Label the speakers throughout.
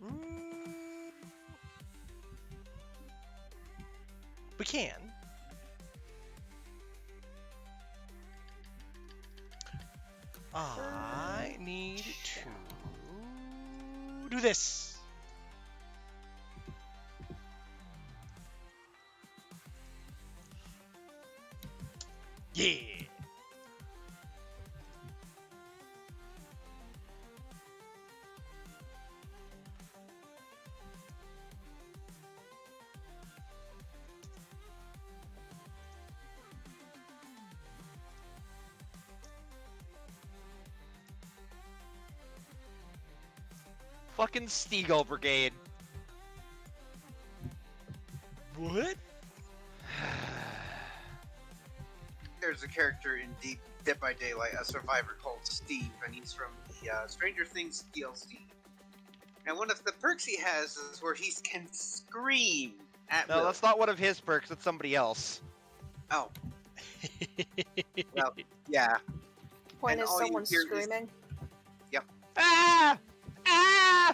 Speaker 1: Mm, we can. I need to do this. Yeah.
Speaker 2: Fucking Steagle Brigade.
Speaker 1: What?
Speaker 3: There's a character in Dead by Daylight, a survivor called Steve, and he's from the Stranger Things DLC. And one of the perks he has is where he can scream at
Speaker 2: No,
Speaker 3: will.
Speaker 2: that's not one of his perks. That's somebody else.
Speaker 3: Oh. Well, yeah.
Speaker 4: Point
Speaker 3: And
Speaker 4: is
Speaker 3: all you
Speaker 4: someone's
Speaker 3: hear is-
Speaker 4: screaming.
Speaker 2: Ah! Ah!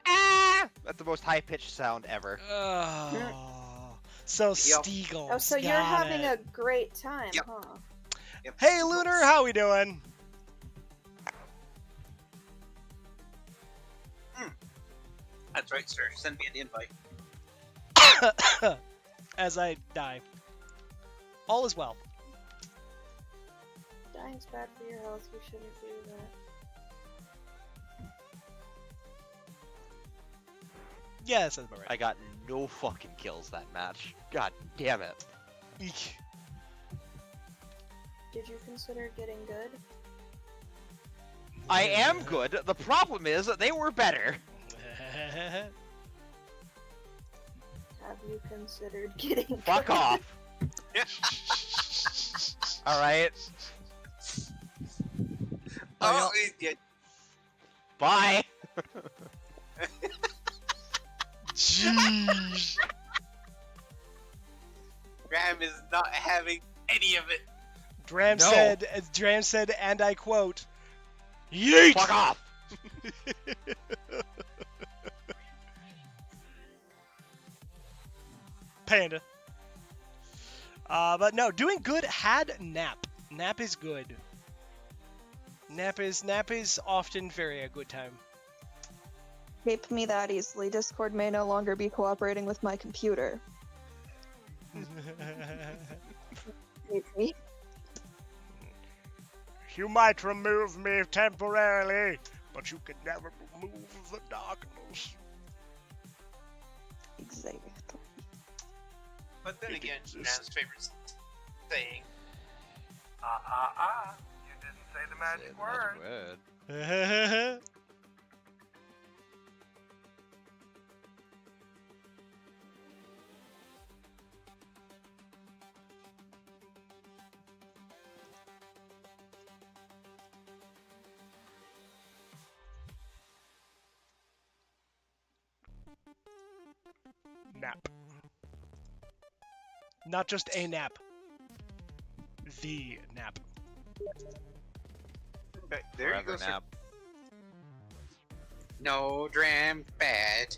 Speaker 2: Ah! That's the most high-pitched sound ever.
Speaker 1: Oh, so Steagles.
Speaker 4: Oh, so you're
Speaker 1: got
Speaker 4: having
Speaker 1: it.
Speaker 4: a great time,
Speaker 3: Yep.
Speaker 4: huh?
Speaker 3: Yep.
Speaker 1: Hey, Lunar, how we doing?
Speaker 3: That's right, sir. Send me an invite.
Speaker 1: As I die. All is well.
Speaker 4: Dying's bad for your health. You shouldn't do that.
Speaker 1: Yeah, that sounds about
Speaker 2: I got no fucking kills that match. God damn it.
Speaker 1: right.
Speaker 4: Did you consider getting good?
Speaker 2: I am good. The problem is that they were better.
Speaker 4: Have you considered getting
Speaker 2: Fuck
Speaker 4: good?
Speaker 2: off. Alright.
Speaker 3: Oh, yeah.
Speaker 2: Bye.
Speaker 1: Jeez.
Speaker 3: Graham is not having any of it.
Speaker 1: Dram
Speaker 2: No.
Speaker 1: said, and I quote, "Yeet!"
Speaker 2: Fuck off.
Speaker 1: Panda. But no, doing good had nap. Nap is good. Nap is often very a good time.
Speaker 5: Escape me that easily. Discord may no longer be cooperating with my computer. Maybe.
Speaker 1: You might remove me temporarily, but you can never remove the darkness.
Speaker 5: Exactly.
Speaker 3: But then
Speaker 1: It
Speaker 3: again,
Speaker 1: exists.
Speaker 3: Graham's favorite saying. You didn't say the magic word.
Speaker 1: Nap. Not just a nap. The nap.
Speaker 3: Okay, there you
Speaker 2: Forever
Speaker 3: go, sir.
Speaker 2: nap.
Speaker 3: No, Dram, bad.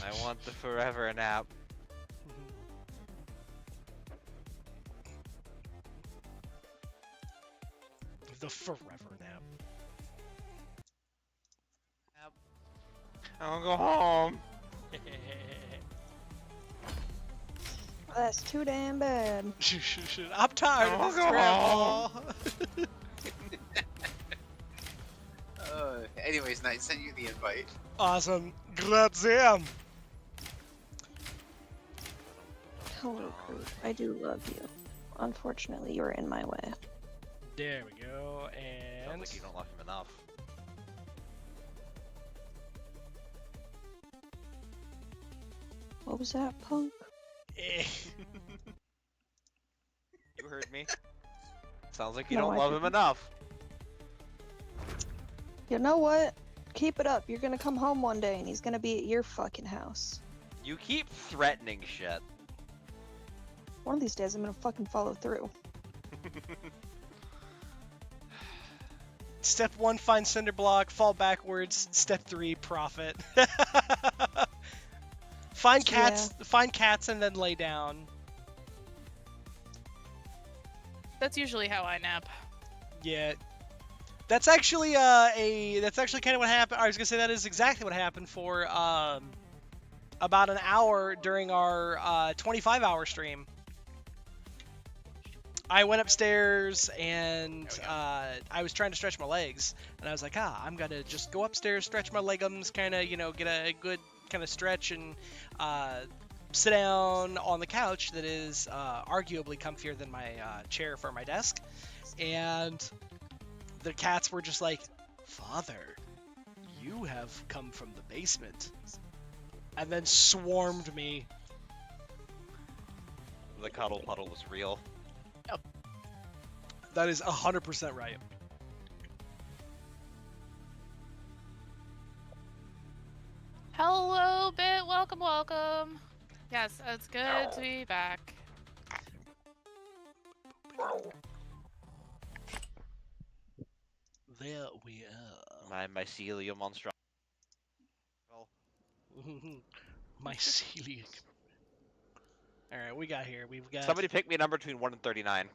Speaker 2: I want the forever nap.
Speaker 1: The forever nap.
Speaker 2: I wanna go home.
Speaker 5: That's too damn bad.
Speaker 1: I'm tired
Speaker 2: Oh,
Speaker 1: of this,
Speaker 2: go
Speaker 1: Grandma.
Speaker 3: Anyways, Knight sent you the invite.
Speaker 1: Awesome. Grazie.
Speaker 5: Hello, Groot. I do love you. Unfortunately, you were in my way.
Speaker 1: There we go.
Speaker 2: Sounds
Speaker 1: And
Speaker 2: like you don't love him enough.
Speaker 5: What was that, punk?
Speaker 1: Eh.
Speaker 2: You heard me. Sounds like you
Speaker 5: No,
Speaker 2: don't
Speaker 5: I
Speaker 2: love him
Speaker 5: didn't.
Speaker 2: enough.
Speaker 5: You know what? Keep it up. You're gonna come home one day and he's gonna be at your fucking house.
Speaker 2: You keep threatening shit.
Speaker 5: One of these days I'm gonna fucking follow through.
Speaker 1: Step 1, find cinder block, fall backwards. Step 3, profit. Find cats and then lay down.
Speaker 6: That's usually how I nap.
Speaker 1: Yeah. That's actually kind of what happened. I was gonna say that is exactly what happened for about an hour during our 25-hour stream. I went upstairs and I was trying to stretch my legs, and I was like, I'm gonna just go upstairs, stretch my leggums, kind of, get a good kind of stretch, and sit down on the couch that is arguably comfier than my chair for my desk. And the cats were just like, Father, you have come from the basement, and then swarmed me.
Speaker 2: The cuddle puddle was real.
Speaker 1: That is 100% right.
Speaker 6: Hello, Bit. Welcome, welcome. Yes, it's good to be back.
Speaker 1: There we are.
Speaker 2: My mycelium monster.
Speaker 1: Mycelium. Alright, we got here. We've got
Speaker 2: Somebody pick me a number between 1 and 39.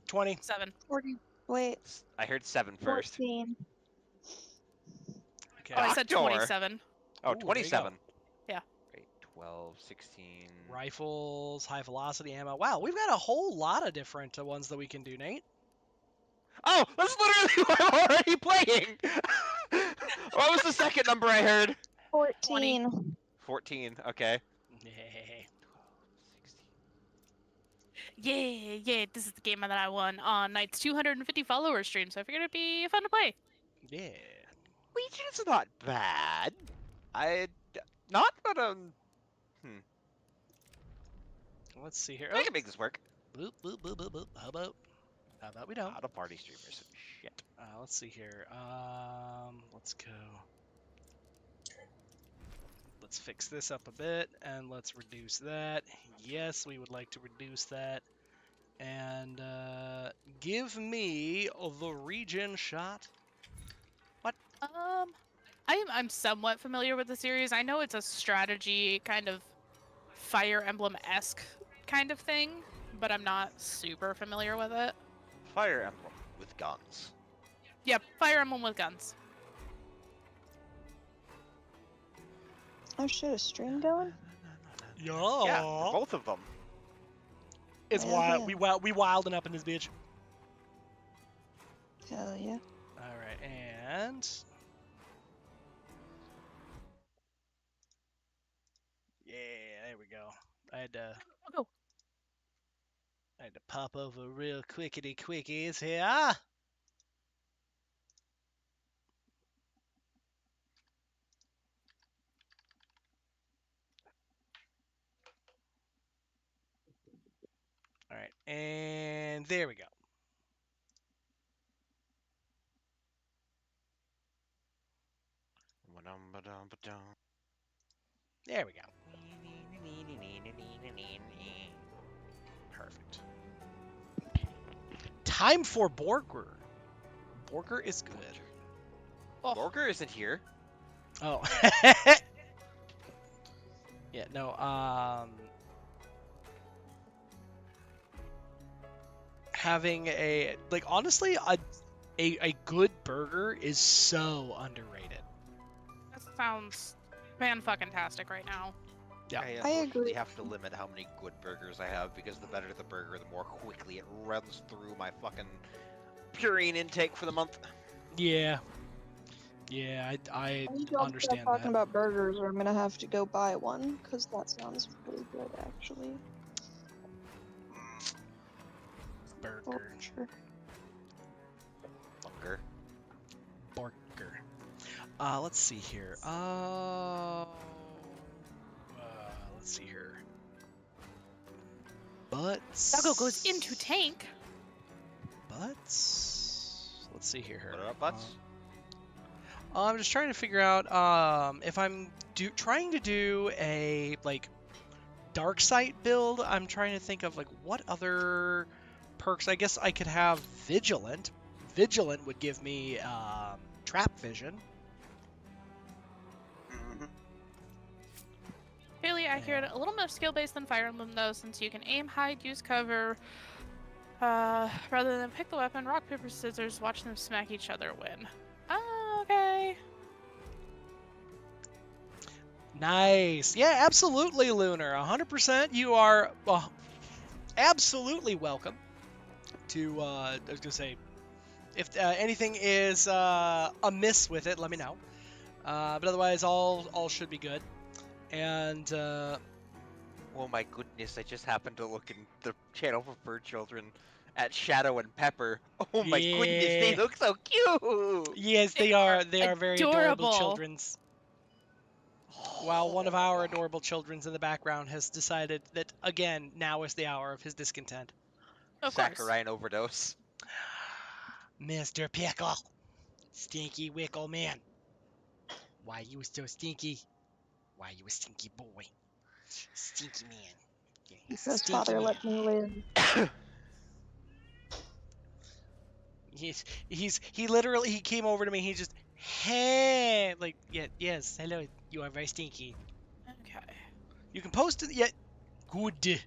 Speaker 1: 20.
Speaker 6: 7.
Speaker 5: 40. Wait.
Speaker 2: I heard 7 first.
Speaker 5: 14.
Speaker 1: Okay.
Speaker 6: Oh, I said
Speaker 2: Doctor.
Speaker 6: 27.
Speaker 2: Oh,
Speaker 1: Ooh, there you
Speaker 2: 27.
Speaker 1: go.
Speaker 6: Yeah.
Speaker 2: Wait, 12, 16.
Speaker 1: Rifles, high velocity ammo. Wow, we've got a whole lot of different ones that we can do, Nate.
Speaker 2: Oh, that's literally what I'm already playing! What was the second number I heard?
Speaker 5: 14.
Speaker 2: 14, okay.
Speaker 1: Hey.
Speaker 2: 16.
Speaker 6: Yeah, this is the game that I won on Knight's 250 follower stream, so I figured it'd be fun to play.
Speaker 1: Yeah.
Speaker 2: Legion's not bad. Not, but,
Speaker 1: Let's see here.
Speaker 2: I can make this work.
Speaker 1: Boop, boop, boop, boop, boop. How about we don't?
Speaker 2: Out of party streamers. Shit.
Speaker 1: Let's see here. Let's go. Let's fix this up a bit, and let's reduce that. Yes, we would like to reduce that. And give me the regen shot.
Speaker 6: I'm somewhat familiar with the series. I know it's a strategy kind of Fire Emblem-esque kind of thing, but I'm not super familiar with it.
Speaker 2: Fire Emblem with guns.
Speaker 6: Yep, Fire Emblem with guns.
Speaker 5: Oh shit, is stream going?
Speaker 2: Yeah, for both of them.
Speaker 1: It's
Speaker 5: Hell
Speaker 1: wild.
Speaker 5: yeah.
Speaker 1: We wilding up in this bitch.
Speaker 5: Hell yeah.
Speaker 1: All right, and yeah, there we go. I had to pop over real quickity quickies here. All right, and there we go. There we go. Perfect. Time for Borger. Borger is good.
Speaker 6: Oh,
Speaker 2: Borger isn't here.
Speaker 1: Oh. Yeah, no, having honestly, a good burger is so underrated.
Speaker 6: that sounds fan-fucking-tastic right now.
Speaker 1: Yeah.
Speaker 5: I
Speaker 2: unfortunately
Speaker 5: agree.
Speaker 2: have to limit how many good burgers I have because the better the burger, the more quickly it runs through my fucking purine intake for the month.
Speaker 1: Yeah. Yeah, I
Speaker 5: Y'all stop
Speaker 1: understand
Speaker 5: talking
Speaker 1: that.
Speaker 5: about burgers, or I'm gonna have to go buy one, because that sounds really good, actually.
Speaker 1: Burger.
Speaker 5: Oh, sure.
Speaker 2: Bunker.
Speaker 1: Burger. Let's see here. Let's see here. Butts.
Speaker 6: Doggo goes into tank.
Speaker 1: Butts. Let's see here.
Speaker 2: What are butts?
Speaker 1: I'm just trying to figure out if I'm trying to do a dark sight build. I'm trying to think of what other perks. I guess I could have vigilant. Vigilant would give me trap vision.
Speaker 3: Mhm.
Speaker 6: Fairly accurate. A little more skill based than Fire Emblem though, since you can aim, hide, use cover, rather than pick the weapon, rock, paper, scissors, watch them smack each other, win. Oh, okay.
Speaker 1: Nice. Yeah, absolutely, Lunar. 100%. You are absolutely welcome to. I was gonna say, if anything is amiss with it, let me know. But otherwise, all should be good. And
Speaker 2: Oh my goodness, I just happened to look in the channel for fur children at Shadow and Pepper. Oh my goodness, they
Speaker 1: Yeah.
Speaker 2: look so cute!
Speaker 1: yes, they are. They are very adorable
Speaker 6: adorable.
Speaker 1: children's. While one of our adorable children's in the background has decided that again now is the hour of his discontent.
Speaker 6: Of course.
Speaker 2: Saccharine overdose.
Speaker 1: Mr. Pickle, stinky wickle man. Why you so stinky? Why you a stinky boy? Stinky man. Yeah,
Speaker 5: Because
Speaker 1: stinky
Speaker 5: Father
Speaker 1: man.
Speaker 5: let me live.
Speaker 1: He literally he came over to me. He just hey like yeah yes hello you are very stinky.
Speaker 6: Okay.
Speaker 1: You can post it yet good.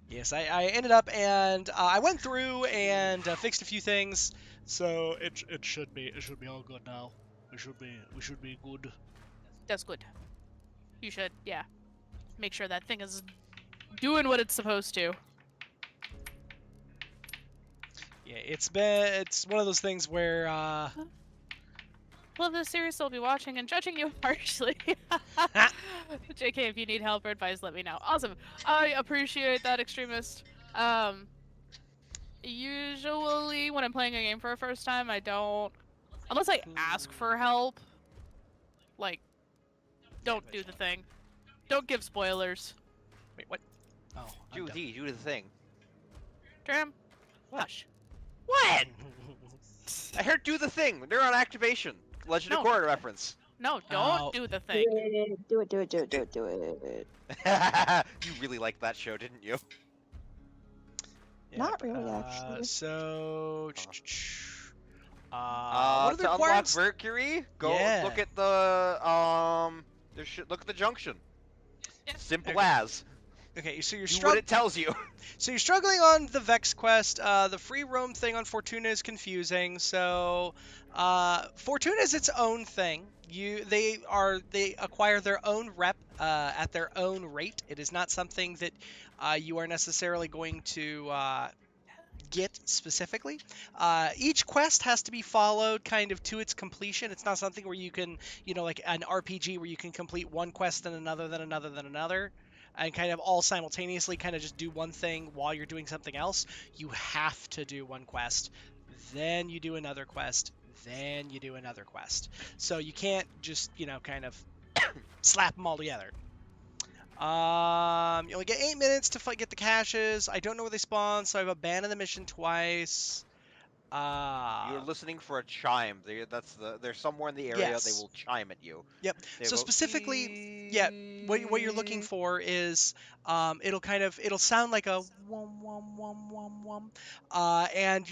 Speaker 1: Yes, I ended up and I went through and fixed a few things, so it should be all good now. We should be good.
Speaker 6: That's good. You should, yeah. Make sure that thing is doing what it's supposed to.
Speaker 1: Yeah, it's one of those things where
Speaker 6: Love this series, so I'll be watching and judging you harshly. JK, if you need help or advice, let me know. Awesome. I appreciate that, Extremist. Usually when I'm playing a game for a first time, I don't... Unless I ask for help, like, don't do the thing. Don't give spoilers.
Speaker 1: wait what? Oh, I'm done.
Speaker 2: Do the thing.
Speaker 6: Dram,
Speaker 2: What?
Speaker 6: hush.
Speaker 2: What? I heard do the thing. Neuron activation. Legend
Speaker 6: No.
Speaker 2: of Korra reference.
Speaker 6: No,
Speaker 1: Oh.
Speaker 6: don't do the thing.
Speaker 5: Do it.
Speaker 2: You really liked that show, didn't you?
Speaker 5: Not really, actually.
Speaker 1: So, what are the
Speaker 2: To unlock
Speaker 1: requirements?
Speaker 2: Mercury, go
Speaker 1: Yeah.
Speaker 2: look at the look at the junction.
Speaker 6: Yeah.
Speaker 2: Simple
Speaker 1: Okay.
Speaker 2: as.
Speaker 1: Okay, so you're
Speaker 2: Do what it tells you.
Speaker 1: So you're struggling on the Vex quest. The free roam thing on Fortuna is confusing. So Fortuna is its own thing. They acquire their own rep at their own rate. It is not something that you are necessarily going to get specifically. Each quest has to be followed kind of to its completion. It's not something where you can, like an RPG where you can complete one quest then another, then another, then another, and kind of all simultaneously kind of just do one thing while you're doing something else. You have to do one quest, then you do another quest, then you do another quest. So you can't just, kind of slap them all together. You only get 8 minutes to get the caches. I don't know where they spawn, so I've abandoned the mission twice.
Speaker 2: You're listening for a chime. They're somewhere in the area.
Speaker 1: Yes.
Speaker 2: They will chime at you.
Speaker 1: Yep.
Speaker 2: They
Speaker 1: So
Speaker 2: go,
Speaker 1: specifically, yeah, what you're looking for is it'll sound like a wum wum wum wum wum, and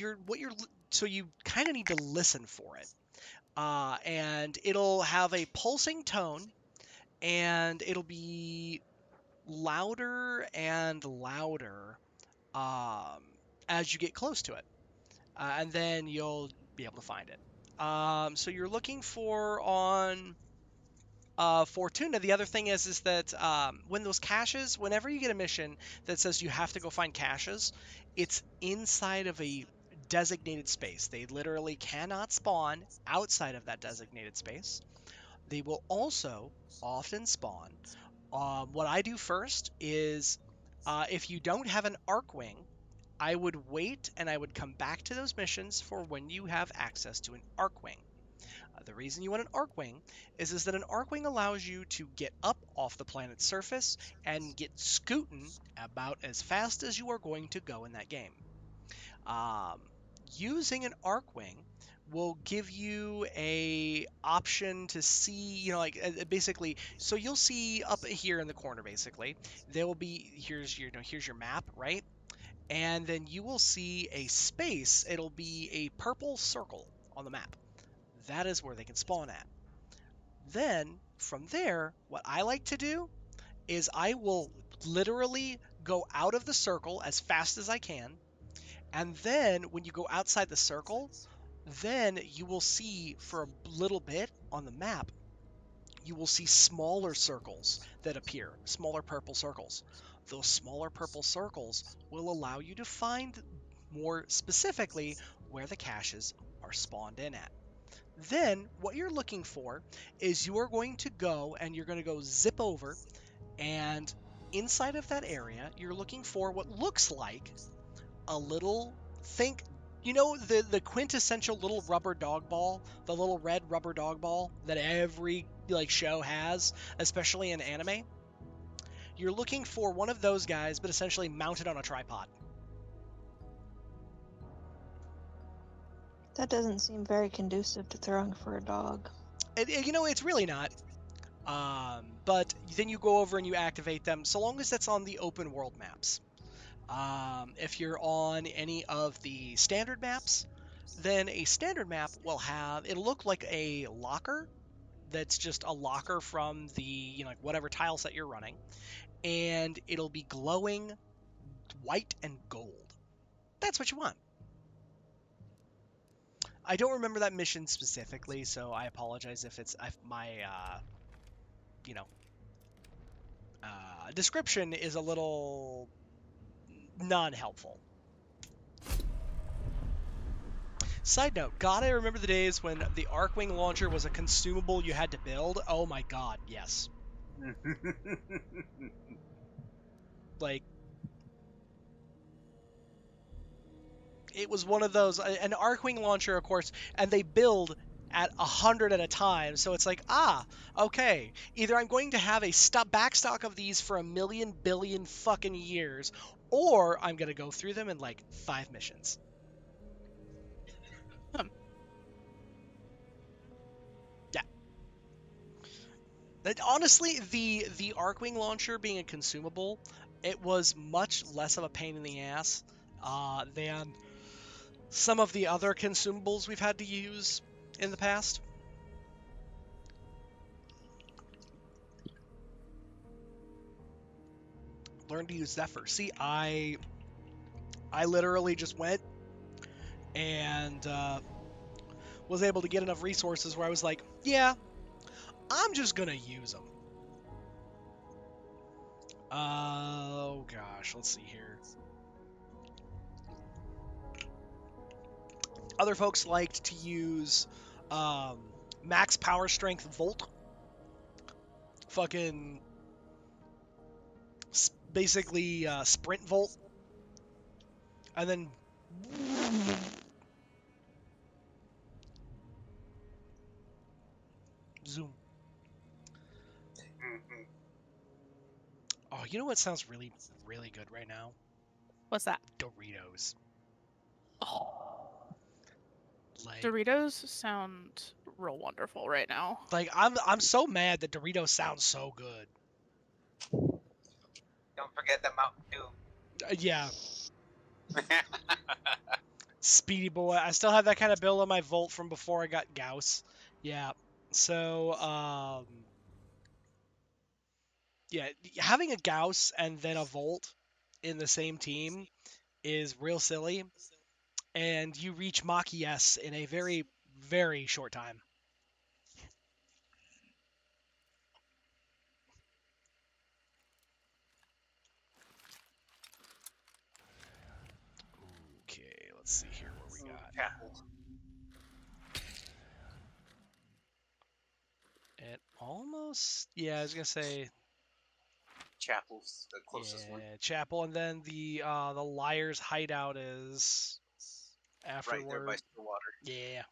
Speaker 1: so you kind of need to listen for it, and it'll have a pulsing tone, and it'll be louder and louder as you get close to it, and then you'll be able to find it. So you're looking for on Fortuna. The other thing is that when those caches, whenever you get a mission that says you have to go find caches, it's inside of a designated space. They literally cannot spawn outside of that designated space. They will also often spawn. What I do first is if you don't have an Arcwing, I would wait and I would come back to those missions for when you have access to an Arcwing. The reason you want an Arcwing is that an Arcwing allows you to get up off the planet's surface and get scooting about as fast as you are going to go in that game. Using an Arcwing will give you a option to see, basically. So you'll see up here in the corner, basically, there will be here's your map, right? and then you will see a space. It'll be a purple circle on the map. That is where they can spawn at. Then, from there, what I like to do is I will literally go out of the circle as fast as I can, and then when you go outside the circle, then you will see for a little bit on the map, you will see smaller circles that appear, smaller purple circles. Those smaller purple circles will allow you to find more specifically where the caches are spawned in at. Then what you're looking for is you are going to go and you're going to go zip over, and inside of that area you're looking for what looks like a little, think, you know, the quintessential little rubber dog ball, the little red rubber dog ball that every like show has, especially in anime. You're looking for one of those guys, but essentially mounted on a tripod.
Speaker 5: That doesn't seem very conducive to throwing for a dog.
Speaker 1: You know, it's really not. But then you go over and you activate them, so long as that's on the open world maps. If you're on any of the standard maps, then a standard map will have, it'll look like a locker that's just a locker from the, you know, like whatever tile set you're running, and it'll be glowing white and gold. That's what you want. I don't remember that mission specifically, so I apologize if my you know, description is a little non-helpful. Side note, God, I remember the days when the Arcwing launcher was a consumable you had to build. Oh my god, yes. Like, it was one of those, an Arcwing launcher, of course, and they build at 100 at a time, so it's like, okay, either I'm going to have a backstock of these for a million billion fucking years, or I'm gonna go through them in like 5 missions. Yeah. Honestly, the Arcwing launcher being a consumable, it was much less of a pain in the ass than some of the other consumables we've had to use in the past. Learn to use Zephyr. See, I literally just went and was able to get enough resources where I was like, yeah, I'm just gonna use them. Oh gosh, let's see here. Other folks liked to use max power strength Volt. Fucking basically sprint Volt. And then zoom. Oh, you know what sounds really, really good right now?
Speaker 6: What's that?
Speaker 1: Doritos. Like,
Speaker 6: Doritos sound real wonderful right now.
Speaker 1: like I'm so mad that Doritos sounds so good.
Speaker 3: Don't forget the Mountain Dew.
Speaker 1: Yeah. Speedy boy. I still have that kind of build on my Volt from before I got Gauss. Yeah. So, yeah, having a Gauss and then a Volt in the same team is real silly. And you reach Mach ES in a very, very short time. Okay, let's see here what we got.
Speaker 3: Chapel.
Speaker 1: It almost, yeah, I was gonna say,
Speaker 3: Chapel's the closest
Speaker 1: yeah,
Speaker 3: one.
Speaker 1: Chapel, and then the Liar's hideout is afterward.
Speaker 3: Right there by Stillwater.
Speaker 1: Yeah.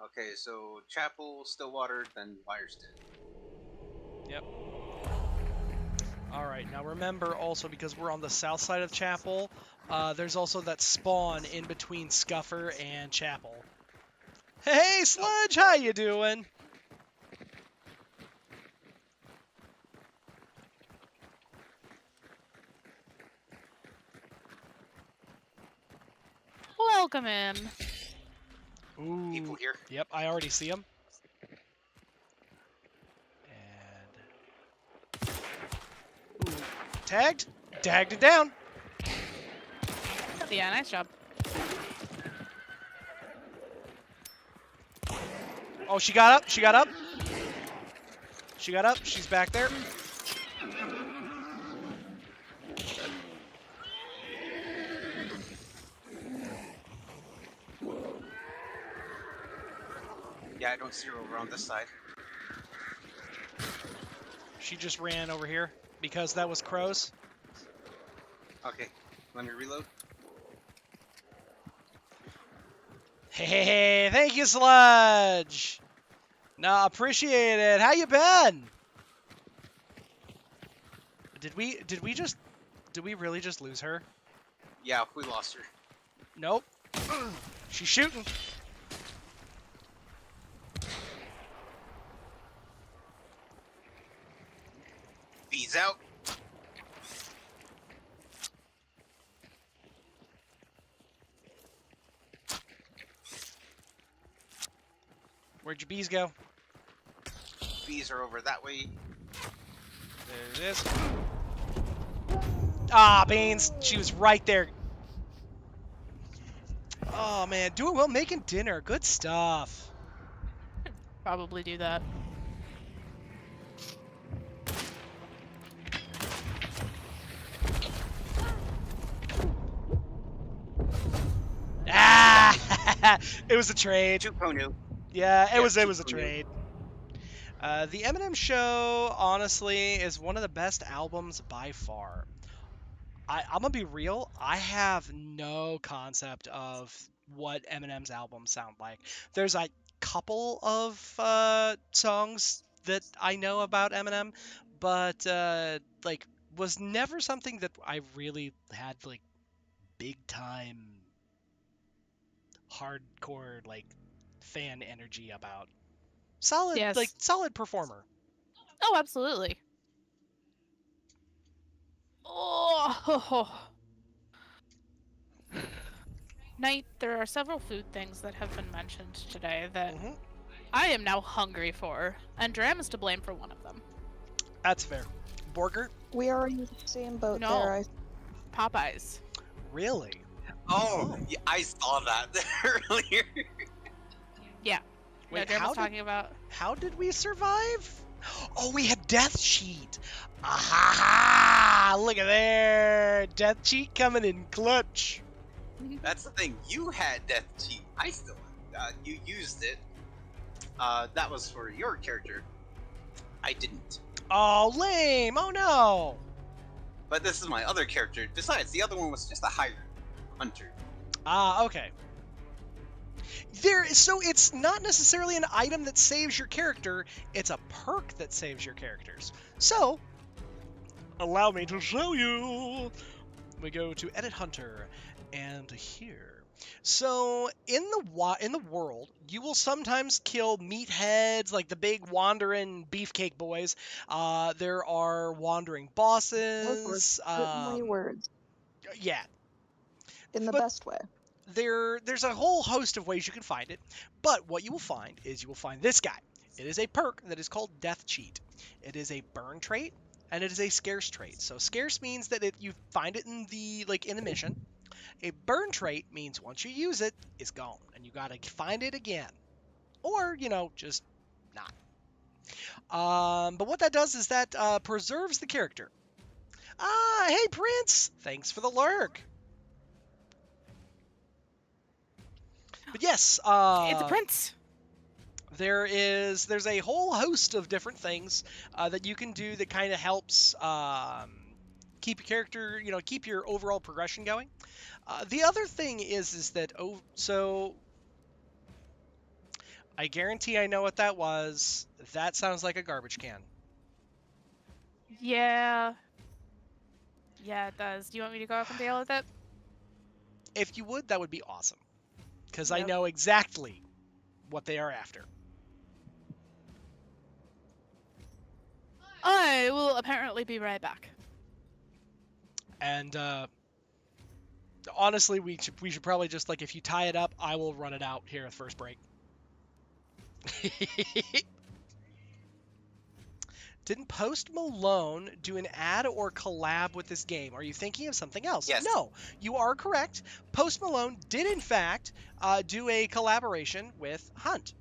Speaker 3: Okay, so Chapel, Stillwater, then Liar's Den.
Speaker 1: Yep. All right. Now remember also, because we're on the south side of Chapel, there's also that spawn in between Scuffer and Chapel. Hey, Sludge, how you doing?
Speaker 6: Welcome in.
Speaker 1: Ooh.
Speaker 3: People here.
Speaker 1: Yep, I already see him. And ooh, tagged it down.
Speaker 6: Yeah, nice job.
Speaker 1: Oh, she got up. She got up. She got up. She's back there.
Speaker 3: Yeah, I don't see her over on this side.
Speaker 1: She just ran over here because that was crows.
Speaker 3: Okay, let me reload.
Speaker 1: Hey, thank you, Sludge. No, appreciate it. How you been? Did we really just lose her?
Speaker 3: Yeah, we lost her.
Speaker 1: Nope. She's shooting.
Speaker 3: Bees out.
Speaker 1: Where'd your bees go?
Speaker 3: Bees are over that way.
Speaker 1: There it is. Ah, Beans. She was right there. Oh, man. Doing well making dinner. Good stuff.
Speaker 6: Probably do that.
Speaker 1: Ah! It was a trade.
Speaker 3: Two Ponu.
Speaker 1: Yeah, it
Speaker 3: Yeah,
Speaker 1: was a
Speaker 3: Ponu.
Speaker 1: trade. The Eminem Show, honestly, is one of the best albums by far. I'm gonna be real. I have no concept of what Eminem's albums sound like. There's a couple of songs that I know about Eminem, but like was never something that I really had like big time hardcore like fan energy about. Solid, like
Speaker 6: Yes.
Speaker 1: solid performer.
Speaker 6: Oh, absolutely. Oh. Knight, there are several food things that have been mentioned today that
Speaker 1: Hmm.
Speaker 6: I am now hungry for, and Dram is to blame for one of them.
Speaker 1: That's fair. Borger?
Speaker 5: We are in the same boat
Speaker 6: No.
Speaker 5: there.
Speaker 6: Popeyes.
Speaker 1: Really?
Speaker 3: Oh, yeah, I saw that earlier.
Speaker 6: Yeah.
Speaker 1: Wait,
Speaker 6: no, Dram
Speaker 1: how
Speaker 6: was talking about.
Speaker 1: How did we survive? Oh, we had Death Cheat. Ah, look at there. Death Cheat coming in clutch.
Speaker 3: That's the thing. You had Death Cheat. I still. You used it. That was for your character. I didn't.
Speaker 1: Oh, lame. Oh, no.
Speaker 3: But this is my other character. Besides, the other one was just a hired hunter.
Speaker 1: Ah, okay. So it's not necessarily an item that saves your character. It's a perk that saves your characters. So, allow me to show you. We go to Edit Hunter, and here. So in the world, you will sometimes kill meatheads, like the big wandering beefcake boys. There are wandering bosses.
Speaker 5: Certainly words
Speaker 1: Yeah,
Speaker 5: in the
Speaker 1: but
Speaker 5: best way.
Speaker 1: there's a whole host of ways you can find it. But what you will find is you will find this guy. It is a perk that is called Death Cheat. It is a burn trait, and it is a scarce trait. So scarce means that you find it in the mission. A burn trait means once you use it, it's gone, and you gotta find it again, or just not. But what that does is that preserves the character. Ah, hey Prince, thanks for the lurk. But yes,
Speaker 6: It's a prince.
Speaker 1: there's a whole host of different things that you can do that kind of helps keep your character, keep your overall progression going. The other thing is that so I guarantee I know what that was. That sounds like a garbage can.
Speaker 6: Yeah. Yeah, it does. Do you want me to go up and deal with it?
Speaker 1: If you would, that would be awesome, because I
Speaker 6: Yep.
Speaker 1: know exactly what they are after.
Speaker 6: I will apparently be right back.
Speaker 1: And Honestly, we should probably just like if you tie it up, I will run it out here at first break. Didn't Post Malone do an ad or collab with this game? Are you thinking of something else?
Speaker 3: Yes.
Speaker 1: No, you are correct. Post Malone did in fact do a collaboration with Hunt.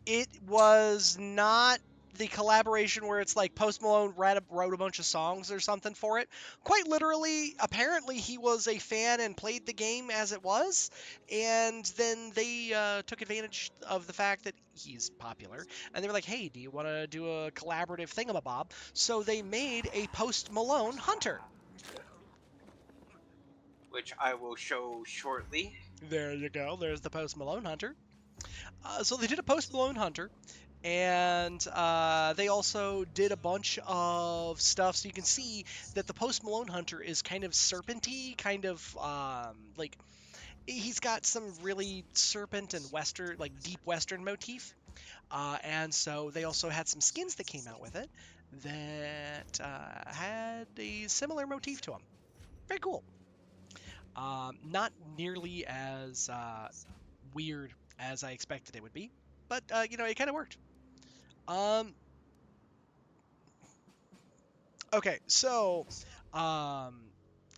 Speaker 1: It was not the collaboration where it's like Post Malone wrote a bunch of songs or something for it. Quite literally, apparently he was a fan and played the game as it was, and then they took advantage of the fact that he's popular, and they were like, hey, do you want to do a collaborative thingamabob? So they made a Post Malone Hunter.
Speaker 3: Which I will show shortly.
Speaker 1: There you go. There's the Post Malone Hunter. So they did a Post Malone Hunter, and they also did a bunch of stuff. So you can see that the Post Malone Hunter is kind of serpenty, kind of like he's got some really serpent and western, like deep western motif. And so they also had some skins that came out with it that had a similar motif to them. Very cool. Not nearly as weird as I expected it would be, but it kind of worked. Okay, so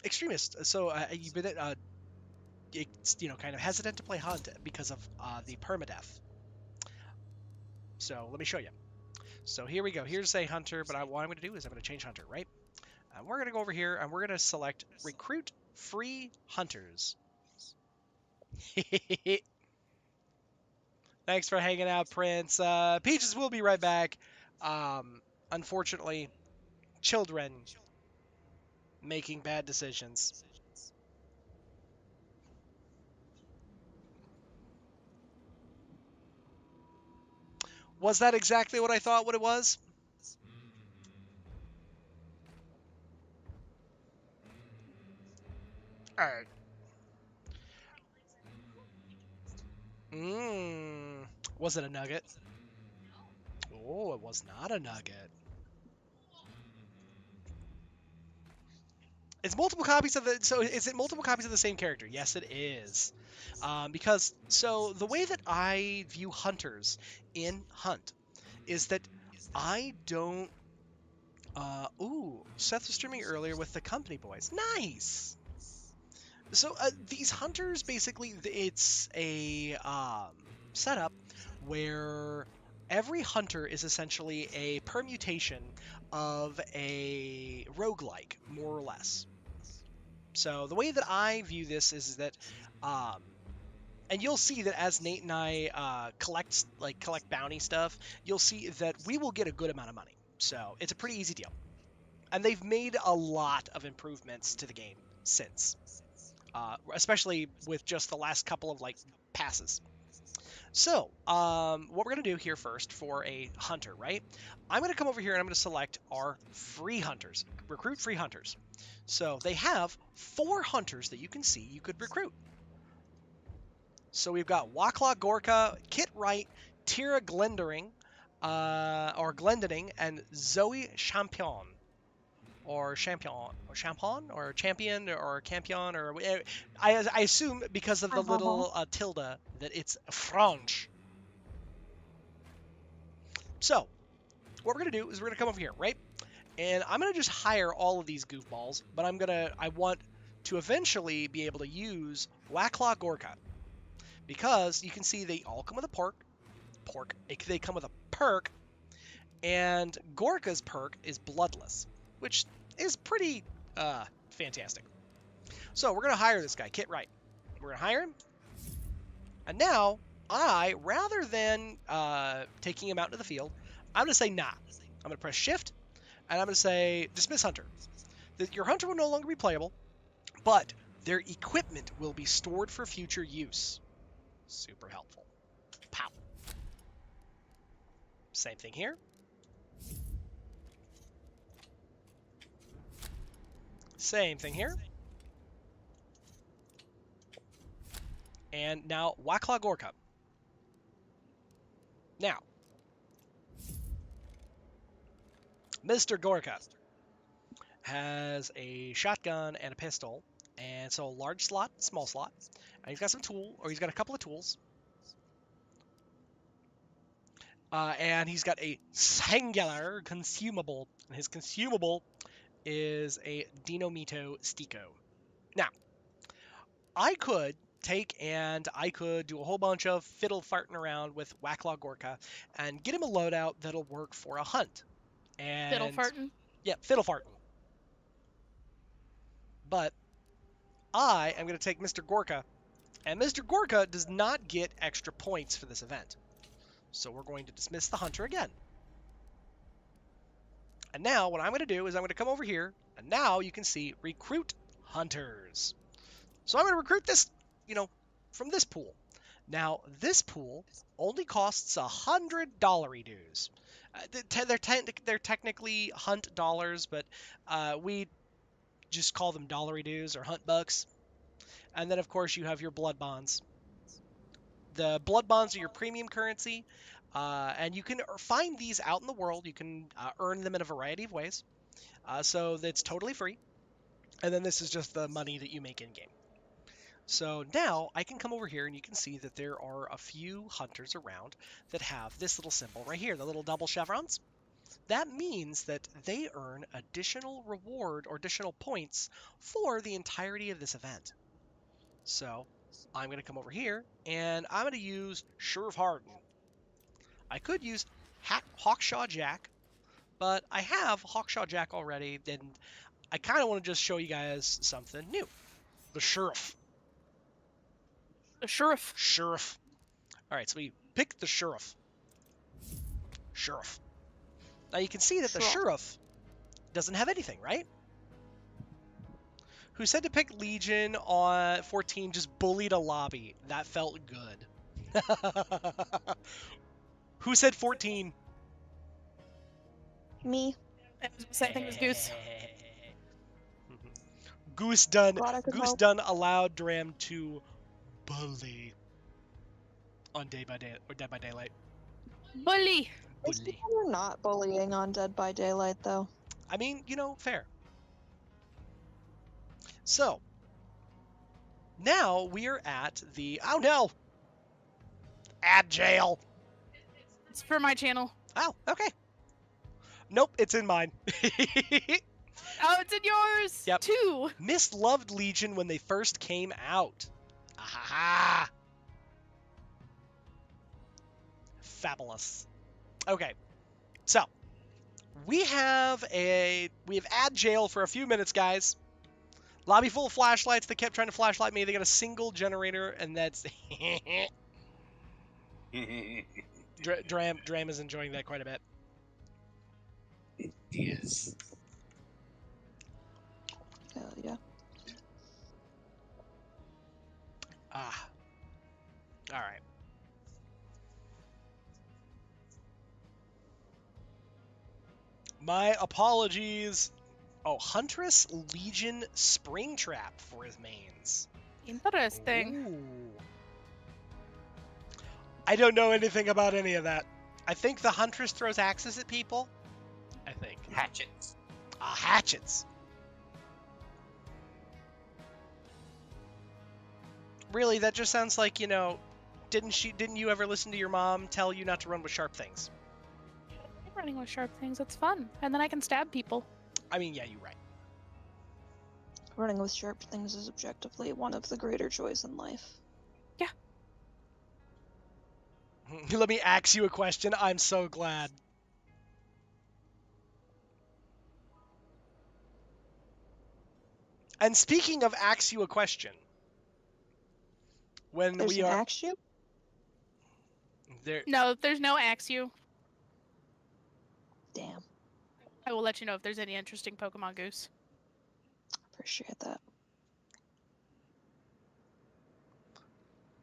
Speaker 1: extremist. So you've been it's, kind of hesitant to play Hunt because of the permadeath. So let me show you. So here we go. Here's a Hunter, but what I'm going to do is I'm going to change Hunter, right? And we're going to go over here and we're going to select Recruit Free Hunters. Thanks for hanging out, Prince. Peaches will be right back. Unfortunately, children making bad decisions. Was that exactly what I thought what it was? Alright. Was it a nugget? Oh, it was not a nugget. It's multiple copies of the. So is it multiple copies of the same character? Yes, it is. Because so the way that I view hunters in Hunt is that I don't. Seth was streaming earlier with the company boys. Nice. So these hunters basically it's a setup where every hunter is essentially a permutation of a roguelike, more or less. So the way that I view this is that, and you'll see that as Nate and I collect bounty stuff, you'll see that we will get a good amount of money. So it's a pretty easy deal, and they've made a lot of improvements to the game since, especially with just the last couple of passes. So, what we're going to do here first for a hunter, right? I'm going to come over here and I'm going to select our free hunters, recruit free hunters. So they have 4 hunters that you can see you could recruit. So we've got Wakla Gorka, Kit Wright, Tira Glendering, and Zoe Champion. Or champion, or champion, or campion, or I assume because of the little tilde that it's French. So, what we're gonna do is we're gonna come over here, right? And I'm gonna just hire all of these goofballs, but I want to eventually be able to use Wakla Gorka because you can see they all come with a they come with a perk, and Gorka's perk is bloodless, which is pretty fantastic. So we're going to hire this guy, Kit Wright. We're going to hire him. And now, rather than taking him out into the field, I'm going to say nah. I'm going to press shift, and I'm going to say dismiss hunter. Your hunter will no longer be playable, but their equipment will be stored for future use. Super helpful. Pow. Same thing here. Same thing here. And now Wakla Gorka. Now, Mr. Gorka has a shotgun and a pistol And so large slot, small slot. And he's got some tool, or he's got a couple of tools. And he's got a singular consumable. And his consumable is a Dinomito Stico. Now, I could take and I could do a whole bunch of fiddle farting around with Wacklaw Gorka and get him a loadout that'll work for a hunt. And
Speaker 6: Fiddle farting.
Speaker 1: yeah, fiddle farting. But I am going to take Mr. Gorka, and Mr. Gorka does not get extra points for this event. So we're going to dismiss the hunter again. And now what I'm going to do is I'm going to come over here, and now you can see recruit hunters. So I'm going to recruit this, from this pool. Now, this pool only costs $100 dues. They're technically hunt dollars, but we just call them dollary dues or hunt bucks. And then, of course, you have your blood bonds. The blood bonds are your premium currency, and you can find these out in the world. You can earn them in a variety of ways. So that's totally free. And then this is just the money that you make in-game. So now I can come over here and you can see that there are a few hunters around that have this little symbol right here, the little double chevrons. That means that they earn additional reward or additional points for the entirety of this event. So I'm going to come over here and I'm going to use Sheriff Harden. I could use Hawkshaw Jack, but I have Hawkshaw Jack already, and I kind of want to just show you guys something new. The Sheriff.
Speaker 6: The sheriff.
Speaker 1: Sheriff. All right, so we pick the Sheriff. Sheriff. Now you can see that the Sheriff doesn't have anything, right? Who said to pick Legion on 14 just bullied a lobby? That felt good. Who said 14?
Speaker 5: Me.
Speaker 6: I think it was Goose.
Speaker 1: Goose done.
Speaker 5: Glad I could
Speaker 1: Goose
Speaker 5: help.
Speaker 1: done allowed Dram to bully on Day by Day or Dead by Daylight.
Speaker 6: Bully.
Speaker 5: Most
Speaker 1: Bully.
Speaker 5: people are not bullying on Dead by Daylight, though.
Speaker 1: I mean, fair. So now we are at the ad jail.
Speaker 6: It's for my channel.
Speaker 1: Oh, okay. Nope, it's in mine.
Speaker 6: Oh, it's in yours.
Speaker 1: Yep.
Speaker 6: Too.
Speaker 1: Misloved Legion when they first came out. Aha! Fabulous. Okay, so we have ad jail for a few minutes, guys. Lobby full of flashlights. They kept trying to flashlight me. They got a single generator, and that's Dram is enjoying that quite a bit.
Speaker 3: Yes.
Speaker 5: Hell yeah.
Speaker 1: Ah. All right. My apologies. Oh, Huntress Legion Springtrap for his mains.
Speaker 6: Interesting.
Speaker 1: Ooh. I don't know anything about any of that. I think the Huntress throws axes at people. I think.
Speaker 3: Hatchets.
Speaker 1: Hatchets. Really, that just sounds like, didn't you ever listen to your mom tell you not to run with sharp things?
Speaker 6: Running with sharp things, it's fun. And then I can stab people.
Speaker 1: I mean, yeah, you're right.
Speaker 5: Running with sharp things is objectively one of the greater joys in life.
Speaker 6: Yeah.
Speaker 1: Let me ask you a question. I'm so glad. And speaking of ask you a question, when
Speaker 5: There's
Speaker 1: we
Speaker 5: an
Speaker 1: are
Speaker 5: axe you?
Speaker 1: there,
Speaker 6: No, there's no axe you.
Speaker 5: Damn.
Speaker 6: I will let you know if there's any interesting Pokemon Goose.
Speaker 5: Appreciate that.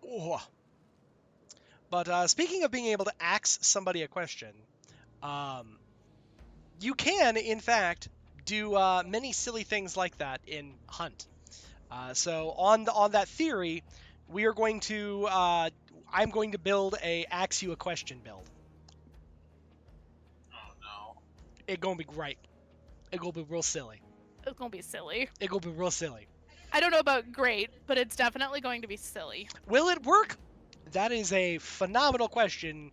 Speaker 1: oh. But speaking of being able to ask somebody a question, you can, in fact, do many silly things like that in Hunt. So on that theory, we are going to I'm going to build a ask you a question build.
Speaker 3: Oh no.
Speaker 1: It's gonna be great. It's gonna be real silly.
Speaker 6: It's gonna be silly.
Speaker 1: It's gonna be real silly.
Speaker 6: I don't know about great, but it's definitely going to be silly.
Speaker 1: Will it work? That is a phenomenal question.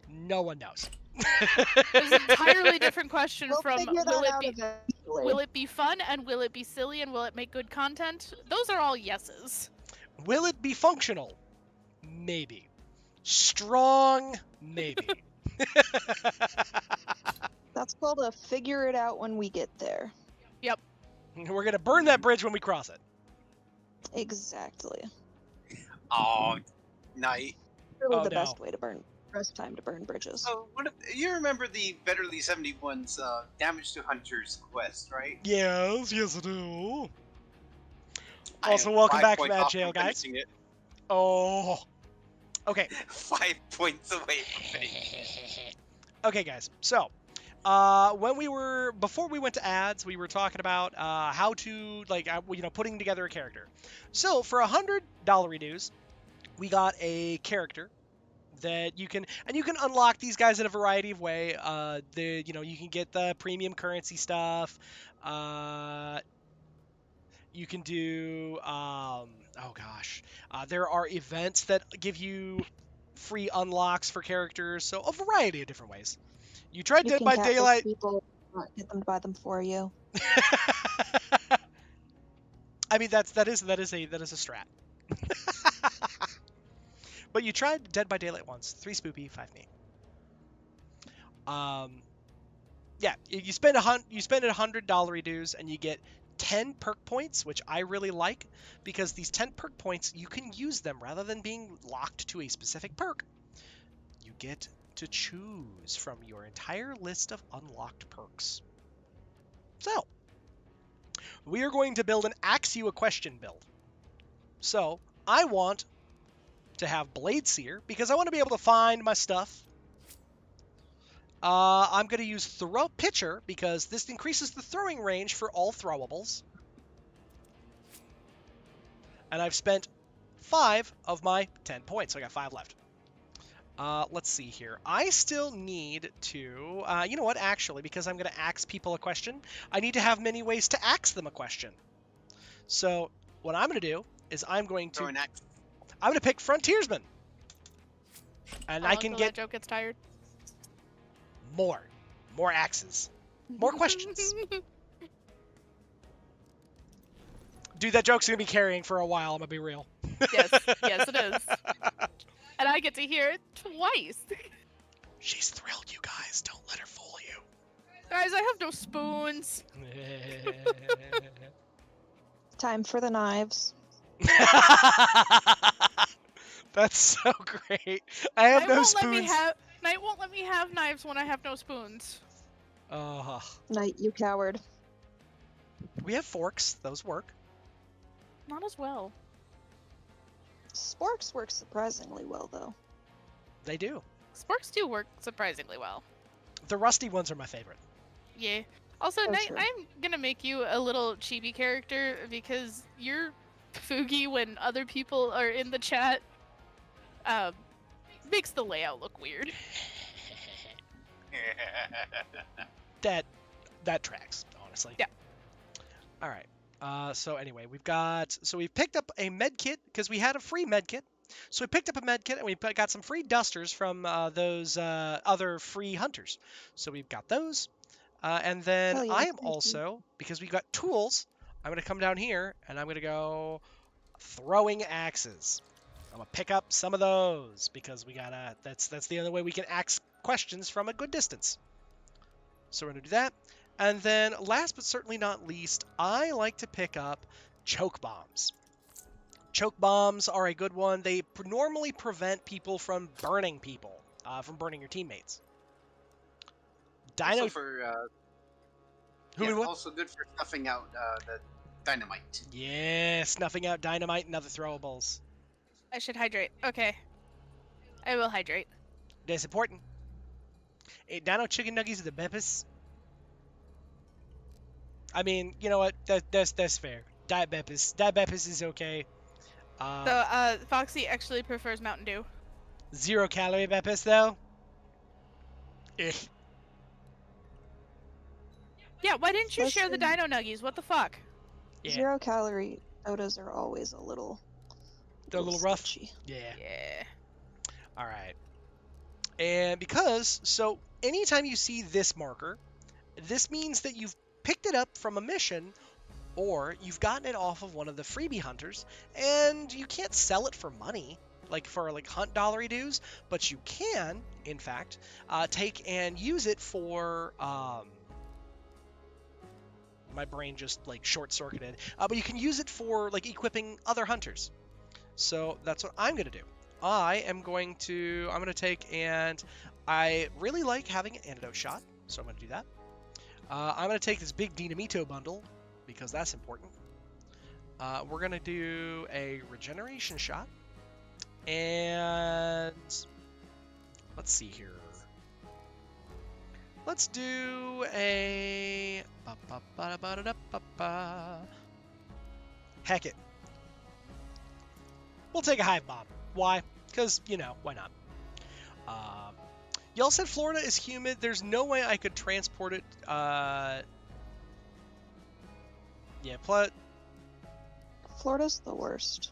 Speaker 1: No one knows.
Speaker 6: It's an entirely different question
Speaker 5: We'll
Speaker 6: from
Speaker 5: figure
Speaker 6: will
Speaker 5: that
Speaker 6: it
Speaker 5: out
Speaker 6: be
Speaker 5: eventually.
Speaker 6: will it be fun and will it be silly and will it make good content? Those are all yeses.
Speaker 1: Will it be functional? Maybe. Strong? Maybe.
Speaker 5: That's called a figure it out when we get there.
Speaker 1: We're gonna burn that bridge when we cross it.
Speaker 5: Exactly.
Speaker 3: Oh, night.
Speaker 5: Really
Speaker 1: Oh,
Speaker 5: the
Speaker 1: no.
Speaker 5: best time to burn bridges.
Speaker 3: Oh, what if, you remember the Betterly 71's Damage to Hunters quest, right?
Speaker 1: Yes, I do.
Speaker 3: I
Speaker 1: Also,
Speaker 3: am
Speaker 1: welcome
Speaker 3: 5
Speaker 1: back to
Speaker 3: points
Speaker 1: Mad
Speaker 3: off
Speaker 1: Jail,
Speaker 3: from
Speaker 1: guys.
Speaker 3: finishing it.
Speaker 1: Oh. Okay.
Speaker 3: 5 points away from finishing it.
Speaker 1: Okay, guys. So, before we went to ads, we were talking about how to putting together a character. So for $100 reduce, we got a character that you can unlock these guys in a variety of way. You can get the premium currency stuff. You can do there are events that give you free unlocks for characters. So a variety of different ways. You tried
Speaker 5: You
Speaker 1: Dead
Speaker 5: can
Speaker 1: by
Speaker 5: catfish
Speaker 1: Daylight.
Speaker 5: people, not get them to buy them for you.
Speaker 1: I mean that is a strat. But you tried Dead by Daylight once. 3 spoopy, 5 neat. Yeah, you spend $100 dues and you get 10 perk points, which I really like because these 10 perk points you can use them rather than being locked to a specific perk. You get to choose from your entire list of unlocked perks. So, we are going to build an Ask You a Question build. So, I want to have Blade Seer because I want to be able to find my stuff. I'm going to use Throw Pitcher because this increases the throwing range for all throwables. And I've spent 5 of my 10 points, so I got 5 left. Let's see here. I still need to, you know what, actually, because I'm going to ask people a question, I need to have many ways to ask them a question. So what I'm going to do is I'm going to pick Frontiersman. And I can
Speaker 6: Until
Speaker 1: get
Speaker 6: that joke gets tired.
Speaker 1: more axes, more questions. Dude, that joke's going to be carrying for a while, I'm going to be real.
Speaker 6: Yes, it is. And I get to hear it twice.
Speaker 1: She's thrilled, you guys. Don't let her fool you.
Speaker 6: Guys, I have no spoons.
Speaker 5: Time for the knives.
Speaker 1: That's so great. I have no spoons.
Speaker 6: Knight won't let me have knives when I have no spoons.
Speaker 5: Knight, you coward.
Speaker 1: We have forks. Those work.
Speaker 6: Not as well.
Speaker 5: Sporks work surprisingly well, though.
Speaker 1: They do.
Speaker 6: Sporks do work surprisingly well.
Speaker 1: The rusty ones are my favorite.
Speaker 6: Yeah. Also,
Speaker 5: Oh,
Speaker 6: Knight,
Speaker 5: true.
Speaker 6: I'm gonna make you a little chibi character because you're Fugi when other people are in the chat. Makes the layout look weird.
Speaker 1: That tracks, honestly.
Speaker 6: Yeah.
Speaker 1: All right. So anyway, we've picked up a med kit because we had a free med kit. So we picked up a med kit and we got some free dusters from those other free hunters. So we've got those. And then
Speaker 5: Hell yeah,
Speaker 1: I am
Speaker 5: thank you.
Speaker 1: also, because we've got tools, I'm going to come down here and I'm going to go throwing axes. I'm going to pick up some of those because that's the only way we can ask questions from a good distance. So we're going to do that. And then last but certainly not least, I like to pick up choke bombs. Choke bombs are a good one. They normally prevent people from burning your teammates.
Speaker 3: Also also good for snuffing out the dynamite.
Speaker 1: Yeah, snuffing out dynamite and other throwables.
Speaker 6: I should hydrate. Okay. I will hydrate.
Speaker 1: That's important. Hey, Dino chicken nuggies are the best. I mean, you know what? That's fair. Diet Beppis is okay.
Speaker 6: So, Foxy actually prefers Mountain Dew.
Speaker 1: 0 calorie Beppis though.
Speaker 6: Yeah, why didn't you
Speaker 5: That's
Speaker 6: share the
Speaker 5: true.
Speaker 6: Dino Nuggies? What the fuck?
Speaker 1: Yeah.
Speaker 5: 0 calorie Sodas are always a little.
Speaker 1: They're a little rough.
Speaker 5: sketchy.
Speaker 1: Yeah.
Speaker 6: Yeah.
Speaker 1: All right. And so anytime you see this marker, this means that you've picked it up from a mission or you've gotten it off of one of the freebie hunters, and you can't sell it for money, like for like hunt dollary dues, but you can, in fact, take and use it for. My brain just like short-circuited, but you can use it for like equipping other hunters. So that's what I'm gonna do. I'm gonna take and I really like having an antidote shot, so I'm gonna do that. I'm gonna take this big Dynamito bundle because that's important. We're gonna do a regeneration shot, and let's see here. Let's do a heck it. We'll take a hive bomb. Why? Because, why not? Y'all said Florida is humid. There's no way I could transport it. Yeah,
Speaker 5: Florida's the worst.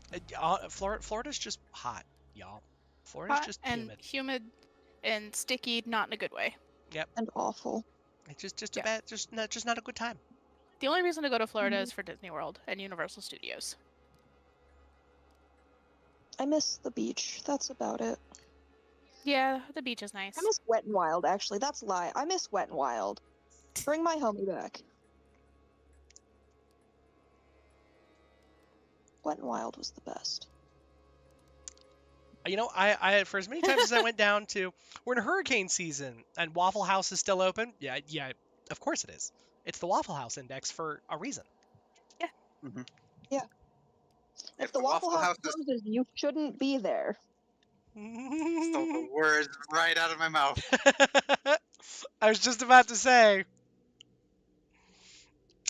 Speaker 1: Florida's just hot, y'all. Florida's
Speaker 6: Hot
Speaker 1: just
Speaker 6: and humid and sticky, not in a good way.
Speaker 1: Yep.
Speaker 5: And awful.
Speaker 1: It's just
Speaker 6: Yeah.
Speaker 1: a bad, just not a good time.
Speaker 6: The only reason to go to Florida is for Disney World and Universal Studios.
Speaker 5: I miss the beach. That's about it.
Speaker 6: Yeah, the beach is nice.
Speaker 5: I miss Wet and Wild, actually. That's a lie. I miss Wet and Wild. Bring my homie back. Wet and Wild was the best.
Speaker 1: I for as many times as I went down to, we're in hurricane season and Waffle House is still open. Yeah, of course it is. It's the Waffle House index for a reason.
Speaker 6: Yeah.
Speaker 3: Mm-hmm.
Speaker 5: Yeah. If the Waffle House closes, you shouldn't be there.
Speaker 3: Stole the words right out of my mouth.
Speaker 1: I was just about to say.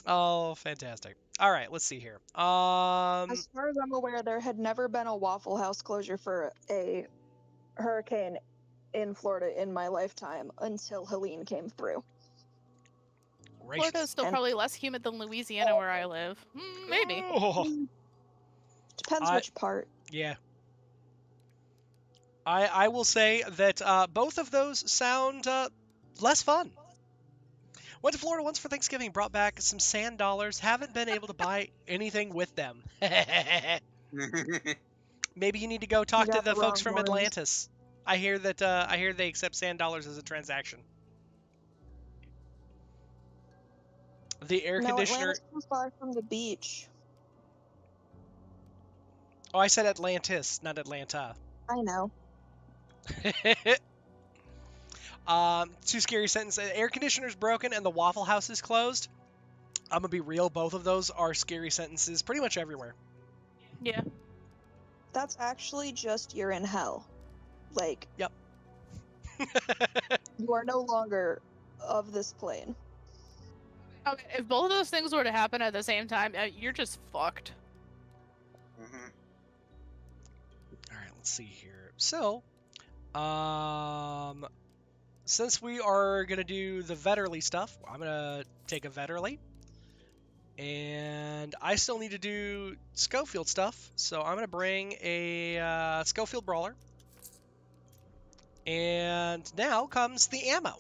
Speaker 1: Oh, fantastic. All right, let's see here.
Speaker 5: As far as I'm aware, there had never been a Waffle House closure for a hurricane in Florida in my lifetime until Helene came through.
Speaker 6: Florida is still
Speaker 5: And-
Speaker 6: probably less humid than Louisiana, where I live. Maybe.
Speaker 1: Oh,
Speaker 5: Depends which part.
Speaker 1: yeah. I will say that both of those sound less fun. Went to Florida once for Thanksgiving, brought back some sand dollars. Haven't been able to buy anything with them. Maybe you need to go talk
Speaker 5: You
Speaker 1: to
Speaker 5: got
Speaker 1: the
Speaker 5: the
Speaker 1: folks
Speaker 5: wrong
Speaker 1: from
Speaker 5: ones.
Speaker 1: Atlantis. I hear they accept sand dollars as a transaction. The air
Speaker 5: No,
Speaker 1: conditioner.
Speaker 5: Atlanta's too far from the beach.
Speaker 1: Oh, I said Atlantis, not Atlanta.
Speaker 5: I know.
Speaker 1: Two scary sentences. Air conditioner's broken and the Waffle House is closed. I'm gonna be real. Both of those are scary sentences pretty much everywhere.
Speaker 6: Yeah.
Speaker 5: That's actually just you're in hell. Like,
Speaker 1: Yep.
Speaker 5: you are no longer of this plane.
Speaker 6: Okay, if both of those things were to happen at the same time, you're just fucked.
Speaker 3: Mm-hmm.
Speaker 1: All right, let's see here. So, since we are gonna do the Vetterly stuff, I'm gonna take a Vetterly, and I still need to do Schofield stuff, so I'm gonna bring a Schofield Brawler. And now comes the ammo,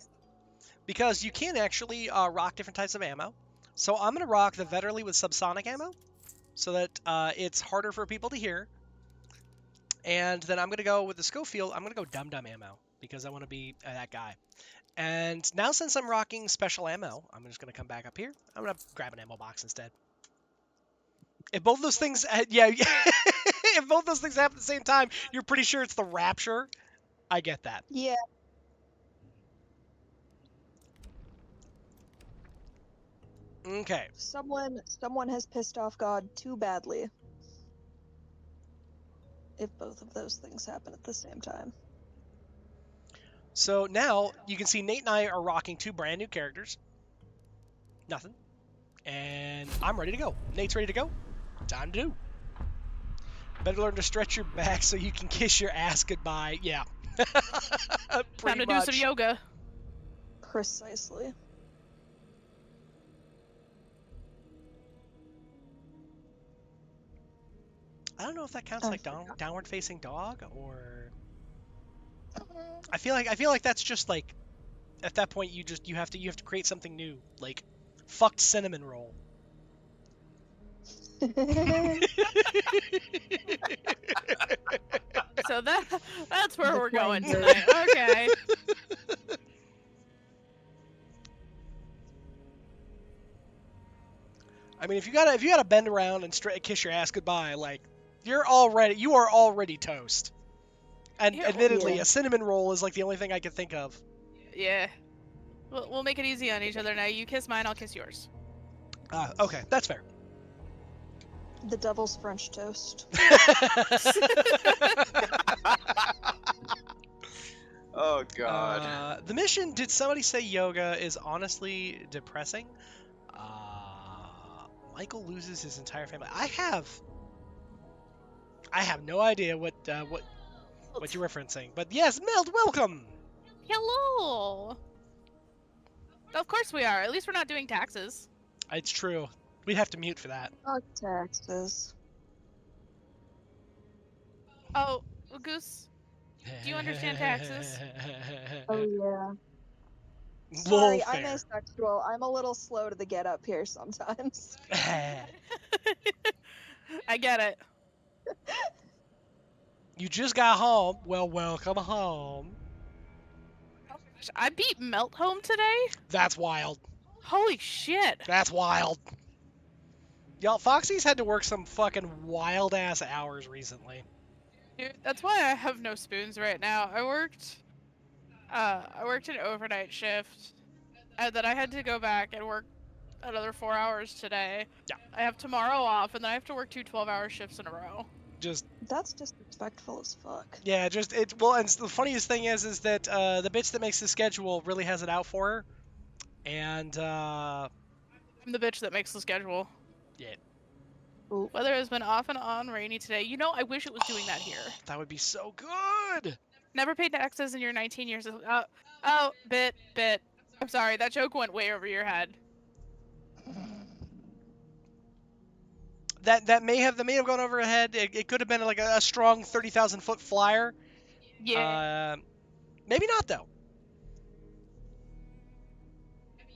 Speaker 1: because you can actually rock different types of ammo. So I'm gonna rock the Vetterly with subsonic ammo, so that it's harder for people to hear. And then I'm going to go with the Schofield, I'm going to go Dum Dum ammo, because I want to be that guy. And now since I'm rocking special ammo, I'm just going to come back up here. I'm going to grab an ammo box instead. If both those things, if both those things happen at the same time, you're pretty sure it's the Rapture. I get that.
Speaker 5: Yeah.
Speaker 1: Okay.
Speaker 5: Someone has pissed off God too badly. If both of those things happen at the same time.
Speaker 1: So now you can see Nate and I are rocking two brand new characters. Nothing. And I'm ready to go. Nate's ready to go. Time to do. Better learn to stretch your back so you can kiss your ass goodbye. Yeah.
Speaker 6: Time
Speaker 1: Pretty
Speaker 6: to do
Speaker 1: much.
Speaker 6: some yoga.
Speaker 5: Precisely.
Speaker 1: I don't know if that counts
Speaker 5: I
Speaker 1: like
Speaker 5: forgot.
Speaker 1: downward facing dog, or I feel like that's just like at that point you have to create something new, like fucked cinnamon roll.
Speaker 6: So that's where
Speaker 5: The
Speaker 6: we're going
Speaker 5: plain
Speaker 6: tonight. Okay.
Speaker 1: I mean, if you gotta bend around and kiss your ass goodbye, like you are already toast. And
Speaker 6: Here,
Speaker 1: admittedly,
Speaker 5: Yeah.
Speaker 1: a cinnamon roll is like the only thing I can think of.
Speaker 6: yeah. We'll make it easy on each other now. You kiss mine, I'll kiss yours.
Speaker 1: Okay, that's fair.
Speaker 5: The devil's French toast.
Speaker 3: Oh god.
Speaker 1: The mission, did somebody say yoga is honestly depressing? Michael loses his entire family. I have no idea what you're referencing. But yes, Meld, welcome!
Speaker 6: Hello. Of course we are. At least we're not doing taxes.
Speaker 1: It's true. We'd have to mute for that.
Speaker 5: Fuck taxes.
Speaker 6: Oh, Goose. Do you understand taxes?
Speaker 5: Oh yeah.
Speaker 1: Lol,
Speaker 5: Sorry, I'm
Speaker 1: fair.
Speaker 5: asexual. I'm a little slow to the get up here sometimes.
Speaker 6: I get it.
Speaker 1: You just got home. Well, welcome home.
Speaker 6: Oh, gosh, I beat Melt Home today?
Speaker 1: That's wild.
Speaker 6: Holy shit.
Speaker 1: That's wild. Y'all, Foxy's had to work some fucking wild ass hours recently.
Speaker 6: Dude, that's why I have no spoons right now. I worked an overnight shift, and then I had to go back and work another 4 hours today.
Speaker 1: Yeah.
Speaker 6: I have tomorrow off, and then I have to work 2 12-hour shifts in a row.
Speaker 1: Just
Speaker 5: That's disrespectful as fuck.
Speaker 1: yeah, just it. Well, and the funniest thing is that the bitch that makes the schedule really has it out for her, and
Speaker 6: I'm the bitch that makes the schedule.
Speaker 1: yeah,
Speaker 5: Ooh.
Speaker 6: Weather has been off and on rainy today. You know, I wish it was doing that here.
Speaker 1: that would be so good.
Speaker 6: Never paid taxes in your 19 years. Bit. I'm sorry, that joke went way over your head.
Speaker 1: That may have gone over her head. It could have been like a strong 30,000 foot flyer.
Speaker 6: Yeah.
Speaker 1: Maybe not though.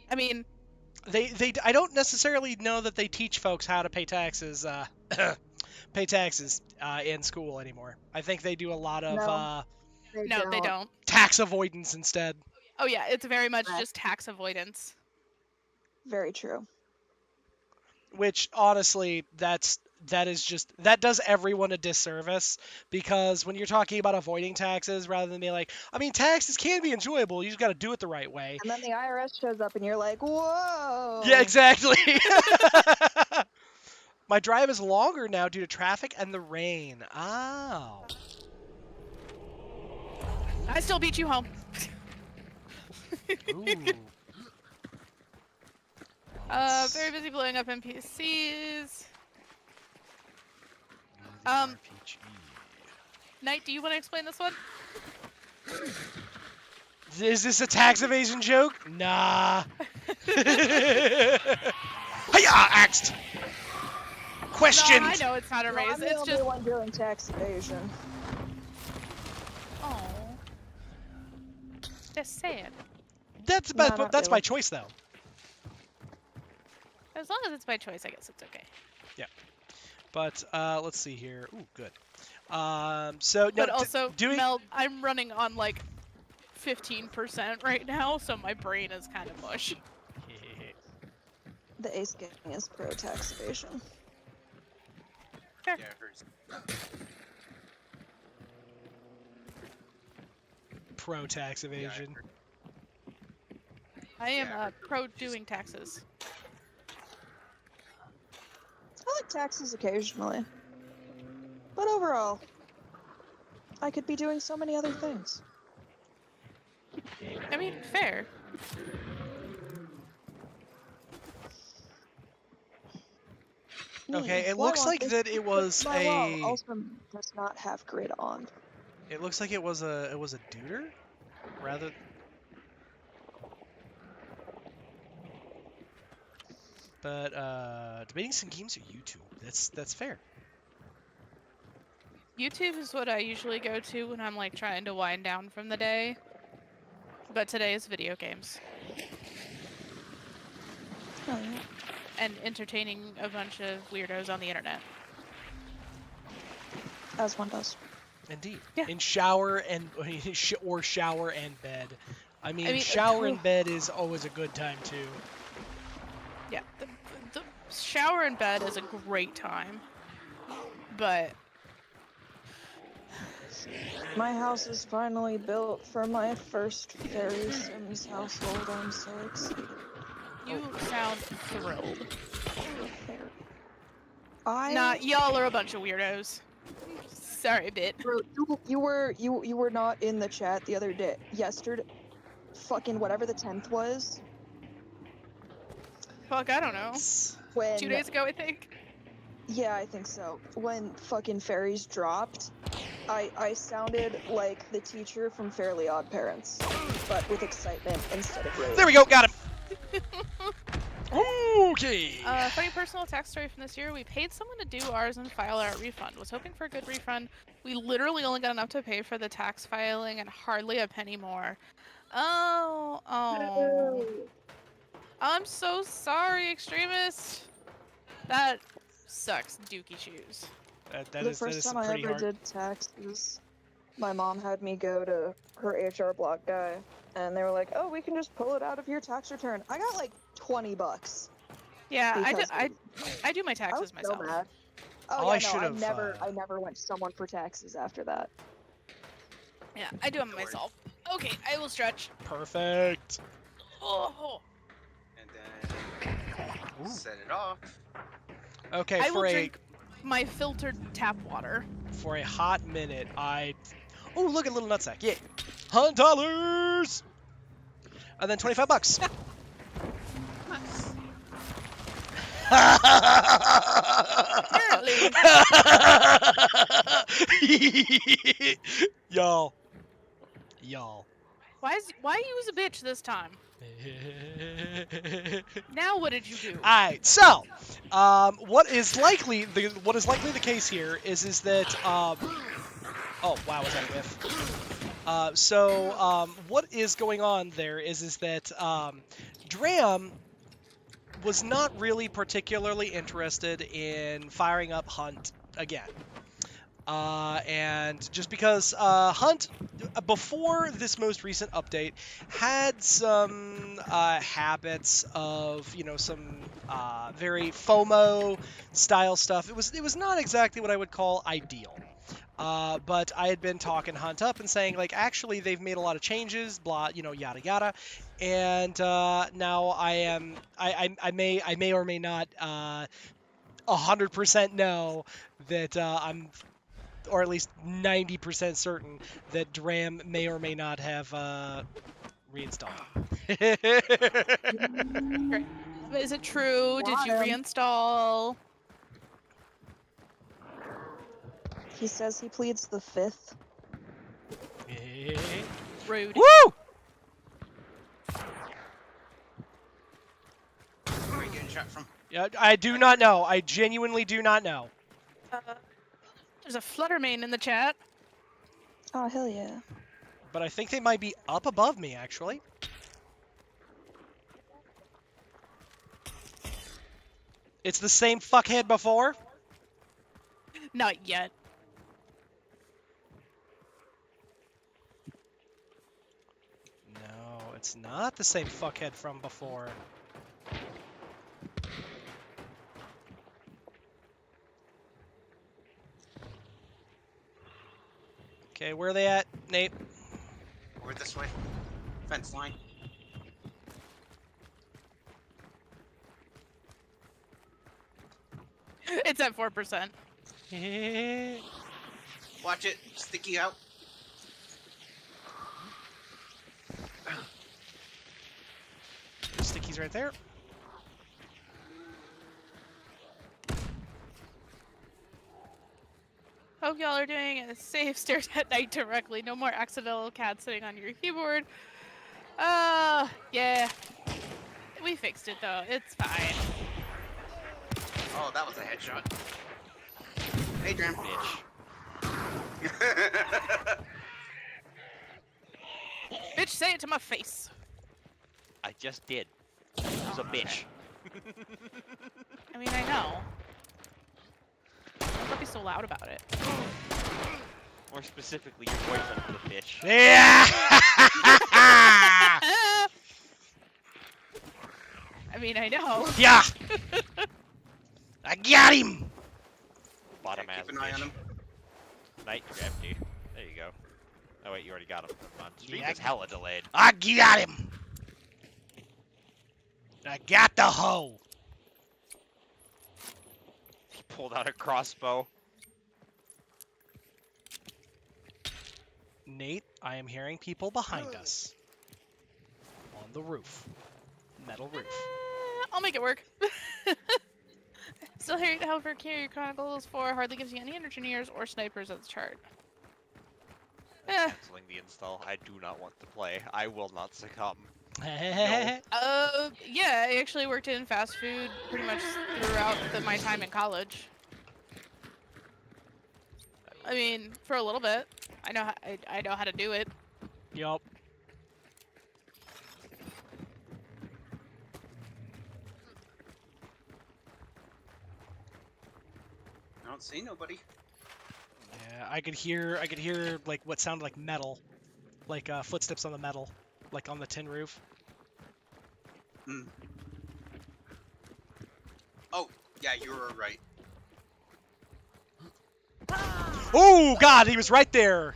Speaker 6: I mean,
Speaker 1: I don't necessarily know that they teach folks how to pay taxes in school anymore. I think they do a lot of
Speaker 5: No.
Speaker 6: they don't.
Speaker 1: tax avoidance instead.
Speaker 6: Oh yeah, it's very much
Speaker 5: Correct.
Speaker 6: just tax avoidance.
Speaker 5: Very true.
Speaker 1: Which honestly, that does everyone a disservice, because when you're talking about avoiding taxes rather than being like, I mean, taxes can be enjoyable, you just got to do it the right way.
Speaker 5: And then the IRS shows up and you're like, whoa.
Speaker 1: Yeah, exactly. My drive is longer now due to traffic and the rain. Oh.
Speaker 6: I still beat you home.
Speaker 1: Ooh.
Speaker 6: Very busy blowing up NPCs.
Speaker 1: The RPG.
Speaker 6: Knight, do you want to explain this one?
Speaker 1: Is this a tax evasion joke? Nah. Hiya, axed. Questioned.
Speaker 6: No, I know it's not a
Speaker 5: No,
Speaker 6: raise.
Speaker 5: I'm the
Speaker 6: It's
Speaker 5: only
Speaker 6: just.
Speaker 5: one doing tax evasion.
Speaker 6: Oh. Just saying.
Speaker 1: That's
Speaker 5: No,
Speaker 1: by,
Speaker 5: not
Speaker 1: that's
Speaker 5: really.
Speaker 1: by choice though.
Speaker 6: As long as it's by choice, I guess it's okay.
Speaker 1: But let's see here. Ooh, good. So no,
Speaker 6: But also,
Speaker 1: doing
Speaker 6: Mel, I'm running on like 15% right now, so my brain is kind of mush.
Speaker 5: The ace gang is pro tax evasion.
Speaker 3: Yeah, I heard.
Speaker 1: pro tax
Speaker 3: Yeah, I
Speaker 1: evasion.
Speaker 3: heard.
Speaker 6: I am
Speaker 3: Yeah,
Speaker 6: pro doing taxes.
Speaker 5: I like taxes occasionally. But overall, I could be doing so many other things.
Speaker 6: I mean, fair.
Speaker 1: Okay, it
Speaker 5: Why
Speaker 1: looks
Speaker 5: won't
Speaker 1: like
Speaker 5: this-
Speaker 1: that it was
Speaker 5: my wall
Speaker 1: a.
Speaker 5: also does not have grid on.
Speaker 1: It looks like it was a deuter, rather. But debating some games or YouTube. That's fair.
Speaker 6: YouTube is what I usually go to when I'm like trying to wind down from the day. But today is video games
Speaker 5: Oh, yeah.
Speaker 6: and entertaining a bunch of weirdos on the internet.
Speaker 5: As one does.
Speaker 1: Indeed.
Speaker 6: Yeah.
Speaker 1: In shower and or shower and bed. I mean,
Speaker 6: mean,
Speaker 1: shower and bed is always a good time too.
Speaker 6: Yeah, the shower in bed is a great time, but
Speaker 5: My house is finally built for my first Fairy Sims household. I'm so excited.
Speaker 6: you sound thrilled. Y'all are a bunch of weirdos. Sorry, bit.
Speaker 5: Bro, you were not in the chat the other day. Yesterday, fucking whatever the 10th was.
Speaker 6: Fuck, I don't know.
Speaker 5: When
Speaker 6: 2 days ago, I think.
Speaker 5: Yeah, I think so. When fucking fairies dropped, I sounded like the teacher from Fairly Odd Parents, but with excitement instead of rage.
Speaker 1: There we go, got him. Okay.
Speaker 6: Funny personal attack story from this year. We paid someone to do ours and file our refund. Was hoping for a good refund. We literally only got enough to pay for the tax filing and hardly a penny more. Oh. I'm so sorry, extremist. That sucks, dookie shoes.
Speaker 1: That
Speaker 5: The
Speaker 1: is
Speaker 5: first time
Speaker 1: some
Speaker 5: I
Speaker 1: pretty
Speaker 5: ever
Speaker 1: hard.
Speaker 5: did taxes, my mom had me go to her HR block guy, and they were like, "Oh, we can just pull it out of your tax return." I got like $20.
Speaker 6: Yeah,
Speaker 5: Because
Speaker 6: I do my
Speaker 5: I was
Speaker 6: taxes
Speaker 5: so
Speaker 6: myself.
Speaker 5: mad.
Speaker 1: Oh,
Speaker 5: Oh,
Speaker 1: I
Speaker 5: yeah, no,
Speaker 1: should've,
Speaker 5: I never went to someone for taxes after that.
Speaker 6: Yeah, I do them myself. Okay, I will stretch.
Speaker 1: Perfect.
Speaker 6: Oh,
Speaker 3: And then set it off.
Speaker 1: Okay,
Speaker 6: I will
Speaker 1: for
Speaker 6: drink my filtered tap water.
Speaker 1: a hot minute, I. Oh, look at little nutsack! Yeah, $100, and then $25.
Speaker 6: Apparently.
Speaker 1: Y'all.
Speaker 6: Why use a bitch this time? Now what did you do?
Speaker 1: Alright, so what is likely the case here is that oh wow, was that a whiff? What is going on there is that Dram was not really particularly interested in firing up Hunt again. And just because Hunt, before this most recent update, had some habits of, some very FOMO style stuff. It was not exactly what I would call ideal. But I had been talking Hunt up and saying, like, actually they've made a lot of changes, blah, yada yada. And now I may or may not 100% know that I'm, or at least 90% certain that Dram may or may not have reinstalled.
Speaker 6: Is it true? Did you reinstall?
Speaker 5: He says he pleads the 5th.
Speaker 6: Rude.
Speaker 1: Woo!
Speaker 3: Where are you getting shot from?
Speaker 1: Yeah, I do not know. I genuinely do not know.
Speaker 6: There's a Fluttermane in the chat.
Speaker 5: Oh, hell yeah.
Speaker 1: But I think they might be up above me, actually. It's the same fuckhead before?
Speaker 6: Not yet.
Speaker 1: No, it's not the same fuckhead from before. Okay, where are they at, Nate?
Speaker 3: Over this way. Fence line.
Speaker 6: It's at 4%.
Speaker 3: Watch it. Sticky out.
Speaker 1: Sticky's right there.
Speaker 6: Hope y'all are doing it safe. Stairs at night directly. No more accidental cat sitting on your keyboard. Yeah. We fixed it though. It's fine.
Speaker 3: Oh, that was a headshot. Hey, Dram.
Speaker 1: Bitch.
Speaker 6: Bitch, say it to my face.
Speaker 2: I just did. It was a bitch.
Speaker 6: I mean, I know. Don't be so loud about it.
Speaker 2: More specifically, your boyfriend was a bitch.
Speaker 1: Yeah.
Speaker 6: I mean, I know.
Speaker 1: Yeah. I got him.
Speaker 2: Bottom
Speaker 3: Yeah,
Speaker 2: ass
Speaker 3: keep an eye on
Speaker 2: bitch.
Speaker 3: him.
Speaker 2: Night, you're empty. There you go. Oh wait, you already got him. Never mind. Stream
Speaker 1: Yeah.
Speaker 2: is hella delayed.
Speaker 1: I got him. I got the hoe.
Speaker 2: He pulled out a crossbow.
Speaker 1: Nate, I am hearing people behind us. On the roof. Metal roof.
Speaker 6: I'll make it work. Still here, however, Carrier Chronicles 4 hardly gives you any engineers or snipers at the chart. Eh.
Speaker 2: Canceling the install. I do not want to play. I will not succumb.
Speaker 6: Yeah, I actually worked in fast food pretty much throughout my time in college. I mean, for a little bit. I know how to do it.
Speaker 1: Yup.
Speaker 3: I don't see nobody.
Speaker 1: Yeah, I could hear like what sounded like metal, like footsteps on the metal, like on the tin roof.
Speaker 3: Mm. Oh, yeah, you were right.
Speaker 1: Oh God, he was right there.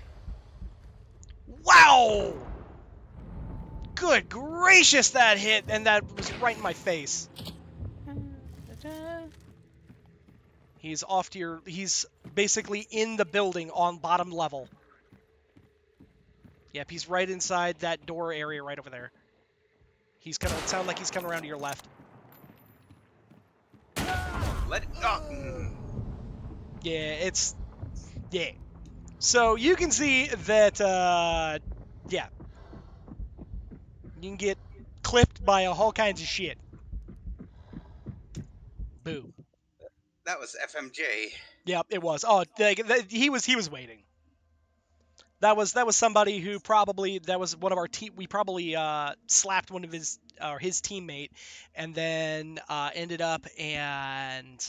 Speaker 1: Wow. Good gracious, that hit, and that was right in my face. He's off to your. He's basically in the building on bottom level. Yep, he's right inside that door area right over there. He's gonna sound like he's coming around to your left.
Speaker 3: Let it. Oh, mm.
Speaker 1: Yeah, it's. Yeah. So you can see that. Yeah. You can get clipped by all kinds of shit. Boo.
Speaker 3: That was FMJ.
Speaker 1: Yep, it was. Oh, he was waiting. That was somebody who probably that was one of our team. We probably slapped one of his teammate, and then ended up and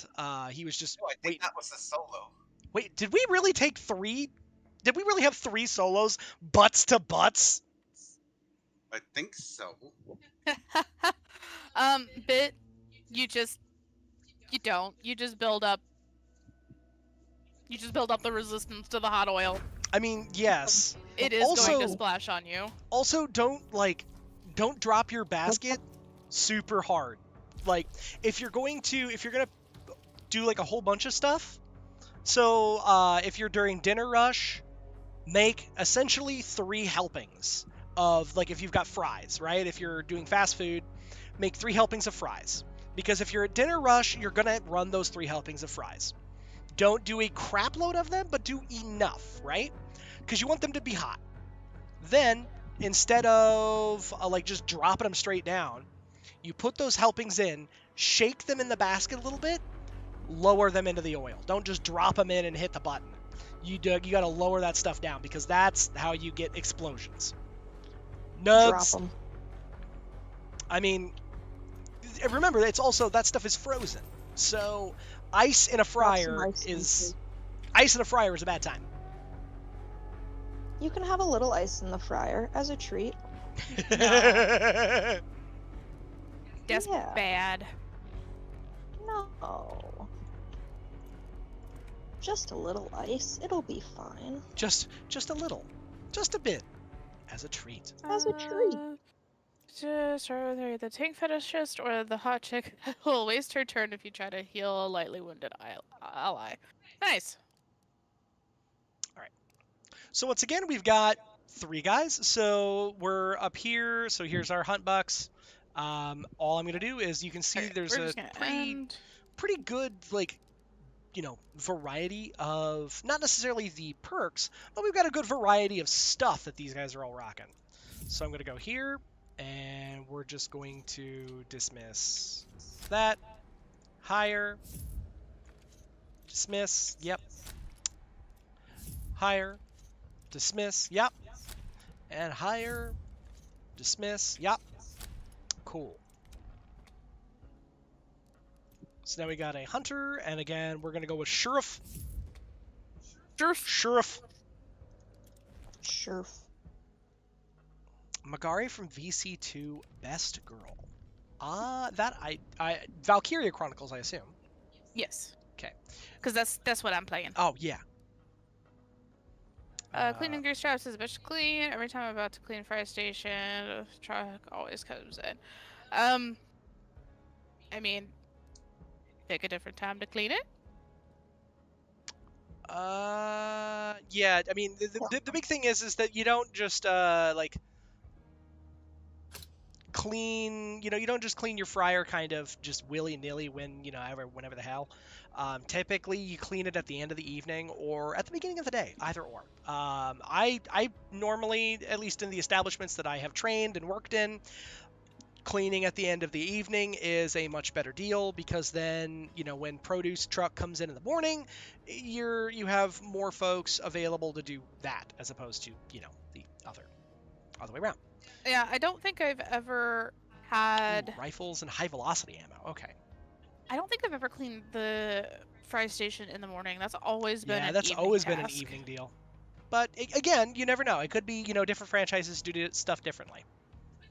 Speaker 1: he was just
Speaker 3: Oh, I think
Speaker 1: waiting.
Speaker 3: that was a solo.
Speaker 1: Wait, did we really take 3? Did we really have 3 solos, butts to butts?
Speaker 3: I think so.
Speaker 6: Bit, you don't. You just build up the resistance to the hot oil.
Speaker 1: I mean, yes.
Speaker 6: It is
Speaker 1: Also-
Speaker 6: going to splash on you.
Speaker 1: Also, don't drop your basket super hard. Like, if you're gonna do like a whole bunch of stuff, so if you're during dinner rush, make essentially 3 helpings of, like, if you've got fries, right? If you're doing fast food, make 3 helpings of fries. Because if you're at dinner rush, you're gonna run those 3 helpings of fries. Don't do a crap load of them, but do enough, right? Because you want them to be hot. Then, instead of like just dropping them straight down, you put those helpings in, shake them in the basket a little bit, lower them into the oil. Don't just drop them in and hit the button. You got to lower that stuff down, because that's how you get explosions.
Speaker 5: Drop
Speaker 1: Nugs.
Speaker 5: them.
Speaker 1: I mean, remember, it's also, that stuff is frozen. So ice in a fryer is a bad time.
Speaker 5: You can have a little ice in the fryer as a treat.
Speaker 6: That's
Speaker 5: Yeah.
Speaker 6: bad.
Speaker 5: No. Just a little ice. It'll be fine.
Speaker 1: just a little, just a bit, as a treat.
Speaker 5: As a treat.
Speaker 6: Just either the tank fetishist or the hot chick will waste her turn if you try to heal a lightly wounded ally. Nice.
Speaker 1: So once again, we've got 3 guys. So we're up here. So here's our hunt bucks. All I'm gonna do is, you can see
Speaker 6: Alright,
Speaker 1: there's
Speaker 6: we're
Speaker 1: a
Speaker 6: just gonna end.
Speaker 1: pretty good, like, variety of, not necessarily the perks, but we've got a good variety of stuff that these guys are all rocking. So I'm gonna go here, and we're just going to dismiss that. Hire. Dismiss. Yep. higher, dismiss, yep. And higher, dismiss, yep. Cool. So now we got a hunter, and again, we're going to go with sheriff. Sheriff.
Speaker 5: Sure.
Speaker 1: Magari from VC2, best girl. That Valkyria Chronicles, I assume.
Speaker 6: Yes.
Speaker 1: Okay.
Speaker 6: Because that's what I'm playing.
Speaker 1: Oh, yeah.
Speaker 6: Cleaning gear straps is a bitch to clean. Every time I'm about to clean fire station, the truck always comes in. I mean, pick a different time to clean it.
Speaker 1: Yeah, I mean, the big thing is that you don't just, like, clean, you don't just clean your fryer kind of just willy-nilly when, whenever the hell. Typically, you clean it at the end of the evening or at the beginning of the day, either or. I normally, at least in the establishments that I have trained and worked in, cleaning at the end of the evening is a much better deal because then, when produce truck comes in the morning, you have more folks available to do that as opposed to, the other way around.
Speaker 6: Yeah, I don't think I've ever had...
Speaker 1: Ooh, rifles and high velocity ammo. Okay.
Speaker 6: I don't think I've ever cleaned the fry station in the morning. That's always been an
Speaker 1: that's
Speaker 6: evening
Speaker 1: always been an
Speaker 6: task.
Speaker 1: evening deal. But again, you never know. It could be, different franchises do stuff differently.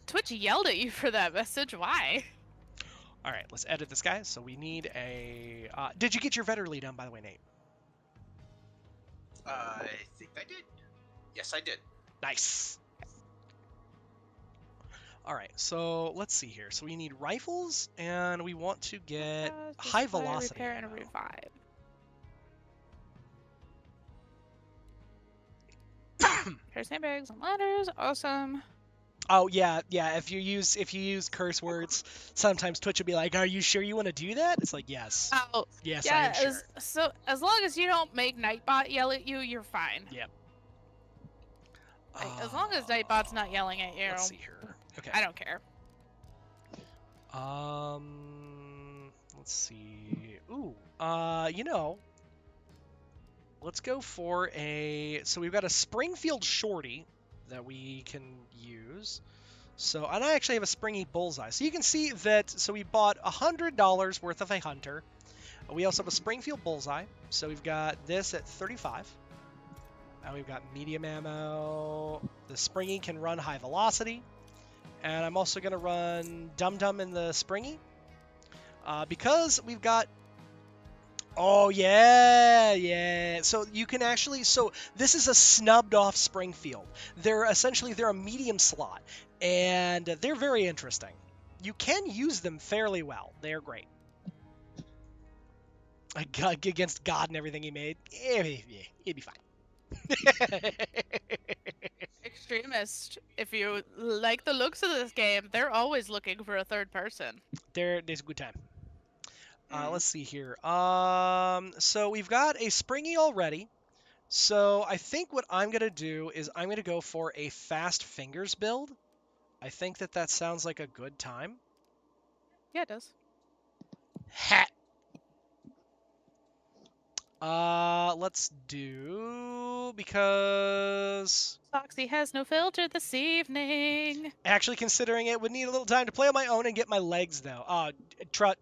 Speaker 6: Twitch yelled at you for that message. Why?
Speaker 1: All right, let's edit this guy. So we need a... did you get your veterinary done, by the way, Nate?
Speaker 3: I think I did. Yes, I did.
Speaker 1: Nice. All right, so let's see here. So we need rifles, and we want to get high velocity
Speaker 6: repair and
Speaker 1: ammo.
Speaker 6: revive. Pair sandbags and ladders. Awesome.
Speaker 1: Oh yeah. If you use curse words, sometimes Twitch will be like, "Are you sure you want to do that?" It's like, yes.
Speaker 6: Oh,
Speaker 1: Yes,
Speaker 6: yeah.
Speaker 1: I am sure.
Speaker 6: So as long as you don't make Nightbot yell at you, you're fine.
Speaker 1: Yep.
Speaker 6: Like, as long as Nightbot's not yelling at you,
Speaker 1: Let's see here. Okay.
Speaker 6: I don't care.
Speaker 1: Let's see. Ooh. Let's go for a... So we've got a Springfield Shorty that we can use. So, and I actually have a Springy Bullseye. So you can see that, so we bought $100 worth of a Hunter. We also have a Springfield Bullseye. So we've got this at 35. And we've got medium ammo. The Springy can run high velocity. And I'm also going to run Dum Dum in the Springy. Because we've got... Oh, yeah. So you can actually... So this is a snubbed off Springfield. They're a medium slot. And they're very interesting. You can use them fairly well. They're great. Against God and everything he made. It'd be fine.
Speaker 6: Extremist. If you like the looks of this game, they're always looking for a third person.
Speaker 1: There's a good time. Let's see here. So we've got a Springy already. So I think what I'm going to do is I'm going to go for a fast fingers build. I think that sounds like a good time.
Speaker 6: Yeah, it does.
Speaker 1: Hat. Let's do, because...
Speaker 6: Foxy has no filter this evening.
Speaker 1: Actually, considering it would need a little time to play on my own and get my legs, though.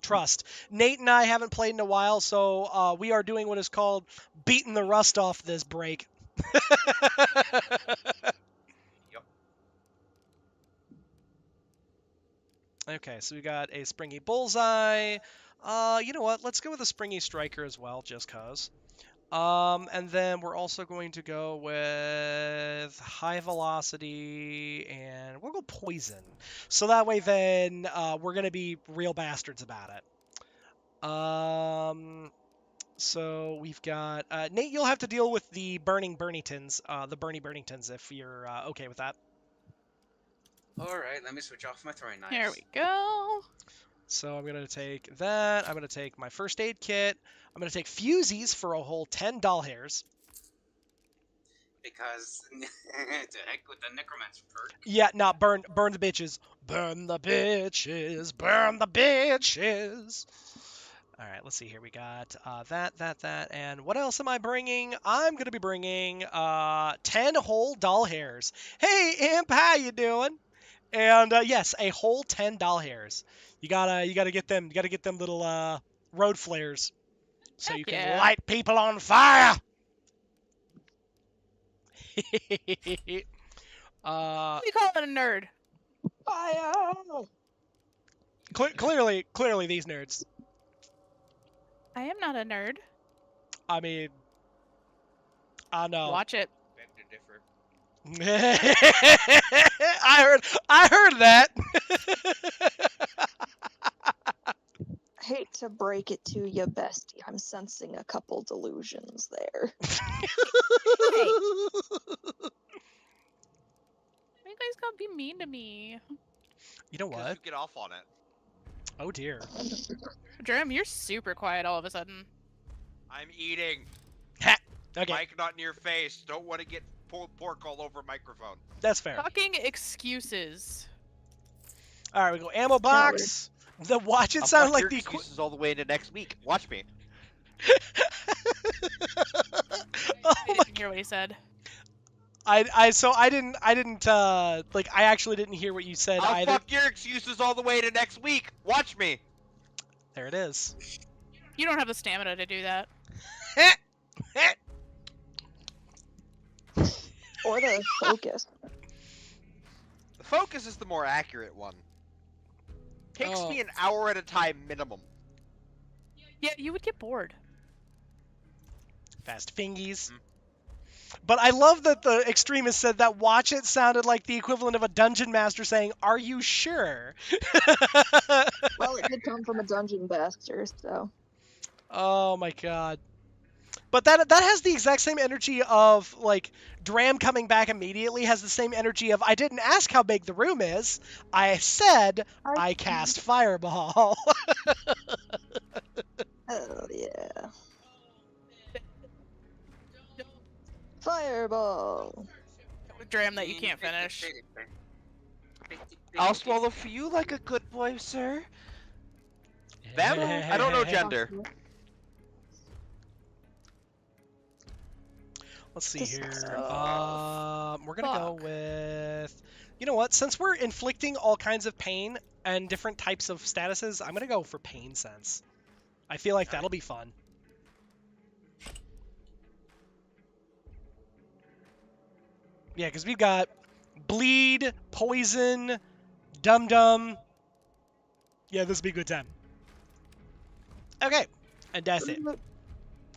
Speaker 1: Trust. Nate and I haven't played in a while, so we are doing what is called beating the rust off this break.
Speaker 3: Yep.
Speaker 1: Okay, so we got a Springy Bullseye. You know what? Let's go with a Springy Striker as well, just cause. And then we're also going to go with high velocity, and we'll go poison. So that way then we're going to be real bastards about it. So we've got... Nate, you'll have to deal with the Burning Burningtons, the Bernie Burningtons, if you're okay with that.
Speaker 3: Alright, let me switch off my throwing knives.
Speaker 6: Here we go.
Speaker 1: So I'm going to take that. I'm going to take my first aid kit. I'm going to take fusies for a whole 10 doll hairs.
Speaker 3: Because to heck with the necromancer perk.
Speaker 1: Yeah, no, burn the bitches. Burn the bitches. Burn the bitches. All right, let's see here. We got that, and what else am I bringing? I'm gonna be bringing 10 whole doll hairs. Hey, Imp, how you doing? And yes, a whole 10 doll hairs. You gotta get them. You gotta get them little road flares so
Speaker 6: Heck
Speaker 1: you can
Speaker 6: yeah.
Speaker 1: light people on fire.
Speaker 6: What do you call it, a nerd?
Speaker 5: Fire!
Speaker 1: Clearly these nerds.
Speaker 6: I am not a nerd.
Speaker 1: I mean, I know.
Speaker 6: Watch it.
Speaker 2: Beg to differ.
Speaker 1: I heard that.
Speaker 5: I hate to break it to you, bestie. I'm sensing a couple delusions there.
Speaker 6: Hey. You guys gotta be mean to me.
Speaker 1: You know
Speaker 2: Because
Speaker 1: what?
Speaker 2: you get off on it.
Speaker 1: Oh dear.
Speaker 6: Jerem, you're super quiet all of a sudden.
Speaker 2: I'm eating.
Speaker 1: Ha! Okay,
Speaker 2: Mic not in your face. Don't want to get pork all over microphone.
Speaker 1: that's fair.
Speaker 6: Fucking excuses.
Speaker 1: All right, we go ammo box. The watch it
Speaker 2: I'll
Speaker 1: sound
Speaker 2: fuck
Speaker 1: like
Speaker 2: your
Speaker 1: the
Speaker 2: excuses all the way into next week. Watch me.
Speaker 1: Oh
Speaker 6: I
Speaker 1: my!
Speaker 6: didn't hear what he said.
Speaker 1: I didn't like I actually didn't hear what you said
Speaker 2: I'll
Speaker 1: either.
Speaker 2: fuck your excuses all the way to next week. Watch me.
Speaker 1: There it is.
Speaker 6: You don't have the stamina to do that.
Speaker 5: Or the focus.
Speaker 2: The focus is the more accurate one. Takes
Speaker 1: Oh.
Speaker 2: me an hour at a time minimum.
Speaker 6: Yeah, you would get bored.
Speaker 1: Fast fingies.
Speaker 2: Mm.
Speaker 1: But I love that the extremist said that watch it sounded like the equivalent of a dungeon master saying, "Are you sure?"
Speaker 5: Well, it did come from a dungeon master, so.
Speaker 1: Oh my god. But that has the exact same energy of like Dram coming back immediately has the same energy of I didn't ask how big the room is. I said I cast fireball.
Speaker 5: Oh, yeah. Fireball!
Speaker 6: Dram that you can't finish.
Speaker 2: I'll swallow for you like a good boy, sir. Them? I don't know gender.
Speaker 1: Let's see
Speaker 5: This
Speaker 1: here.
Speaker 5: is-
Speaker 1: We're gonna go
Speaker 6: Fuck.
Speaker 1: with. You know what? Since we're inflicting all kinds of pain and different types of statuses, I'm gonna go for pain sense. I feel like that'll be fun. Yeah, because we've got bleed, poison, dum dum. Yeah, this will be a good time. Okay, and that's it.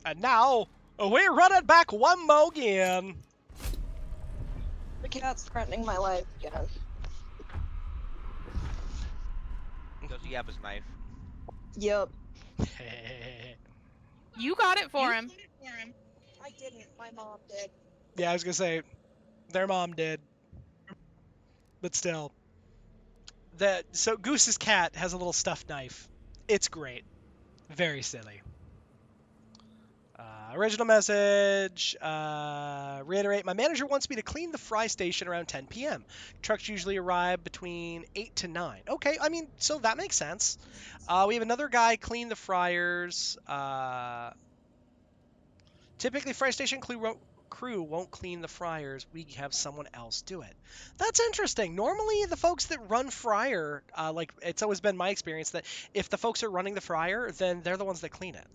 Speaker 1: And now we're running back one more again.
Speaker 5: The cat's threatening my life again.
Speaker 2: Does he have his knife?
Speaker 5: Yep.
Speaker 6: You got it for him.
Speaker 5: I didn't. My mom did.
Speaker 1: Yeah, I was gonna say, their mom did, but still. So Goose's cat has a little stuffed knife. It's great, very silly. Original message. Reiterate. My manager wants me to clean the fry station around 10 p.m. Trucks usually arrive between 8 to 9. Okay, I mean, so that makes sense. We have another guy clean the fryers. Typically, fry station crew won't clean the fryers. We have someone else do it. That's interesting. Normally, the folks that run fryer, like it's always been my experience that if the folks are running the fryer, then they're the ones that clean it.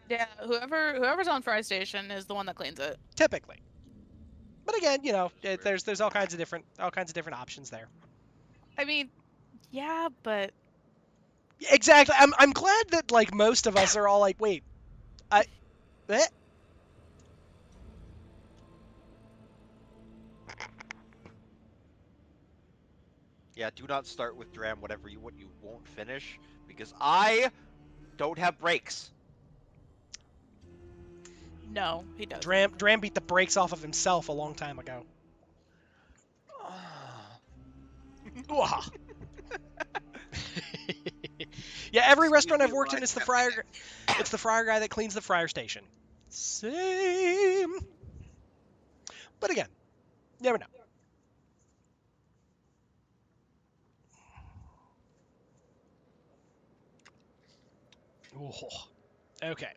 Speaker 6: Yeah, whoever's on Fry Station is the one that cleans it.
Speaker 1: Typically. But again, you know, there's all kinds of different options there.
Speaker 6: I mean, yeah, but
Speaker 1: Exactly. I'm glad that like most of us are all like, wait, eh?
Speaker 2: Yeah, do not start with Dram what you won't finish, because I don't have brakes.
Speaker 6: no, he doesn't.
Speaker 1: Dram beat the brakes off of himself a long time ago. Wah. Yeah, every restaurant I've worked in, it's the fryer guy that cleans the fryer station. Same. But again, never know. Ooh. Okay.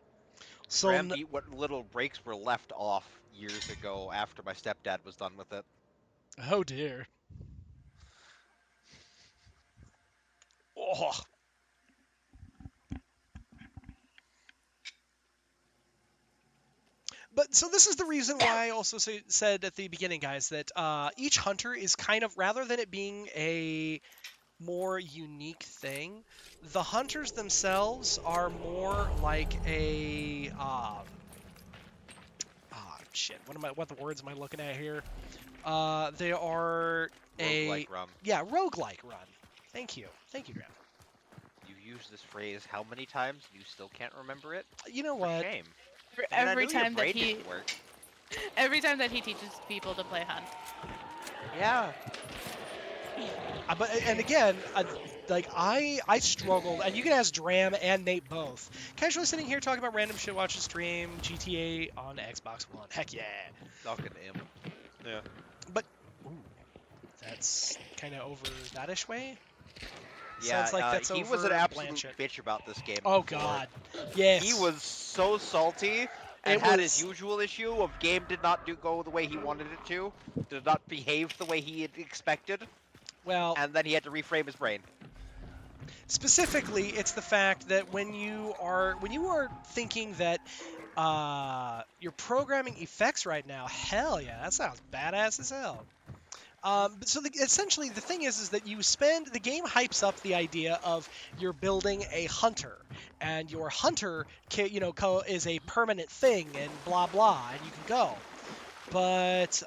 Speaker 1: So
Speaker 2: Graham beat what little breaks were left off years ago after my stepdad was done with it.
Speaker 1: oh dear. Oh. But so this is the reason why I also said at the beginning, guys, that each hunter is kind of, rather than it being a more unique thing, the hunters themselves are more like a shit. What the words am I looking at here? They are
Speaker 2: Roguelike run.
Speaker 1: roguelike run. Thank you, Graham.
Speaker 2: You've used this phrase how many times? You still can't remember it?
Speaker 1: You know
Speaker 2: For
Speaker 1: what?
Speaker 2: shame.
Speaker 6: For
Speaker 2: I mean, I
Speaker 6: every
Speaker 2: knew your
Speaker 6: time that
Speaker 2: brain
Speaker 6: he,
Speaker 2: didn't work.
Speaker 6: every time that he teaches people to play Hunt.
Speaker 2: Yeah.
Speaker 1: And again, like I struggled, and you can ask Dram and Nate both. Casually sitting here talking about random shit, watching stream GTA on Xbox One. Heck yeah!
Speaker 2: Fucking him. Yeah.
Speaker 1: But ooh, that's kind of over that-ish way.
Speaker 2: Yeah,
Speaker 1: Sounds like that's
Speaker 2: he
Speaker 1: over
Speaker 2: was an absolute
Speaker 1: Blanchett.
Speaker 2: bitch about this game.
Speaker 1: Oh
Speaker 2: before.
Speaker 1: God, yes.
Speaker 2: He was so salty and
Speaker 1: It
Speaker 2: had
Speaker 1: was-
Speaker 2: his usual issue of game did not go the way he wanted it to, did not behave the way he had expected,
Speaker 1: Well,
Speaker 2: and then he had to reframe his brain.
Speaker 1: specifically, it's the fact that when you are thinking that you're programming effects right now, hell yeah, that sounds badass as hell. So essentially, the thing is that the game hypes up the idea of you're building a hunter, and your hunter, is a permanent thing, and blah blah, and you can go. But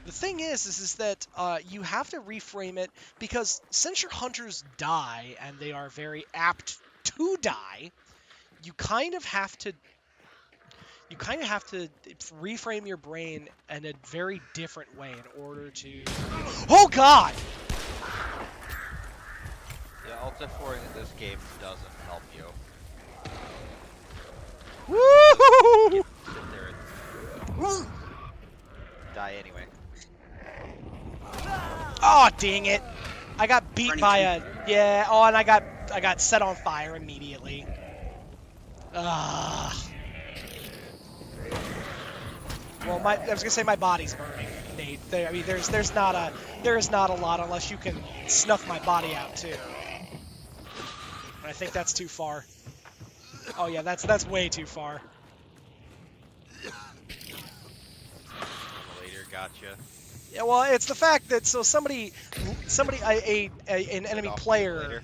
Speaker 1: the thing is that you have to reframe it, because since your hunters die, and they are very apt to die, you kind of have to reframe your brain in a very different way in order to. Oh God!
Speaker 2: Yeah, alt-F4ing in this game doesn't help you.
Speaker 1: Woo!
Speaker 2: Sit there and die anyway.
Speaker 1: Oh dang it! I got beat
Speaker 3: Running
Speaker 1: by
Speaker 3: through-
Speaker 1: and I got set on fire immediately. Ah. Well, I was gonna say my body's burning, Nate. There is not a lot unless you can snuff my body out too. And I think that's too far. Oh yeah, that's way too far.
Speaker 2: Later, gotcha.
Speaker 1: Yeah, well, it's the fact that an enemy
Speaker 2: off
Speaker 1: player,
Speaker 2: later.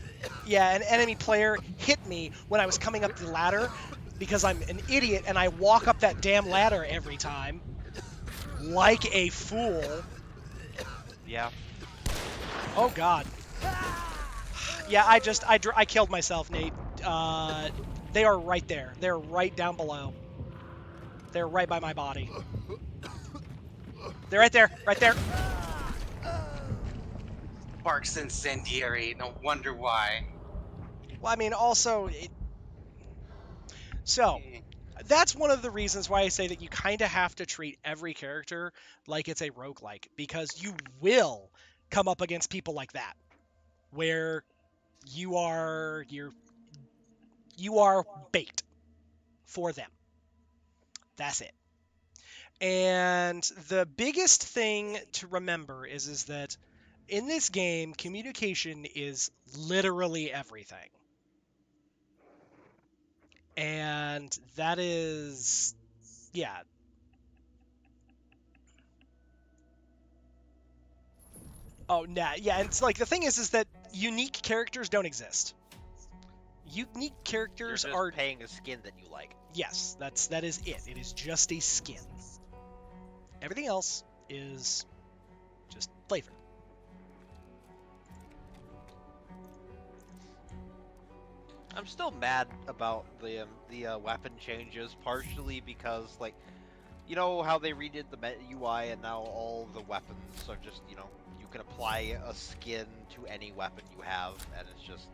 Speaker 1: an enemy player hit me when I was coming up the ladder, because I'm an idiot and I walk up that damn ladder every time, like a fool.
Speaker 2: Yeah.
Speaker 1: Oh God. Yeah, I killed myself, Nate. They are right there. They're right down below. They're right by my body. They're right there. Right there.
Speaker 3: Sparks incendiary. No wonder why.
Speaker 1: Well, I mean, also, so that's one of the reasons why I say that you kind of have to treat every character like it's a roguelike, because you will come up against people like that, where you are bait for them. That's it. And the biggest thing to remember is that in this game, communication is literally everything. And that is, yeah. Oh, nah, yeah, and it's like, the thing is that unique characters don't exist. Unique characters
Speaker 2: You're just
Speaker 1: are,
Speaker 2: paying a skin that you like.
Speaker 1: yes, that is it. It is just a skin. Everything else is just flavor.
Speaker 2: I'm still mad about the weapon changes, partially because, like, you know how they redid the UI and now all the weapons are just, you can apply a skin to any weapon you have, and it's just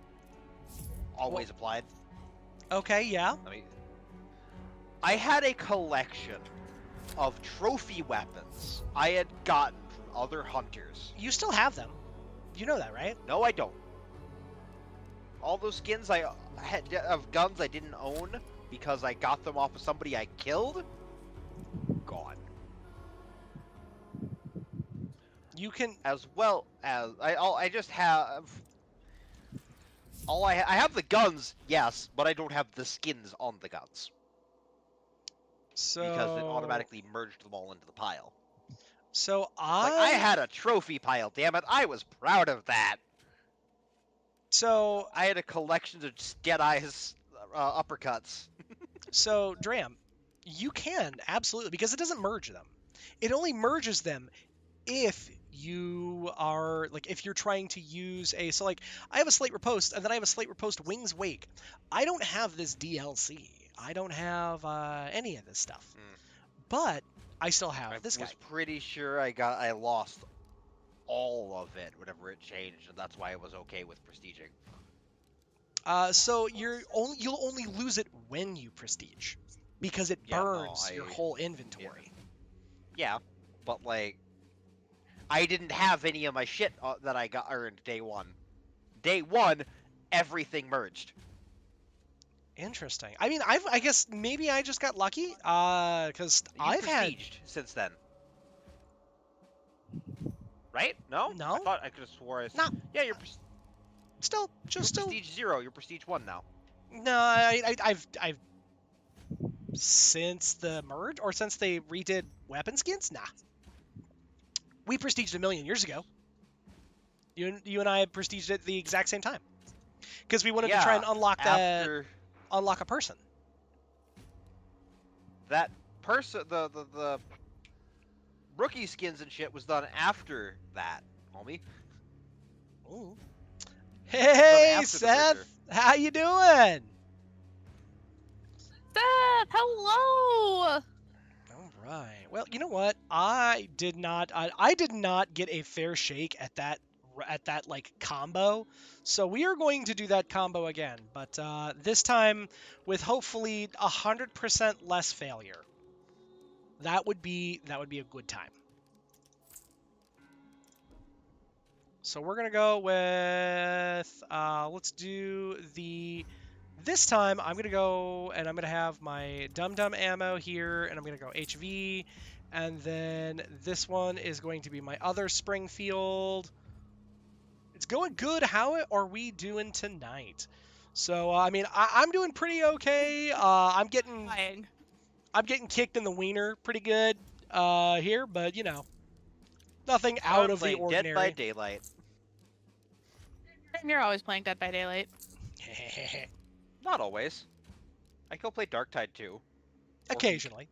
Speaker 2: always applied.
Speaker 1: Okay, yeah.
Speaker 2: I mean, I had a collection of trophy weapons I had gotten from other hunters.
Speaker 1: You still have them. You know that, right?
Speaker 2: No, I don't. all those skins I had of guns I didn't own because I got them off of somebody I killed. Gone.
Speaker 1: You can.
Speaker 2: As well as I just have I have the guns, yes, but I don't have the skins on the guns because it
Speaker 1: So.
Speaker 2: automatically merged them all into the pile.
Speaker 1: So
Speaker 2: Like I had a trophy pile, damn it! I was proud of that.
Speaker 1: So
Speaker 2: I had a collection of Deadeye's uppercuts.
Speaker 1: so Dram, you can absolutely, because it doesn't merge them. It only merges them if you are like, if you're trying to use a, so like I have a Slate Riposte and then I have a Slate Riposte Wings Wake. I don't have this DLC. I don't have any of this stuff. But I still have
Speaker 2: I
Speaker 1: this guy.
Speaker 2: was pretty sure I lost all of it whenever it changed, and that's why I was okay with prestiging.
Speaker 1: So you'll only lose it when you prestige, because it
Speaker 2: Yeah, no,
Speaker 1: burns your whole inventory.
Speaker 2: Yeah, but like, I didn't have any of my shit that I got earned day one. Day one, everything merged.
Speaker 1: Interesting. I mean, I guess maybe I just got lucky, because I've had.
Speaker 2: Prestiged since then. Right? No?
Speaker 1: No.
Speaker 2: I thought I could have swore I...
Speaker 1: No.
Speaker 2: Yeah, you're
Speaker 1: Still, just still.
Speaker 2: prestige 0. You're prestige 1 now.
Speaker 1: No, I've since the merge or since they redid weapon skins. Nah. We prestiged 1,000,000 years ago. You and I prestiged it the exact same time, because we wanted to try and unlock unlock a person.
Speaker 2: That person, the rookie skins and shit was done after that, homie.
Speaker 1: Ooh. Hey,
Speaker 2: after the
Speaker 1: Seth,
Speaker 2: merger.
Speaker 1: how you doing?
Speaker 6: Seth, hello.
Speaker 1: All right. Well, you know what? I did not get a fair shake at that like combo. So we are going to do that combo again, but this time with hopefully 100% less failure. That would be a good time. So we're gonna go with let's do this time I'm gonna go and I'm gonna have my Dum Dum ammo here, and I'm gonna go HV, and then this one is going to be my other Springfield. It's going good. How are we doing tonight? So I mean, I'm doing pretty okay. I'm getting kicked in the wiener pretty good here, but you know, nothing out of the ordinary.
Speaker 2: Dead by Daylight.
Speaker 6: And you're always playing Dead by Daylight.
Speaker 2: Not always. I go play Darktide too.
Speaker 1: Occasionally.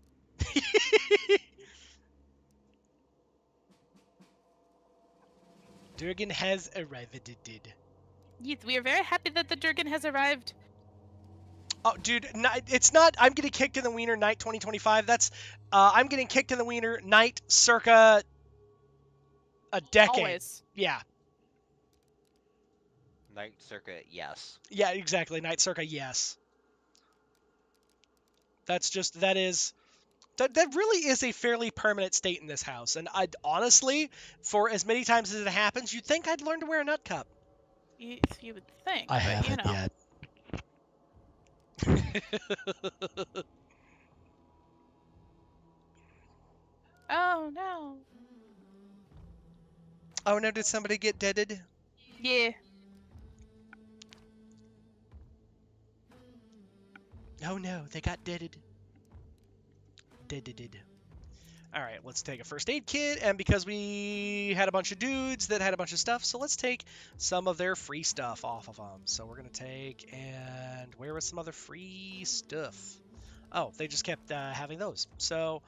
Speaker 1: Durgan has arrived.
Speaker 6: Yes, we are very happy that the Durgan has arrived.
Speaker 1: Oh, dude, it's not. I'm getting kicked in the wiener night 2025. That's I'm getting kicked in the wiener night circa a decade.
Speaker 6: Always.
Speaker 1: Yeah.
Speaker 2: Night Circuit, yes.
Speaker 1: Yeah, exactly. Night circa, yes. That really is a fairly permanent state in this house. And I'd honestly, for as many times as it happens, you'd think I'd learn to wear a nut cup.
Speaker 6: You would think.
Speaker 1: I
Speaker 6: but,
Speaker 1: haven't yet.
Speaker 6: Oh no.
Speaker 1: Oh no, did somebody get deaded?
Speaker 6: Yeah.
Speaker 1: Oh no, they got deaded. Deaded. Alright, let's take a first aid kit, and because we had a bunch of dudes that had a bunch of stuff, so let's take some of their free stuff off of them. So we're going to take, and where was some other free stuff? Oh, they just kept having those. So,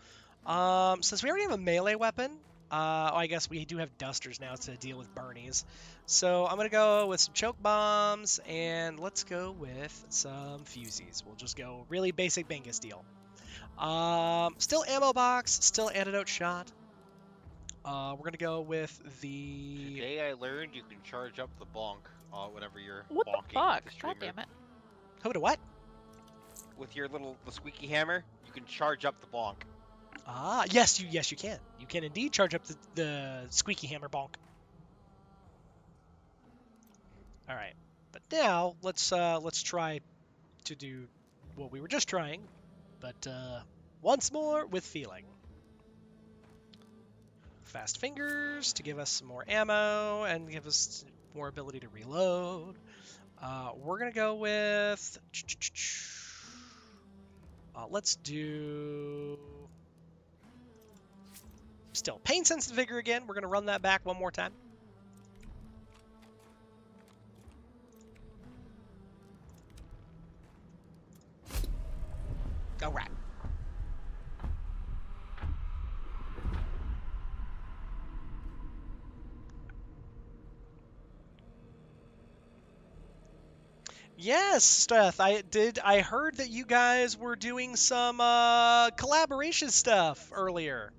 Speaker 1: since we already have a melee weapon, I guess we do have dusters now to deal with Bernies. So I'm going to go with some choke bombs, and let's go with some fusies. We'll just go really basic Bingus deal. Still ammo box, still antidote shot. We're going to go with the...
Speaker 2: Today I learned you can charge up the bonk whenever you're
Speaker 6: What the
Speaker 2: bonking
Speaker 6: fuck?
Speaker 2: the
Speaker 6: God
Speaker 2: streamer.
Speaker 6: damn it.
Speaker 1: Who to what?
Speaker 2: With your the squeaky hammer, you can charge up the bonk.
Speaker 1: Ah, yes, you can. You can indeed charge up the squeaky hammer bonk. All right, But now let's try to do what we were just trying, but once more with feeling. Fast fingers to give us some more ammo and give us more ability to reload. We're gonna go with. Let's do. Still, pain sensitive vigor again. We're gonna run that back one more time. All right. Yes, Steph, I heard that you guys were doing some collaboration stuff earlier.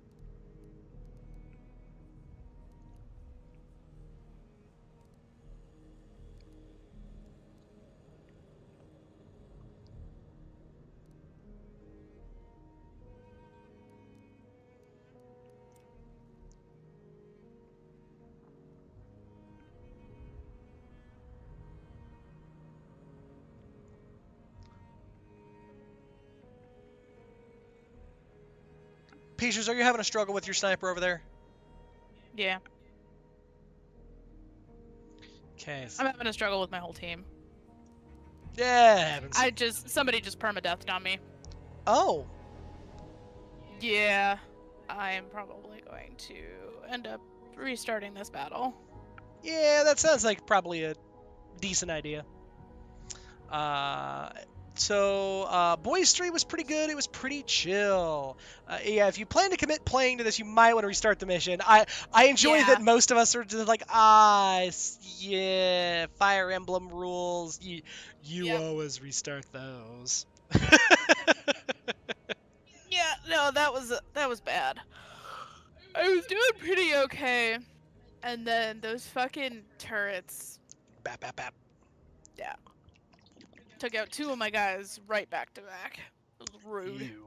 Speaker 1: Peaches, are you having a struggle with your sniper over there?
Speaker 6: Yeah,
Speaker 1: Okay.
Speaker 6: I'm having a struggle with my whole team.
Speaker 1: Yeah, it happens.
Speaker 6: Somebody just permadeathed on me.
Speaker 1: Oh,
Speaker 6: Yeah, I am probably going to end up restarting this battle.
Speaker 1: yeah, that sounds like probably a decent idea. Boys 3 was pretty good. It was pretty chill. Yeah, if you plan to commit playing to this, you might want to restart the mission. I enjoy
Speaker 6: Yeah.
Speaker 1: that most of us are just like, yeah, Fire Emblem rules. You
Speaker 6: Yep.
Speaker 1: always restart those.
Speaker 6: Yeah, no, that was bad. I was doing pretty okay, and then those fucking turrets,
Speaker 1: Bap, bap, bap.
Speaker 6: yeah, took out 2 of my guys right back to back. It was rude.
Speaker 1: Ew.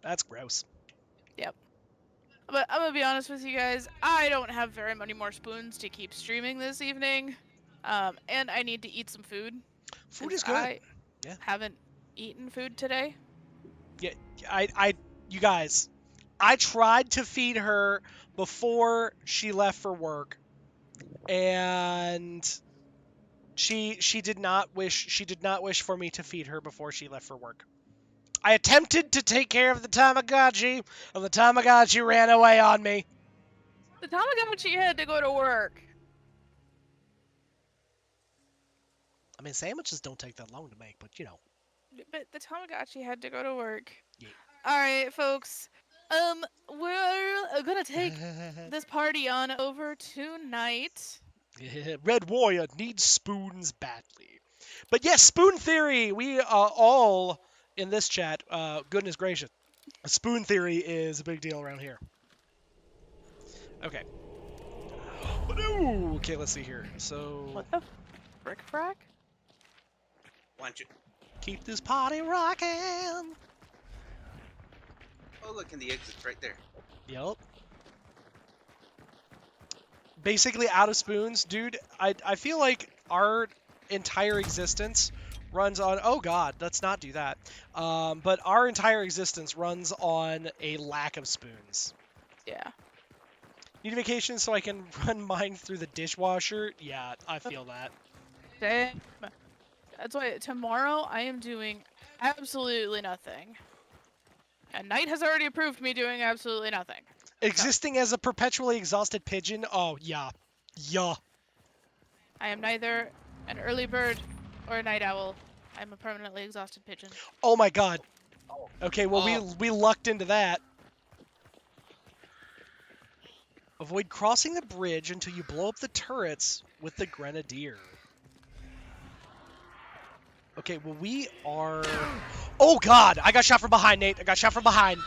Speaker 1: That's gross.
Speaker 6: Yep. But I'm gonna be honest with you guys, I don't have very many more spoons to keep streaming this evening, and I need to eat some food.
Speaker 1: Food
Speaker 6: since
Speaker 1: is good.
Speaker 6: I
Speaker 1: Yeah.
Speaker 6: haven't eaten food today.
Speaker 1: Yeah, you guys, I tried to feed her before she left for work, and she did not wish for me to feed her before she left for work. I attempted to take care of the Tamagotchi, and the Tamagotchi ran away on me.
Speaker 6: The Tamagotchi had to go to work.
Speaker 1: I mean, sandwiches don't take that long to make, but you know.
Speaker 6: But the Tamagotchi had to go to work.
Speaker 1: Yeah.
Speaker 6: Alright, folks. We're gonna take this party on over tonight.
Speaker 1: Red Warrior needs spoons badly. But yes, spoon theory. We are all in this chat. Goodness gracious, spoon theory is a big deal around here. Okay. Ooh, okay, let's see here. So
Speaker 6: What the frick frack?
Speaker 3: Want you?
Speaker 1: keep this party rocking.
Speaker 3: Oh, look, and the exit's right there.
Speaker 1: Yep. Basically out of spoons, dude. I feel like our entire existence runs on. Oh God, let's not do that. But our entire existence runs on a lack of spoons.
Speaker 6: Yeah.
Speaker 1: Need a vacation so I can run mine through the dishwasher? Yeah, I feel that.
Speaker 6: Damn. That's why tomorrow I am doing absolutely nothing. And Knight has already approved me doing absolutely nothing.
Speaker 1: Existing as a perpetually exhausted pigeon? Oh, yeah. Yeah.
Speaker 6: I am neither an early bird or a night owl. I'm a permanently exhausted pigeon.
Speaker 1: Oh my God. Okay, well,
Speaker 2: Oh.
Speaker 1: we lucked into that. Avoid crossing the bridge until you blow up the turrets with the grenadier. Okay, well, we are... Oh, God! I got shot from behind, Nate. I got shot from behind.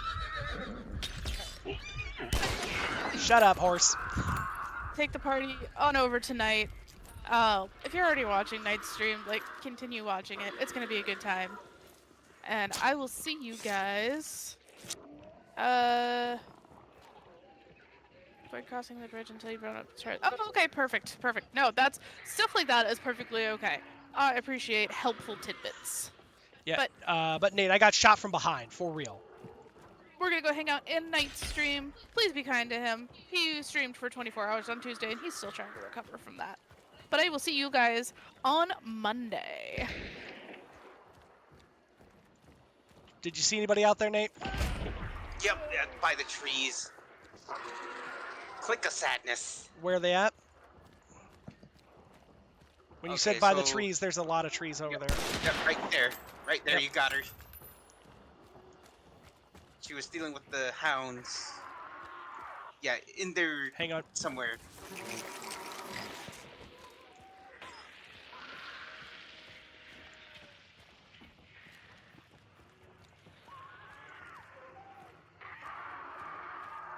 Speaker 1: Shut up, horse.
Speaker 6: Take the party on over tonight. If you're already watching Knight's stream, like, continue watching it. It's gonna be a good time. And I will see you guys. Avoid crossing the bridge until you run up the stairs. Oh, okay, perfect, perfect. No, that's stuff like that is perfectly okay. I appreciate helpful tidbits.
Speaker 1: Yeah. But Nate, I got shot from behind, for real.
Speaker 6: We're gonna go hang out in Knight's stream. Please be kind to him. He streamed for 24 hours on Tuesday, and he's still trying to recover from that. But I will see you guys on Monday.
Speaker 1: Did you see anybody out there, Nate?
Speaker 3: Yep, by the trees. Click of sadness.
Speaker 1: Where are they at? When you said
Speaker 3: Okay,
Speaker 1: by the
Speaker 3: so-
Speaker 1: trees, there's a lot of trees over there.
Speaker 3: Yep, right there. Right there,
Speaker 1: Yep.
Speaker 3: you got her. She was dealing with the hounds. Yeah, in there
Speaker 1: Hang on.
Speaker 3: somewhere.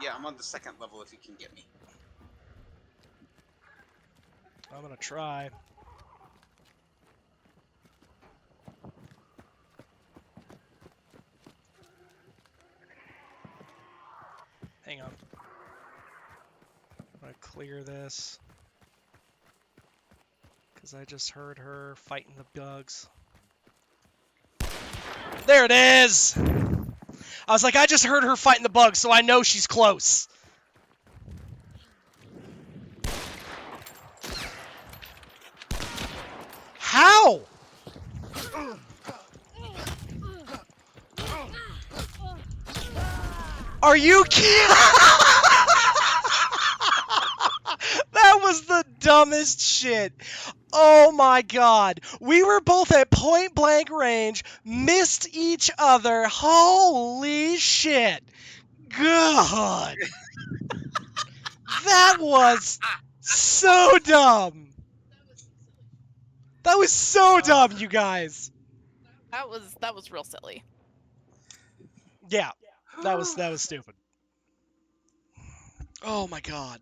Speaker 3: Yeah, I'm on the second level if you can get me.
Speaker 1: I'm gonna try. Hang on. I'm gonna clear this. Because I just heard her fighting the bugs. There it is! I was like, I just heard her fighting the bugs, so I know she's close. How? Are you kidding? That was the dumbest shit. Oh my god. We were both at point blank range, missed each other. Holy shit. God. That was so dumb. That was so dumb, you guys.
Speaker 6: That was real silly.
Speaker 1: Yeah. That was stupid. Oh my god.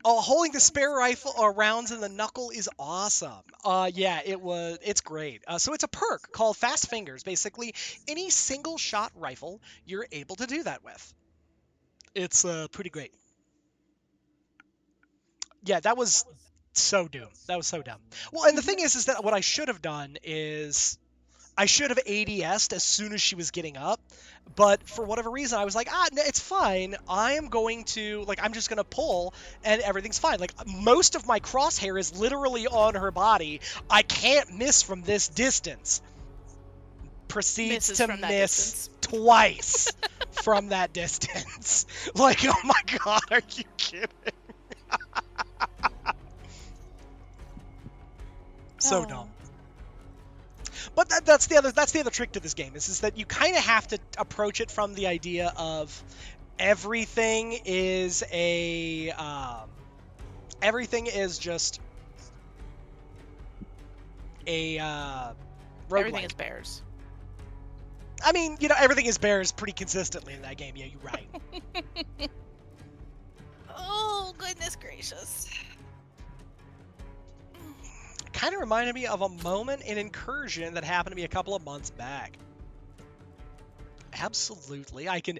Speaker 1: Oh, holding the spare rifle or rounds in the knuckle is awesome. Yeah, it's great. So it's a perk called Fast Fingers. Basically, any single shot rifle you're able to do that with. It's pretty great. Yeah, that was so dumb. That was so dumb. Well, and the thing is that what I should have done is I should have ADS'd as soon as she was getting up, but for whatever reason, I was like, it's fine. I am going to, I'm just going to pull, and everything's fine. Most of my crosshair is literally on her body. I can't miss from this distance. Proceeds
Speaker 6: Misses
Speaker 1: to
Speaker 6: from that
Speaker 1: miss
Speaker 6: distance.
Speaker 1: twice from that distance. Oh my god, are you kidding? So
Speaker 6: Oh.
Speaker 1: dumb. But that's the other trick to this game is that you kind of have to approach it from the idea of everything is just a
Speaker 6: Everything
Speaker 1: roguelike.
Speaker 6: is bears.
Speaker 1: I mean, everything is bears pretty consistently in that game. Yeah, you're right.
Speaker 6: Oh, goodness gracious.
Speaker 1: Kind of reminded me of a moment in Incursion that happened to me a couple of months back. Absolutely. And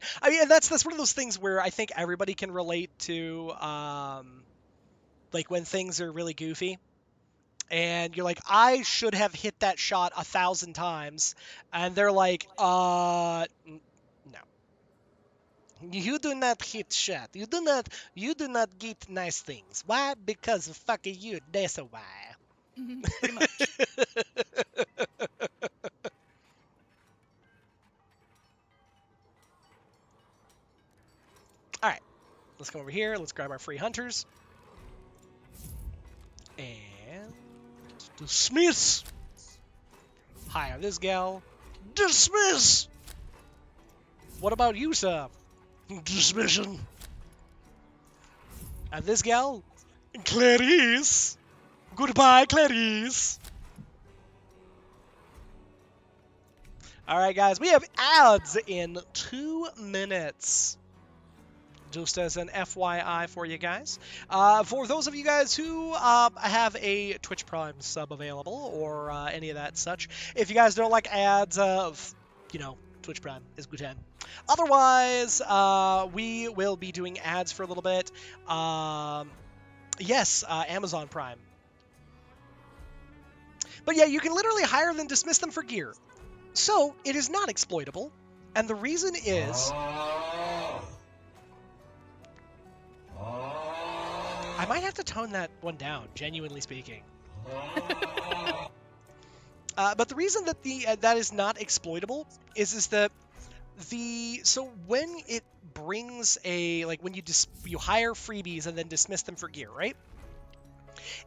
Speaker 1: that's one of those things where I think everybody can relate to, when things are really goofy. And you're like, I should have hit that shot 1,000 times. And they're like, no. You do not hit shot. You do not get nice things. Why? Because fuck you, that's why.
Speaker 6: Pretty much.
Speaker 1: Alright. Let's come over here. Let's grab our free hunters. And dismiss. Hire this gal. Dismiss. What about you, sir? Dismission. And this gal? Clarice. Goodbye, Clarice. Alright, guys. We have ads in 2 minutes. Just as an FYI for you guys. For those of you guys who have a Twitch Prime sub available or any of that such, if you guys don't like ads of, Twitch Prime is good time. Otherwise, we will be doing ads for a little bit. Yes, Amazon Prime. But yeah, you can literally hire them, dismiss them for gear. So, it is not exploitable. And the reason is... I might have to tone that one down, genuinely speaking. But the reason that that is not exploitable is that so when it brings when you hire freebies and then dismiss them for gear, right?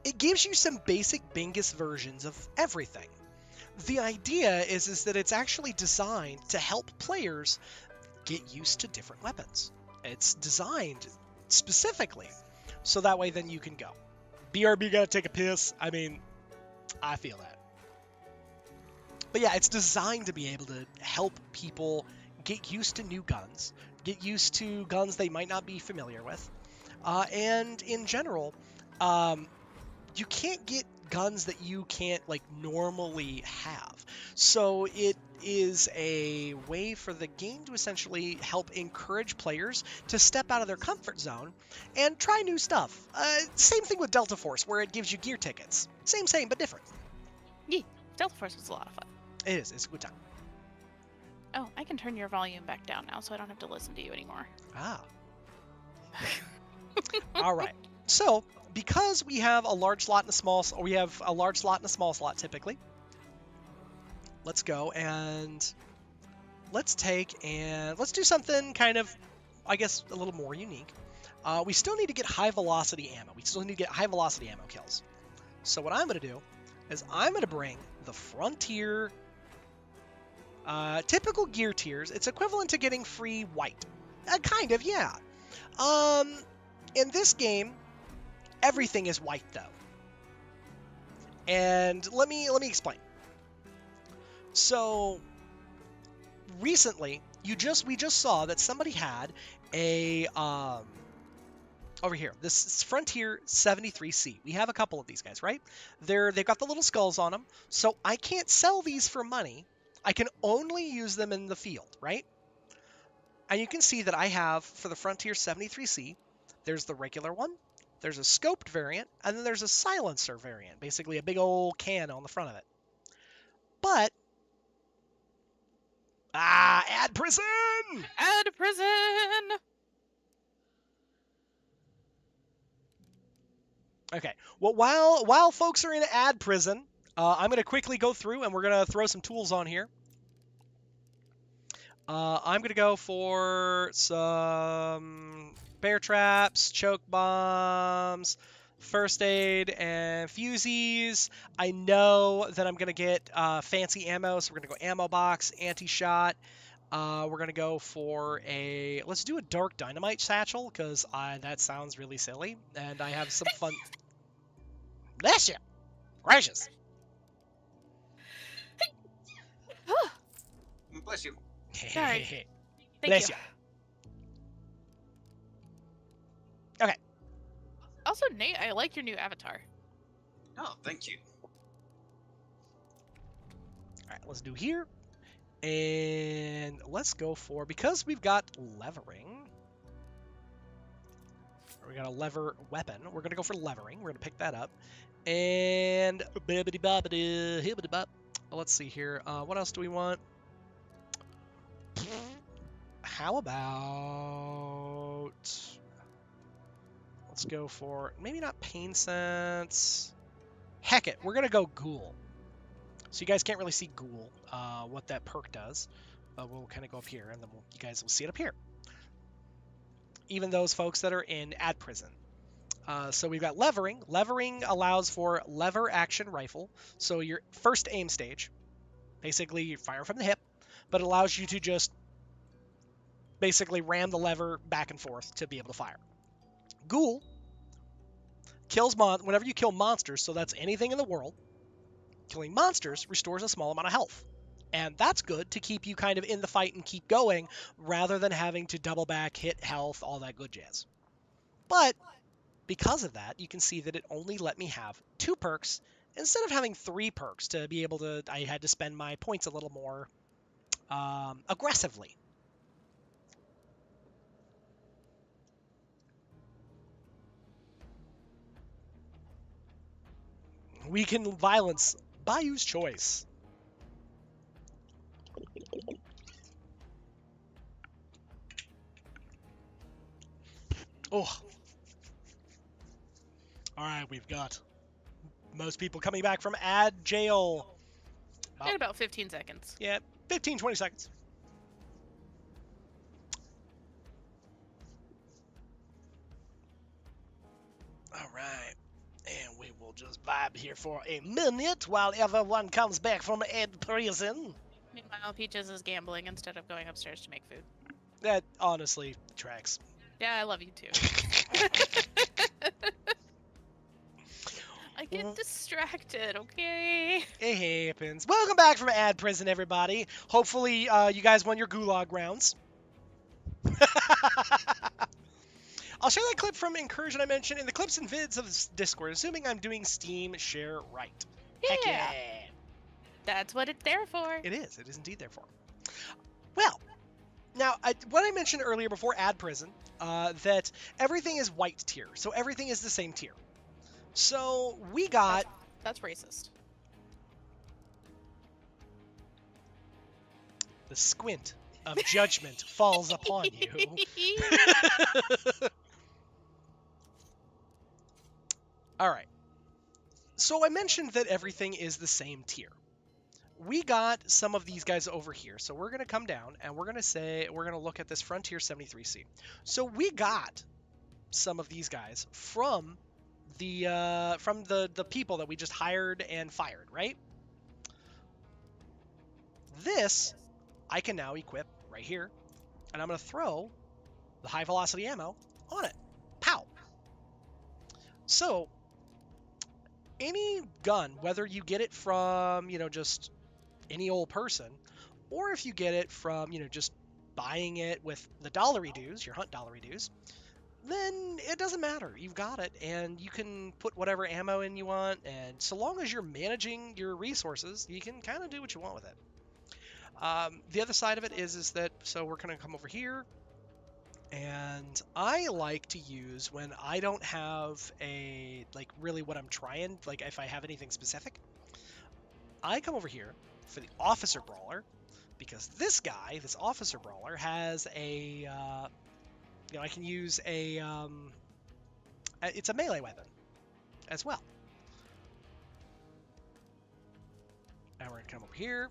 Speaker 1: It gives you some basic Bingus versions of everything. The idea is that it's actually designed to help players get used to different weapons. It's designed specifically so that way then you can go. BRB gotta take a piss. I mean, I feel that. But yeah, it's designed to be able to help people get used to new guns, get used to guns they might not be familiar with, and in general, you can't get guns that you can't normally have. So it is a way for the game to essentially help encourage players to step out of their comfort zone and try new stuff. Same thing with Delta Force, where it gives you gear tickets. Same, but different.
Speaker 6: Yeah, Delta Force was a lot of fun.
Speaker 1: It is. It's a good time.
Speaker 6: Oh, I can turn your volume back down now, so I don't have to listen to you anymore.
Speaker 1: Ah. All right. So, because we have a large slot and a small slot typically, let's go and let's do something kind of, I guess, a little more unique. We still need to get high velocity ammo. We still need to get high velocity ammo kills. So what I'm going to do is I'm going to bring the Frontier typical gear tiers. It's equivalent to getting free white. Kind of, yeah. In this game, everything is white though. And let me explain. So recently, we just saw that somebody had a over here, this Frontier 73C. We have a couple of these guys, right? They've got the little skulls on them. So I can't sell these for money. I can only use them in the field, right? And you can see that I have, for the Frontier 73C, there's the regular one, there's a scoped variant, and then there's a silencer variant, basically a big old can on the front of it. But, ad prison!
Speaker 6: Ad prison!
Speaker 1: Okay, well, while folks are in ad prison, I'm going to quickly go through and we're going to throw some tools on here. I'm going to go for some bear traps, choke bombs, first aid, and fusies. I know that I'm going to get fancy ammo, so we're going to go ammo box, anti-shot. We're going to go for let's do a dark dynamite satchel, because that sounds really silly, and I have some fun. Bless you! Gracious!
Speaker 3: Bless you.
Speaker 6: Sorry. Thank
Speaker 1: Bless
Speaker 6: you.
Speaker 1: you. Okay.
Speaker 6: Also, Nate, I like your new avatar.
Speaker 3: Oh, thank you.
Speaker 1: Alright, let's do here. And let's go for, because we've got levering, or we got a lever weapon, we're going to go for levering. We're going to pick that up. And let's see here. What else do we want? How about, let's go for, maybe not pain sense. Heck it, we're going to go ghoul. So you guys can't really see ghoul, what that perk does. We'll kind of go up here, and then you guys will see it up here. Even those folks that are in ad prison. So we've got levering. Levering allows for lever action rifle. So your first aim stage, basically you fire from the hip, but it allows you to just basically ram the lever back and forth to be able to fire. Ghoul kills whenever you kill monsters, so that's anything in the world. Killing monsters restores a small amount of health. And that's good to keep you kind of in the fight and keep going, rather than having to double back, hit health, all that good jazz. But because of that, you can see that it only let me have 2 perks instead of having 3 perks to be able to. I had to spend my points a little more aggressively. Weaken violence. Bayou's choice. Oh. Alright, we've got most people coming back from ad jail.
Speaker 6: In about 15 seconds.
Speaker 1: Yeah, 15, 20 seconds. Alright. And we will just vibe here for a minute while everyone comes back from ad prison.
Speaker 6: Meanwhile, Peaches is gambling instead of going upstairs to make food.
Speaker 1: That honestly tracks.
Speaker 6: Yeah, I love you too. I get distracted, okay?
Speaker 1: It happens. Welcome back from ad prison, everybody. Hopefully, you guys won your gulag rounds. I'll share that clip from Incursion I mentioned in the clips and vids of this Discord, assuming I'm doing Steam share right. Heck
Speaker 6: Yeah.
Speaker 1: yeah.
Speaker 6: That's what it's there for.
Speaker 1: It is. It is indeed therefore. Well, now, what I mentioned earlier before ad prison, that everything is white tier. So everything is the same tier. So we got...
Speaker 6: That's racist.
Speaker 1: The squint of judgment falls upon you. All right. So I mentioned that everything is the same tier. We got some of these guys over here. So we're going to come down and we're going to look at this Frontier 73C. So we got some of these guys from the people that we just hired and fired, right? This I can now equip right here, and I'm going to throw the high velocity ammo on it. Pow! So any gun, whether you get it from, just any old person, or if you get it from, just buying it with the dollary dues, your hunt dollary dues, then it doesn't matter. You've got it, and you can put whatever ammo in you want, and so long as you're managing your resources, you can kind of do what you want with it. The other side of it is that, so we're going to come over here, and I like to use, when I don't have really what I'm trying, like if I have anything specific, I come over here for the Officer Brawler, because this guy, this Officer Brawler, has a, I can use it's a melee weapon as well. And we're going to come over here.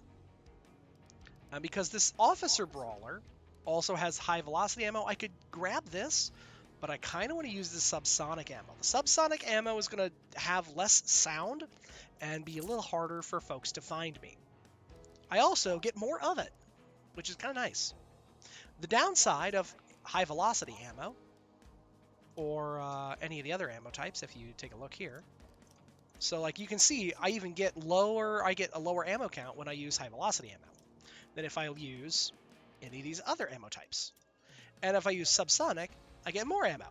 Speaker 1: And because this Officer Brawler also has high velocity ammo, I could grab this, but I kind of want to use the subsonic ammo. The subsonic ammo is going to have less sound and be a little harder for folks to find me. I also get more of it, which is kind of nice. The downside of high velocity ammo, or any of the other ammo types, if you take a look here. So like you can see, I get a lower ammo count when I use high velocity ammo than if I use any of these other ammo types. And if I use subsonic, I get more ammo.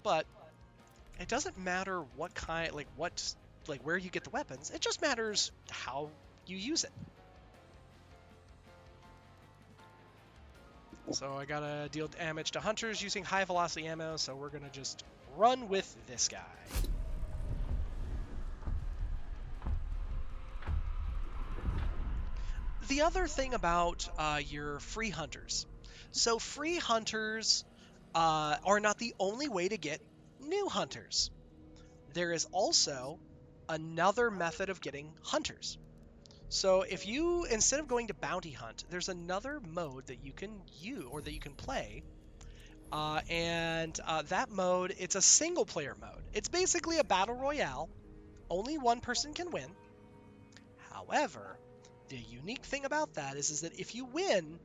Speaker 1: But it doesn't matter what kind, where you get the weapons. It just matters how you use it. So I gotta deal damage to hunters using high velocity ammo, so we're gonna just run with this guy. The other thing about your free hunters. So free hunters are not the only way to get new hunters. There is also another method of getting hunters. So if you, instead of going to bounty hunt, there's another mode that you can use, or that you can play. That mode, it's a single player mode. It's basically a battle royale. Only one person can win. However, the unique thing about that is that if you win,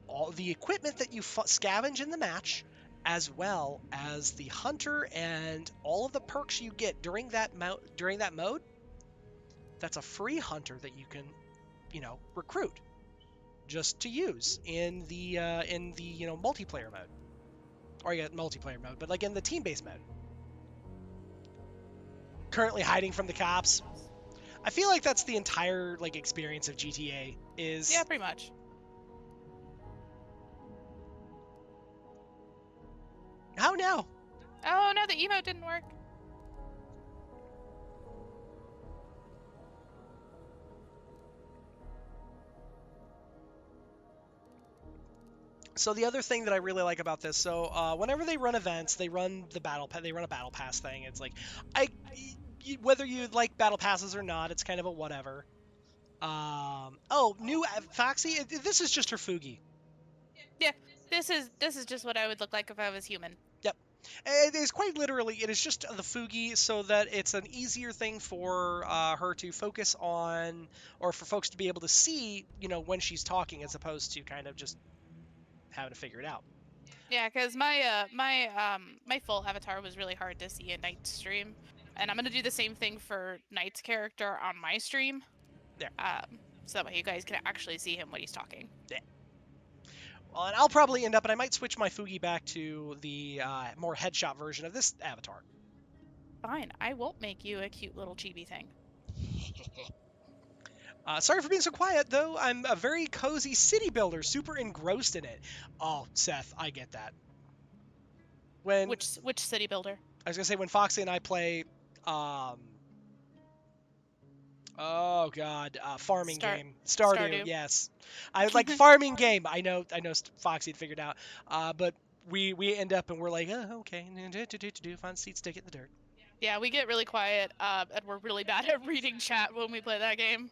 Speaker 1: all the equipment that you scavenge in the match, as well as the hunter and all of the perks you get during that mode, that's a free hunter that you can, recruit just to use in the multiplayer mode. or you got multiplayer mode, but like in the team-based mode. Currently hiding from the cops. I feel like that's the entire like experience of GTA is.
Speaker 6: Yeah, pretty much.
Speaker 1: How now?
Speaker 6: Oh no, the emote didn't work.
Speaker 1: So the other thing that I really like about this, so whenever they run events, they run a battle pass thing. It's like, whether you like battle passes or not, it's kind of a whatever. Oh, new Foxy. This is just her Fugi.
Speaker 6: Yeah, this is just what I would look like if I was human.
Speaker 1: Yep. It is quite literally. It is just the Fugi, so that it's an easier thing for her to focus on, or for folks to be able to see, when she's talking, as opposed to kind of just having to figure it out.
Speaker 6: Yeah, because my full avatar was really hard to see in Knight's stream, and I'm gonna do the same thing for Knight's character on my stream.
Speaker 1: Yeah.
Speaker 6: So that way you guys can actually see him when he's talking.
Speaker 1: Yeah. Well, and I'll probably end up, and I might switch my Fugi back to the more headshot version of this avatar.
Speaker 6: Fine, I won't make you a cute little chibi thing.
Speaker 1: Sorry for being so quiet, though. I'm a very cozy city builder, super engrossed in it. Oh, Seth, I get that.
Speaker 6: Which city builder?
Speaker 1: I was gonna say when Foxy and I play, oh god, farming game, Stardew. Yes, I like farming game. I know, Foxy had figured out, but we end up and we're like, oh, okay, find seed, stick it in the dirt.
Speaker 6: Yeah, we get really quiet, and we're really bad at reading chat when we play that game.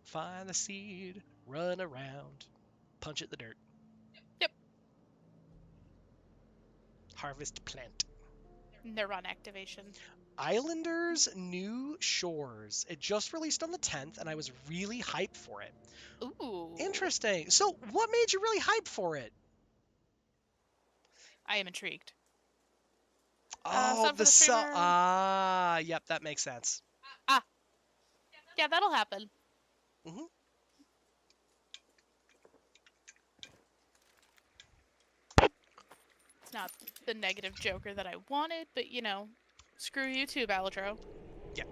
Speaker 1: Find the seed, run around, punch it in the dirt.
Speaker 6: Yep.
Speaker 1: Harvest plant.
Speaker 6: Neuron activation.
Speaker 1: Islanders New Shores. It just released on the 10th, and I was really hyped for it.
Speaker 6: Ooh.
Speaker 1: Interesting. So, what made you really hyped for it?
Speaker 6: I am intrigued.
Speaker 1: Oh, yep, that makes sense.
Speaker 6: Yeah, that'll happen.
Speaker 1: Mm-hmm.
Speaker 6: It's not the negative Joker that I wanted, but screw you too, Balatro.
Speaker 1: Yeah.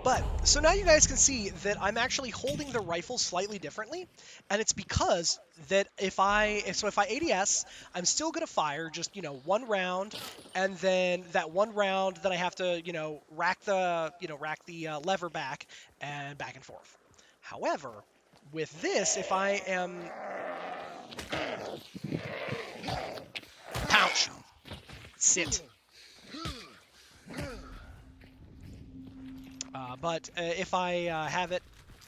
Speaker 1: But, so now you guys can see that I'm actually holding the rifle slightly differently, and it's because that if I ADS, I'm still going to fire just, one round, and then that one round that I have to, rack the lever back and forth. However, with this, if I am... Pouch! Sit. But if I have it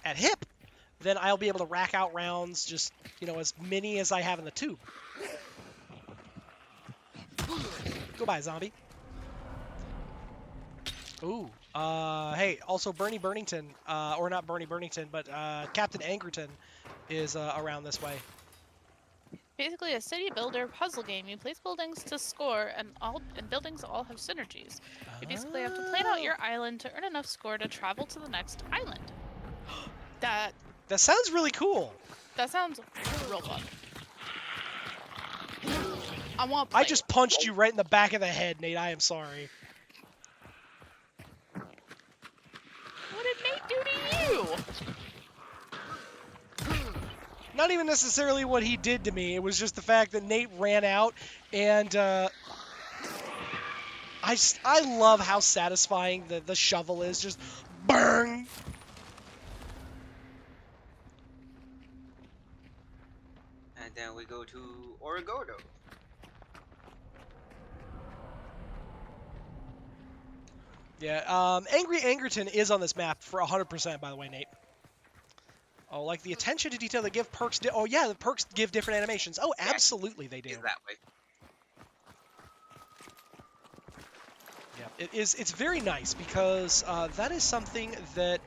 Speaker 1: at hip, then I'll be able to rack out rounds just, as many as I have in the tube. Goodbye, zombie. Ooh. Hey, also Bernie Burnington, or not Bernie Burnington, but Captain Angerton is around this way.
Speaker 6: Basically, a city builder puzzle game. You place buildings to score, and buildings all have synergies. You basically have to plan out your island to earn enough score to travel to the next island. That
Speaker 1: sounds really cool.
Speaker 6: That sounds real fun. I want to play.
Speaker 1: I just punched you right in the back of the head, Nate. I am sorry.
Speaker 6: What did Nate do to you?
Speaker 1: Not even necessarily what he did to me. It was just the fact that Nate ran out, and I love how satisfying the shovel is. Just burn.
Speaker 3: And then we go to Oregodo.
Speaker 1: Yeah, Angry Angerton is on this map for 100%, by the way, Nate. Oh, like the attention to detail that give perks. Oh, yeah, the perks give different animations. Oh, absolutely, they do.
Speaker 3: Is that way?
Speaker 1: Yeah, it's very nice because that is something that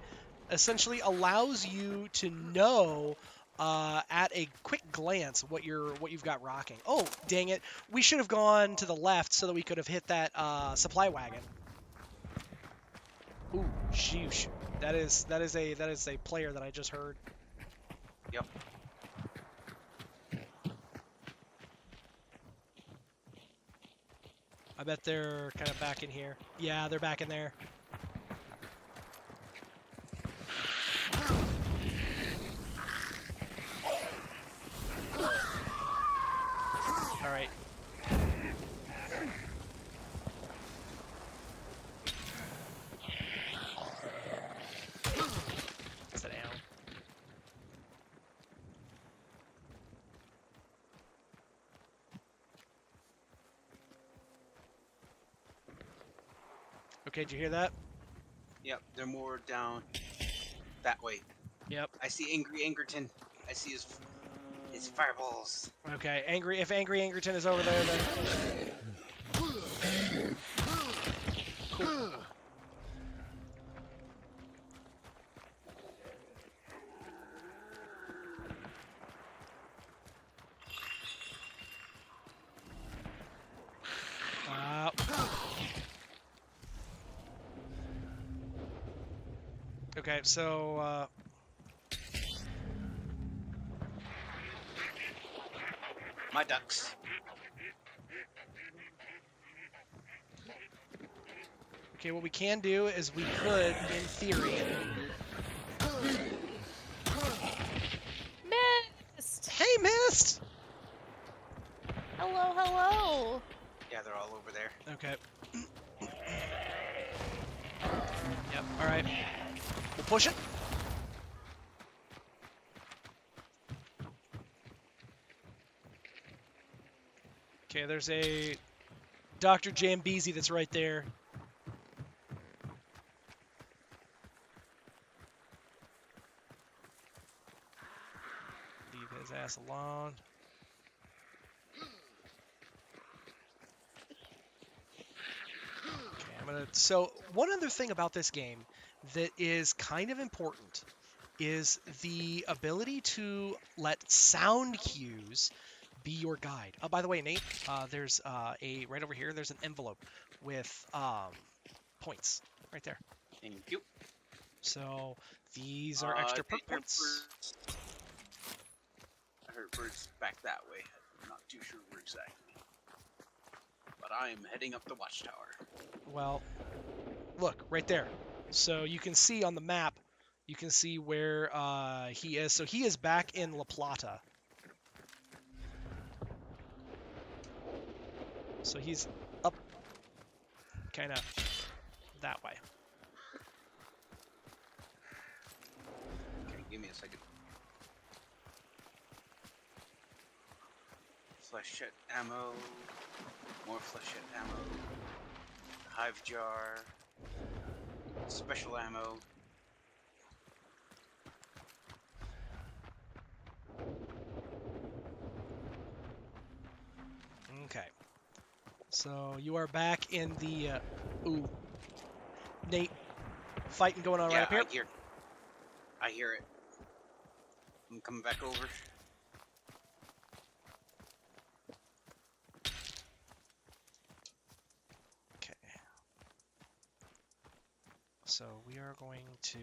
Speaker 1: essentially allows you to know at a quick glance what you've got rocking. Oh, dang it! We should have gone to the left so that we could have hit that supply wagon. Ooh, sheesh. That is a player that I just heard.
Speaker 3: Yep.
Speaker 1: I bet they're kind of back in here. Yeah, they're back in there. All right. Sit down. Okay, did you hear that?
Speaker 3: Yep, they're more down that way.
Speaker 1: Yep.
Speaker 3: I see Angry Angerton. I see his fireballs.
Speaker 1: Okay, if Angry Angerton is over there, then... Cool. Okay, so,
Speaker 3: My ducks.
Speaker 1: okay, what we can do is we could, in theory...
Speaker 6: Missed!
Speaker 1: Hey, Mist!
Speaker 6: Hello, hello!
Speaker 3: Yeah, they're all over there.
Speaker 1: Okay. Yep, alright. We'll push it. Okay, there's a Dr. Jambeezy that's right there. Leave his ass alone. So one other thing about this game that is kind of important is the ability to let sound cues be your guide. Oh, by the way, Nate, there's right over here, there's an envelope with points right there.
Speaker 3: Thank you.
Speaker 1: So these are extra perk points.
Speaker 3: I heard birds back that way. I'm not too sure where exactly. But I'm heading up the watchtower.
Speaker 1: Well, look, right there. So you can see on the map, you can see where he is. So he is back in La Plata. So he's up kind of that way.
Speaker 3: Okay, give me a second. Flechette ammo. More flechette ammo. Hive jar. Special ammo.
Speaker 1: Okay. So you are back in the ooh, Nate, fighting going on right up here.
Speaker 3: I hear it. I'm coming back over.
Speaker 1: Okay. So we are going to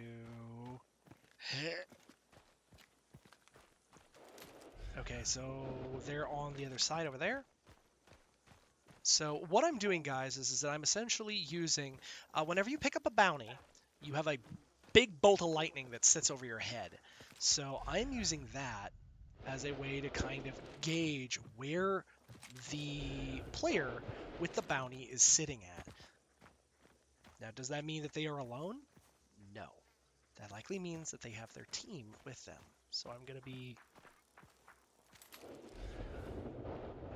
Speaker 1: okay, so they're on the other side over there. So what I'm doing, guys, is that I'm essentially using, whenever you pick up a bounty, you have a big bolt of lightning that sits over your head. So I'm using that as a way to kind of gauge where the player with the bounty is sitting at. Now, does that mean that they are alone? No. That likely means that they have their team with them. So I'm going to be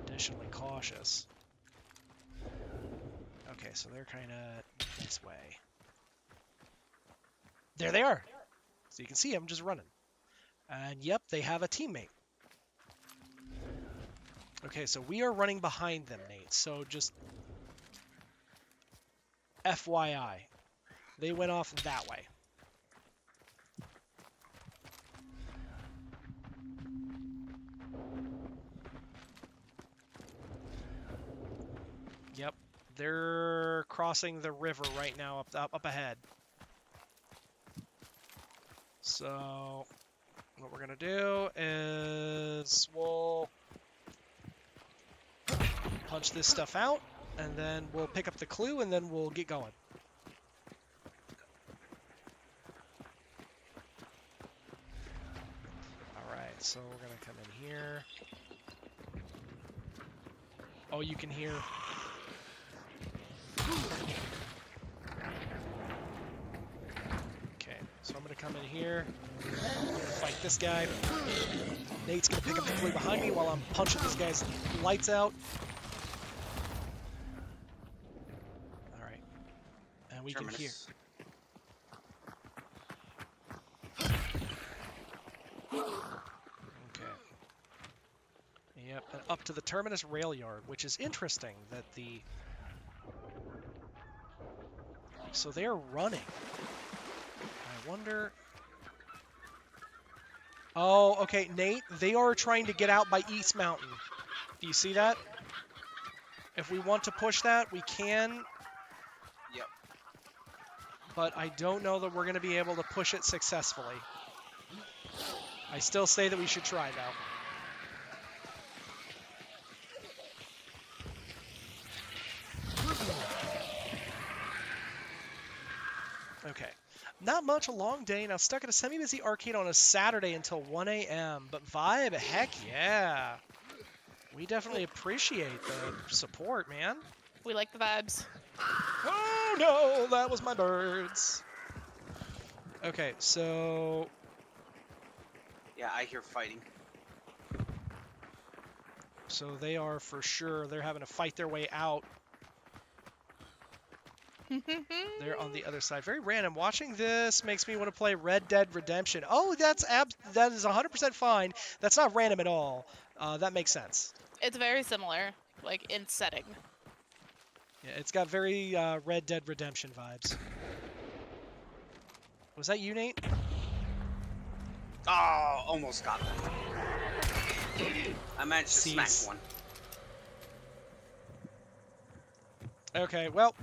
Speaker 1: additionally cautious. Okay, so they're kind of this way. There they are! So you can see them just running. And yep, they have a teammate. Okay, so we are running behind them, Nate. So just FYI. They went off that way. Yep, they're crossing the river right now up ahead. So what we're gonna do is we'll punch this stuff out, and then we'll pick up the clue, and then we'll get going. All right, so we're gonna come in here. Oh, you can hear. Okay, so I'm gonna come in here. I'm gonna fight this guy. Nate's gonna pick up the clue behind me while I'm punching this guy's lights out. All right, and we can hear. Okay. Yep, and up to the Terminus rail yard, which is interesting that the... So they're running. I wonder... Oh, okay, Nate, they are trying to get out by East Mountain. Do you see that? If we want to push that, we can.
Speaker 3: Yep.
Speaker 1: But I don't know that we're going to be able to push it successfully. I still say that we should try, though. Okay. Not much, a long day. Now stuck at a semi-busy arcade on a Saturday until 1 a.m. But vibe, heck yeah. We definitely appreciate the support, man.
Speaker 6: We like the vibes.
Speaker 1: Oh no, that was my birds. Okay, so...
Speaker 3: Yeah, I hear fighting.
Speaker 1: So they are for sure, they're having to fight their way out. They're on the other side. Very random. Watching this makes me want to play Red Dead Redemption. Oh, that is 100% fine. That's not random at all. That makes sense.
Speaker 6: It's very similar, like in setting.
Speaker 1: Yeah, it's got very Red Dead Redemption vibes. Was that you, Nate?
Speaker 3: Oh, almost got them. I managed to smack one.
Speaker 1: Okay, well.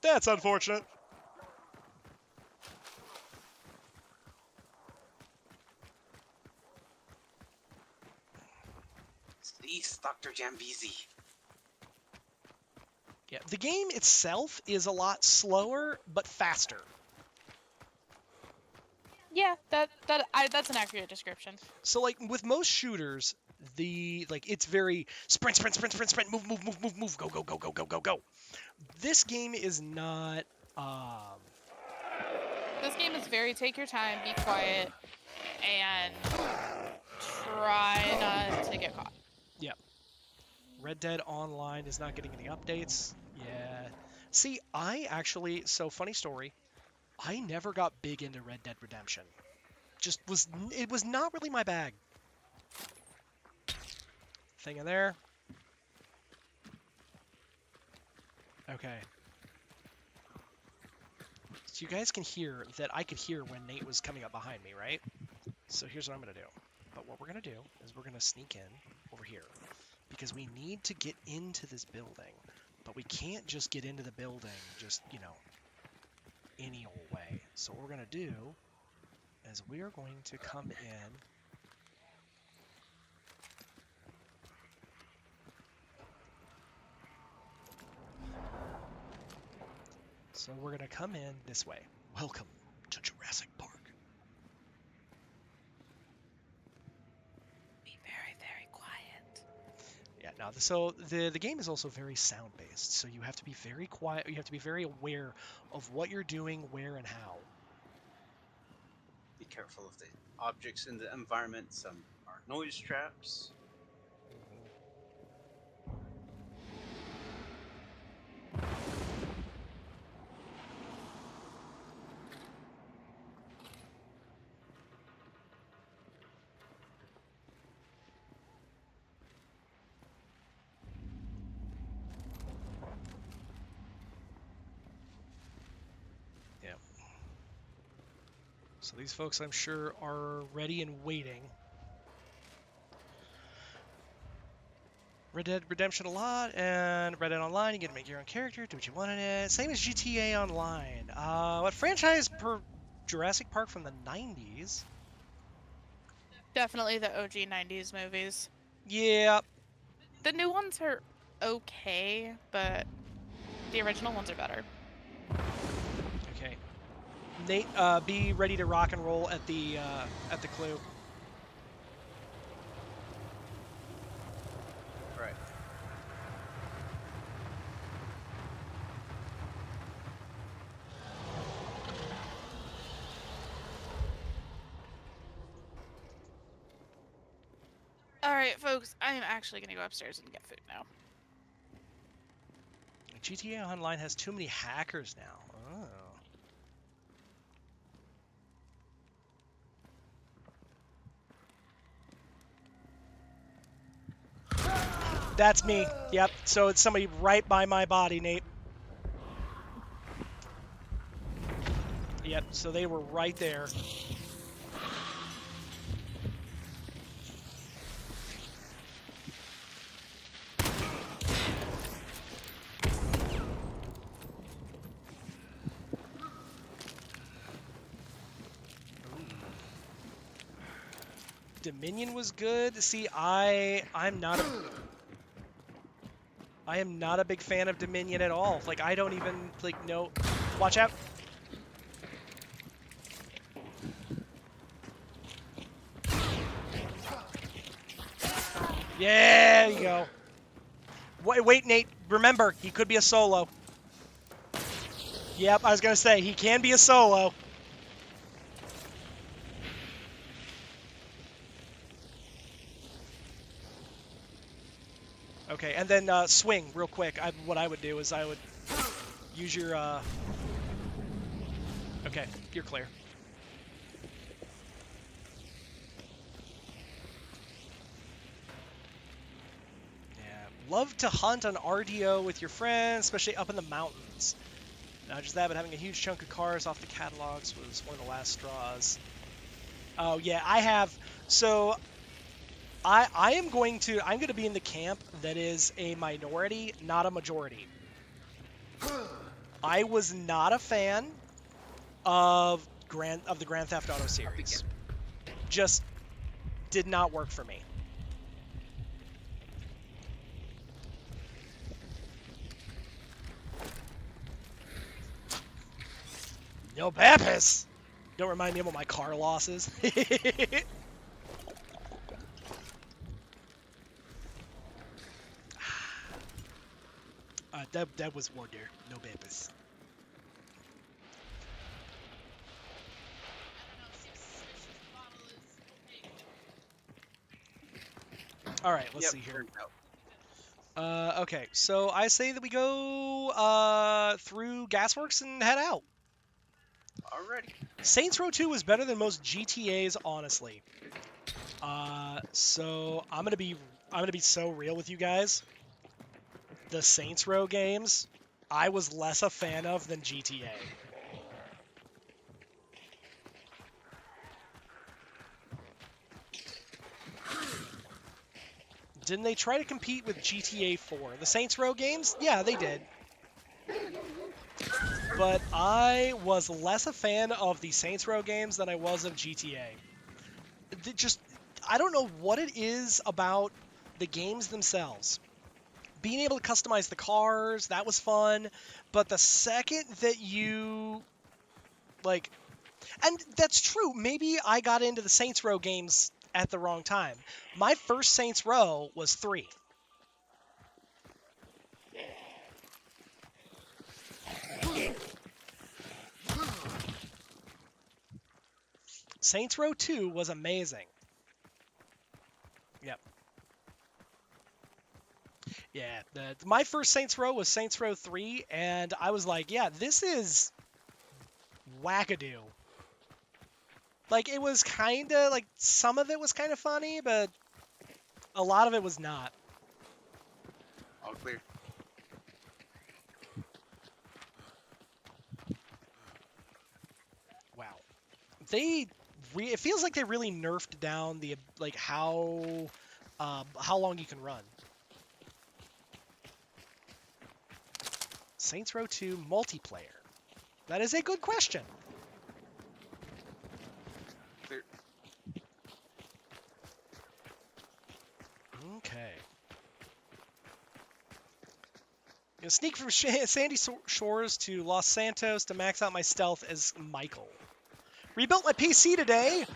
Speaker 1: That's unfortunate.
Speaker 3: Cease, Dr. Jambezi.
Speaker 1: Yeah, the game itself is a lot slower, but faster.
Speaker 6: Yeah, that's an accurate description.
Speaker 1: So, like, with most shooters, it's very sprint, move, go. This game is not,
Speaker 6: This game is very take your time, be quiet, and try not to get caught.
Speaker 1: Yeah. Red Dead Online is not getting any updates. Yeah. See, so funny story, I never got big into Red Dead Redemption. It was not really my bag. Thing in there. Okay. So you guys can hear that I could hear when Nate was coming up behind me, right? So here's what I'm going to do. But what we're going to do is we're going to sneak in over here. Because we need to get into this building. But we can't just get into the building just, any old way. So what we're going to do is we are going to come in. So we're going to come in this way. Welcome to Jurassic Park.
Speaker 6: Be very, very quiet.
Speaker 1: Yeah, no, so the game is also very sound-based, so you have to be very quiet, you have to be very aware of what you're doing, where, and how.
Speaker 3: Be careful of the objects in the environment. Some are noise traps.
Speaker 1: So these folks, I'm sure, are ready and waiting. Red Dead Redemption a lot, and Red Dead Online, you get to make your own character, do what you want in it. Same as GTA Online. What franchise per Jurassic Park from the 90s?
Speaker 6: Definitely the OG 90s movies.
Speaker 1: Yeah.
Speaker 6: The new ones are okay, but the original ones are better.
Speaker 1: Okay. Nate, be ready to rock and roll at the clue.
Speaker 2: Right.
Speaker 6: Alright, folks, I am actually gonna go upstairs and get food now.
Speaker 1: GTA Online has too many hackers now. Oh. That's me. Yep. So it's somebody right by my body, Nate. Yep. So they were right there. Dominion was good. See, I am not a big fan of Dominion at all. Like I don't even like know. Watch out. Yeah, there you go. Wait, Nate. Remember, he could be a solo. Yep, I was gonna say he can be a solo. Okay, and then swing real quick. What I would do is I would use your. Okay, you're clear. Yeah, love to hunt on RDO with your friends, especially up in the mountains. Not just that, but having a huge chunk of cars off the catalogs was one of the last straws. Oh yeah, I have. So I'm going to be in the camp that is a minority, not a majority. I was not a fan of the Grand Theft Auto series. Just did not work for me. No Pappas! Don't remind me of all my car losses. That was Warder. No Pappas. All right, let's see here. Okay, so I say that we go through Gasworks and head out.
Speaker 3: Alrighty.
Speaker 1: Saints Row 2 was better than most GTAs, honestly. So I'm gonna be so real with you guys. The Saints Row games, I was less a fan of than GTA. Didn't they try to compete with GTA 4? The Saints Row games? Yeah, they did. But I was less a fan of the Saints Row games than I was of GTA. I don't know what it is about the games themselves. Being able to customize the cars, that was fun. But the second that you, like, and that's true, maybe I got into the Saints Row games at the wrong time. My first Saints Row was 3. Saints Row 2 was amazing. Yep. Yeah, my first Saints Row was Saints Row 3, and I was like, yeah, this is wackadoo. Like, it was kind of, like, some of it was kind of funny, but a lot of it was not.
Speaker 3: All clear.
Speaker 1: Wow. It feels like they really nerfed down the, like, how long you can run. Saints Row 2 multiplayer. That is a good question.
Speaker 3: Clear.
Speaker 1: Gonna sneak from Sandy Shores to Los Santos to max out my stealth as Michael. Rebuilt my PC today.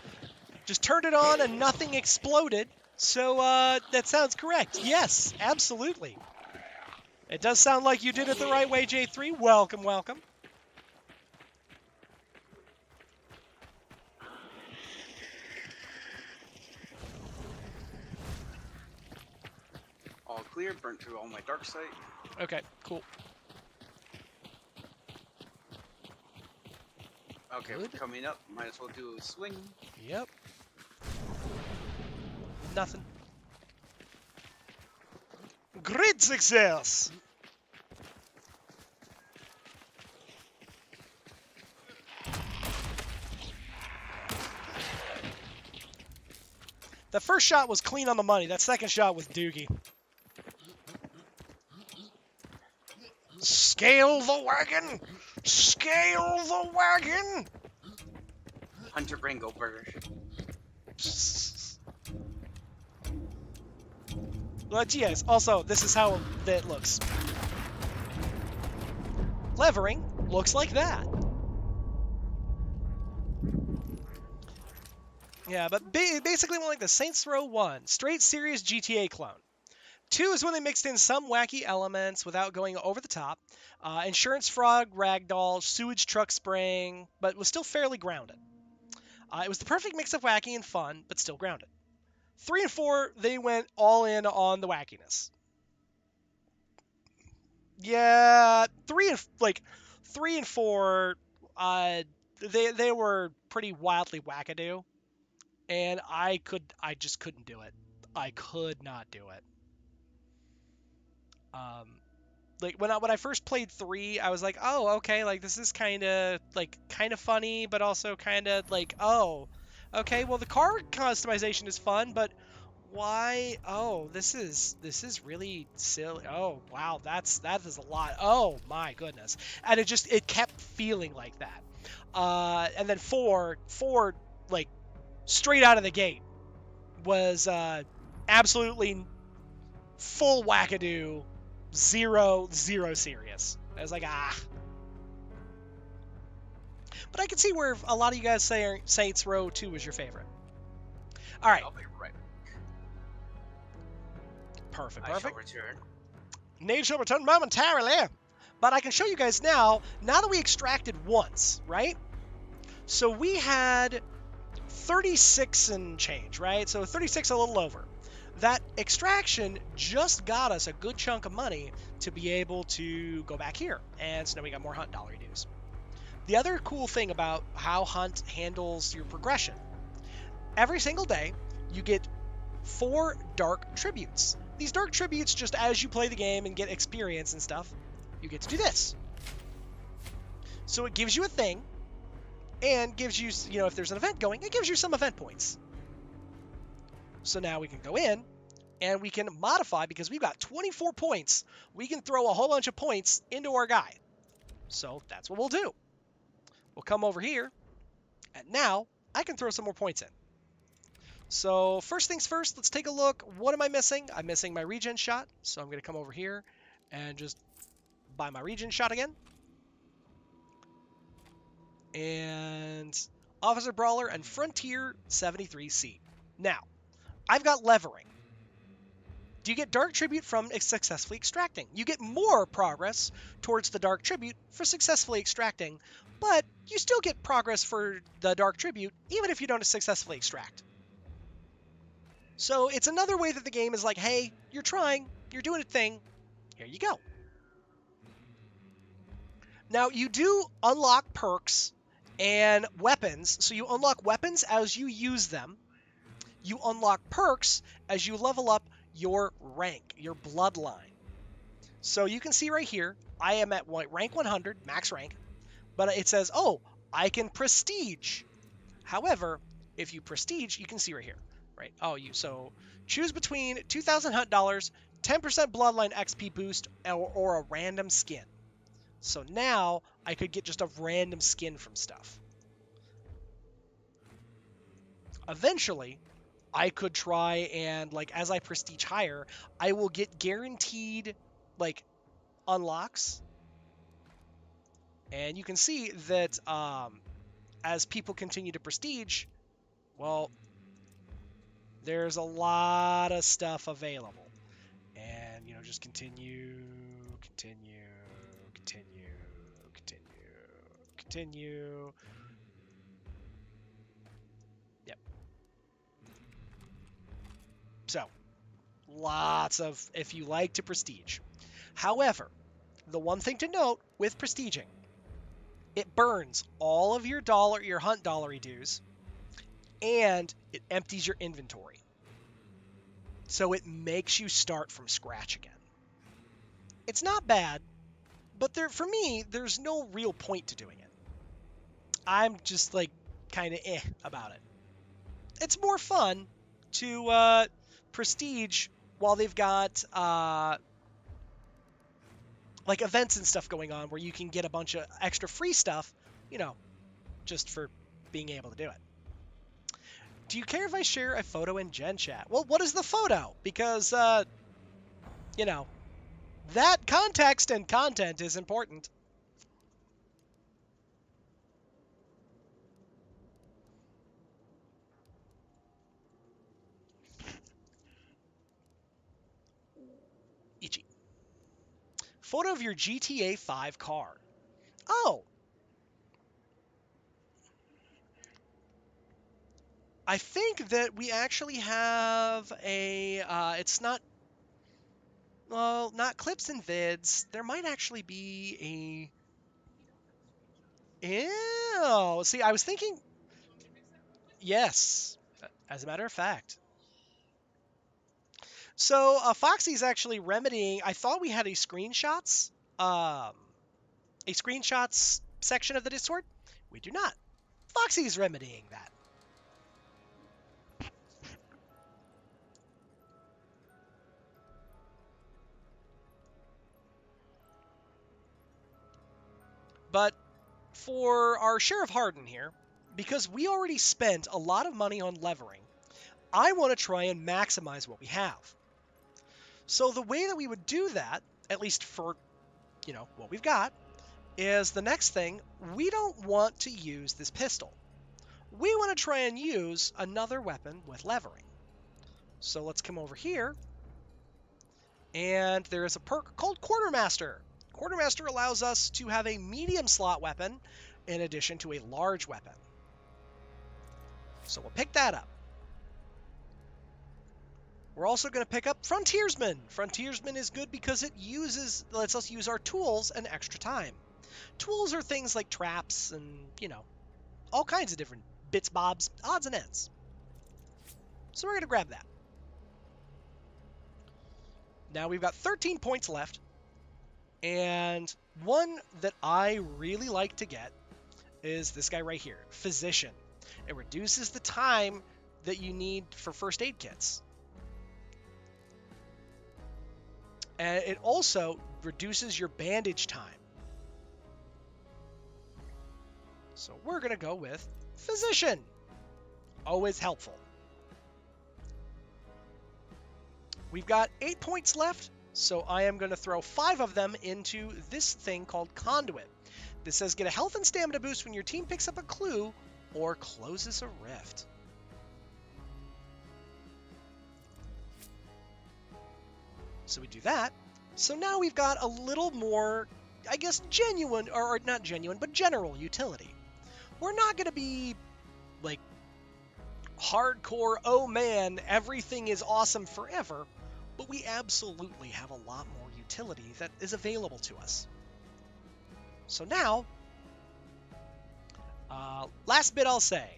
Speaker 1: Just turned it on and nothing exploded. So that sounds correct. Yes, absolutely. It does sound like you did it the right way, J3. Welcome, welcome.
Speaker 3: All clear, burnt through all my dark sight.
Speaker 1: Okay, cool.
Speaker 3: Okay,
Speaker 1: Good.
Speaker 3: we're coming up. Might as well do a swing.
Speaker 1: Yep. Nothing. Great success! The first shot was clean on the money. That second shot was doogie. Scale the wagon! Scale the wagon!
Speaker 3: Hunter Brango burger.
Speaker 1: But yes, also, this is how it looks. Levering looks like that. Yeah, but basically more like the Saints Row 1. Straight serious GTA clone. 2 is when they mixed in some wacky elements without going over the top. Insurance fraud, ragdoll, sewage truck spraying, but was still fairly grounded. It was the perfect mix of wacky and fun, but still grounded. 3 and 4, they went all in on the wackiness. Yeah, 3 and 4, they were pretty wildly wackadoo, and I just couldn't do it. I could not do it. Like when I first played 3, I was like, oh, okay, like this is kind of funny, but also kind of like, oh, okay, well the car customization is fun, but why? Oh, this is really silly. Oh, wow, that is a lot. Oh my goodness, and it kept feeling like that. And then 4 like straight out of the gate was absolutely full wackadoo. Zero serious. I was like, But I can see where a lot of you guys say Saints Row 2 was your favorite. All right.
Speaker 3: I'll be right.
Speaker 1: Perfect.
Speaker 3: I shall return.
Speaker 1: Nate shall return momentarily. But I can show you guys now that we extracted once, right? So we had 36 and change, right? So 36 a little over. That extraction just got us a good chunk of money to be able to go back here. And so now we got more hunt dollar dues. The other cool thing about how hunt handles your progression, every single day you get 4 dark tributes. These dark tributes, just as you play the game and get experience and stuff, you get to do this. So it gives you a thing and gives you, if there's an event going, it gives you some event points. So now we can go in and we can modify, because we've got 24 points. We can throw a whole bunch of points into our guy. So that's what we'll do. We'll come over here, and now I can throw some more points in. So first things first, let's take a look. What am I missing? I'm missing my regen shot. So I'm going to come over here and just buy my regen shot again. And Officer Brawler and Frontier 73C. Now, I've got levering. Do you get Dark Tribute from successfully extracting? You get more progress towards the Dark Tribute for successfully extracting, but you still get progress for the Dark Tribute even if you don't successfully extract. So it's another way that the game is like, hey, you're trying, you're doing a thing, here you go. Now, you do unlock perks and weapons, so you unlock weapons as you use them. You unlock perks as you level up your rank, your bloodline. So you can see right here, I am at rank 100, max rank, but it says, oh, I can prestige. However, if you prestige, you can see right here, right? Oh, so choose between 2,000 hunt dollars, 10% bloodline XP boost, or a random skin. So now I could get just a random skin from stuff. Eventually, I could try and, as I prestige higher, I will get guaranteed, unlocks. And you can see that as people continue to prestige, well, there's a lot of stuff available. And, just continue, continue, continue, continue, continue. Yep. So, lots of, if you like to prestige. However, the one thing to note with prestiging, it burns all of your hunt dollary dues, and it empties your inventory. So it makes you start from scratch again. It's not bad, but for me, there's no real point to doing it. I'm just like kind of about it. It's more fun to prestige while they've got like events and stuff going on where you can get a bunch of extra free stuff, just for being able to do it. Do you care if I share a photo in Gen Chat? Well, what is the photo? Because, that context and content is important. Ichi. Photo of your GTA 5 car. Oh. I think that we actually have it's not, well, not clips and vids. There might actually be Ew. See, I was thinking, yes, as a matter of fact. So Foxy's actually remedying. I thought we had a screenshots section of the Discord. We do not. Foxy's remedying that. But for our Sheriff Harden here, because we already spent a lot of money on levering, I want to try and maximize what we have. So the way that we would do that, at least for, what we've got, is the next thing. We don't want to use this pistol. We want to try and use another weapon with levering. So let's come over here. And there is a perk called Quartermaster. Quartermaster allows us to have a medium slot weapon in addition to a large weapon. So we'll pick that up. We're also going to pick up Frontiersman. Frontiersman is good because it lets us use our tools an extra time. Tools are things like traps and, all kinds of different bits, bobs, odds and ends. So we're going to grab that. Now we've got 13 points left. And one that I really like to get is this guy right here, Physician. It reduces the time that you need for first aid kits. And it also reduces your bandage time. So we're going to go with Physician. Always helpful. We've got 8 points left, so I am going to throw 5 of them into this thing called Conduit. This says get a health and stamina boost when your team picks up a clue or closes a rift. So we do that. So now we've got a little more, I guess, genuine, or not genuine, but general utility. We're not going to be, like, hardcore, oh man, everything is awesome forever, but we absolutely have a lot more utility that is available to us. So now, last bit I'll say.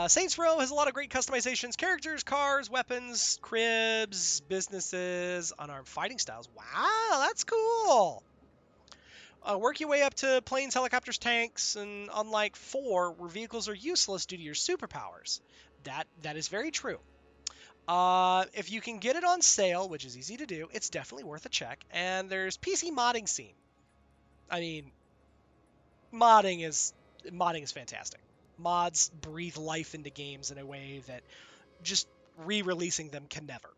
Speaker 1: Saints Row has a lot of great customizations, characters, cars, weapons, cribs, businesses, unarmed fighting styles. Wow, that's cool. Work your way up to planes, helicopters, tanks, and unlike 4, where vehicles are useless due to your superpowers. That is very true. If you can get it on sale, which is easy to do, it's definitely worth a check. And there's PC modding scene. I mean, modding is fantastic. Mods breathe life into games in a way that just re-releasing them can never.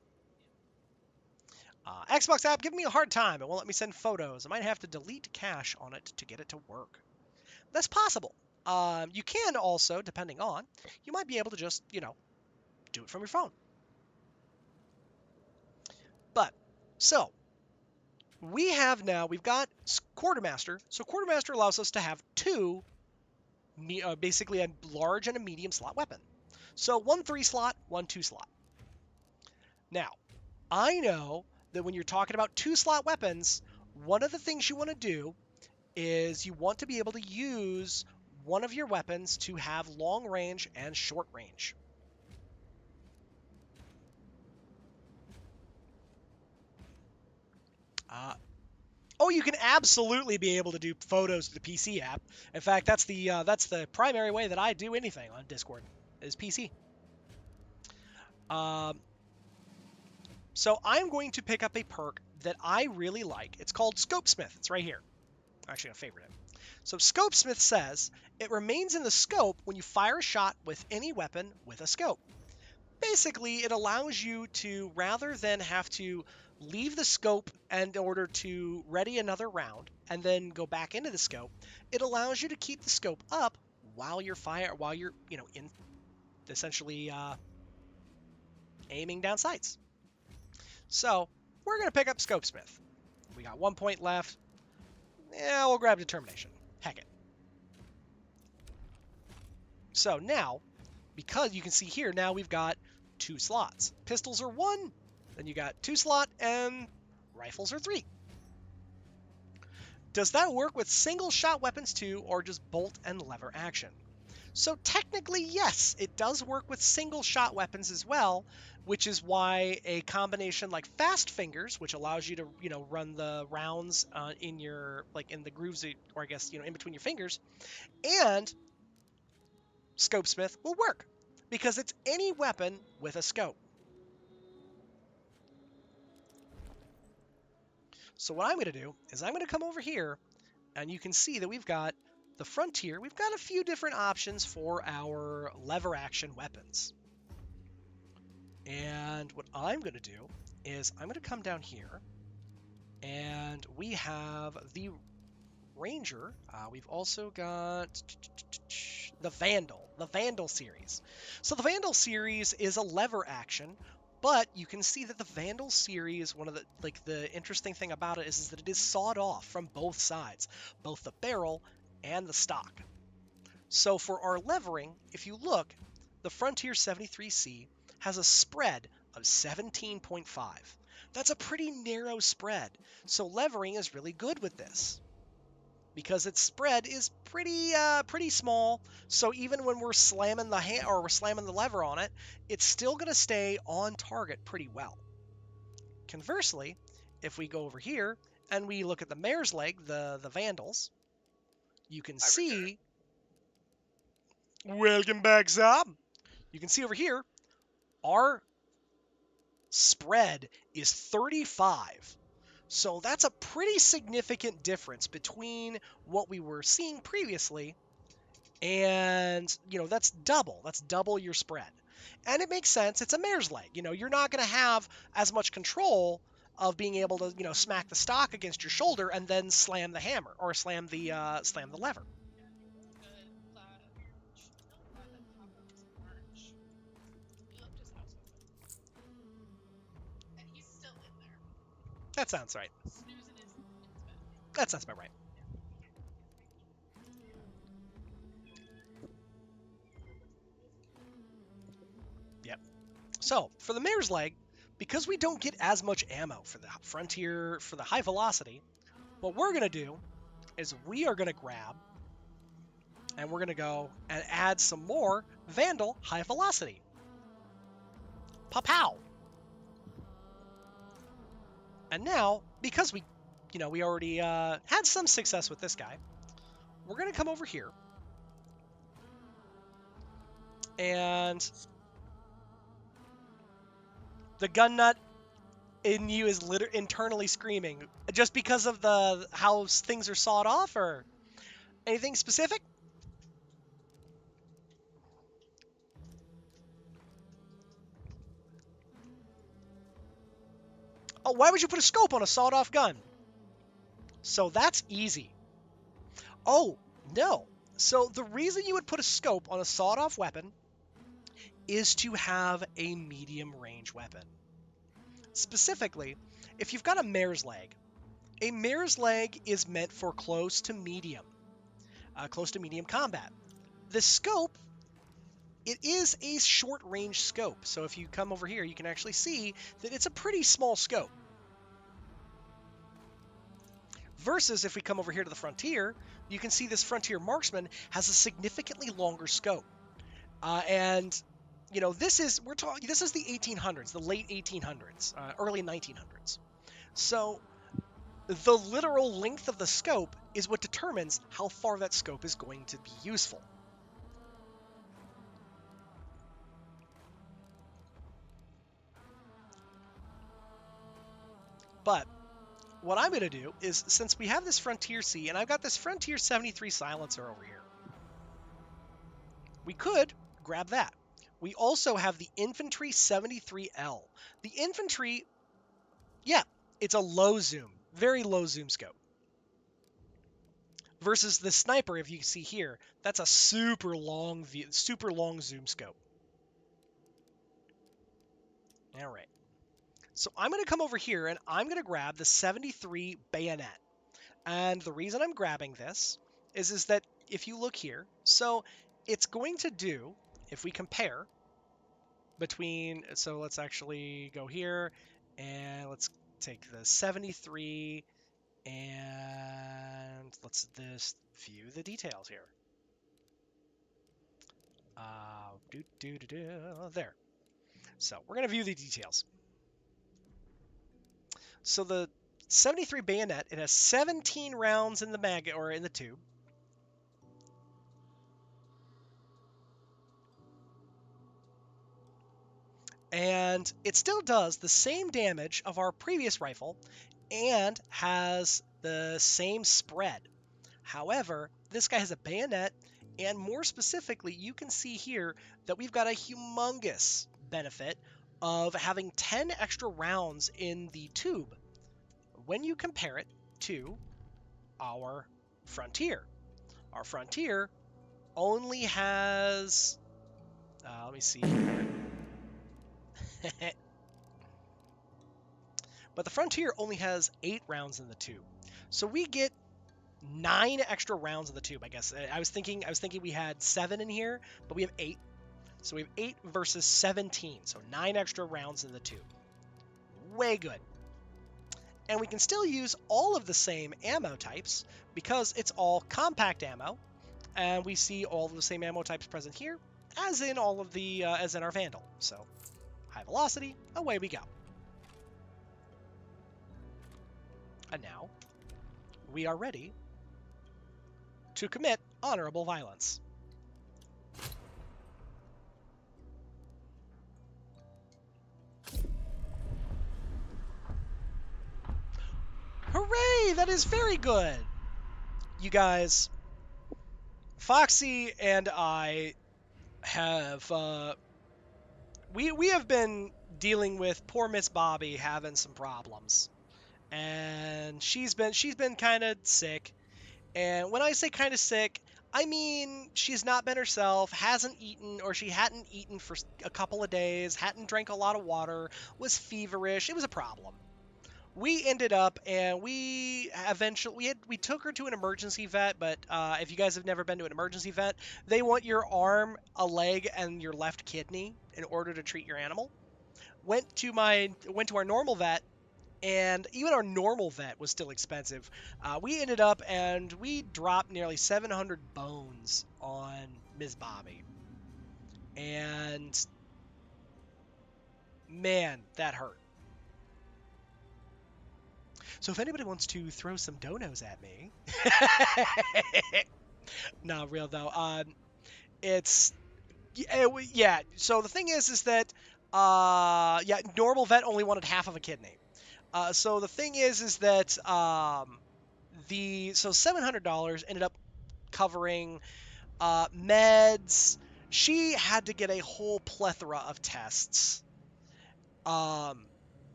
Speaker 1: Xbox app giving me a hard time. It won't let me send photos. I might have to delete cache on it to get it to work. That's possible. You can also, depending on, you might be able to just, do it from your phone. But, so, we've got Quartermaster. So Quartermaster allows us to have two, basically a large and a medium slot weapon. So 1 3 slot, 1 2 slot. Now, I know that when you're talking about 2 slot weapons, one of the things you want to do is you want to be able to use one of your weapons to have long range and short range. Oh, you can absolutely be able to do photos with the PC app. In fact, that's the primary way that I do anything on Discord is PC. So I'm going to pick up a perk that I really like. It's called Scopesmith. It's right here. Actually, I favorite it. So Scopesmith says it remains in the scope when you fire a shot with any weapon with a scope. Basically, it allows you to, rather than have to leave the scope in order to ready another round and then go back into the scope, it allows you to keep the scope up while you're in essentially aiming down sights. So we're going to pick up Scopesmith. We got 1 point left. Yeah, we'll grab Determination. Heck it. So now, because you can see here, now we've got 2 slots. Pistols are 1, then you got 2 slot, and rifles are 3. Does that work with single shot weapons too, or just bolt and lever action? So technically, yes, it does work with single shot weapons as well, which is why a combination like Fast Fingers, which allows you to, run the rounds in the grooves, or I guess, in between your fingers, and Scopesmith will work because it's any weapon with a scope. So what I'm going to do is I'm going to come over here, and you can see that we've got the Frontier. We've got a few different options for our lever action weapons. And what I'm going to do is I'm going to come down here, and we have the Ranger. We've also got the Vandal series. So the Vandal series is a lever action, but you can see that the Vandal series, one of the interesting thing about it is that it is sawed off from both sides, both the barrel and the stock. So for our levering, if you look, the Frontier 73C has a spread of 17.5. That's a pretty narrow spread, so levering is really good with this because its spread is pretty small. So even when we're slamming the lever on it, it's still going to stay on target pretty well. Conversely, if we go over here and we look at the Mare's Leg, the Vandals, you can see. Welcome back, Zob. You can see over here, our spread is 35. So that's a pretty significant difference between what we were seeing previously and, that's double your spread. And it makes sense. It's a Mare's Leg. You're not going to have as much control of being able to, smack the stock against your shoulder and then slam the hammer or slam the lever. That sounds right. That sounds about right. Yep. So, for the Mare's Leg, because we don't get as much ammo for the Frontier, for the high velocity, what we're going to do is we are going to grab and we're going to go and add some more Vandal high velocity. Pow-pow! And now, because we already had some success with this guy, we're going to come over here. And the gun nut in you is internally screaming. Just because of how things are sawed off, or anything specific? Oh, why would you put a scope on a sawed-off gun? So that's easy. Oh, no. So the reason you would put a scope on a sawed-off weapon is to have a medium-range weapon. Specifically, if you've got a mare's leg is meant for close to medium combat. The scope, it is a short-range scope. So if you come over here, you can actually see that it's a pretty small scope. Versus if we come over here to the Frontier, you can see this Frontier Marksman has a significantly longer scope. And you know, this is the 1800s, the late 1800s, early 1900s. So the literal length of the scope is what determines how far that scope is going to be useful. But what I'm going to do is, since we have this Frontier C, and I've got this Frontier 73 silencer over here, we could grab that. We also have the Infantry 73L. The Infantry, yeah, it's a low zoom, very low zoom scope. Versus the Sniper, if you see here, that's a super long zoom scope. All right. So I'm going to come over here and I'm going to grab the 73 bayonet. And the reason I'm grabbing this is that if you look here, so it's going to do, if we compare between, so let's actually go here and let's take the 73 and let's just view the details here. There. So we're going to view the details. So the 73 bayonet, it has 17 rounds in the mag or in the tube. And it still does the same damage of our previous rifle and has the same spread. However, this guy has a bayonet, and more specifically, you can see here that we've got a humongous benefit of having 10 extra rounds in the tube when you compare it to our Frontier. Our Frontier only has, let me see here. But the Frontier only has 8 rounds in the tube. So we get 9 extra rounds in the tube, I guess. I was thinking we had 7 in here, but we have 8. So we have 8 versus 17. So 9 extra rounds in the tube. Way good. And we can still use all of the same ammo types because it's all compact ammo. And we see all of the same ammo types present here as in all of the, as in our Vandal. So high velocity, away we go. And now we are ready to commit honorable violence. Hooray! That is very good! You guys, Foxy and I have, we have been dealing with poor Miss Bobby having some problems. And she's been kind of sick. And when I say kind of sick, I mean she's not been herself, hasn't eaten, or she hadn't eaten for a couple of days, hadn't drank a lot of water, was feverish. It was a problem. We ended up, and we took her to an emergency vet. But if you guys have never been to an emergency vet, they want your arm, a leg, and your left kidney in order to treat your animal. Went to our normal vet. And even our normal vet was still expensive. We ended up and we dropped nearly 700 bones on Ms. Bobby. And man, that hurt. So if anybody wants to throw some donos at me, not real though. It's yeah. So the thing is that yeah, normal vet only wanted half of a kidney. So the thing is that so $700 ended up covering meds. She had to get a whole plethora of tests.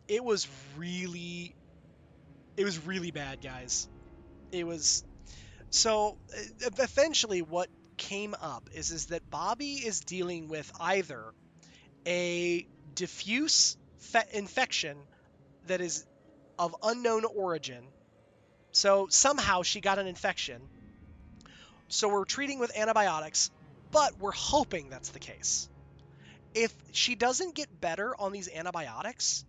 Speaker 1: it was really bad, guys. It was so eventually what came up is that Bobby is dealing with either a diffuse infection that is of unknown origin. So somehow she got an infection. So we're treating with antibiotics, but we're hoping that's the case. If she doesn't get better on these antibiotics,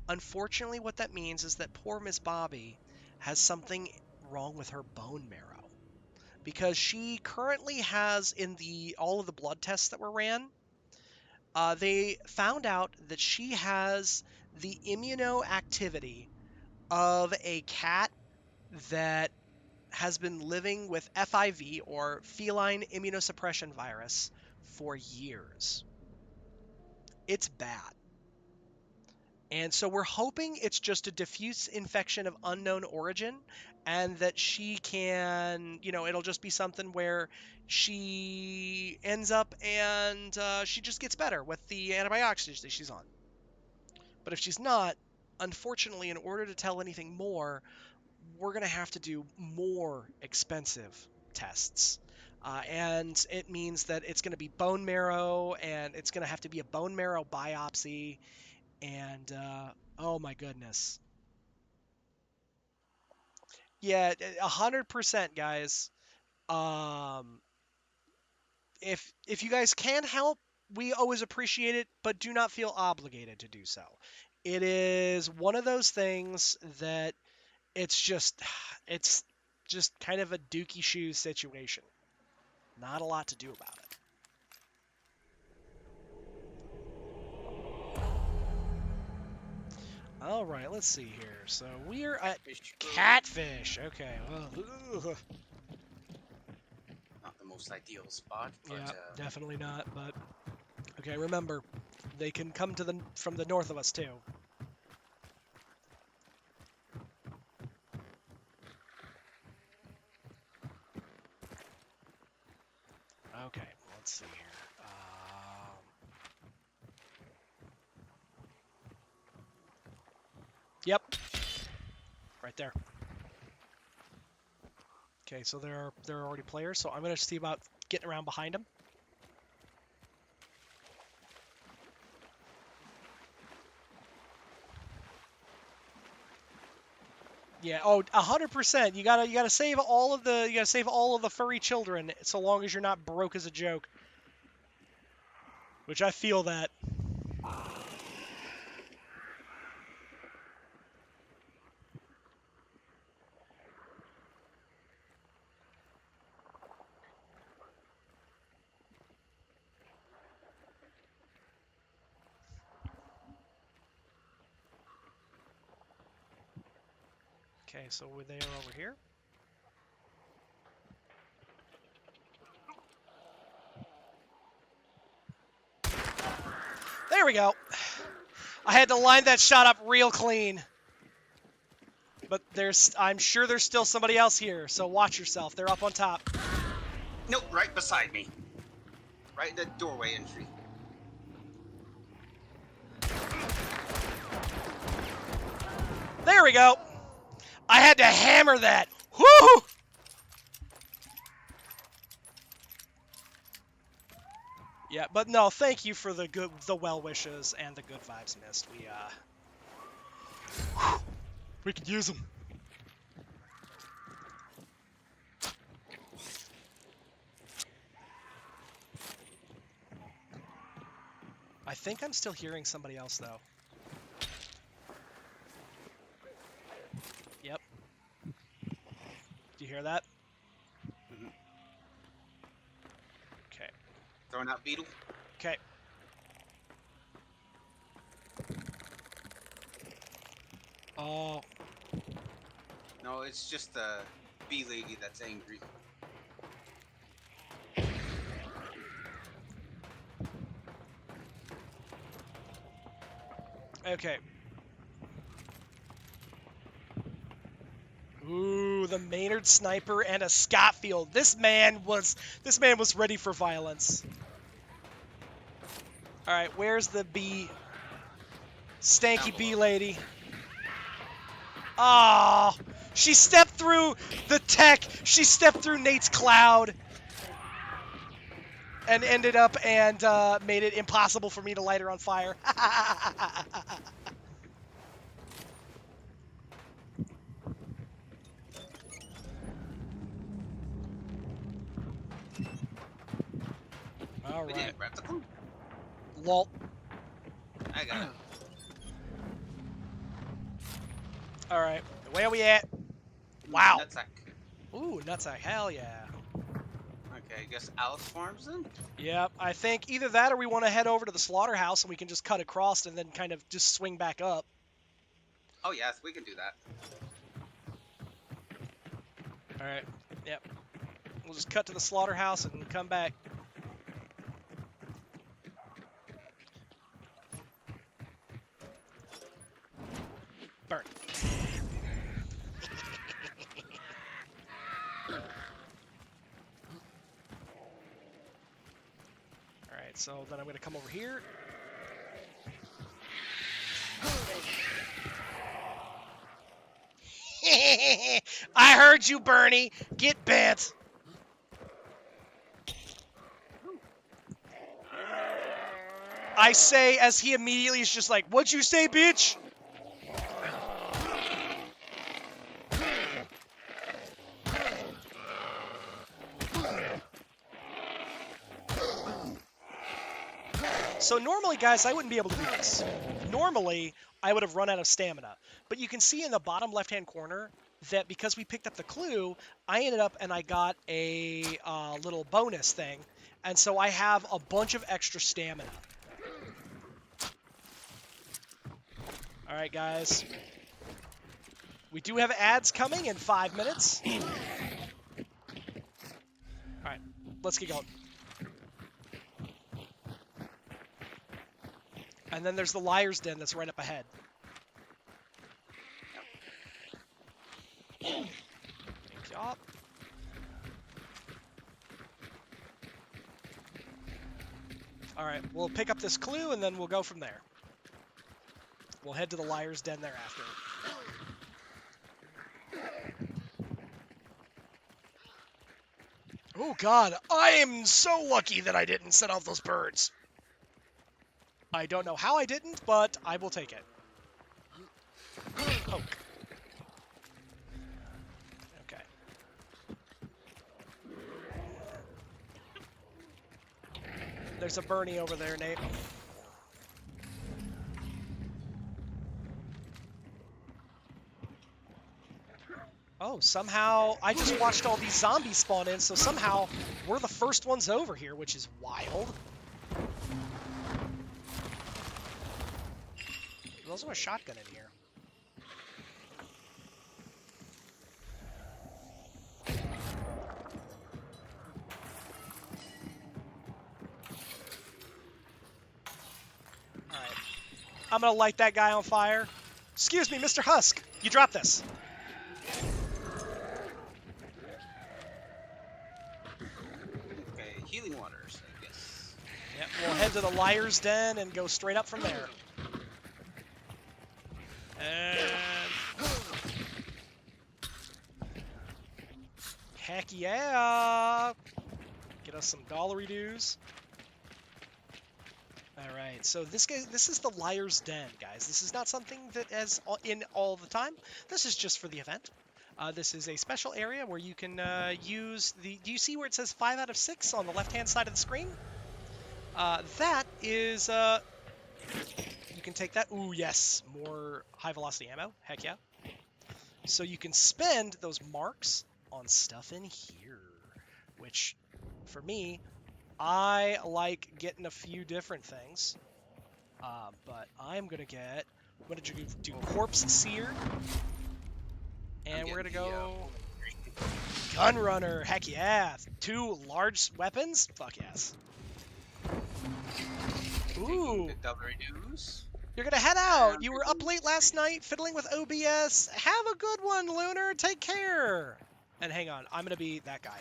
Speaker 1: unfortunately what that means is that poor Miss Bobby has something wrong with her bone marrow. Because she currently has in all of the blood tests that were ran, they found out that she has the immunoactivity of a cat that has been living with FIV, or feline immunosuppression virus, for years. It's bad. And so we're hoping it's just a diffuse infection of unknown origin, and that she can, it'll just be something where she ends up and she just gets better with the antibiotics that she's on. But if she's not, unfortunately, in order to tell anything more, we're going to have to do more expensive tests. And it means that it's going to be bone marrow, and it's going to have to be a bone marrow biopsy. And oh my goodness. Yeah, 100%, guys. If you guys can help, we always appreciate it, but do not feel obligated to do so. It is one of those things that it's just kind of a dookie shoes situation. Not a lot to do about it. All right, let's see here. So we're at Catfish. Okay. Well,
Speaker 3: Not the most ideal spot, but
Speaker 1: yeah, definitely not. But okay, remember, they can come from the north of us too. Okay, let's see here. Yep, right there. Okay, so there are already players, so I'm gonna see about getting around behind them. Yeah. Oh, 100%. You gotta save all of the furry children, so long as you're not broke as a joke. Which I feel that. Okay, so they are over here. There we go. I had to line that shot up real clean. But I'm sure there's still somebody else here, so watch yourself. They're up on top.
Speaker 3: nope, right beside me. Right in the doorway entry.
Speaker 1: There we go. I had to hammer that. Whoo! Yeah, but no, thank you for the well wishes and the good vibes, Mist. We could use them. I think I'm still hearing somebody else though. Yep. Do you hear that?
Speaker 3: Mm-hmm.
Speaker 1: Okay.
Speaker 3: Throwing out beetle.
Speaker 1: Okay. Oh.
Speaker 3: No, it's just the bee lady that's angry.
Speaker 1: Okay. Ooh, the Maynard sniper and a Scotfield. This man was ready for violence. All right, where's the bee? Stanky bee lady. Oh, she stepped through the tech. She stepped through Nate's cloud. And ended up and made it impossible for me to light her on fire. All
Speaker 3: We
Speaker 1: right.
Speaker 3: didn't grab the clue.
Speaker 1: Lol.
Speaker 3: I got it.
Speaker 1: All right. Where are we at? Wow.
Speaker 3: Nutsack.
Speaker 1: Ooh, nutsack. Hell yeah.
Speaker 3: Okay, I guess Alice Farms then?
Speaker 1: Yep. I think either that or we want to head over to the slaughterhouse and we can just cut across and then kind of just swing back up.
Speaker 3: Oh, yes, we can do that.
Speaker 1: All right. Yep. We'll just cut to the slaughterhouse and come back. Burn. Alright, so then I'm going to come over here. I heard you, Bernie. Get bent. I say as he immediately is just like, what'd you say, bitch? So normally, guys, I wouldn't be able to do this. Normally, I would have run out of stamina. But you can see in the bottom left-hand corner that because we picked up the clue, I ended up and I got a little bonus thing. And so I have a bunch of extra stamina. All right, guys. We do have ads coming in 5 minutes. All right, let's get going. And then there's the Liar's Den that's right up ahead. Thank y'all. All right, we'll pick up this clue and then we'll go from there. We'll head to the Liar's Den thereafter. Oh God, I am so lucky that I didn't set off those birds. I don't know how I didn't, but I will take it. Poke. Okay. There's a Bernie over there, Nate. Oh, somehow I just watched all these zombies spawn in, so somehow we're the first ones over here, which is wild. There's also a shotgun in here. Alright. I'm gonna light that guy on fire. Excuse me, Mr. Husk. You dropped this.
Speaker 3: Okay, healing waters, I guess.
Speaker 1: Yep, we'll head to the Liar's Den and go straight up from there. And... heck yeah! Get us some dollary dues. Alright, so this is the Liar's Den, guys. This is not something that is in all the time. This is just for the event. This is a special area where you can use the... Do you see where it says 5 out of 6 on the left-hand side of the screen? That is... you can take that. Ooh, yes. More high-velocity ammo. Heck yeah. So you can spend those marks on stuff in here. Which, for me, I like getting a few different things. But I'm going to get... What did you do? Corpse Seer. And we're going to go... Gun Runner. Heck yeah. 2 large weapons? Fuck yes. Ooh.
Speaker 3: The dollary dues.
Speaker 1: You're going to head out. You were up late last night fiddling with OBS. Have a good one, Lunar. Take care. And hang on. I'm going to be that guy.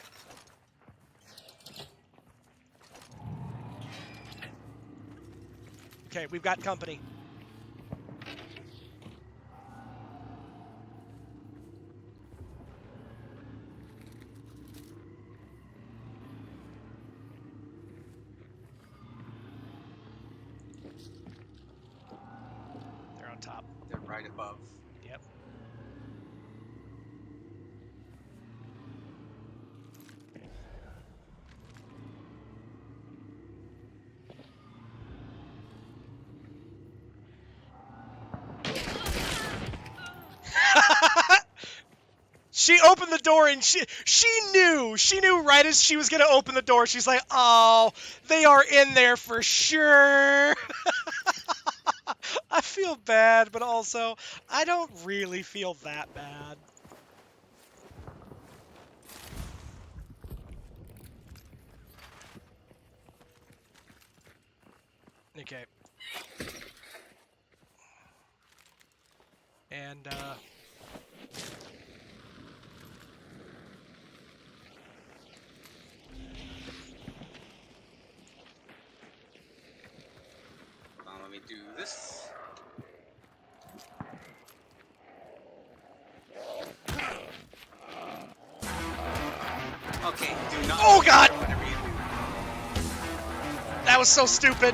Speaker 1: Okay, we've got company.
Speaker 3: right above.
Speaker 1: Yep. She opened the door and she knew right as she was gonna open the door. She's like, oh, they are in there for sure. I feel bad, but also I don't really feel that bad. Okay. And
Speaker 3: Let me do this. Okay, do not.
Speaker 1: Oh, God!
Speaker 3: Whatever you do.
Speaker 1: that was so stupid.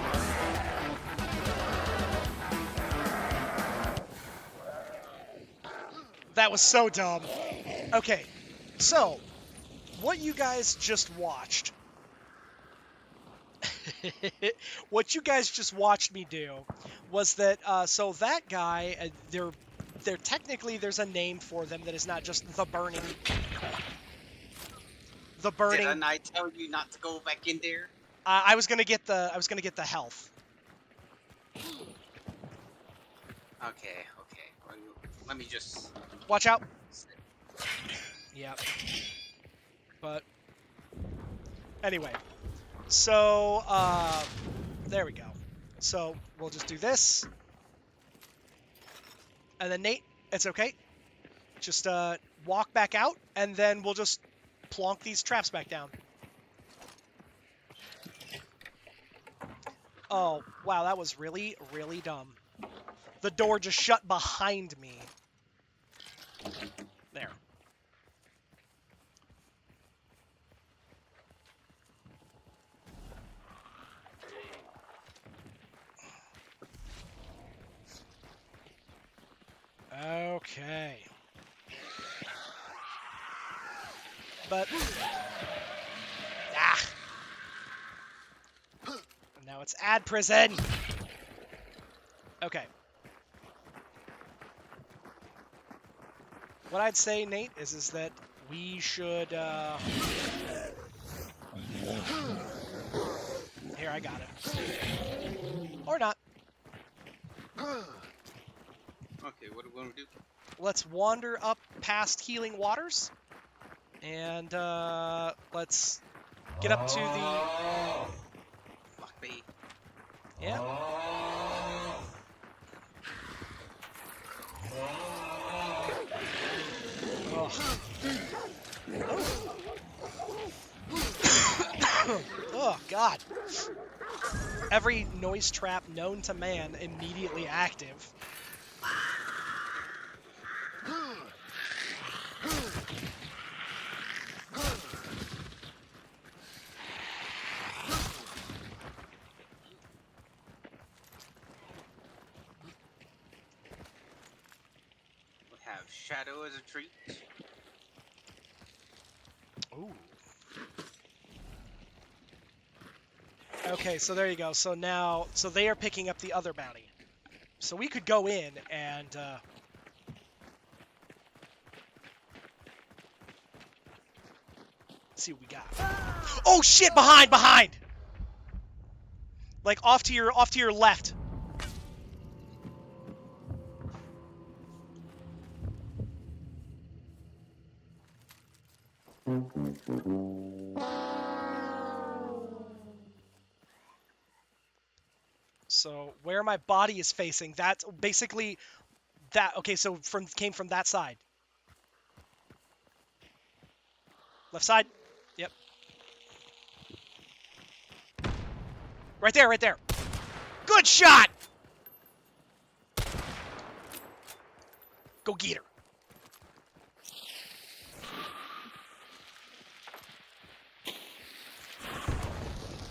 Speaker 1: That was so dumb. Okay, so what you guys just watched. What you guys just watched me do was that so that guy they're technically there's a name for them that is not just the burning.
Speaker 3: Didn't I tell you not to go back in there?
Speaker 1: I was gonna get the health.
Speaker 3: Okay. Well, let me just.
Speaker 1: Watch out. Yep. But anyway, so there we go. So we'll just do this, and then Nate, it's okay. Just walk back out, and then we'll just plonk these traps back down. Oh, wow, that was really, really dumb. The door just shut behind me. There. Okay. But... ah! And now it's ad prison! Okay. What I'd say, Nate, is that we should, Here, I got it. Or not.
Speaker 3: Okay, what do we want to do?
Speaker 1: Let's wander up past Healing Waters. And, let's get up to the...
Speaker 3: Fuck me.
Speaker 1: Yeah. Oh. Oh, God. Every noise trap known to man immediately active.
Speaker 3: We have Shadow as a treat.
Speaker 1: Ooh. Okay, so there you go. So now, so they are picking up the other bounty. So we could go in and, see what we got. Oh shit! Behind! Like off to your left. So where my body is facing, that's basically that. Okay, so came from that side. Left side. Yep. Right there. Good shot. Go get her.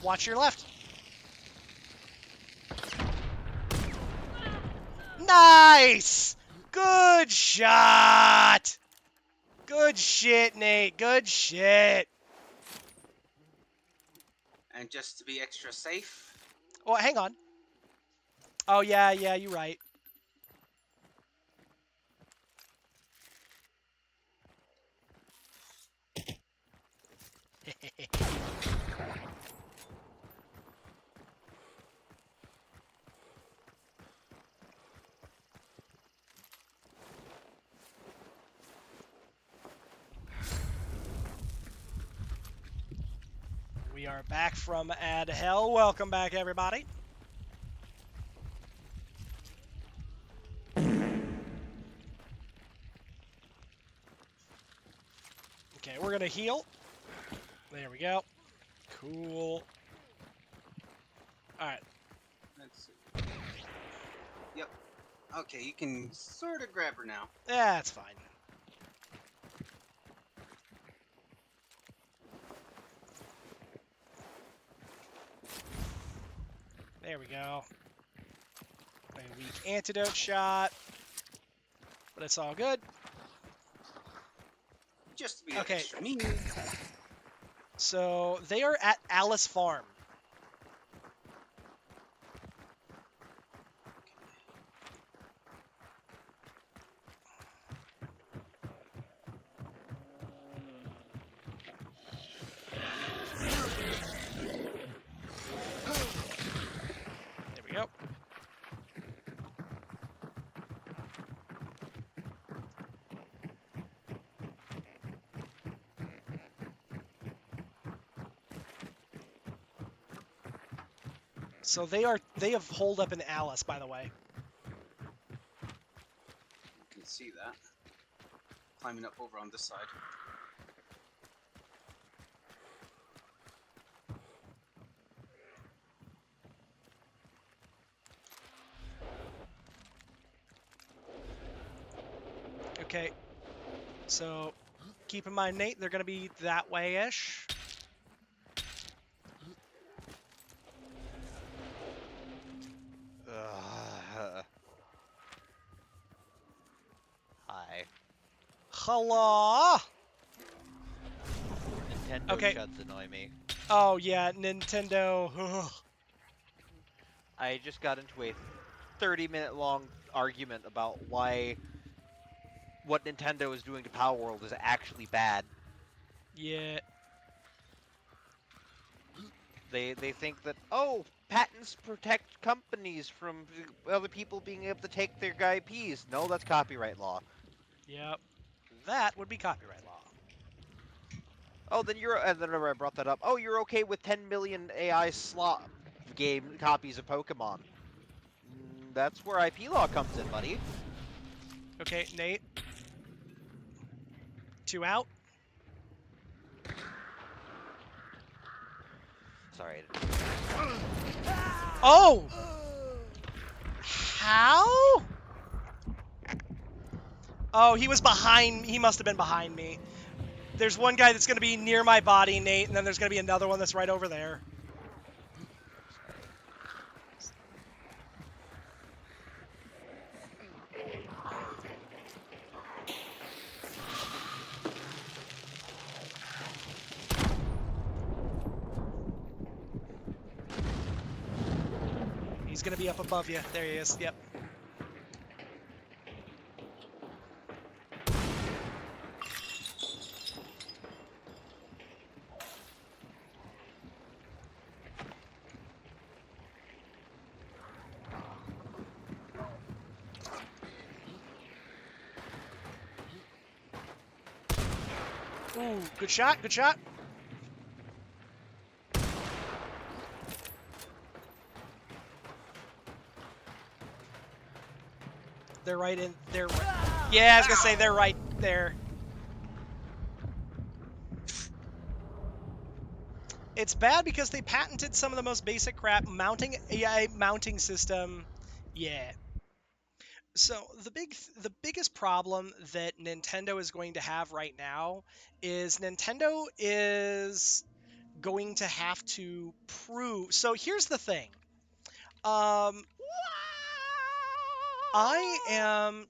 Speaker 1: Watch your left. Nice! Good shot! Good shit, Nate. Good shit.
Speaker 3: And just to be extra safe,
Speaker 1: Oh, hang on. Oh, yeah, you're right. We are back from Ad Hell. Welcome back, everybody. Okay, we're gonna heal. There we go. Cool. All right.
Speaker 3: let's see. Yep. Okay, you can sort of grab her now.
Speaker 1: That's fine. There we go. A weak antidote shot. But it's all good.
Speaker 3: Just to be
Speaker 1: Okay.
Speaker 3: extra mean.
Speaker 1: So they are at Alice Farm. There we go. So they have holed up in Alice, by the way.
Speaker 3: You can see that. Climbing up over on this side.
Speaker 1: Okay. So keep in mind, Nate, they're going to be that way-ish.
Speaker 2: Hi.
Speaker 1: Hello.
Speaker 2: Nintendo
Speaker 1: Okay.
Speaker 2: chuds annoy me.
Speaker 1: Oh yeah, Nintendo. Ugh.
Speaker 2: I just got into a 30-minute long argument about why what Nintendo is doing to Power World is actually bad.
Speaker 1: Yeah.
Speaker 2: They think that, oh, patents protect companies from other people being able to take their IPs. No, that's copyright law.
Speaker 1: Yep. That would be copyright law.
Speaker 2: Oh, then you're, and then I brought that up. Oh, you're okay with 10 million AI slot game copies of Pokemon. That's where IP law comes in, buddy.
Speaker 1: Okay, Nate. 2 out.
Speaker 2: Sorry.
Speaker 1: Oh! How? Oh, he was behind. He must have been behind me. There's one guy that's going to be near my body, Nate, and then there's going to be another one that's right over there. He's going to be up above you. There he is. Yep. Ooh, good shot, good shot. They're right in there. Yeah, I was gonna say they're right there. It's bad because they patented some of the most basic crap. Mounting AI mounting system. Yeah. So the biggest problem that Nintendo is going to have right now is Nintendo is going to have to prove. So here's the thing. I am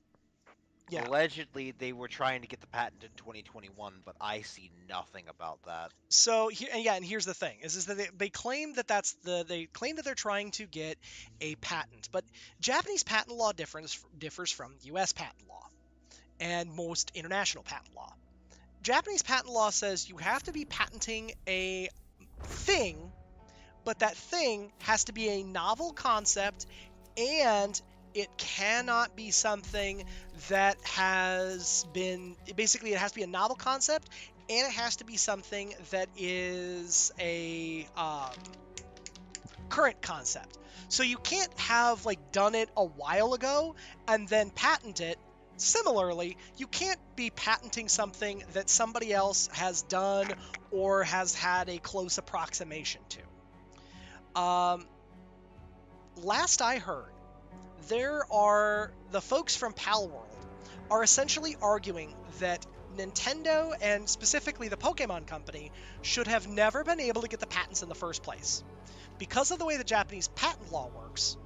Speaker 1: Yeah.
Speaker 2: Allegedly, they were trying to get the patent in 2021, but I see nothing about that.
Speaker 1: So here, and yeah, and here's the thing: is that they claim that they claim that they're trying to get a patent, but Japanese patent law differs from U.S. patent law and most international patent law. Japanese patent law says you have to be patenting a thing, but that thing has to be a novel concept, and it cannot be something that has been basically it has to be a novel concept, and it has to be something that is a current concept. So you can't have like done it a while ago and then patent it. Similarly, you can't be patenting something that somebody else has done or has had a close approximation to. Last I heard, the folks from Palworld are essentially arguing that Nintendo and specifically the Pokemon Company should have never been able to get the patents in the first place. Because of the way the Japanese patent law works,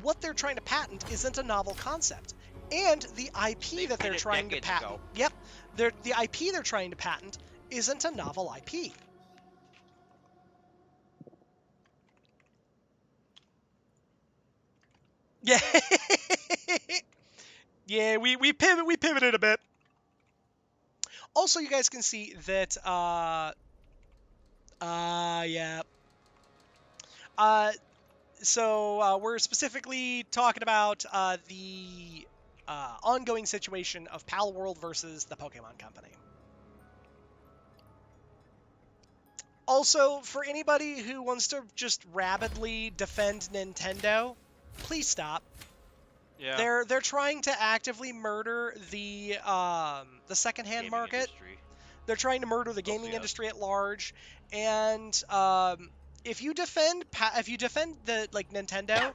Speaker 1: what they're trying to patent isn't a novel concept. And the IP
Speaker 2: They
Speaker 1: that
Speaker 2: did
Speaker 1: they're
Speaker 2: it
Speaker 1: trying to
Speaker 2: decades
Speaker 1: patent,
Speaker 2: ago.
Speaker 1: yep, the IP they're trying to patent isn't a novel IP. Yeah. Yeah, we pivoted a bit. Also, you guys can see that yeah. So we're specifically talking about the ongoing situation of Palworld versus the Pokemon Company. Also, for anybody who wants to just rabidly defend Nintendo, please stop.
Speaker 2: Yeah.
Speaker 1: They're trying to actively murder the secondhand
Speaker 2: Gaming
Speaker 1: market.
Speaker 2: industry.
Speaker 1: They're trying to murder the
Speaker 2: Also,
Speaker 1: gaming
Speaker 2: yes.
Speaker 1: industry at large, and if you defend the like Nintendo,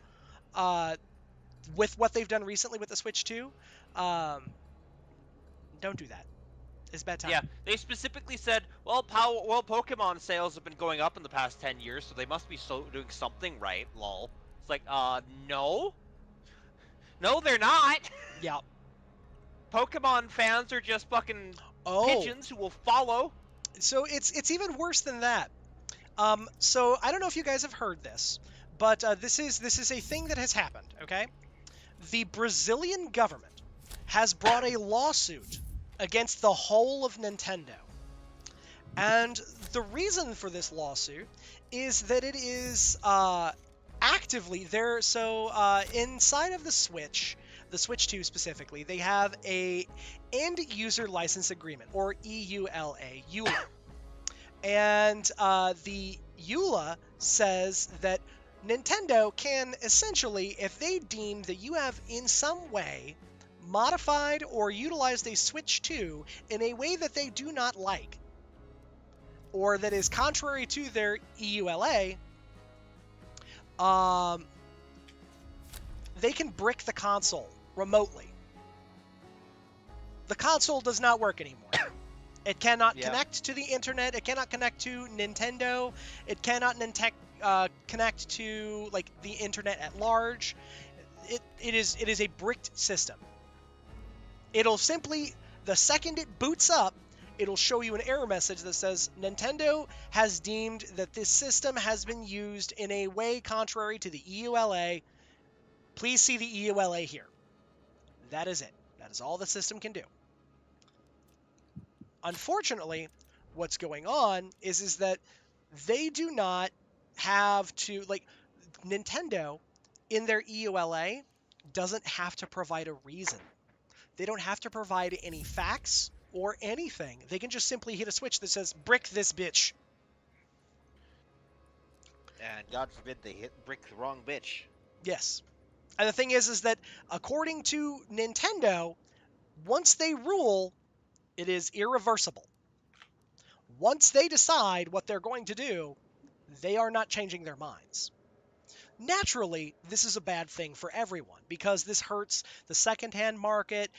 Speaker 1: with what they've done recently with the Switch 2, don't do that. It's bad time.
Speaker 2: Yeah, they specifically said, well, Pokemon sales have been going up in the past 10 years, so they must be doing something right, lol. It's like, no? No, they're not!
Speaker 1: Yeah.
Speaker 2: Pokemon fans are just fucking
Speaker 1: Oh,
Speaker 2: pigeons who will follow.
Speaker 1: so it's even worse than that. So I don't know if you guys have heard this, but this is a thing that has happened. Okay, the Brazilian government has brought a lawsuit against the whole of Nintendo, and the reason for this lawsuit is that it is actively there. So inside of the Switch 2 specifically, they have a end user license agreement, or EULA. And the EULA says that Nintendo can essentially, if they deem that you have in some way modified or utilized a Switch 2 in a way that they do not like, or that is contrary to their EULA, they can brick the console remotely. The console does not work anymore. It cannot connect to the internet. It cannot connect to Nintendo. It cannot connect to like the internet at large. It is a bricked system. It'll simply, the second it boots up, it'll show you an error message that says Nintendo has deemed that this system has been used in a way contrary to the EULA. Please see the EULA here. That is it. That is all the system can do. Unfortunately, what's going on is that they do not have to, like, Nintendo in their EULA doesn't have to provide a reason. They don't have to provide any facts or anything. They can just simply hit a switch that says brick this bitch.
Speaker 2: And God forbid they brick the wrong bitch.
Speaker 1: Yes. And the thing is that according to Nintendo, once they rule, it is irreversible. Once they decide what they're going to do, they are not changing their minds. Naturally, this is a bad thing for everyone because this hurts the secondhand market.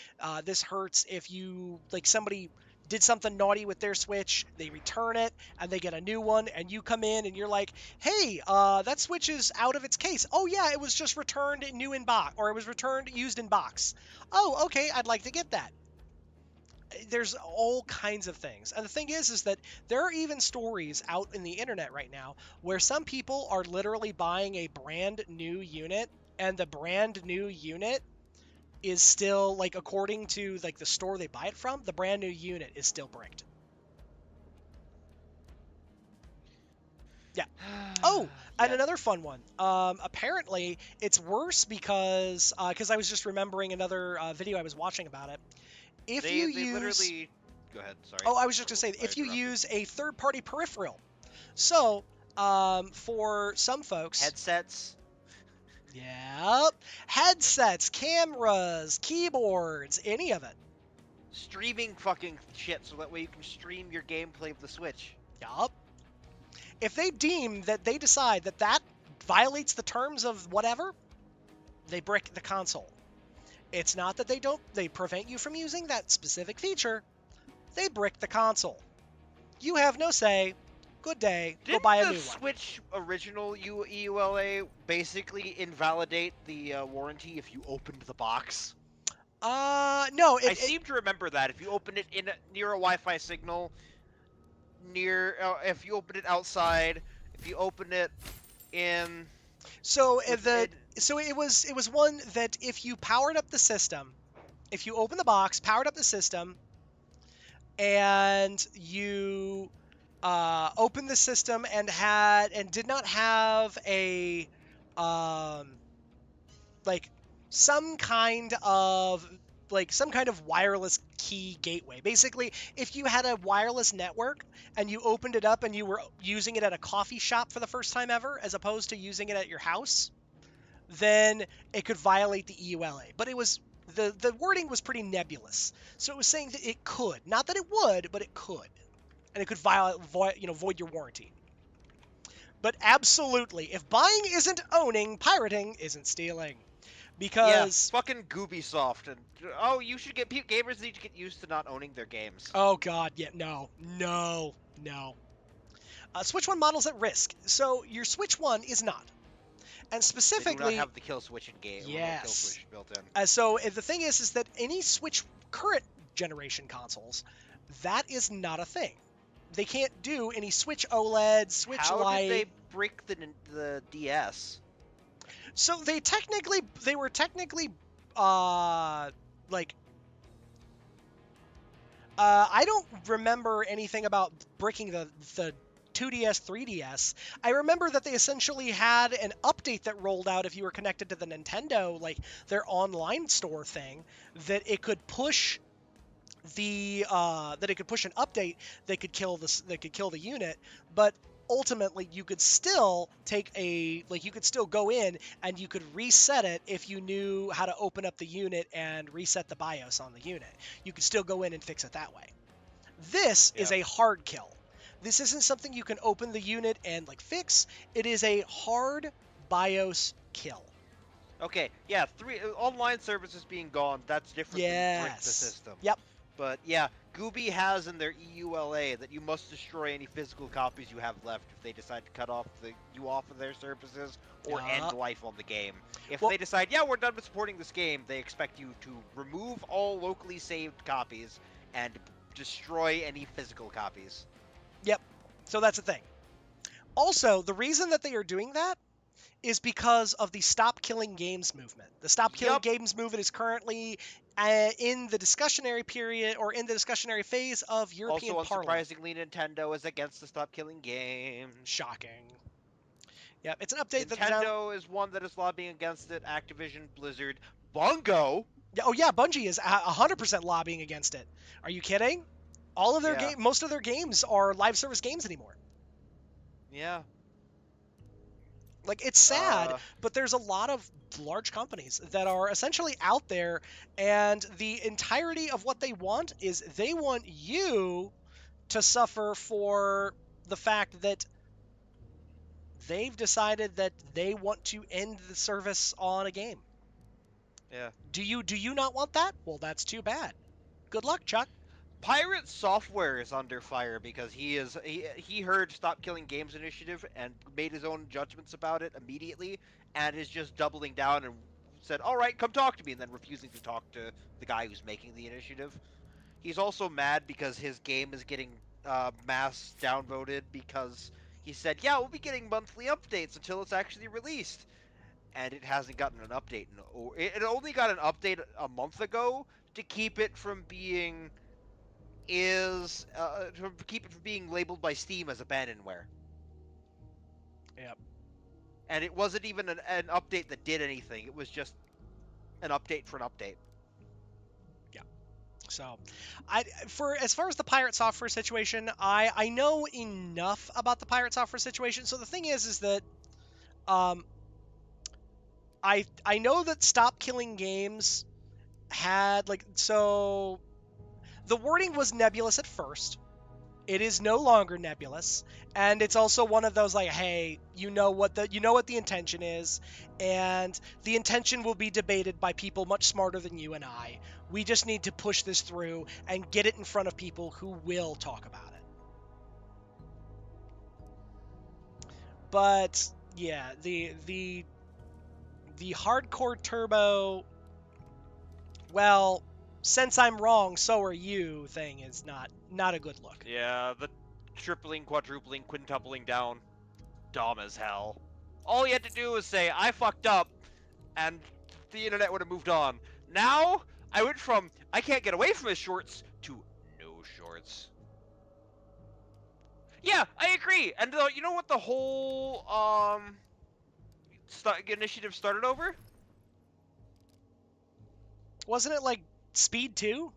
Speaker 1: This hurts if you, like, somebody did something naughty with their Switch, they return it, and they get a new one, and you come in and you're like, hey, that Switch is out of its case. Oh yeah, it was just returned new in box, or it was returned used in box. Oh, okay, I'd like to get that. There's all kinds of things. And the thing is that there are even stories out in the internet right now where some people are literally buying a brand new unit, and the brand new unit is still, like, according to like the store they buy it from, the brand new unit is still bricked. Yeah. Oh, and
Speaker 2: Yeah.
Speaker 1: another fun one. Apparently it's worse because I was just remembering another video I was watching about it. If
Speaker 2: They
Speaker 1: you
Speaker 2: they
Speaker 1: use
Speaker 2: literally. Go ahead. Sorry.
Speaker 1: Oh, I was just going to say,
Speaker 2: I
Speaker 1: if you
Speaker 2: interrupted.
Speaker 1: use a third-party peripheral. So, for some folks...
Speaker 2: Headsets.
Speaker 1: Yep. Headsets, cameras, keyboards, any of it.
Speaker 2: Streaming fucking shit so that way you can stream your gameplay of the Switch.
Speaker 1: Yup. If they deem that they decide that that violates the terms of whatever, they brick the console. It's not that they prevent you from using that specific feature. They brick the console. You have no say. Good day. Go
Speaker 2: Didn't
Speaker 1: buy a
Speaker 2: the
Speaker 1: new one.
Speaker 2: Switch original EULA basically invalidate the warranty if you opened the box?
Speaker 1: No.
Speaker 2: I seem to remember that if you open it near a Wi-Fi signal, if you open it outside, if you open it in.
Speaker 1: So
Speaker 2: within-
Speaker 1: it was one that if you powered up the system, if you open the box, powered up the system, and you opened the system and did not have a like some kind of wireless key gateway. Basically, if you had a wireless network and you opened it up and you were using it at a coffee shop for the first time ever, as opposed to using it at your house, then it could violate the EULA. But it was the wording was pretty nebulous, so it was saying that it could, not that it would, but it could, and it could void your warranty. But absolutely, if buying isn't owning, pirating isn't stealing. Because
Speaker 2: fucking Ubisoft and you should get gamers need to get used to not owning their games.
Speaker 1: Oh god, yeah, no. Switch One model's at risk, so your Switch One is not. And specifically,
Speaker 2: They do not have the kill switch in game.
Speaker 1: Yes.
Speaker 2: Kill switch built in.
Speaker 1: So the thing is that any Switch current generation consoles, that is not a thing. They can't do any Switch OLED, Switch
Speaker 2: How
Speaker 1: Lite.
Speaker 2: did they brick the DS?
Speaker 1: So they were technically I don't remember anything about bricking the 2DS, 3DS. I remember that they essentially had an update that rolled out if you were connected to the Nintendo, like their online store thing, that it could push an update that could kill the unit, but ultimately you could still go in and you could reset it if you knew how to open up the unit and reset the BIOS on the unit. You could still go in and fix it that way. This is a hard kill. This isn't something you can open the unit and fix. It is a hard BIOS kill.
Speaker 2: Okay, yeah, online services being gone, that's different than brick the system.
Speaker 1: Yep.
Speaker 2: But yeah, Gooby has in their EULA that you must destroy any physical copies you have left if they decide to cut off you off of their services or end life on the game. If they decide, yeah, we're done with supporting this game, they expect you to remove all locally saved copies and destroy any physical copies.
Speaker 1: Yep. So that's the thing. Also, the reason that they are doing that is because of the Stop Killing Games movement. The Stop Killing Games movement is currently in the discussionary period, or in the discussionary phase of European Parliament.
Speaker 2: Also, unsurprisingly, Nintendo is against the Stop Killing Games.
Speaker 1: Shocking. Yep, it's an update.
Speaker 2: Nintendo is one that is lobbying against it. Activision, Blizzard, Bungo.
Speaker 1: Oh yeah, Bungie is 100% lobbying against it. Are you kidding? All of their most of their games are live service games anymore.
Speaker 2: Yeah.
Speaker 1: It's sad, but there's a lot of large companies that are essentially out there, and the entirety of what they want is they want you to suffer for the fact that they've decided that they want to end the service on a game.
Speaker 2: Yeah.
Speaker 1: Do you not want that? Well, that's too bad. Good luck, Chuck.
Speaker 2: Pirate Software is under fire because he heard Stop Killing Games initiative and made his own judgments about it immediately, and is just doubling down and said, "All right, come talk to me," and then refusing to talk to the guy who's making the initiative. He's also mad because his game is getting mass downvoted because he said, "Yeah, we'll be getting monthly updates until it's actually released," and it hasn't gotten an update. It only got an update a month ago to keep it from being to keep it from being labeled by Steam as abandonware.
Speaker 1: Yep.
Speaker 2: And it wasn't even an update that did anything. It was just an update for an update.
Speaker 1: So, for as far as the Pirate Software situation, I know enough about the Pirate Software situation. So the thing is that I know that Stop Killing Games had so the wording was nebulous at first. It is no longer nebulous, and it's also one of those like, hey, you know what the intention is, and the intention will be debated by people much smarter than you and I. We just need to push this through and get it in front of people who will talk about it. But yeah, the hardcore turbo, well, since I'm wrong, so are you thing is not a good look.
Speaker 2: Yeah, the tripling, quadrupling, quintupling down, dumb as hell. All you had to do was say, "I fucked up," and the internet would have moved on. Now, I went from, "I can't get away from his shorts," to "no shorts." Yeah, I agree. And you know what the whole initiative started over?
Speaker 1: Wasn't it like Speed 2?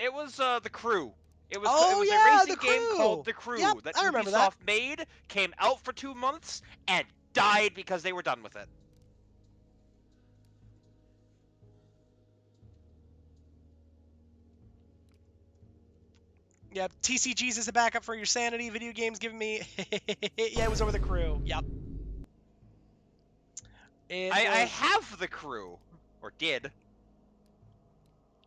Speaker 2: It was the Crew. It was
Speaker 1: Oh,
Speaker 2: it was
Speaker 1: yeah,
Speaker 2: a racing
Speaker 1: The
Speaker 2: game
Speaker 1: Crew!
Speaker 2: called The Crew
Speaker 1: Yep,
Speaker 2: that
Speaker 1: I remember
Speaker 2: Ubisoft
Speaker 1: that.
Speaker 2: made, came out for 2 months, and died because they were done with it.
Speaker 1: Yep, TCGs is a backup for your sanity. Video games giving me... yeah, it was over The Crew. Yep.
Speaker 2: I have The Crew, or did.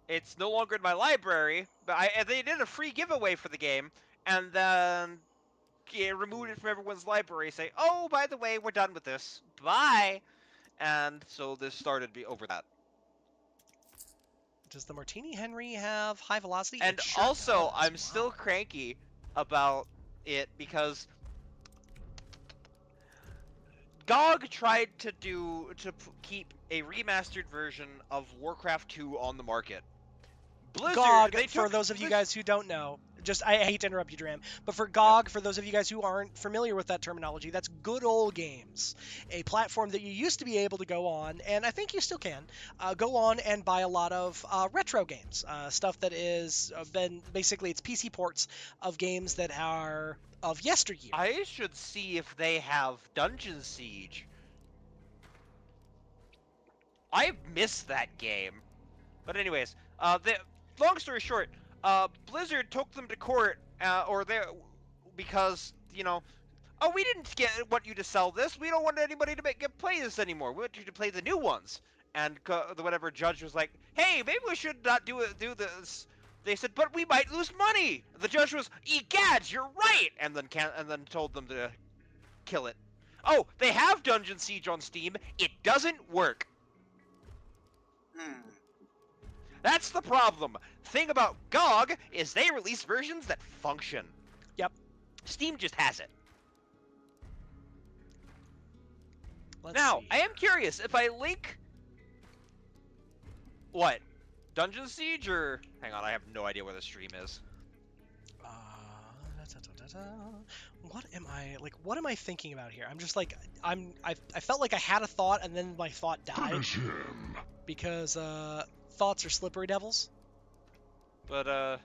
Speaker 2: It's no longer in my library, but they did a free giveaway for the game, and then removed it from everyone's library, say, "Oh, by the way, we're done with this. Bye." And so this started over that.
Speaker 1: Does the Martini Henry have high velocity?
Speaker 2: And
Speaker 1: It sure
Speaker 2: also,
Speaker 1: does.
Speaker 2: I'm
Speaker 1: Wow.
Speaker 2: still cranky about it because GOG tried to keep a remastered version of Warcraft 2 on the market. Blizzard,
Speaker 1: GOG, for those of you guys who don't know, I hate to interrupt you, Dram, but for GOG, for those of you guys who aren't familiar with that terminology, that's Good Old Games, a platform that you used to be able to go on, and I think you still can, go on and buy a lot of retro games, stuff that is basically it's PC ports of games that are of yesteryear.
Speaker 2: I should see if they have Dungeon Siege. I missed that game. But anyways, long story short, Blizzard took them to court, because, "Oh, we didn't want you to sell this. We don't want anybody to play this anymore. We want you to play the new ones." And whatever judge was like, "Hey, maybe we should not do this." They said, "But we might lose money." The judge was, "Egads, you're right," and then told them to kill it. Oh, they have Dungeon Siege on Steam. It doesn't work. That's the problem. Thing about GOG is they release versions that function.
Speaker 1: Yep.
Speaker 2: Steam just has it.
Speaker 1: Let's
Speaker 2: Now,
Speaker 1: see.
Speaker 2: I am curious if I link... What? Dungeon Siege or... Hang on, I have no idea where the stream is.
Speaker 1: What am I thinking about here? I'm just like, I felt like I had a thought and then my thought died. Because, thoughts are slippery devils.
Speaker 2: But,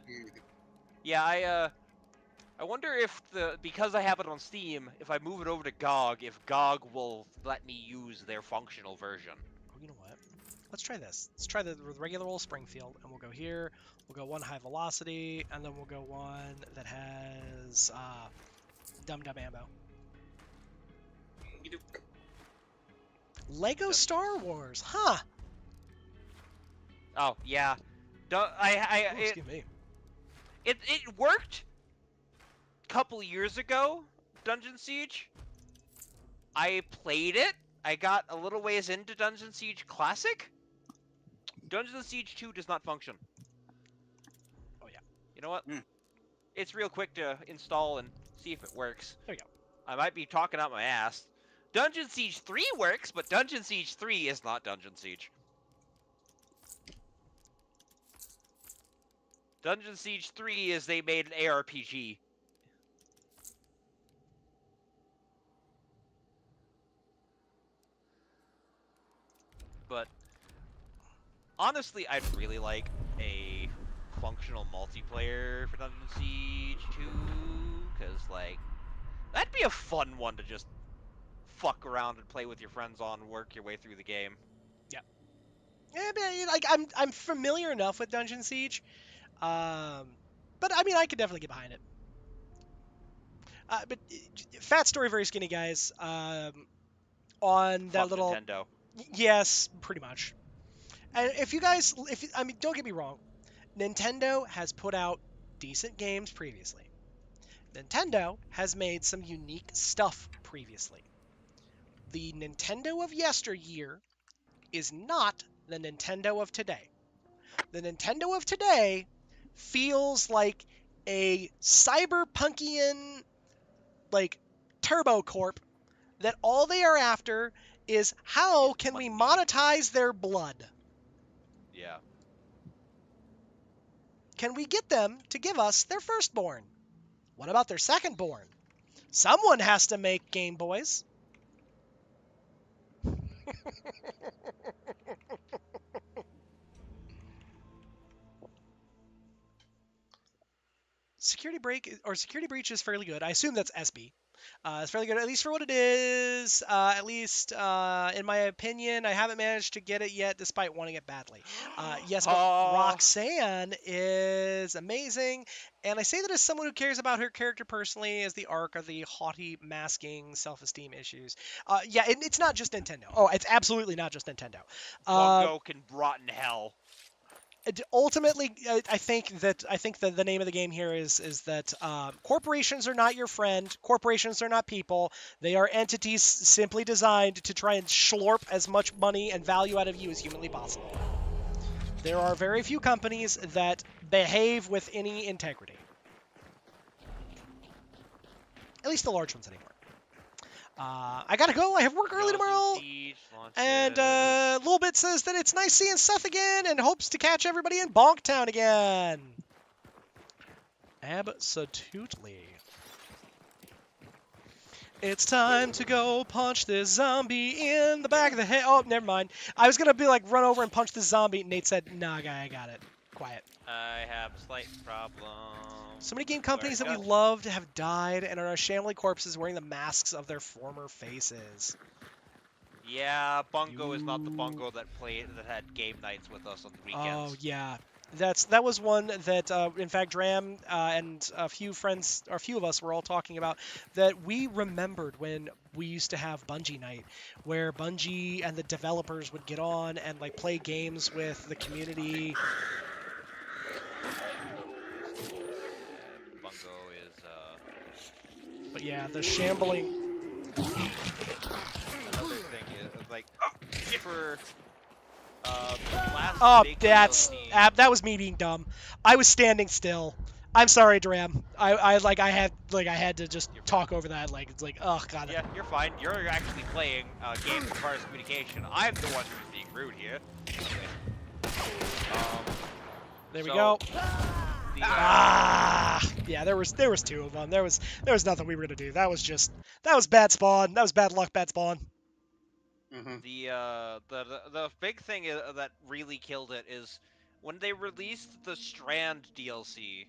Speaker 2: yeah, I wonder if because I have it on Steam, if I move it over to GOG, if GOG will let me use their functional version.
Speaker 1: Oh, you know what? Let's try this. Let's try the regular old Springfield, and we'll go here. We'll go one high velocity, and then we'll go one that has Dum Dum Ammo. Lego Star Wars, huh?
Speaker 2: Oh, yeah.
Speaker 1: Excuse me.
Speaker 2: It worked a couple years ago, Dungeon Siege. I played it. I got a little ways into Dungeon Siege Classic. Dungeon Siege 2 does not function.
Speaker 1: Oh, yeah.
Speaker 2: You know what?
Speaker 3: Hmm.
Speaker 2: It's real quick to install and see if it works.
Speaker 1: There you go.
Speaker 2: I might be talking out my ass. Dungeon Siege 3 works, but Dungeon Siege 3 is not Dungeon Siege. Dungeon Siege 3 is they made an ARPG. But honestly, I'd really like a functional multiplayer for Dungeon Siege 2, because, like, that'd be a fun one to just fuck around and play with your friends on, work your way through the game.
Speaker 1: Yeah, but, like I'm familiar enough with Dungeon Siege, but I mean I could definitely get behind it. But fat story, very skinny guys. On that
Speaker 2: Fuck
Speaker 1: little,
Speaker 2: Nintendo.
Speaker 1: yes, pretty much. And if you guys, I mean, don't get me wrong, Nintendo has put out decent games previously. Nintendo has made some unique stuff previously. The Nintendo of yesteryear is not the Nintendo of today. The Nintendo of today feels like a cyberpunkian, like, Turbo Corp that all they are after is how
Speaker 2: Is
Speaker 1: can we
Speaker 2: money.
Speaker 1: monetize their blood?
Speaker 2: Yeah.
Speaker 1: Can we get them to give us their firstborn? What about their secondborn? Someone has to make Game Boys. Security Breach is fairly good. I assume that's SB. It's fairly good, at least for what it is. At least, in my opinion, I haven't managed to get it yet, despite wanting it badly. Yes, but Roxanne is amazing, and I say that as someone who cares about her character personally, as the arc of the haughty, masking, self-esteem issues. Yeah, it's not just Nintendo. Oh, it's absolutely not just Nintendo.
Speaker 2: Bungo can rot in hell.
Speaker 1: Ultimately, I think that the name of the game here is that corporations are not your friend. Corporations are not people. They are entities simply designed to try and schlorp as much money and value out of you as humanly possible. There are very few companies that behave with any integrity. At least the large ones anymore. I gotta go. I have work early tomorrow. And Little Bit says that it's nice seeing Seth again and hopes to catch everybody in Bonktown again. Absolutely. It's time to go punch this zombie in the back of the head. Oh, never mind. I was gonna be like run over and punch the zombie. Nate said, "Nah, guy, I got it. Quiet."
Speaker 2: I have a slight problem.
Speaker 1: So many game companies that we
Speaker 2: Got-
Speaker 1: loved have died and are now shambling corpses wearing the masks of their former faces.
Speaker 2: Yeah, Bungo is not the Bungo that had game nights with us on the weekends.
Speaker 1: Oh yeah, that was one that in fact Dram and a few of us were all talking about, that we remembered when we used to have Bungie night, where Bungie and the developers would get on and like play games with the community.
Speaker 2: Bungo is
Speaker 1: But yeah, the shambling.
Speaker 2: another thing is like for last
Speaker 1: Oh,
Speaker 2: big
Speaker 1: that's
Speaker 2: DLC.
Speaker 1: that was me being dumb. I was standing still. I'm sorry, Dram. I had to just talk over that. Like it's like, oh god.
Speaker 2: Yeah, you're fine. You're actually playing a game that requires communication. I'm the one who's being rude here.
Speaker 1: There we
Speaker 2: so,
Speaker 1: go.
Speaker 2: The,
Speaker 1: Yeah, there was two of them. There was nothing we were gonna do. That was bad spawn. That was bad luck, bad spawn.
Speaker 3: Mm-hmm.
Speaker 2: the big thing that really killed it is when they released the Strand DLC.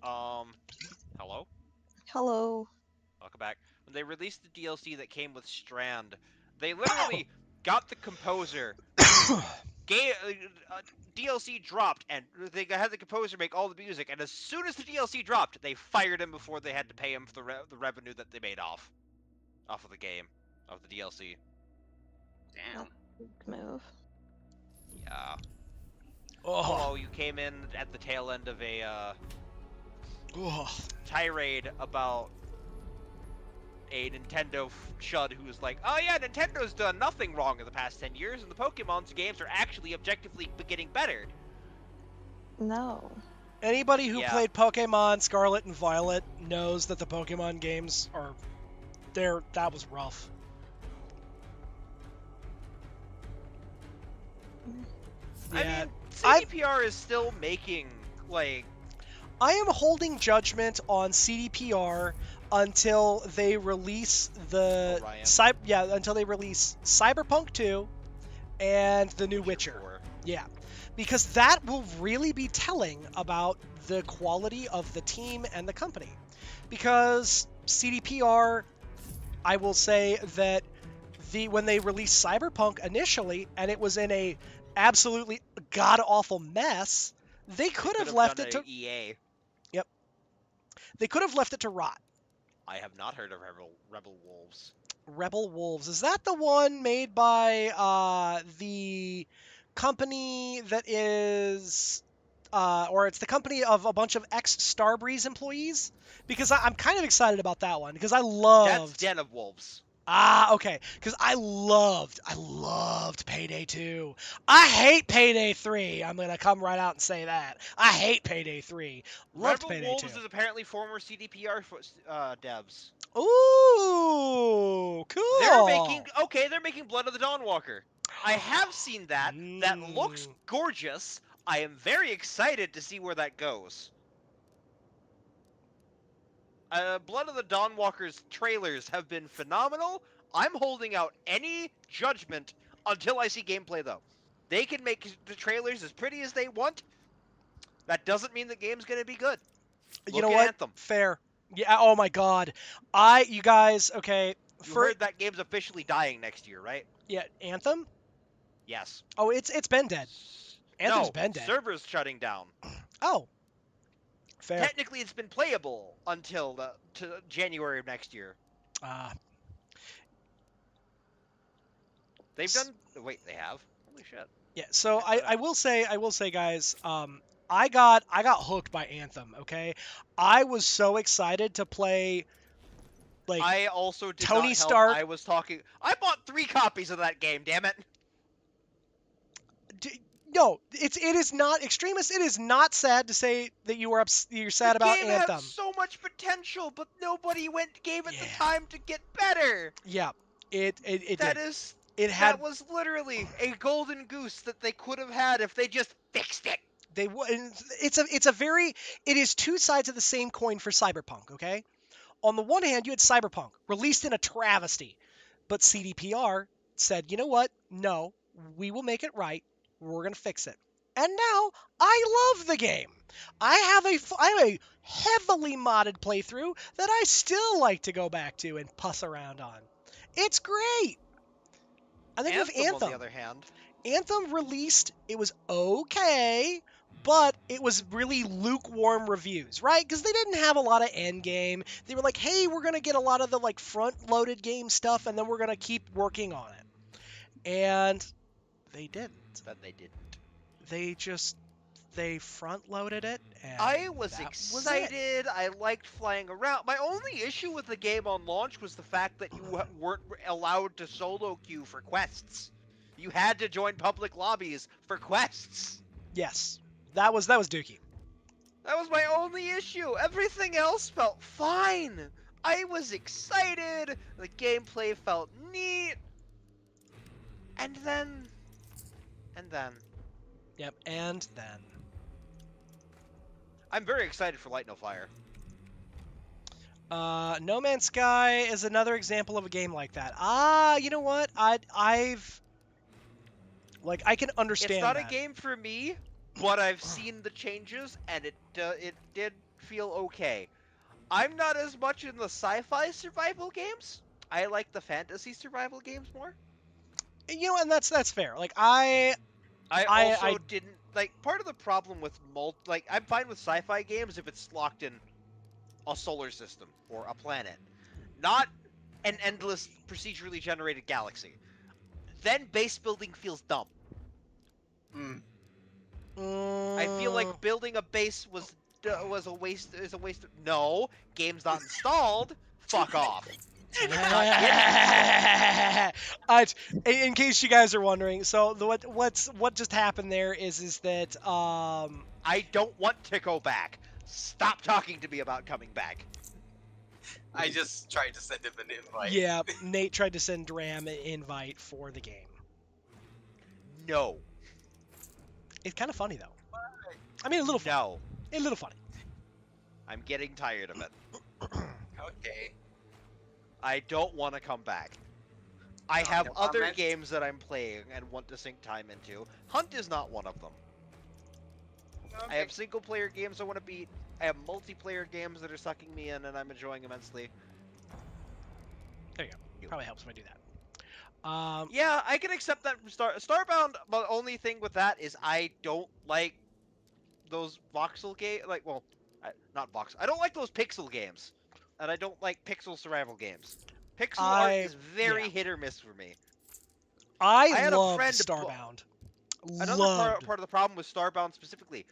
Speaker 2: Hello?
Speaker 5: Hello.
Speaker 2: Welcome back. When they released the DLC that came with Strand, they literally got the composer. DLC dropped, and they had the composer make all the music. And as soon as the DLC dropped, they fired him before they had to pay him for the revenue that they made off of the game, of the DLC.
Speaker 3: Damn.
Speaker 5: Move.
Speaker 2: Yeah.
Speaker 1: Oh,
Speaker 2: Hello, you came in at the tail end of a
Speaker 1: Ugh.
Speaker 2: tirade about a Nintendo chud who was like, oh yeah, Nintendo's done nothing wrong in the past 10 years, and the Pokemon's games are actually objectively getting better.
Speaker 5: No.
Speaker 1: Anybody who
Speaker 2: Yeah.
Speaker 1: played Pokemon Scarlet and Violet knows that the Pokemon games are that was rough.
Speaker 2: I
Speaker 1: Yeah,
Speaker 2: mean, CDPR is still making, like...
Speaker 1: I am holding judgment on CDPR until they release until they release Cyberpunk 2 and the new Witcher.
Speaker 2: 4.
Speaker 1: Yeah, because that will really be telling about the quality of the team and the company. Because CDPR, I will say that when they released Cyberpunk initially, and it was in a absolutely god-awful mess, they could have left it to
Speaker 2: EA.
Speaker 1: Yep. They could have left it to rot.
Speaker 2: I have not heard of Rebel Wolves.
Speaker 1: Rebel Wolves. Is that the one made by the company that is or it's the company of a bunch of ex-Starbreeze employees? Because I'm kind of excited about that one because I loved
Speaker 2: That's Den of Wolves.
Speaker 1: Okay. Because I loved Payday 2. I hate Payday 3. I'm gonna come right out and say that. I hate Payday 3. Loved
Speaker 2: Rebel
Speaker 1: Payday
Speaker 2: Wolves
Speaker 1: 2.
Speaker 2: is apparently former CDPR devs.
Speaker 1: Ooh, cool.
Speaker 2: They're making Blood of the Dawnwalker. I have seen that. That looks gorgeous. I am very excited to see where that goes. Blood of the Dawnwalker's trailers have been phenomenal. I'm holding out any judgment until I see gameplay, though. They can make the trailers as pretty as they want. That doesn't mean the game's going to be good.
Speaker 1: You
Speaker 2: Look
Speaker 1: know
Speaker 2: at
Speaker 1: what?
Speaker 2: Anthem.
Speaker 1: Fair. Yeah. Oh my God. You guys. Okay.
Speaker 2: You heard that game's officially dying next year, right?
Speaker 1: Yeah. Anthem.
Speaker 2: Yes.
Speaker 1: Oh, it's been dead. Anthem's been dead.
Speaker 2: Servers shutting down.
Speaker 1: Oh. Fair.
Speaker 2: Technically, it's been playable until to January of next year. They've done. Wait, they have. Holy shit.
Speaker 1: Yeah. So I will say, guys. I got hooked by Anthem. Okay. I was so excited to play. Like
Speaker 2: I also did
Speaker 1: Tony
Speaker 2: not help.
Speaker 1: Stark.
Speaker 2: I was talking. I bought 3 copies of that game. Damn it.
Speaker 1: No, it is not extremist. It is not sad to say that you're sad about Anthem.
Speaker 2: The game has so much potential, but nobody gave it the time to get better.
Speaker 1: Yeah, it
Speaker 2: that was literally a golden goose that they could have had if they just fixed it.
Speaker 1: It is two sides of the same coin for Cyberpunk. Okay, on the one hand, you had Cyberpunk released in a travesty, but CDPR said, you know what? No, we will make it right. We're going to fix it. And now, I love the game. I have a heavily modded playthrough that I still like to go back to and puss around on. It's great. I think with Anthem,
Speaker 2: on the other hand,
Speaker 1: Anthem released, it was okay, but it was really lukewarm reviews, right? Because they didn't have a lot of end game. They were like, hey, we're going to get a lot of the like front-loaded game stuff, and then we're going to keep working on it. And they didn't.
Speaker 2: But they didn't.
Speaker 1: They front-loaded it, and
Speaker 2: I was excited. I liked flying around. My only issue with the game on launch was the fact that you weren't allowed to solo queue for quests. You had to join public lobbies for quests.
Speaker 1: Yes, that was dookie.
Speaker 2: That was my only issue. Everything else felt fine. I was excited. The gameplay felt neat. And then.
Speaker 1: Yep, and then.
Speaker 2: I'm very excited for Light No Fire.
Speaker 1: No Man's Sky is another example of a game like that. You know what? I can understand.
Speaker 2: It's not
Speaker 1: that.
Speaker 2: a game for me, but I've seen the changes, and it did feel okay. I'm not as much in the sci-fi survival games. I like the fantasy survival games more.
Speaker 1: You know, and that's fair. Like I
Speaker 2: didn't like part of the problem with I'm fine with sci-fi games if it's locked in a solar system or a planet, not an endless procedurally generated galaxy. Then base building feels dumb. I feel like building a base was was a waste. Is a waste. No, game's not installed. Fuck off.
Speaker 1: In case you guys are wondering, so what just happened there is that
Speaker 2: I don't want to go back. Stop talking to me about coming back.
Speaker 7: I just tried to send him an invite.
Speaker 1: yeah, Nate tried to send Dram an invite for the game.
Speaker 2: No.
Speaker 1: It's kind of funny though. I mean, a little funny.
Speaker 2: No.
Speaker 1: A little funny.
Speaker 2: I'm getting tired of it.
Speaker 7: Okay.
Speaker 2: I don't want to come back. I
Speaker 3: No,
Speaker 2: have
Speaker 3: no
Speaker 2: other
Speaker 3: comment?
Speaker 2: games that I'm playing and want to sink time into. Hunt is not one of them. I have single player games I want to beat. I have multiplayer games that are sucking me in and I'm enjoying immensely.
Speaker 1: There you go. Probably helps if I do that.
Speaker 2: Yeah, I can accept that from Starbound. The only thing with that is I don't like those voxel game. Not voxel. I don't like those pixel games, and I don't like pixel survival games. Pixel art is very hit or miss for me.
Speaker 1: I
Speaker 2: had a
Speaker 1: love
Speaker 2: friend-
Speaker 1: Starbound.
Speaker 2: Another part of the problem with Starbound specifically,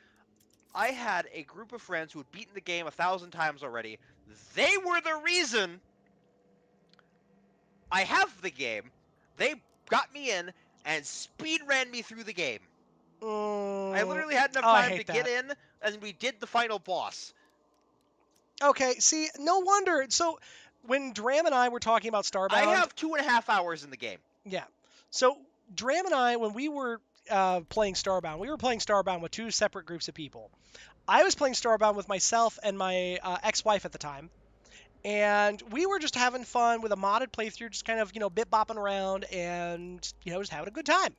Speaker 2: I had a group of friends who had beaten the game 1,000 times already. They were the reason I have the game. They got me in and speed ran me through the game. I literally had enough
Speaker 1: I
Speaker 2: time
Speaker 1: hate
Speaker 2: to get in, and we did the final boss.
Speaker 1: Okay, see, no wonder. So when Dram and I were talking about Starbound,
Speaker 2: I have 2.5 hours in the game.
Speaker 1: yeah. So Dram and I, when we were playing Starbound, we were playing Starbound with two separate groups of people. I was playing Starbound with myself and my ex-wife at the time, and we were just having fun with a modded playthrough, just kind of bit bopping around and just having a good time.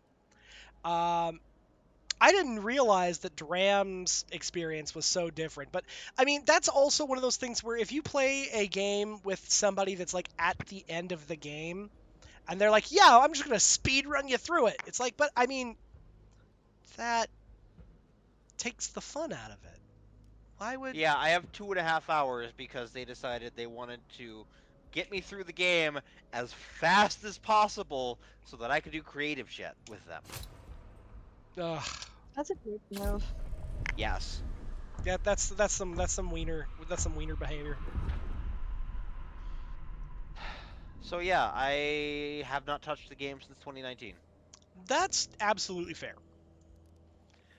Speaker 1: I didn't realize that Dram's experience was so different. But, I mean, that's also one of those things where if you play a game with somebody that's, like, at the end of the game, and they're like, yeah, I'm just going to speed run you through it. It's like, but, I mean, that takes the fun out of it. Why would...
Speaker 2: Yeah, I have 2.5 hours because they decided they wanted to get me through the game as fast as possible so that I could do creative shit with them.
Speaker 1: Ugh.
Speaker 5: That's a great move.
Speaker 2: Yes.
Speaker 1: Yeah, that's some wiener behavior.
Speaker 2: So yeah, I have not touched the game since 2019.
Speaker 1: That's absolutely fair.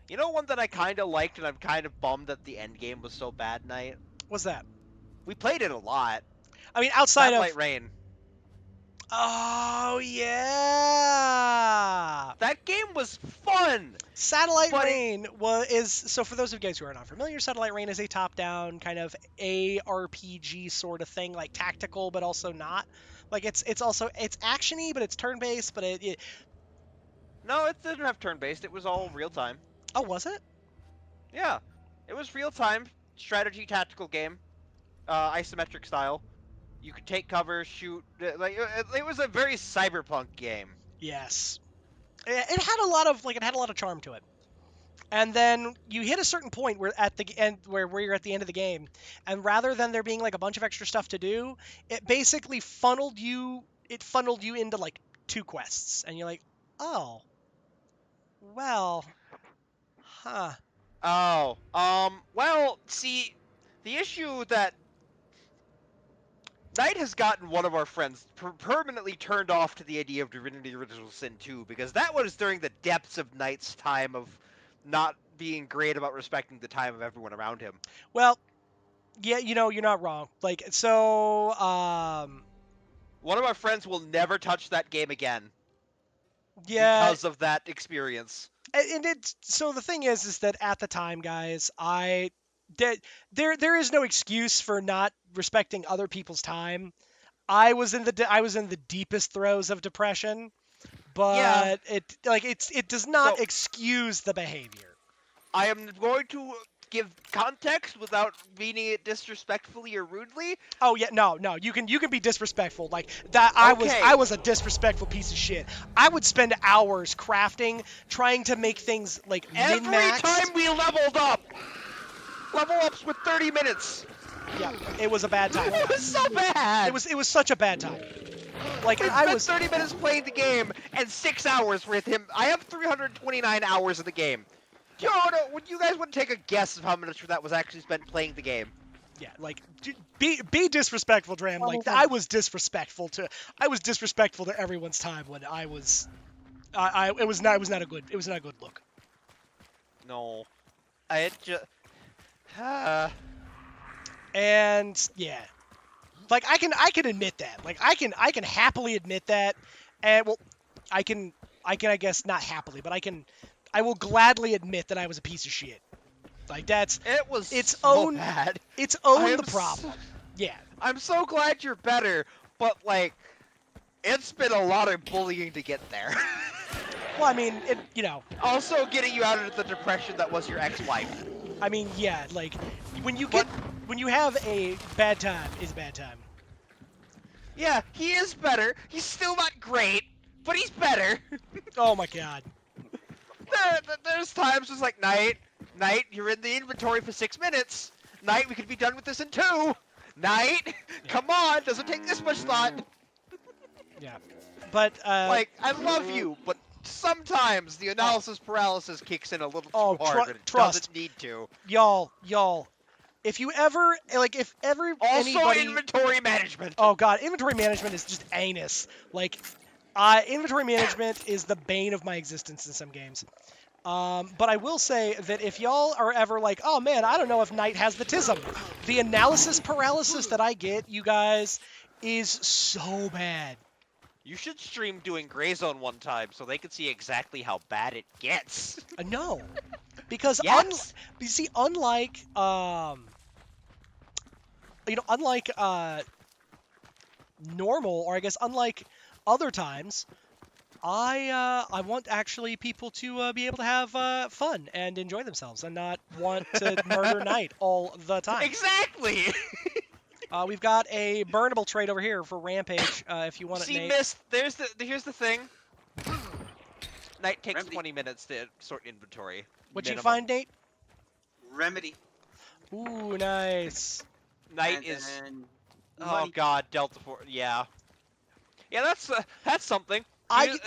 Speaker 2: You know one that I kind of liked and I'm kind of bummed that the end game was so bad, Night?
Speaker 1: What's that?
Speaker 2: We played it a lot.
Speaker 1: I mean, outside
Speaker 2: Satellite
Speaker 1: of...
Speaker 2: Rain.
Speaker 1: Oh, yeah!
Speaker 2: That game was fun!
Speaker 1: Satellite
Speaker 2: But
Speaker 1: Rain so for those of you guys who are not familiar, Satellite Rain is a top-down kind of ARPG sort of thing, like tactical, but also not. Like it's actiony, but it's turn-based, but it
Speaker 2: No, it didn't have turn-based. It was all real-time.
Speaker 1: Oh, was it?
Speaker 2: Yeah. It was real-time strategy tactical game. Isometric style. You could take cover, shoot. It was a very cyberpunk game.
Speaker 1: Yes. It had a lot of charm to it. And then you hit a certain point where at the end where you're at the end of the game, and rather than there being like a bunch of extra stuff to do, it basically funneled you into like 2 quests, and you're like, oh, well, huh.
Speaker 2: Oh, well, see, the issue that Knight has gotten one of our friends permanently turned off to the idea of Divinity Original Sin 2, because that was during the depths of Knight's time of not being great about respecting the time of everyone around him.
Speaker 1: Well, yeah, you're not wrong. Like, so,
Speaker 2: One of our friends will never touch that game again
Speaker 1: yeah.
Speaker 2: because of that experience.
Speaker 1: And so the thing is that at the time, guys, there is no excuse for not respecting other people's time. I was in the deepest throes of depression, but it does not excuse the behavior.
Speaker 2: I am going to give context without meaning it disrespectfully or rudely.
Speaker 1: Oh yeah, no, you can be disrespectful like that.
Speaker 2: Okay.
Speaker 1: I was a disrespectful piece of shit. I would spend hours crafting, trying to make things like
Speaker 2: Every
Speaker 1: min-maxed.
Speaker 2: time we leveled up, level ups with 30 minutes.
Speaker 1: Yeah, it was a bad time.
Speaker 2: It was so bad.
Speaker 1: It was such a bad time. Like
Speaker 2: We
Speaker 1: I
Speaker 2: spent
Speaker 1: was
Speaker 2: 30 minutes playing the game and 6 hours with him. I have 329 hours of the game. No, would you guys want to take a guess of how much of that was actually spent playing the game?
Speaker 1: Yeah, like be disrespectful, Dram. Like I was disrespectful to everyone's time when I was. It was not a good look.
Speaker 2: No, I just.
Speaker 1: And yeah, like I can admit that. Like I can happily admit that. And well, I guess not happily, but I will gladly admit that I was a piece of shit. Like that's
Speaker 2: It was
Speaker 1: its
Speaker 2: so
Speaker 1: own
Speaker 2: bad.
Speaker 1: its
Speaker 2: I
Speaker 1: own
Speaker 2: am
Speaker 1: the problem. Yeah.
Speaker 2: I'm so glad you're better, but like, it's been a lot of bullying to get there.
Speaker 1: Well, I mean,
Speaker 2: Also, getting you out of the depression that was your ex-wife.
Speaker 1: I mean, yeah, like when you have a bad time, it's a bad time.
Speaker 2: Yeah, he is better. He's still not great, but he's better.
Speaker 1: Oh my god.
Speaker 2: There's times it's like, Night, you're in the inventory for 6 minutes. Night, we could be done with this in 2. Night, come on, doesn't take this much thought.
Speaker 1: Yeah. But
Speaker 2: Like, I love you, but sometimes the analysis paralysis kicks in a little too hard, and it doesn't need to.
Speaker 1: Y'all, if you ever if anybody...
Speaker 2: inventory management.
Speaker 1: Oh god, inventory management is just anus. Like, inventory management is the bane of my existence in some games. But I will say that if y'all are ever like, oh man, I don't know if Knight has the tism, the analysis paralysis that I get, you guys, is so bad.
Speaker 2: You should stream doing Gray Zone one time so they can see exactly how bad it gets.
Speaker 1: No, because
Speaker 2: Yes.
Speaker 1: you see, unlike normal, or I guess unlike other times, I want actually people to be able to have fun and enjoy themselves and not want to murder Knight all the time.
Speaker 2: Exactly.
Speaker 1: We've got a burnable trait over here for Rampage if you want it,
Speaker 2: See,
Speaker 1: Nate.
Speaker 2: Mist, here's the thing. Night takes
Speaker 3: Remedy.
Speaker 2: 20 minutes to sort inventory.
Speaker 1: What'd you
Speaker 2: minimum.
Speaker 1: find, Nate?
Speaker 3: Remedy.
Speaker 1: Ooh, nice.
Speaker 2: Night
Speaker 3: and
Speaker 2: is.
Speaker 3: then
Speaker 2: Oh
Speaker 3: money.
Speaker 2: God, Delta Force. Yeah. Yeah, that's something.
Speaker 1: I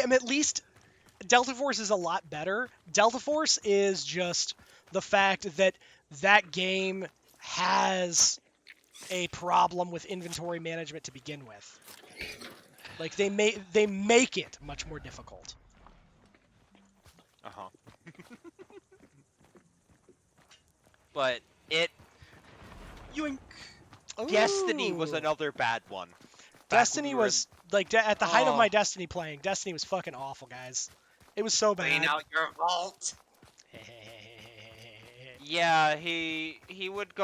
Speaker 1: am at least... Delta Force is a lot better. Delta Force is just the fact that that game has a problem with inventory management to begin with. Like, they make it much more difficult.
Speaker 2: Uh-huh. But it...
Speaker 3: Yoink.
Speaker 2: Destiny was
Speaker 1: Ooh.
Speaker 2: another bad one.
Speaker 1: Destiny was, like, at the height of
Speaker 2: Oh.
Speaker 1: my Destiny playing, Destiny was fucking awful, guys. It was so
Speaker 3: Clean
Speaker 1: bad.
Speaker 3: out your vault.
Speaker 2: Yeah, he would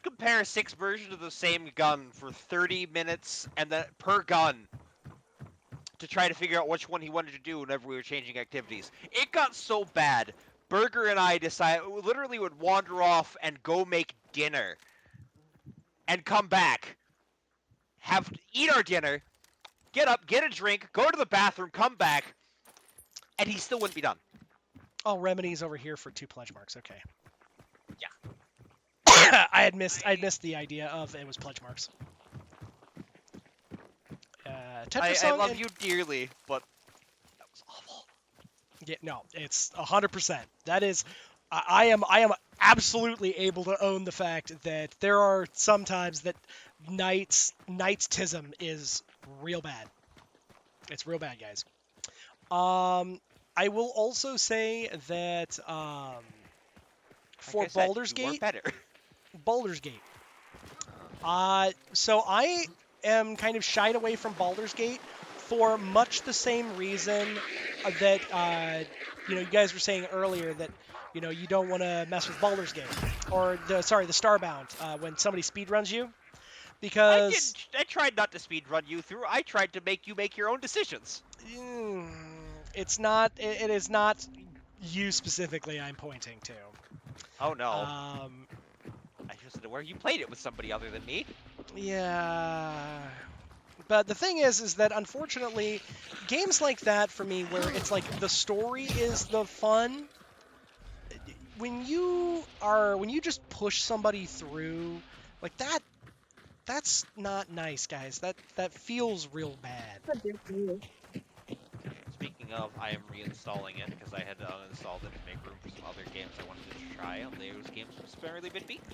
Speaker 2: compare 6 versions of the same gun for 30 minutes and then per gun to try to figure out which one he wanted to do whenever we were changing activities. It got so bad. Burger and I literally would wander off and go make dinner and come back, eat our dinner, get up, get a drink, go to the bathroom, come back, and he still wouldn't be done.
Speaker 1: Oh, Remedy's over here for 2 pledge marks. Okay.
Speaker 2: Yeah.
Speaker 1: I had missed the idea of it was pledge marks.
Speaker 2: I love you dearly, but that was awful.
Speaker 1: Yeah, no, it's 100%. That is, I am absolutely able to own the fact that there are some times that Knight's tism is real bad. It's real bad, guys. I will also say that for
Speaker 2: Like I said,
Speaker 1: Baldur's
Speaker 2: you were
Speaker 1: Gate,
Speaker 2: better.
Speaker 1: Baldur's Gate. So I am kind of shied away from Baldur's Gate for much the same reason that you guys were saying earlier that you don't want to mess with Baldur's Gate or the Starbound when somebody speedruns you, because
Speaker 2: I tried not to speedrun you through. I tried to make you make your own decisions.
Speaker 1: it's not. It is not you specifically I'm pointing to.
Speaker 2: Oh no. I just aware you played it with somebody other than me.
Speaker 1: Yeah. But the thing is that unfortunately, games like that for me, where it's like the story is the fun, when you just push somebody through like that's not nice, guys. That feels real bad.
Speaker 2: speaking of, I am reinstalling it because I had uninstalled it to make room for some other games I wanted to try, and those games have summarily been beaten.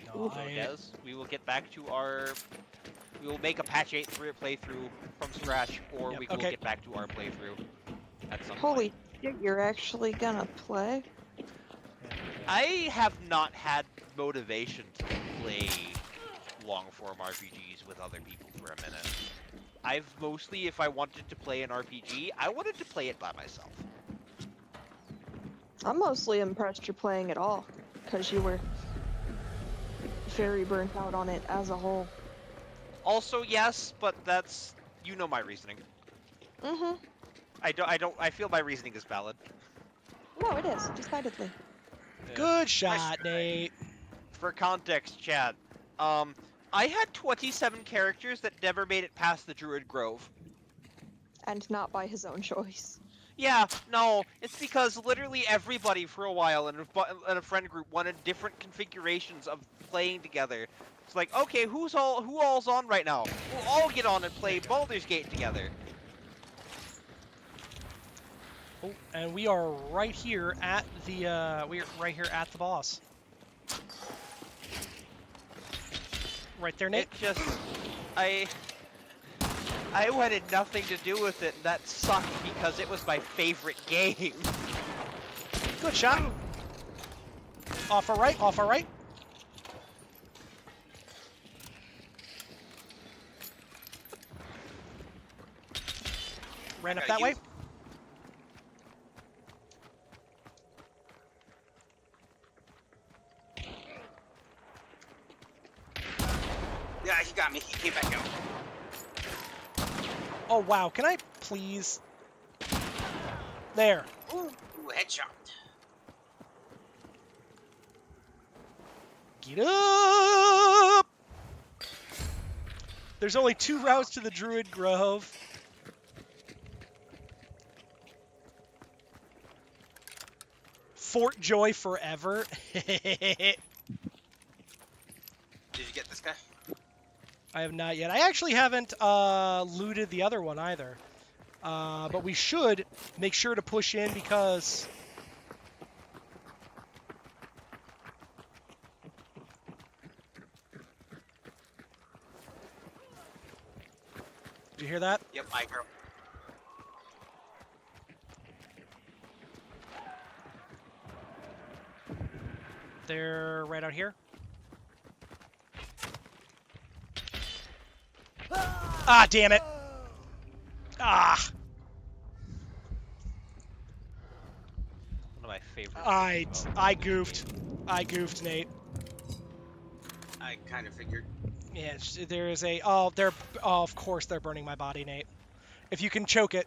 Speaker 1: No,
Speaker 2: So, Des, we will get back to our... We will make a patch 8 playthrough from scratch, or
Speaker 1: Yep,
Speaker 2: we will
Speaker 1: okay.
Speaker 2: get back to our playthrough at some
Speaker 5: Holy
Speaker 2: point.
Speaker 5: shit, you're actually gonna play?
Speaker 2: I have not had motivation to play long-form RPGs with other people for a minute. I've mostly, if I wanted to play an RPG, I wanted to play it by myself.
Speaker 5: I'm mostly impressed you're playing at all, because you were very burnt out on it as a whole.
Speaker 2: Also, yes, but that's... You know my reasoning.
Speaker 5: Mm-hmm.
Speaker 2: I feel my reasoning is valid.
Speaker 5: No, it is, decidedly.
Speaker 1: Good shot, Nate.
Speaker 2: For context, chat, I had 27 characters that never made it past the Druid Grove.
Speaker 5: And not by his own choice.
Speaker 2: Yeah, no, it's because literally everybody for a while in a friend group wanted different configurations of playing together. It's like, okay, who all's on right now? We'll all get on and play Baldur's Gate together.
Speaker 1: Oh, and we are right here at the boss. Right there, Nate.
Speaker 2: It just, I wanted nothing to do with it, and that sucked because it was my favorite game.
Speaker 1: Good shot. Off our right, off our right. Ran up that way.
Speaker 3: Yeah, he got me. He came back out.
Speaker 1: Oh, wow. Can I please? There.
Speaker 3: Ooh, headshot.
Speaker 1: Get up! There's only 2 routes to the Druid Grove. Fort Joy forever.
Speaker 3: Did you get this guy?
Speaker 1: I have not yet. I actually haven't looted the other one either. But we should make sure to push in because... Did you hear that?
Speaker 3: Yep, I hear.
Speaker 1: They're right out here. Ah, damn it. Ah.
Speaker 2: One of my favorite.
Speaker 1: I goofed. I goofed, Nate.
Speaker 3: I kind of figured.
Speaker 1: Yeah, there is a... Oh, of course they're burning my body, Nate. If you can choke it.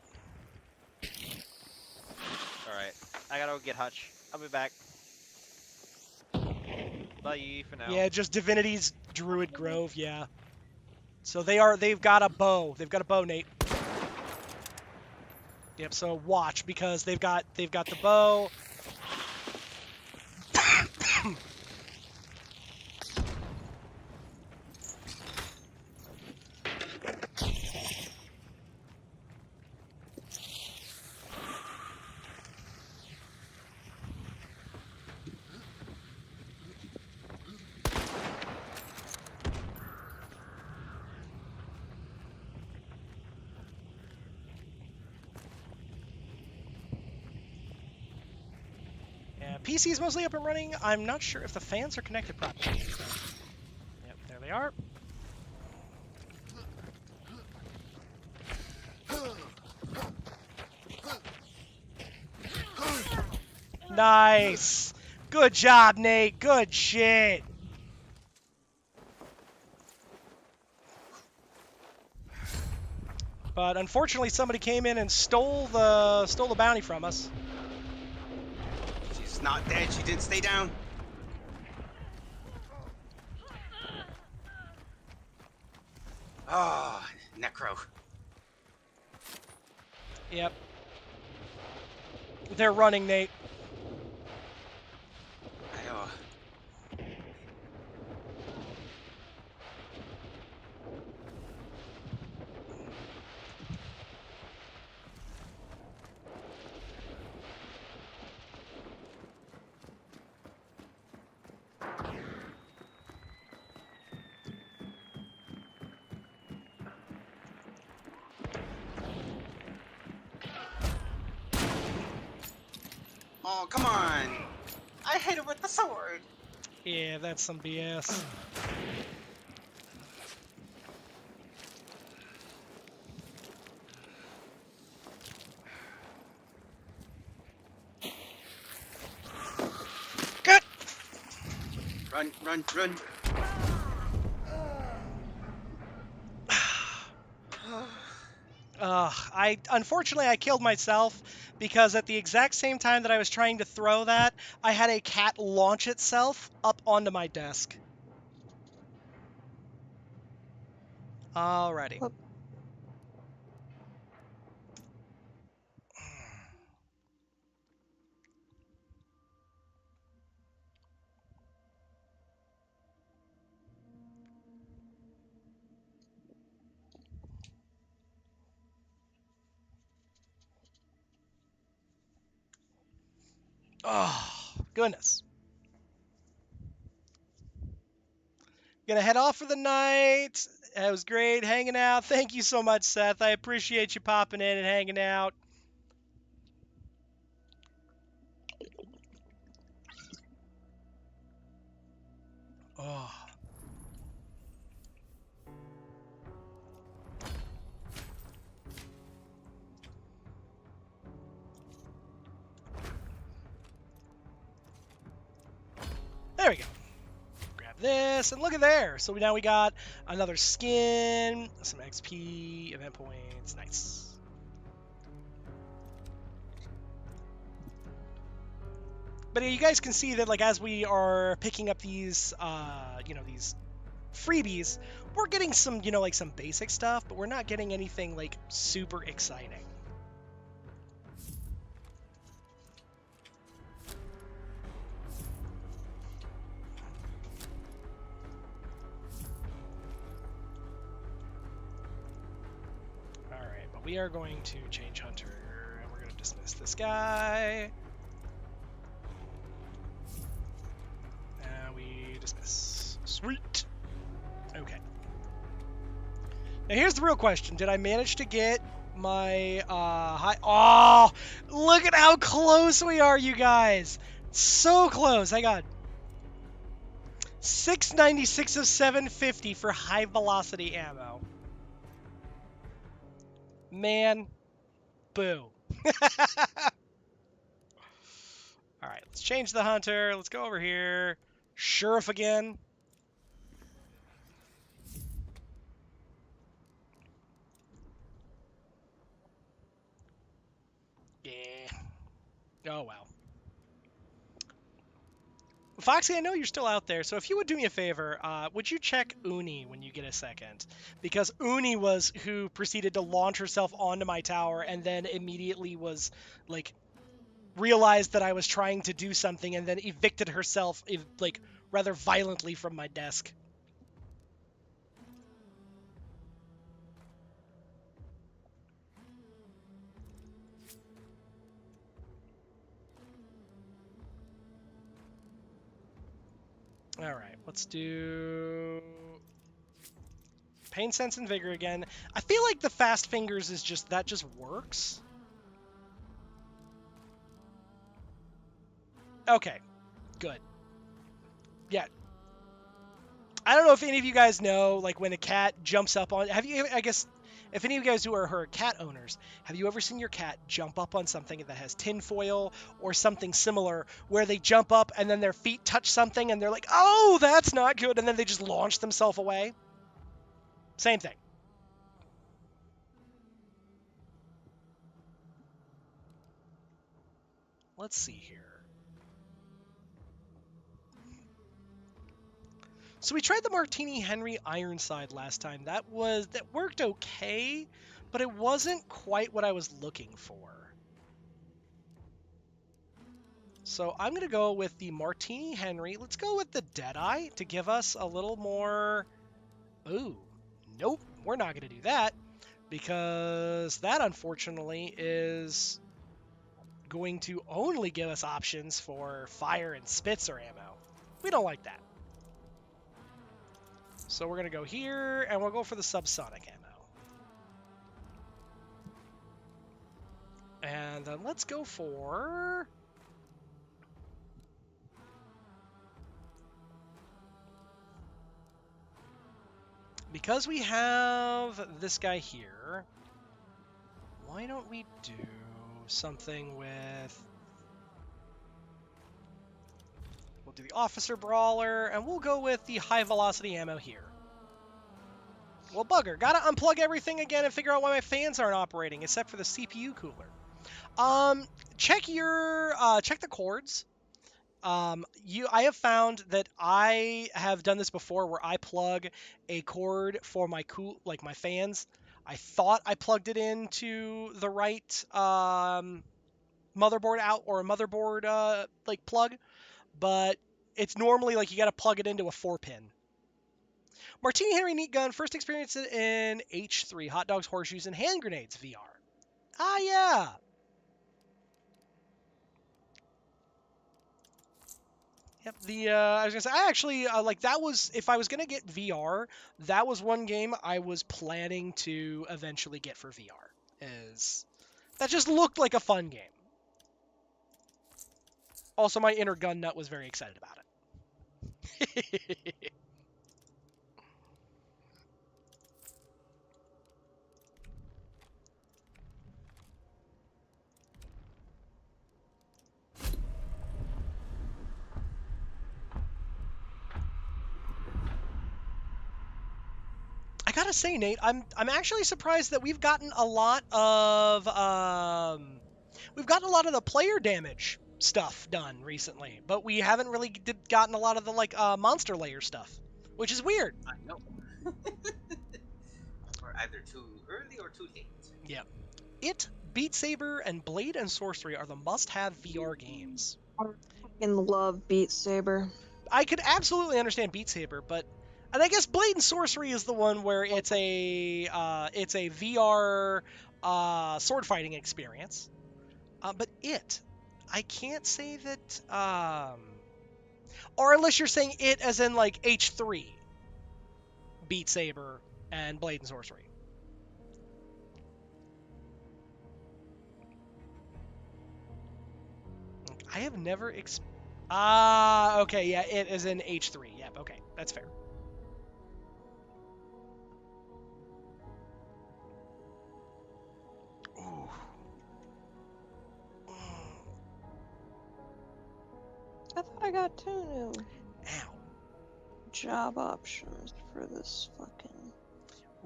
Speaker 2: Alright, I gotta go get Hutch. I'll be back. Bye for now.
Speaker 1: Yeah, just Divinity's Druid Grove, yeah. So they've got a bow. They've got a bow, Nate. Yep, so watch, because they've got the bow. PC's mostly up and running. I'm not sure if the fans are connected properly. Yep, there they are. Nice. Good job, Nate. Good shit. But unfortunately, somebody came in and stole the bounty from us.
Speaker 3: She's not dead. She didn't stay down. Oh, Necro.
Speaker 1: Yep. They're running, Nate.
Speaker 3: I know. Oh, come on! I hit him with the sword!
Speaker 1: Yeah, that's some BS. Good!
Speaker 3: Run, run, run!
Speaker 1: Unfortunately I killed myself because at the exact same time that I was trying to throw that, I had a cat launch itself up onto my desk. Alrighty.
Speaker 5: Whoop.
Speaker 1: Oh, goodness. Gonna head off for the night. It was great hanging out. Thank you so much, Seth. I appreciate you popping in and hanging out. Oh. There we go. Grab this, and look at there. So now we got another skin, some XP, event points. Nice. But you guys can see that, like, as we are picking up these, these freebies, we're getting some, like some basic stuff, but we're not getting anything, like, super exciting. Alright, but we are going to change Hunter, and we're going to dismiss this guy. And we dismiss. Sweet! Okay. Now here's the real question. Did I manage to get my high... Oh! Look at how close we are, you guys! So close! I got 696 of 750 for high velocity ammo. Man. Boo. Alright, let's change the hunter. Let's go over here. Sheriff again. Yeah. Oh, well. Foxy, I know you're still out there, so if you would do me a favor, would you check Uni when you get a second? Because Uni was who proceeded to launch herself onto my tower and then immediately was, like, realized that I was trying to do something and then evicted herself, like, rather violently from my desk. Alright, let's do... Pain, Sense, and Vigor again. I feel like the Fast Fingers is just... that just works. Okay, good. Yeah. I don't know if any of you guys know, like, when a cat jumps up on... Have you... I guess... If any of you guys who are cat owners, have you ever seen your cat jump up on something that has tinfoil or something similar, where they jump up and then their feet touch something and they're like, oh, that's not good, and then they just launch themselves away? Same thing. Let's see here. So we tried the Martini Henry Ironside last time. That worked okay, but it wasn't quite what I was looking for. So I'm going to go with the Martini Henry. Let's go with the Deadeye to give us a little more... Ooh, nope, we're not going to do that, because that, unfortunately, is going to only give us options for fire and Spitzer ammo. We don't like that. So we're going to go here, and we'll go for the subsonic ammo. And then let's go for... because we have this guy here, why don't we do something with... We'll do the Officer Brawler, and we'll go with the high velocity ammo here. Well, bugger, gotta unplug everything again and figure out why my fans aren't operating, except for the CPU cooler. Check the cords. I have found that I have done this before where I plug a cord for my my fans. I thought I plugged it into the right motherboard out or a motherboard like plug, but it's normally like you got to plug it into a 4-pin. Martini Henry Neat Gun first experienced it in H3 Hot Dogs, Horseshoes, and Hand Grenades VR. Ah, yeah. Yep. I was gonna say I actually like that was if I was gonna get VR, that was one game I was planning to eventually get for VR. Is that just looked like a fun game. Also, my inner gun nut was very excited about it. I gotta say, Nate, I'm actually surprised that we've gotten a lot of the player damage stuff done recently, but we haven't really gotten a lot of the like monster layer stuff, which is weird.
Speaker 3: I know. Or either too early or too late.
Speaker 1: Yeah. Beat Saber, and Blade and Sorcery are the must-have VR games.
Speaker 5: I fucking love Beat Saber.
Speaker 1: I could absolutely understand Beat Saber, and I guess Blade and Sorcery is the one where it's a VR sword fighting experience. But I can't say that. Or unless you're saying it as in like H3, Beat Saber and Blade and Sorcery. I have never okay, yeah, it is in H3. Yep, okay, that's fair. Ooh.
Speaker 5: I thought I got 2 new
Speaker 1: Ow.
Speaker 5: job options for this fucking...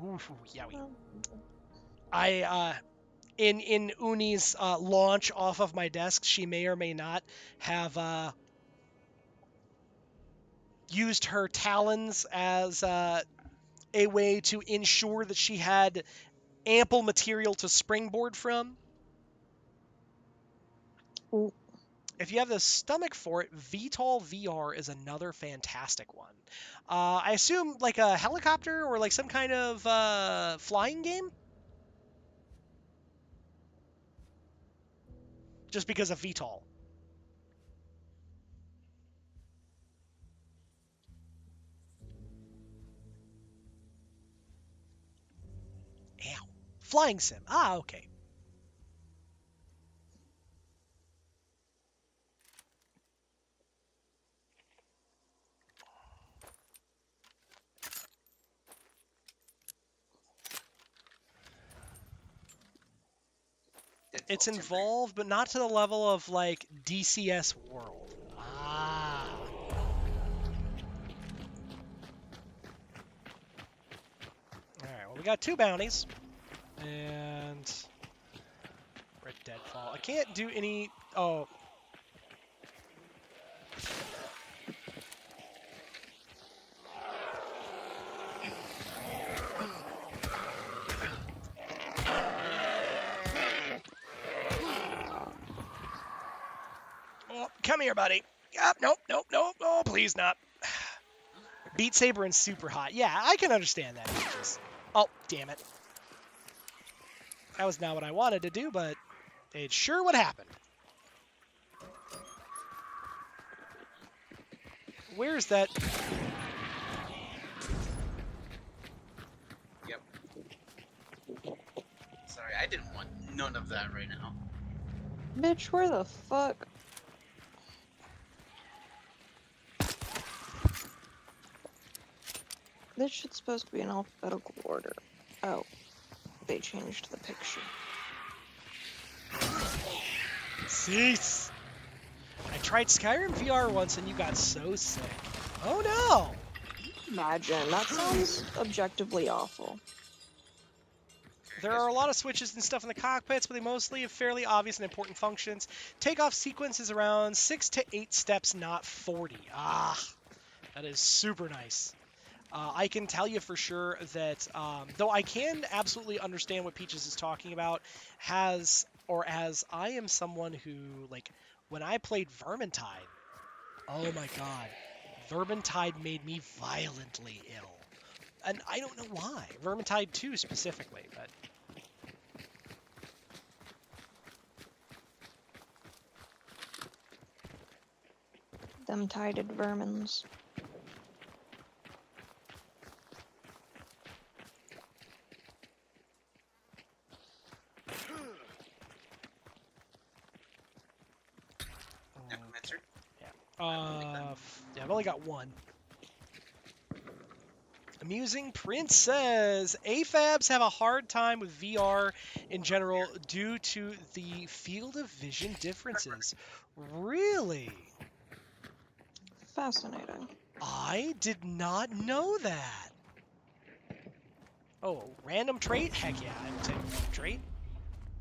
Speaker 1: Ooh, yowie. In Uni's launch off of my desk, she may or may not have used her talons as a way to ensure that she had ample material to springboard from.
Speaker 5: Ooh.
Speaker 1: If you have the stomach for it, VTOL VR is another fantastic one. I assume like a helicopter or like some kind of flying game? Just because of VTOL. Ow. Flying sim. Ah, okay. It's involved, but not to the level of, like, DCS World. Ah. Alright, well, we got 2 bounties. And... Red Deadfall. I can't do any... Oh. Come here, buddy. Nope. Oh, please not. Beat Saber and super hot. Yeah, I can understand that. Oh, damn it. That was not what I wanted to do, but it sure would happen. Where's that?
Speaker 3: Yep. Sorry, I didn't want none of that right now.
Speaker 5: Bitch, where the fuck? This shit's supposed to be in alphabetical order. Oh, they changed the picture.
Speaker 1: Cease! I tried Skyrim VR once and you got so sick. Oh no!
Speaker 5: Imagine, that sounds objectively awful.
Speaker 1: There are a lot of switches and stuff in the cockpits, but they mostly have fairly obvious and important functions. Takeoff sequence is around 6 to 8 steps, not 40. Ah, that is super nice. I can tell you for sure that, though I can absolutely understand what Peaches is talking about, as I am someone who, like, when I played Vermintide, oh my god, Vermintide made me violently ill. And I don't know why. Vermintide 2 specifically, but...
Speaker 5: Them tided vermins.
Speaker 3: Necromancer.
Speaker 1: Yeah, I've only got one. Amusing Prince says, AFABs have a hard time with VR in general due to the field of vision differences. Really?
Speaker 5: Fascinating.
Speaker 1: I did not know that. Oh, random trait? Heck yeah, I will take a random trait.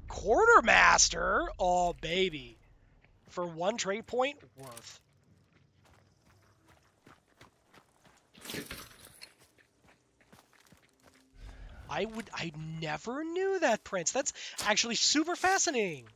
Speaker 1: Quartermaster? Oh, baby. For one trait point, worth. I never knew that, Prince. That's actually super fascinating.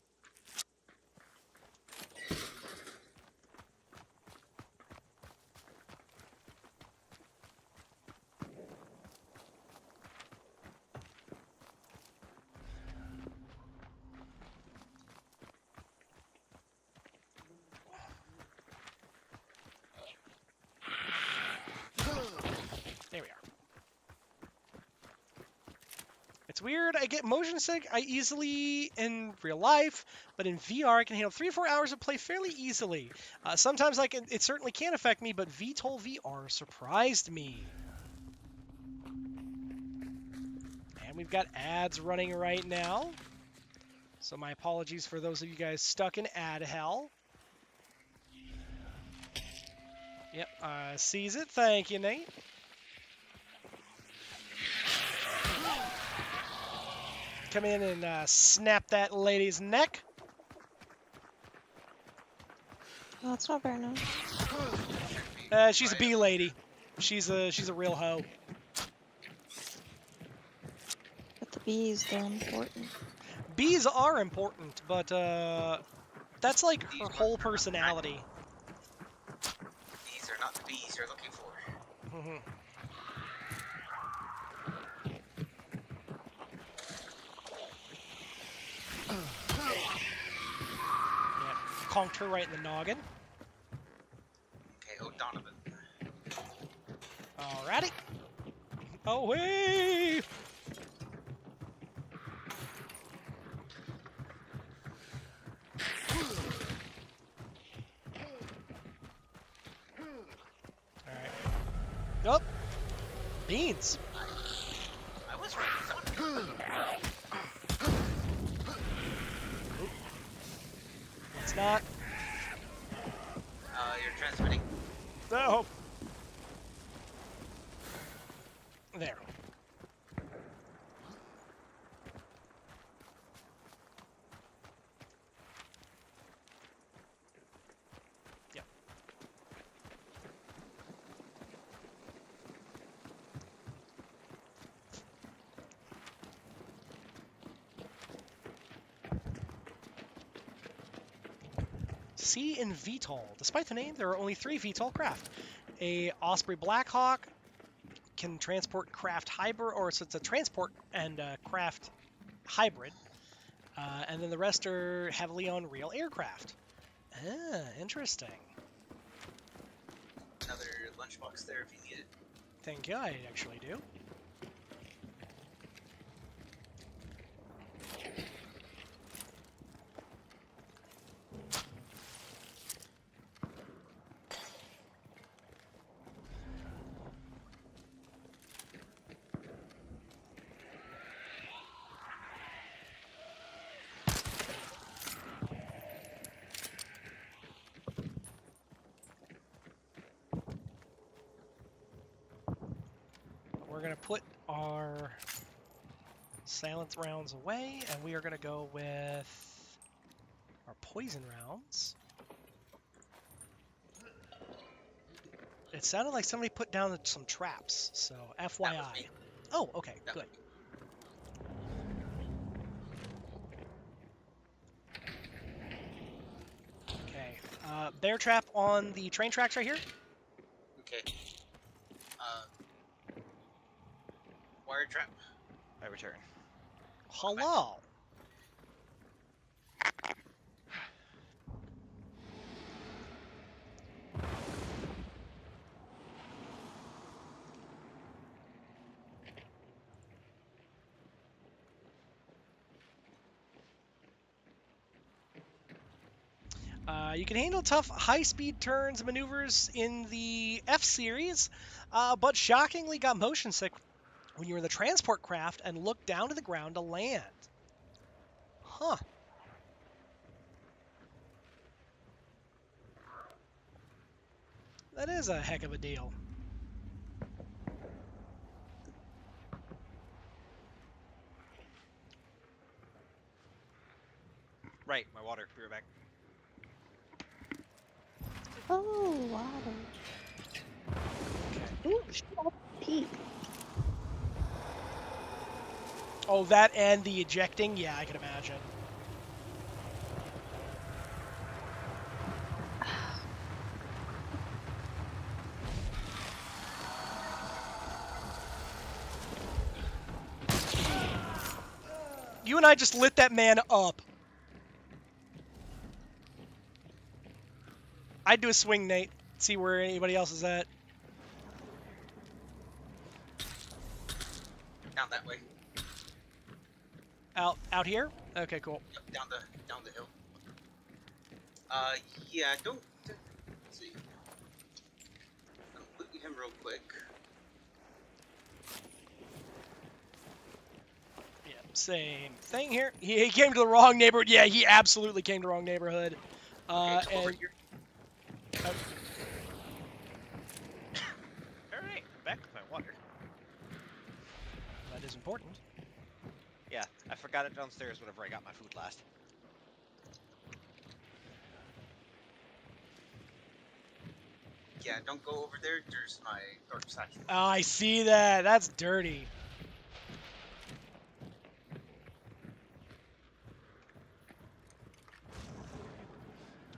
Speaker 1: There we are. It's weird. I get motion sick easily in real life, but in VR I can handle 3 or 4 hours of play fairly easily. Sometimes it certainly can affect me, but VTOL VR surprised me. And we've got ads running right now. So my apologies for those of you guys stuck in ad hell. Yep, sees it. Thank you, Nate. Come in and snap that lady's neck.
Speaker 5: Oh, that's not very nice.
Speaker 1: She's a bee lady. She's a real hoe.
Speaker 5: But the bees, they're important.
Speaker 1: Bees are important, but that's like her whole personality.
Speaker 3: These are not the bees you're looking for.
Speaker 1: Yeah, conked her right in the noggin.
Speaker 3: Okay, O'Donovan.
Speaker 1: Alrighty. Oh, hey! Alright. Oh! Beans!
Speaker 3: I was right.
Speaker 1: It's not.
Speaker 3: You're transmitting.
Speaker 1: No! There. Yep. See in VTOL. Despite the name, there are only 3 VTOL craft. A Osprey Blackhawk can transport craft hybrid, or so it's a transport and craft hybrid. And then the rest are heavily on real aircraft. Ah, interesting.
Speaker 3: Another lunchbox there if you need it.
Speaker 1: Thank you, I actually do. we're gonna put our silence rounds away, and we are gonna go with our poison rounds. It sounded like somebody put down some traps, so
Speaker 7: That was
Speaker 1: FYI.
Speaker 7: me.
Speaker 1: Oh, okay,
Speaker 7: That
Speaker 1: good.
Speaker 7: was me.
Speaker 1: Okay, bear trap on the train tracks right here.
Speaker 7: Okay. Wire trap.
Speaker 2: I return.
Speaker 1: Hello. You can handle tough high-speed turns and maneuvers in the F series, but shockingly got motion sick when you were in the transport craft and looked down to the ground to land. Huh. That is a heck of a deal.
Speaker 2: Right, my water. Be right back.
Speaker 5: Oh, water. Ooh, shut up, pee.
Speaker 1: Oh, that and the ejecting? Yeah, I can imagine. You and I just lit that man up. I'd do a swing, Nate. See where anybody else is at.
Speaker 7: Down that way.
Speaker 1: Out here? Okay, cool.
Speaker 7: Yep, down the hill. Yeah, don't. Let's see. I'll look at him real quick.
Speaker 1: Yeah, same thing here. He came to the wrong neighborhood. Yeah, he absolutely came to the wrong neighborhood.
Speaker 7: Okay, over
Speaker 1: And
Speaker 7: here.
Speaker 2: Alright, back with my water.
Speaker 1: that is important.
Speaker 2: Yeah, I forgot it downstairs whenever I got my food last.
Speaker 7: Yeah, don't go over there. There's my dark satchel.
Speaker 1: Oh, I see that. That's dirty.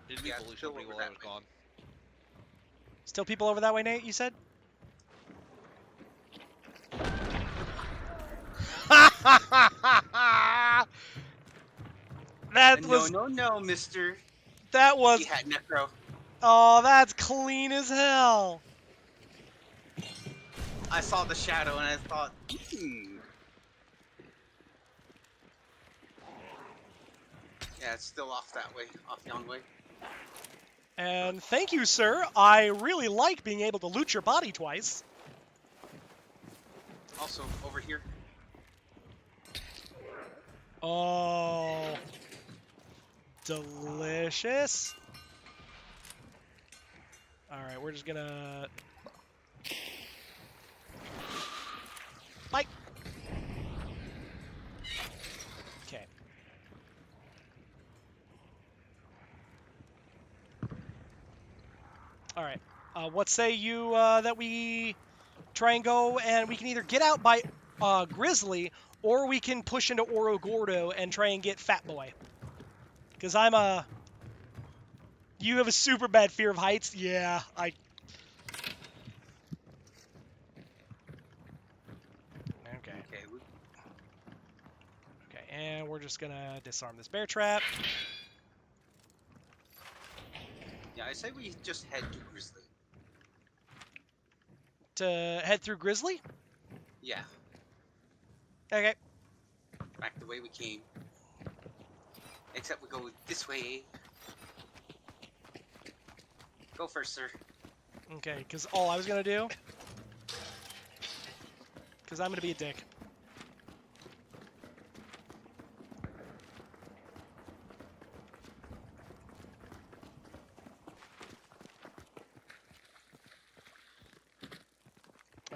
Speaker 2: Did
Speaker 7: Yeah,
Speaker 2: we bully
Speaker 7: still
Speaker 2: somebody
Speaker 7: over
Speaker 2: while I
Speaker 7: that
Speaker 2: was
Speaker 7: way.
Speaker 2: gone?
Speaker 1: Still people over that way, Nate, you said? That was
Speaker 7: No, mister.
Speaker 1: that was
Speaker 7: He had necro.
Speaker 1: oh, that's clean as hell.
Speaker 7: I saw the shadow and I thought, Yeah, it's still off that way, off yon way.
Speaker 1: And thank you, sir. I really like being able to loot your body twice.
Speaker 7: Also, over here.
Speaker 1: Oh, delicious. All right, we're just gonna. Bye. Okay. All right. What say you that we try and go and we can either get out by Grizzly or we can push into Oro Gordo and try and get Fat Boy. Because I'm a. You have a super bad fear of heights? Yeah, I. Okay. Okay, and we're just gonna disarm this bear trap.
Speaker 7: Yeah, I say we just head to Grizzly.
Speaker 1: To head through Grizzly?
Speaker 7: Yeah,
Speaker 1: Okay.
Speaker 7: back the way we came. Except we go this way. Go first, sir.
Speaker 1: Okay, because all I was gonna do. Because I'm gonna be a dick.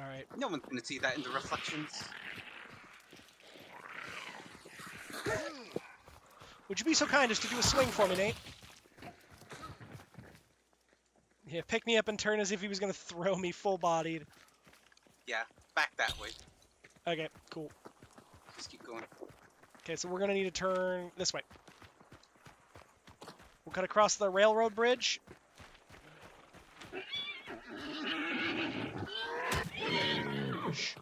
Speaker 1: All right.
Speaker 7: No one's gonna see that in the reflections.
Speaker 1: Would you be so kind as to do a swing for me, Nate? Yeah, pick me up and turn as if he was going to throw me full-bodied.
Speaker 7: Yeah, back that way.
Speaker 1: Okay, cool.
Speaker 7: Just keep going.
Speaker 1: Okay, so we're going to need to turn this way. We'll cut across the railroad bridge. Shh.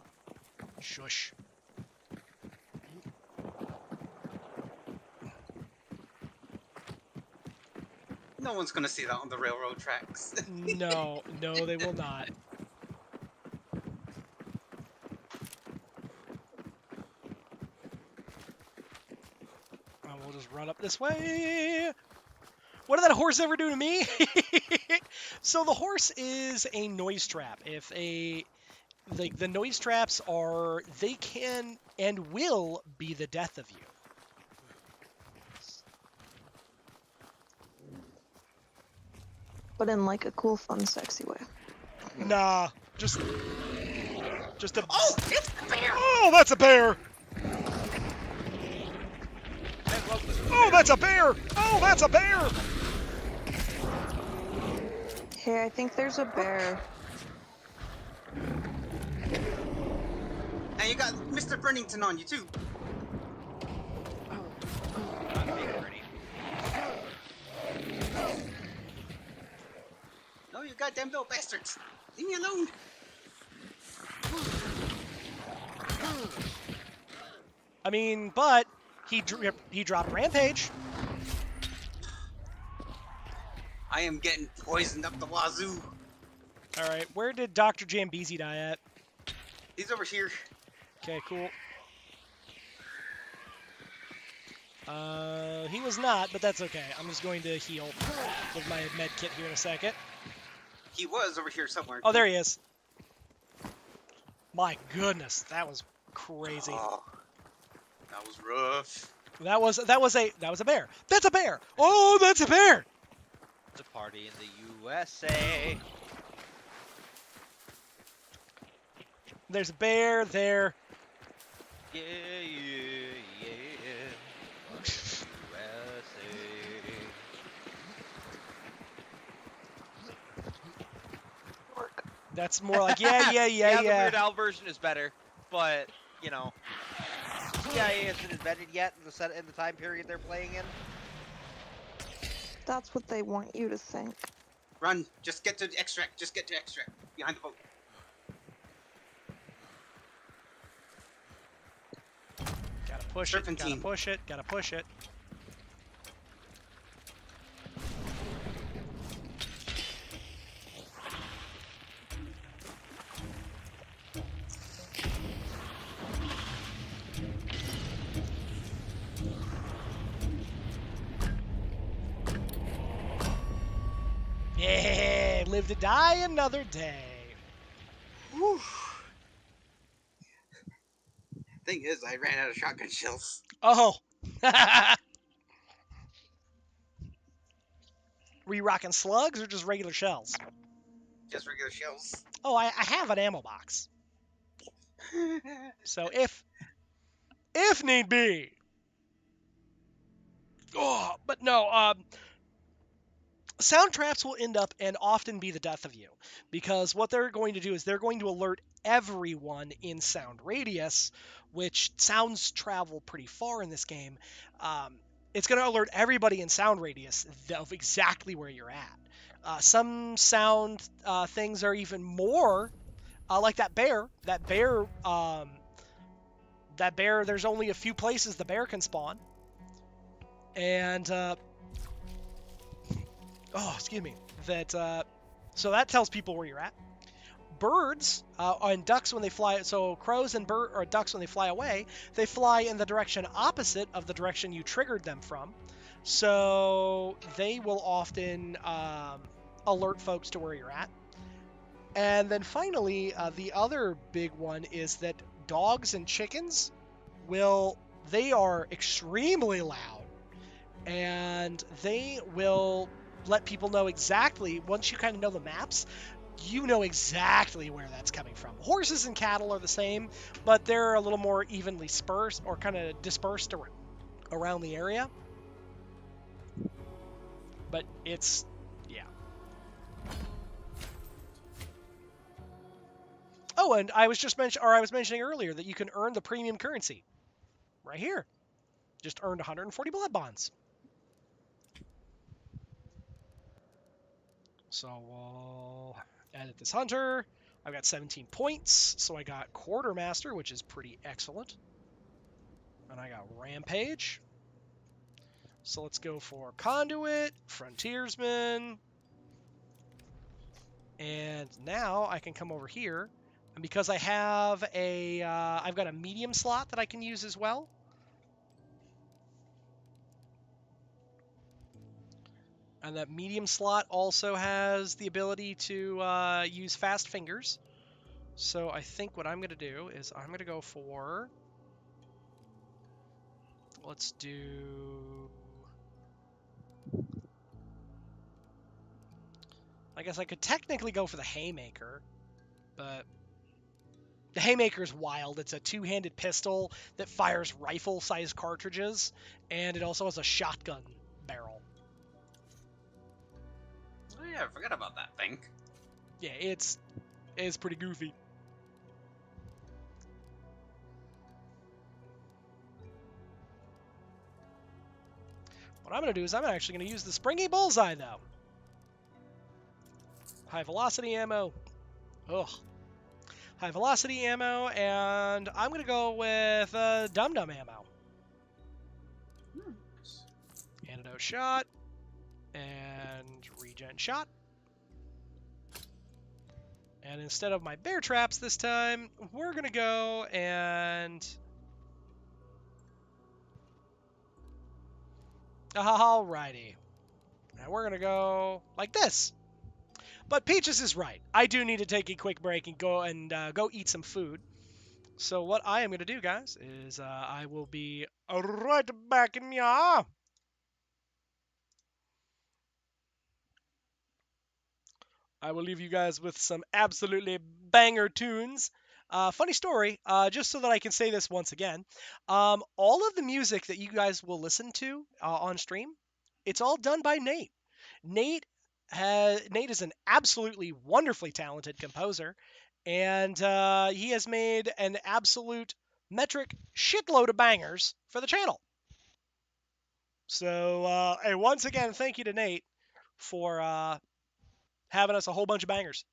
Speaker 1: Shush.
Speaker 7: No one's gonna see that on the railroad tracks.
Speaker 1: No, no, they will not. We'll just run up this way. What did that horse ever do to me? So the horse is a noise trap. If the noise traps are, they can and will be the death of you.
Speaker 5: But in like a cool, fun, sexy way.
Speaker 1: Nah, just a.
Speaker 7: Oh, it's a bear!
Speaker 1: Oh, that's a bear! Oh, that's a bear! Oh, that's a bear!
Speaker 5: Hey, I think there's a bear.
Speaker 7: And you got Mr. Burnington on you too.
Speaker 2: Not being pretty.
Speaker 7: No, you goddamn little bastards. Leave me alone.
Speaker 1: I mean, but he dropped Rampage.
Speaker 7: I am getting poisoned up the wazoo.
Speaker 1: All right, where did Dr. Jambezi die at?
Speaker 7: He's over here.
Speaker 1: Okay, cool. He was not, but that's okay. I'm just going to heal with my med kit here in a second.
Speaker 7: He was over here somewhere.
Speaker 1: Oh, there he is. My goodness, that was crazy.
Speaker 7: Oh, that was rough.
Speaker 1: That was a bear. That's a bear. Oh, that's a bear.
Speaker 2: It's a party in the USA.
Speaker 1: There's a bear there.
Speaker 2: Yeah, yeah, yeah. USA.
Speaker 1: That's more like yeah.
Speaker 2: The Weird Al version is better, but you know, CIA hasn't invented yet in the time period they're playing in.
Speaker 5: That's what they want you to think.
Speaker 7: Run. Just get to extract. Just get to extract. Behind the boat.
Speaker 1: Gotta push
Speaker 7: Serpentine.
Speaker 1: it. Gotta push it. Gotta push it. Yeah, live to die another day.
Speaker 7: Whew. Thing is, I ran out of shotgun shells.
Speaker 1: Oh. Were you rocking slugs or just regular shells?
Speaker 7: Just regular shells.
Speaker 1: Oh, I have an ammo box. So if need be. Oh, but no, sound traps will end up and often be the death of you, because what they're going to do is they're going to alert everyone in sound radius, which sounds travel pretty far in this game. It's going to alert everybody in sound radius of exactly where you're at. Some sound things are even more like that bear. That bear, there's only a few places the bear can spawn. And excuse me. So that tells people where you're at. Birds and ducks when they fly. So crows and ducks when they fly away, they fly in the direction opposite of the direction you triggered them from. So they will often alert folks to where you're at. And then finally, the other big one is that dogs and chickens they are extremely loud, and they will let people know exactly, once you kind of know the maps, you know exactly where that's coming from. Horses and cattle are the same, but they're a little more evenly dispersed or kind of dispersed around the area. But it's, yeah. Oh, and I was mentioning earlier that you can earn the premium currency right here. Just earned 140 blood bonds. So we'll edit this hunter. I've got 17 points, so I got quartermaster, which is pretty excellent. And I got rampage. So let's go for conduit, frontiersman. And now I can come over here. And because I have I've got a medium slot that I can use as well. And that medium slot also has the ability to use fast fingers. So I think what I'm going to do is I'm going to go for... Let's do... I guess I could technically go for the haymaker, but the haymaker's wild. It's a two-handed pistol that fires rifle-sized cartridges, and it also has a shotgun barrel.
Speaker 7: Oh yeah, I forgot about that thing.
Speaker 1: Yeah, it's pretty goofy. What I'm going to do is I'm actually going to use the springy bullseye, though. High velocity ammo. Ugh. High velocity ammo, and I'm going to go with dum-dum ammo. Antidote shot, and regen shot. And instead of my bear traps this time, we're going to go and... Alrighty. And we're going to go like this. But Peaches is right. I do need to take a quick break and go eat some food. So what I am going to do, guys, is I will be right back in ya. I will leave you guys with some absolutely banger tunes. Funny story, just so that I can say this once again. All of the music that you guys will listen to on stream, it's all done by Nate. Nate is an absolutely wonderfully talented composer, and he has made an absolute metric shitload of bangers for the channel. So, once again, thank you to Nate for having us a whole bunch of bangers.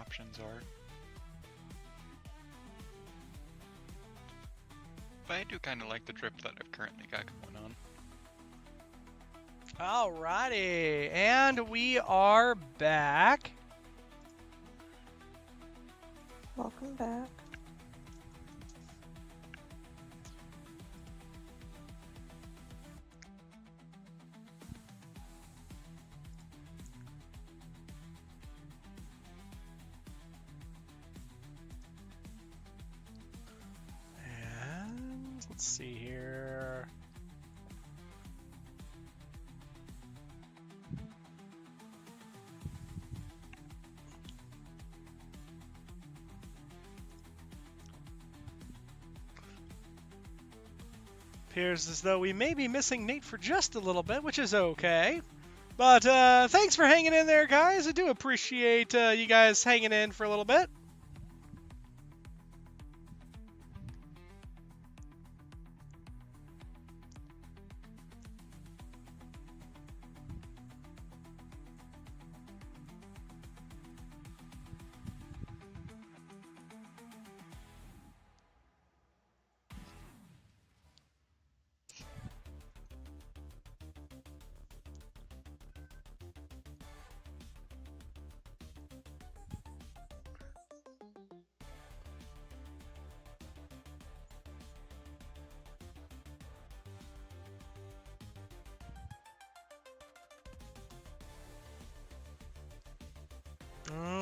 Speaker 8: options are. But I do kind of like the drip that I've currently got going on.
Speaker 1: Alrighty, and we are back.
Speaker 4: Welcome back.
Speaker 1: And let's see here. Appears as though we may be missing Nate for just a little bit, which is okay. But thanks for hanging in there, guys. I do appreciate you guys hanging in for a little bit.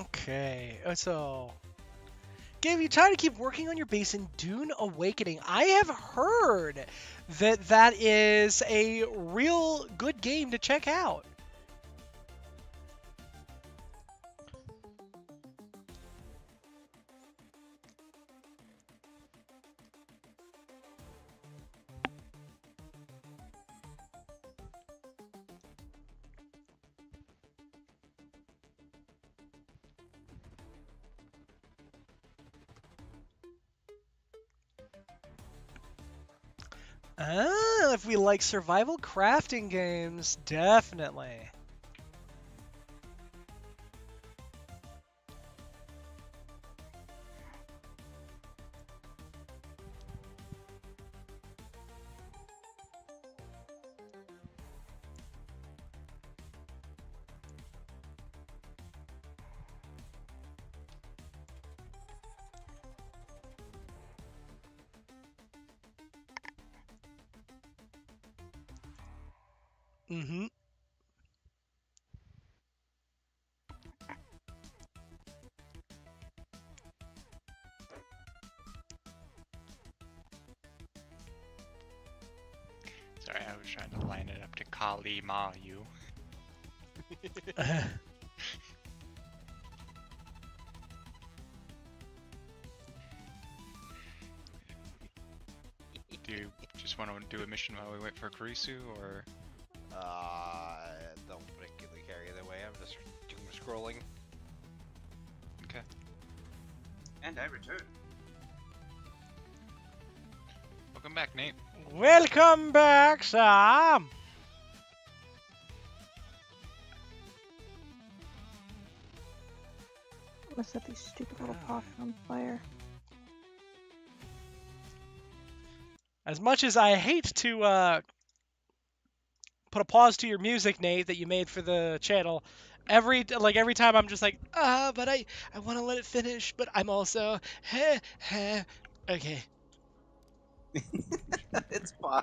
Speaker 1: Okay, so gave you time to keep working on your base in Dune Awakening. I have heard that that is a real good game to check out. Ah, if we like survival crafting games, definitely. Mm-hmm.
Speaker 8: Sorry, I was trying to line it up to Kali Mayu. Do you just want to do a mission while we wait for Kurisu, or?
Speaker 2: Don't particularly care either way. I'm just doom scrolling.
Speaker 8: Okay.
Speaker 3: And I return.
Speaker 8: Welcome back, Nate.
Speaker 1: Welcome back, Sam.
Speaker 4: I'm gonna set these stupid little pots on fire.
Speaker 1: As much as I hate to put a pause to your music, Nate, that you made for the channel, every time I'm just like, but I want to let it finish, but I'm also, okay.
Speaker 3: It's fine.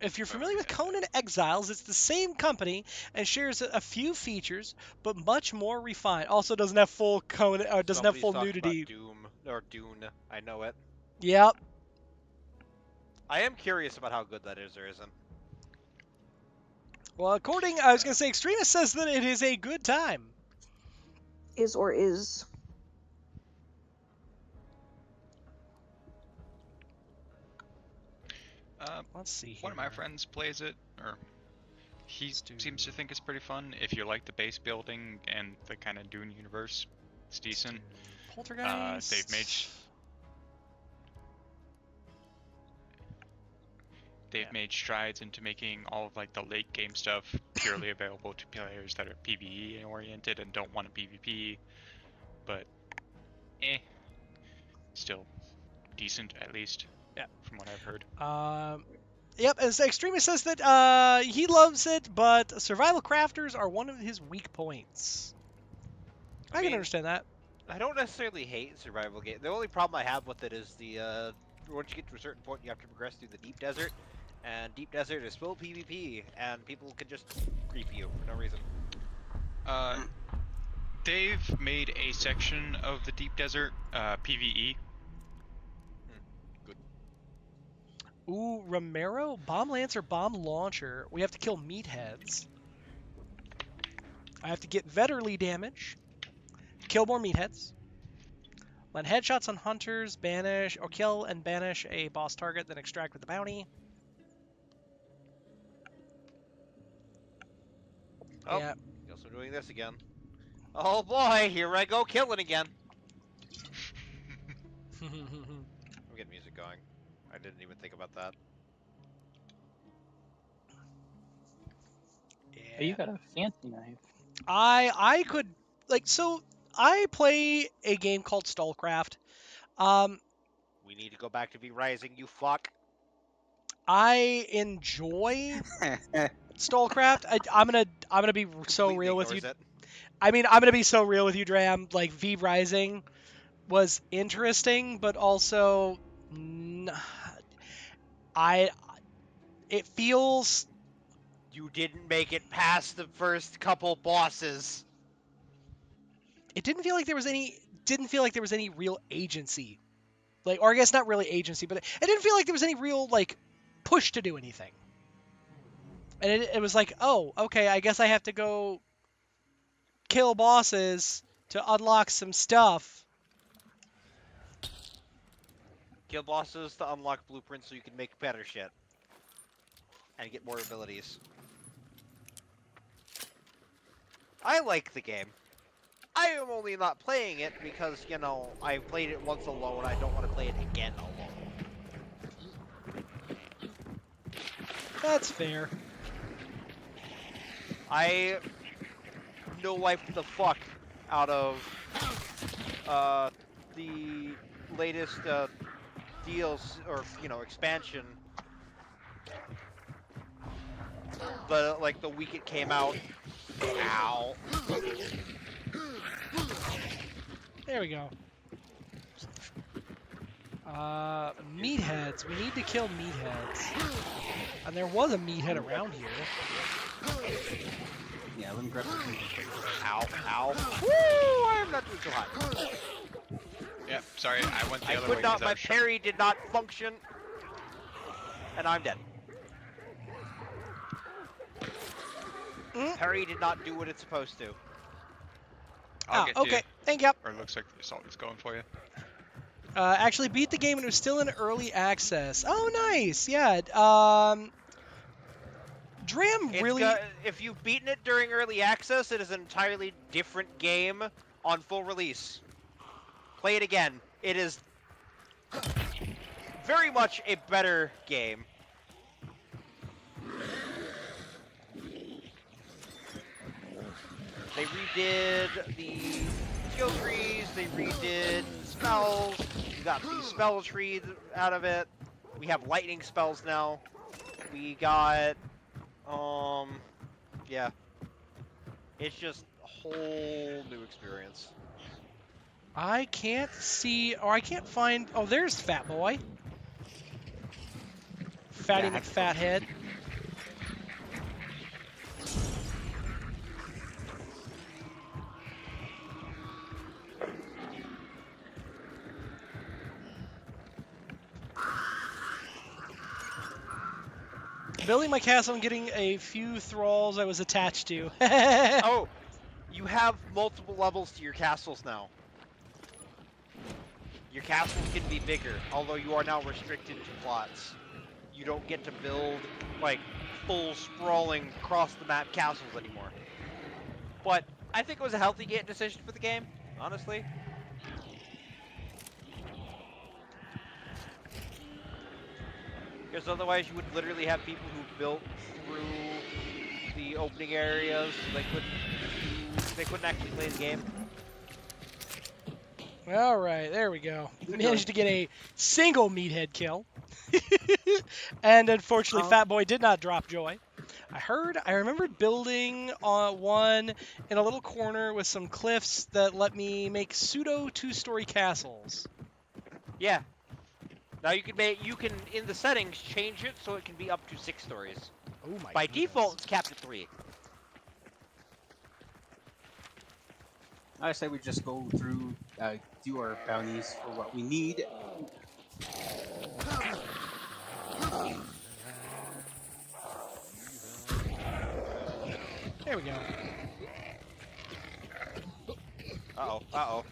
Speaker 1: If you're familiar with Conan Exiles, it's the same company and shares a few features, but much more refined. Also doesn't have full Conan, doesn't have
Speaker 2: Somebody's
Speaker 1: full
Speaker 2: talking
Speaker 1: nudity.
Speaker 2: about Doom or Dune. I know it.
Speaker 1: Yep.
Speaker 2: I am curious about how good that is or isn't.
Speaker 1: Well, I was gonna say, Extremist says that it is a good time.
Speaker 5: Is or is.
Speaker 1: Let's see here.
Speaker 8: One of my friends plays it, or he
Speaker 1: Let's do-
Speaker 8: seems to think it's pretty fun. If you like the base building and the kind of Dune universe, it's decent.
Speaker 1: Poltergeist.
Speaker 8: They've made they've made strides into making all of like the late game stuff purely available to players that are PvE oriented and don't want a PvP. But, still decent at least.
Speaker 1: Yeah.
Speaker 8: From what I've heard.
Speaker 1: Yep, as Extremist says that he loves it, but survival crafters are one of his weak points. I can
Speaker 2: mean,
Speaker 1: understand that.
Speaker 2: I don't necessarily hate survival game. The only problem I have with it is the once you get to a certain point, you have to progress through the deep desert, and deep desert is full PvP, and people can just creep you for no reason.
Speaker 8: They've made a section of the deep desert PvE.
Speaker 2: Good.
Speaker 1: Ooh, Romero, bomb lancer, bomb launcher. We have to kill meatheads. I have to get Vetterly damage. Kill more meatheads. Land headshots on hunters, banish, or kill and banish a boss target, then extract with the bounty.
Speaker 2: Oh,
Speaker 1: Yeah.
Speaker 2: guess we're doing this again. Oh boy, here I go killing again. I'm getting music going. I didn't even think about that.
Speaker 9: But you got a fancy knife.
Speaker 1: I could like so I play a game called Stallcraft.
Speaker 2: We need to go back to V Rising, you fuck.
Speaker 1: I enjoy Stallcraft. I'm gonna be so
Speaker 2: Completely
Speaker 1: real with you.
Speaker 2: ignores it.
Speaker 1: I mean, I'm gonna be so real with you, Dram. Like V Rising was interesting, but also it feels
Speaker 2: You didn't make it past the first couple bosses.
Speaker 1: it didn't feel like there was any real agency. Like, or I guess not really agency, but it didn't feel like there was any real like push to do anything. And it was like, oh, okay, I guess I have to go kill bosses to unlock some stuff.
Speaker 2: Kill bosses to unlock blueprints so you can make better shit. And get more abilities. I like the game. I am only not playing it because, you know, I played it once alone. I don't want to play it again alone.
Speaker 1: That's fair.
Speaker 2: I no-wiped the fuck out of the latest deals or expansion. Like the week it came out. Ow.
Speaker 1: There we go. Meatheads. We need to kill meatheads. And there was a meathead around here.
Speaker 7: Yeah, let me grab the
Speaker 2: Ow. Ow. Woo! I'm not doing so hot.
Speaker 8: Yep, sorry, I went the
Speaker 2: I
Speaker 8: other
Speaker 2: could
Speaker 8: way.
Speaker 2: not.
Speaker 8: 'cause I
Speaker 2: My
Speaker 8: was
Speaker 2: parry did not function, and I'm dead. Parry did not do what it's supposed to.
Speaker 8: I'll get to
Speaker 1: okay.
Speaker 8: you.
Speaker 1: Thank you.
Speaker 8: Or it looks like the assault is going for you.
Speaker 1: Actually beat the game when it was still in early access. Oh, nice. Yeah. Dram really.
Speaker 2: If you've beaten it during early access, it is an entirely different game on full release. Play it again. It is very much a better game. They redid the skill trees, they redid spells, we got the spell tree out of it, we have lightning spells now, we got, yeah. It's just a whole new experience.
Speaker 1: I can't see, or I can't find. Oh, there's Fat Boy. Fatty
Speaker 2: Yeah,
Speaker 1: McFathead. Building my castle and getting a few thralls I was attached to.
Speaker 2: Oh, you have multiple levels to your castles now. Your castles can be bigger, although you are now restricted to plots. You don't get to build, like, full sprawling across-the-map castles anymore. But I think it was a healthy decision for the game, honestly. Because otherwise you would literally have people who built through the opening areas, so they couldn't actually play the game.
Speaker 1: All right, there we go.
Speaker 3: Good
Speaker 1: Managed to
Speaker 3: going.
Speaker 1: get a single meathead kill. And unfortunately,
Speaker 3: Oh.
Speaker 1: Fat Boy did not drop Joy. I remembered building one in a little corner with some cliffs that let me make pseudo two-story castles.
Speaker 2: Yeah. Now you can in the settings change it so it can be up to 6 stories.
Speaker 1: Oh my
Speaker 2: By
Speaker 1: goodness.
Speaker 2: default, it's capped at 3.
Speaker 3: I say we just go through, do our bounties for what we need.
Speaker 1: There we go.
Speaker 2: Uh-oh.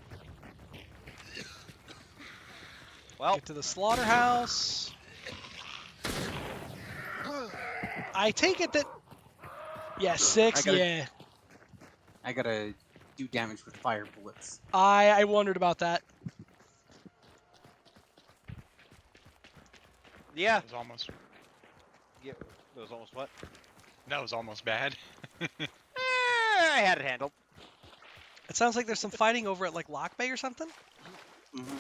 Speaker 2: Well,
Speaker 1: Get to the slaughterhouse. I take it that... Yeah, 6, yeah.
Speaker 3: I gotta do damage with fire bullets.
Speaker 1: I wondered about that.
Speaker 2: yeah.
Speaker 8: That was almost.
Speaker 2: Yeah, it was almost what?
Speaker 8: That was almost bad.
Speaker 2: I had it handled.
Speaker 1: It sounds like there's some fighting over at like Lock Bay or something.
Speaker 3: Mm-hmm.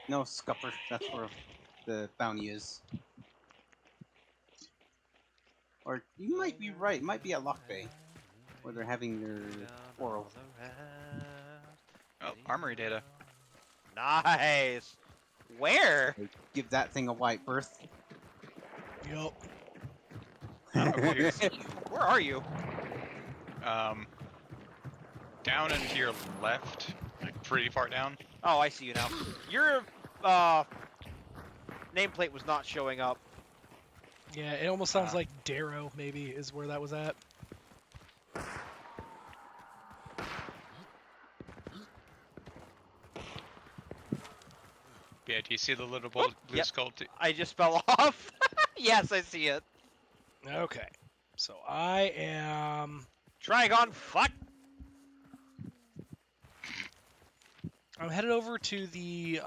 Speaker 3: No, Scupper. That's where the bounty is. Or you might be right. It might be at Lock Bay, where they're having their oral.
Speaker 8: Oh, armory data.
Speaker 2: Nice. Where?
Speaker 3: They give that thing a white berth.
Speaker 1: Yup.
Speaker 2: Where are you?
Speaker 8: Down and to your left, like pretty far down.
Speaker 2: Oh, I see you now. Your nameplate was not showing up.
Speaker 1: Yeah, it almost sounds like Darrow, maybe, is where that was at.
Speaker 8: Yeah, do you see the little blue
Speaker 2: Yep.
Speaker 8: skull?
Speaker 2: I just fell off. Yes, I see it.
Speaker 1: Okay. So I am...
Speaker 2: Trigon, fuck.
Speaker 1: I'm headed over to the,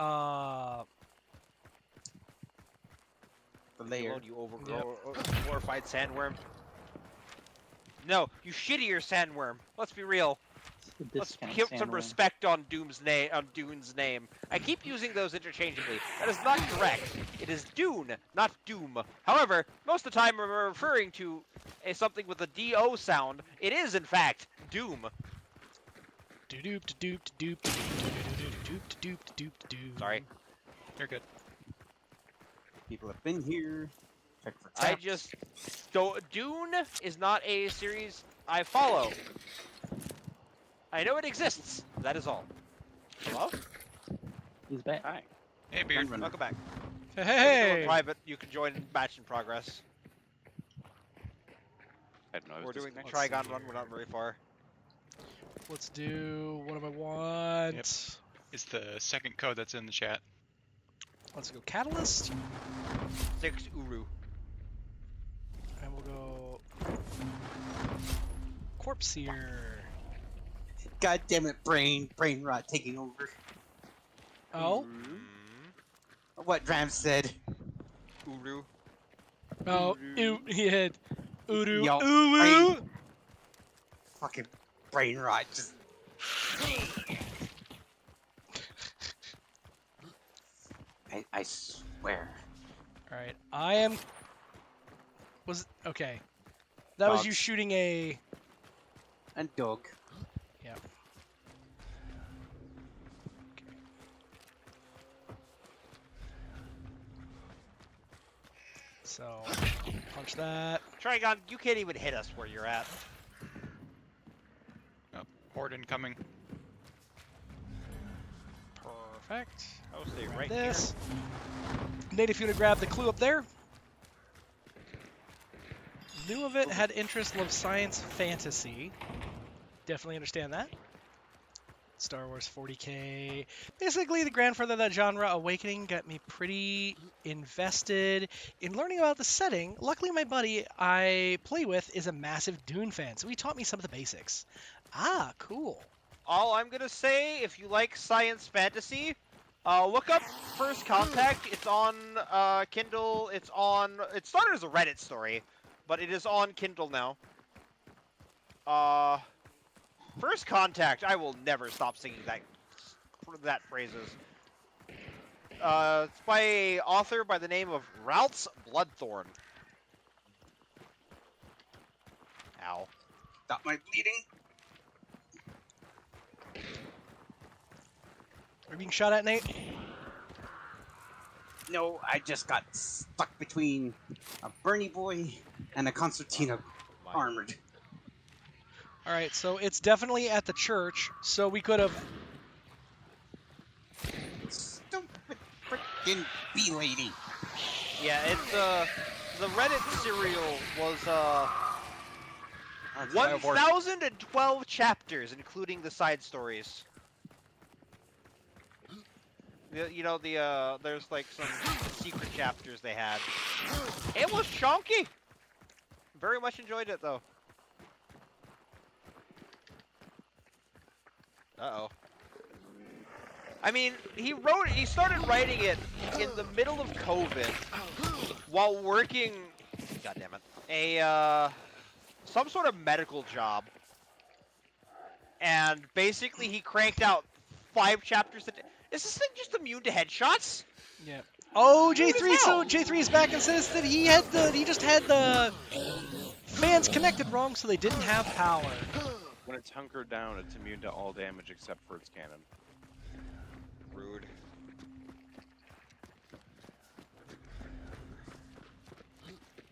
Speaker 3: The layer.
Speaker 2: You glorified sandworm. No, you shittier sandworm. Let's be real. Let's
Speaker 9: Discount
Speaker 2: put some
Speaker 9: sandworm.
Speaker 2: respect on Doom's name. On Dune's name. I keep using those interchangeably. That is not correct. It is Dune, not Doom. However, most of the time, when we're referring to something with a D-O sound, it is in fact Doom. Sorry.
Speaker 8: You're good.
Speaker 3: People have been here. Check for
Speaker 2: I
Speaker 3: traps.
Speaker 2: just Dune is not a series I follow. I know it exists. That is all. Hello?
Speaker 9: He's back.
Speaker 2: Hi.
Speaker 8: Hey, Beard.
Speaker 3: Gunrunner.
Speaker 2: Welcome back.
Speaker 1: Hey,
Speaker 2: If you're still in
Speaker 1: hey!
Speaker 2: private, you can join batch in progress.
Speaker 10: I don't know.
Speaker 2: We're doing the
Speaker 1: let's
Speaker 2: Trigon
Speaker 1: see
Speaker 2: run. We're not very far.
Speaker 1: Let's do... What do I want?
Speaker 8: Yep. It's the second code that's in the chat.
Speaker 1: Let's go Catalyst.
Speaker 2: 6 Uru.
Speaker 1: And we'll go... Corpse Seer.
Speaker 3: God damn it, brain rot taking over.
Speaker 1: Oh?
Speaker 3: What Dram said.
Speaker 2: Uru.
Speaker 1: Oh, he had Uru.
Speaker 3: Yo,
Speaker 1: Uru!
Speaker 3: brain- Fucking brain rot. Just. I swear.
Speaker 1: Alright, I am... Was... Okay. That was you
Speaker 3: Dogs.
Speaker 1: shooting a...
Speaker 3: And dog.
Speaker 1: Yeah. So, punch that.
Speaker 2: Trigon, you can't even hit us where you're at.
Speaker 8: Oh, horde incoming.
Speaker 1: Perfect.
Speaker 2: I'll stay
Speaker 1: Grab
Speaker 2: right
Speaker 1: this. Nate, if you want to grab the clue up there. Knew of it, had interest, loved science, fantasy. Definitely understand that. Star Wars 40K. Basically, the grandfather of that genre, Awakening, got me pretty invested in learning about the setting. Luckily, my buddy I play with is a massive Dune fan, so he taught me some of the basics. Ah, cool.
Speaker 2: All I'm gonna say, if you like science fantasy, Look up First Contact. It's on Kindle. It started as a Reddit story, but it is on Kindle now. First Contact. I will never stop singing that phrases. It's by an author by the name of Ralph's Bloodthorn. Ow.
Speaker 3: Stop my bleeding.
Speaker 1: Are you being shot at, Nate?
Speaker 3: No, I just got stuck between a Bernie boy and a concertina armored.
Speaker 1: All right, so it's definitely at the church. So we could have.
Speaker 3: Stupid frickin' bee lady.
Speaker 2: Yeah, it's the Reddit serial was 1,012 chapters, including the side stories. You know there's like some secret chapters they had. It was chunky. Very much enjoyed it though. Uh-oh. I mean, he started writing it in the middle of COVID while working, goddammit, some sort of medical job. And basically he cranked out 5 chapters a day. Is this thing just immune to headshots?
Speaker 1: Yeah. Oh,
Speaker 2: Rude as
Speaker 1: J3. So
Speaker 2: hell.
Speaker 1: J3 is back and says that he just had the fans connected wrong, so they didn't have power.
Speaker 10: When it's hunkered down, it's immune to all damage except for its cannon.
Speaker 2: Rude.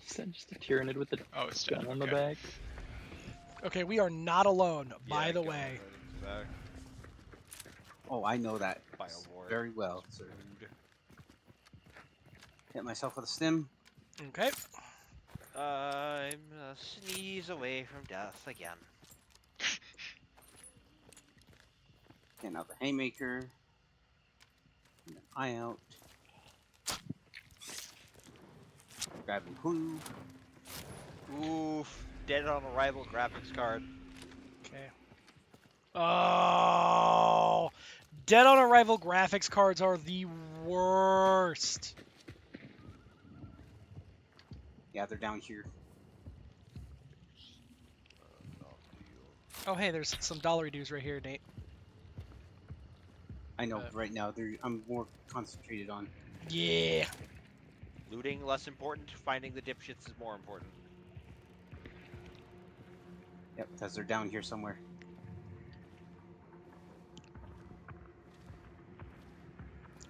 Speaker 9: Is that just a Tyranid with a
Speaker 8: Oh, it's dead.
Speaker 9: gun on the
Speaker 8: Okay.
Speaker 9: back?
Speaker 1: Okay, we are not alone, by
Speaker 2: Yeah,
Speaker 1: the
Speaker 2: go
Speaker 1: way.
Speaker 2: back.
Speaker 3: Oh, I know that
Speaker 2: Biowar.
Speaker 3: very well, sir. Hit myself with a stim.
Speaker 1: Okay.
Speaker 2: I'm a sneeze away from death again.
Speaker 3: Getting out the haymaker. And an eye out. Grabbing Hulu.
Speaker 2: Oof. Dead on arrival graphics card.
Speaker 1: Okay. Oh, Dead on Arrival graphics cards are the worst.
Speaker 3: Yeah, they're down here.
Speaker 1: Oh, hey, there's some dollar dues right here, Nate.
Speaker 3: I know right now I'm more concentrated on.
Speaker 1: Yeah.
Speaker 2: Looting less important. Finding the dipshits is more important.
Speaker 3: Yep, because they're down here somewhere.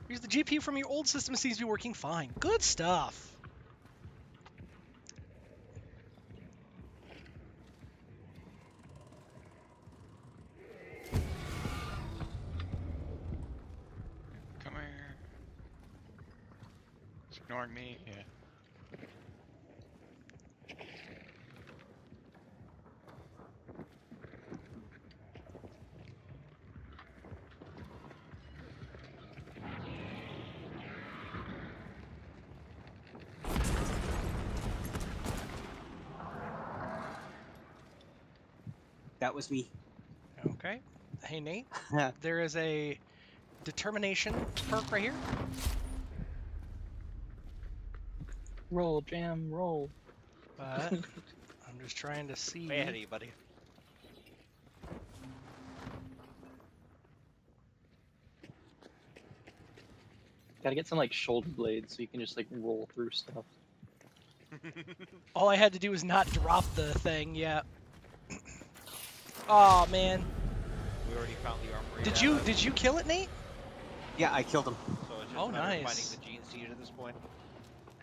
Speaker 1: Here's the GPU from your old system seems to be working fine. Good stuff.
Speaker 8: Come here. It's ignoring me. Yeah.
Speaker 3: That was me.
Speaker 1: Okay. Hey, Nate. There is a determination perk right here.
Speaker 9: Roll, jam, roll.
Speaker 1: But I'm just trying to see.
Speaker 2: Way ahead of you, buddy.
Speaker 9: Gotta get some like shoulder blades so you can just like roll through stuff.
Speaker 1: All I had to do was not drop the thing. Yeah. Oh man.
Speaker 2: We already found the armory.
Speaker 1: Did you kill it, Nate?
Speaker 3: Yeah, I killed him.
Speaker 2: So it's just
Speaker 1: Oh,
Speaker 2: a matter of
Speaker 1: nice.
Speaker 2: finding the gene seed at this point.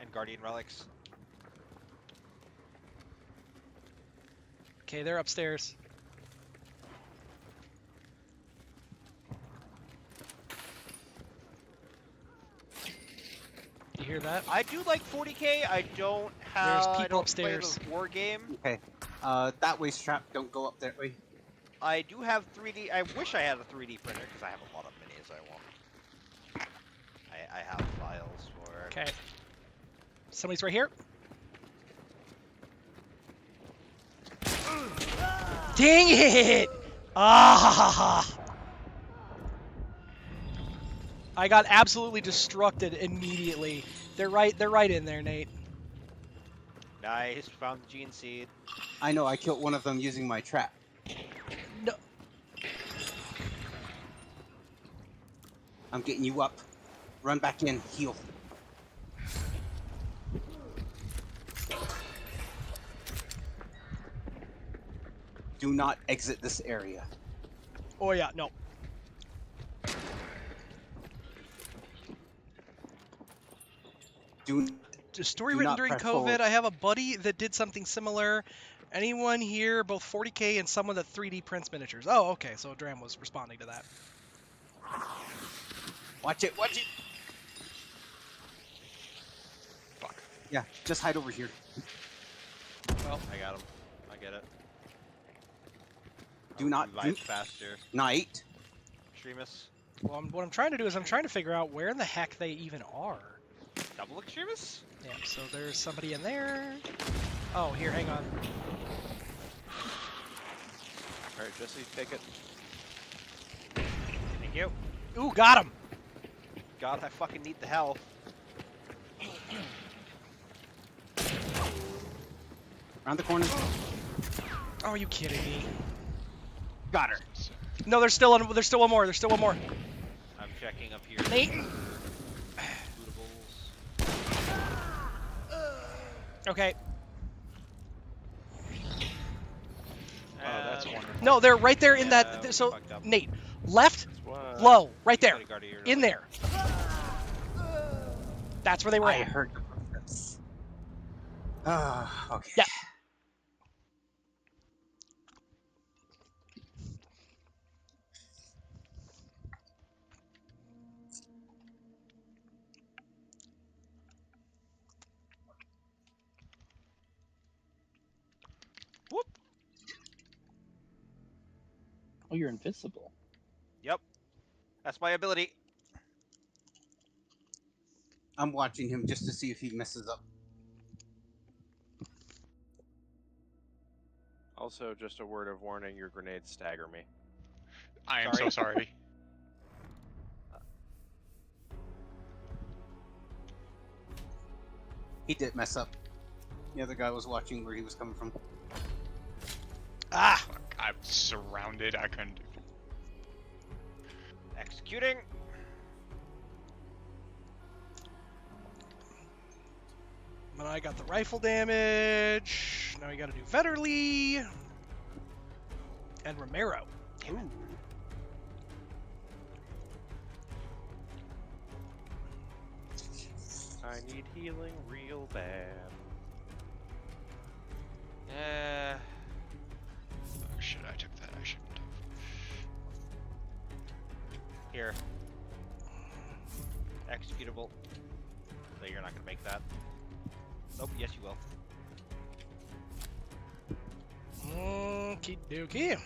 Speaker 2: And guardian relics.
Speaker 1: Okay, they're upstairs. You hear that?
Speaker 2: I do like 40k. I don't have.
Speaker 1: There's
Speaker 2: I
Speaker 1: people
Speaker 2: don't
Speaker 1: upstairs.
Speaker 2: play the war game.
Speaker 3: Okay. That way, Strap. Don't go up that way.
Speaker 2: I do have 3D. I wish I had a 3D printer because I have a lot of minis I want. I have files for.
Speaker 1: Okay. Somebody's right here. Dang it! Ah! I got absolutely destructed immediately. They're right in there, Nate.
Speaker 2: Nice, found the gene seed.
Speaker 3: I know, I killed one of them using my trap.
Speaker 1: No.
Speaker 3: I'm getting you up. Run back in, heal. Do not exit this area.
Speaker 1: Oh yeah, no. A story
Speaker 3: do
Speaker 1: written
Speaker 3: not
Speaker 1: during
Speaker 3: press
Speaker 1: COVID.
Speaker 3: forward.
Speaker 1: I have a buddy that did something similar. Anyone here, both 40K and someone that 3D prints miniatures? Oh, okay. So Dram was responding to that.
Speaker 3: Watch it, watch it.
Speaker 8: Fuck.
Speaker 3: Yeah, just hide over here.
Speaker 1: Well,
Speaker 2: I got him. I get it.
Speaker 3: Do not
Speaker 2: revive faster.
Speaker 3: Night.
Speaker 2: Extremists.
Speaker 1: well, what I'm trying to do is I'm trying to figure out where in the heck they even are.
Speaker 2: Double extremists?
Speaker 1: Yeah, so there's somebody in there. Oh, here, hang on.
Speaker 10: Alright, Jesse, take it.
Speaker 2: Thank you.
Speaker 1: Ooh, got him.
Speaker 2: God, I fucking need the health.
Speaker 3: Around the corner.
Speaker 1: Oh, are you kidding me?
Speaker 3: Got her.
Speaker 1: No, there's still one more. There's still one more.
Speaker 2: I'm checking up here.
Speaker 1: Nate.
Speaker 2: Lootables.
Speaker 1: Okay.
Speaker 8: Oh, that's wonderful.
Speaker 1: No, they're right there in
Speaker 2: Yeah,
Speaker 1: that.
Speaker 2: we
Speaker 1: So,
Speaker 2: fucked up.
Speaker 1: Nate, left,
Speaker 10: What?
Speaker 1: low, right there,
Speaker 2: Bodyguard here,
Speaker 1: in there. That's where they were
Speaker 3: I
Speaker 1: at.
Speaker 3: heard the footsteps. Ah, okay.
Speaker 1: Yeah.
Speaker 2: Whoop.
Speaker 9: Oh, you're invisible.
Speaker 2: Yep. That's my ability.
Speaker 3: I'm watching him just to see if he messes up.
Speaker 10: Also, just a word of warning, your grenades stagger me.
Speaker 8: I am so sorry.
Speaker 3: He did mess up. The other guy was watching where he was coming from.
Speaker 1: Ah.
Speaker 8: Fuck, I'm surrounded. I couldn't do.
Speaker 2: Executing.
Speaker 1: But I got the rifle damage. Now we got to do Vetterly and Romero. Ooh.
Speaker 10: I need healing real bad.
Speaker 8: Oh shit! I took that. I shouldn't have.
Speaker 2: Here. Executable. So you're not gonna make that. Nope, yes you will.
Speaker 1: Okie dokie.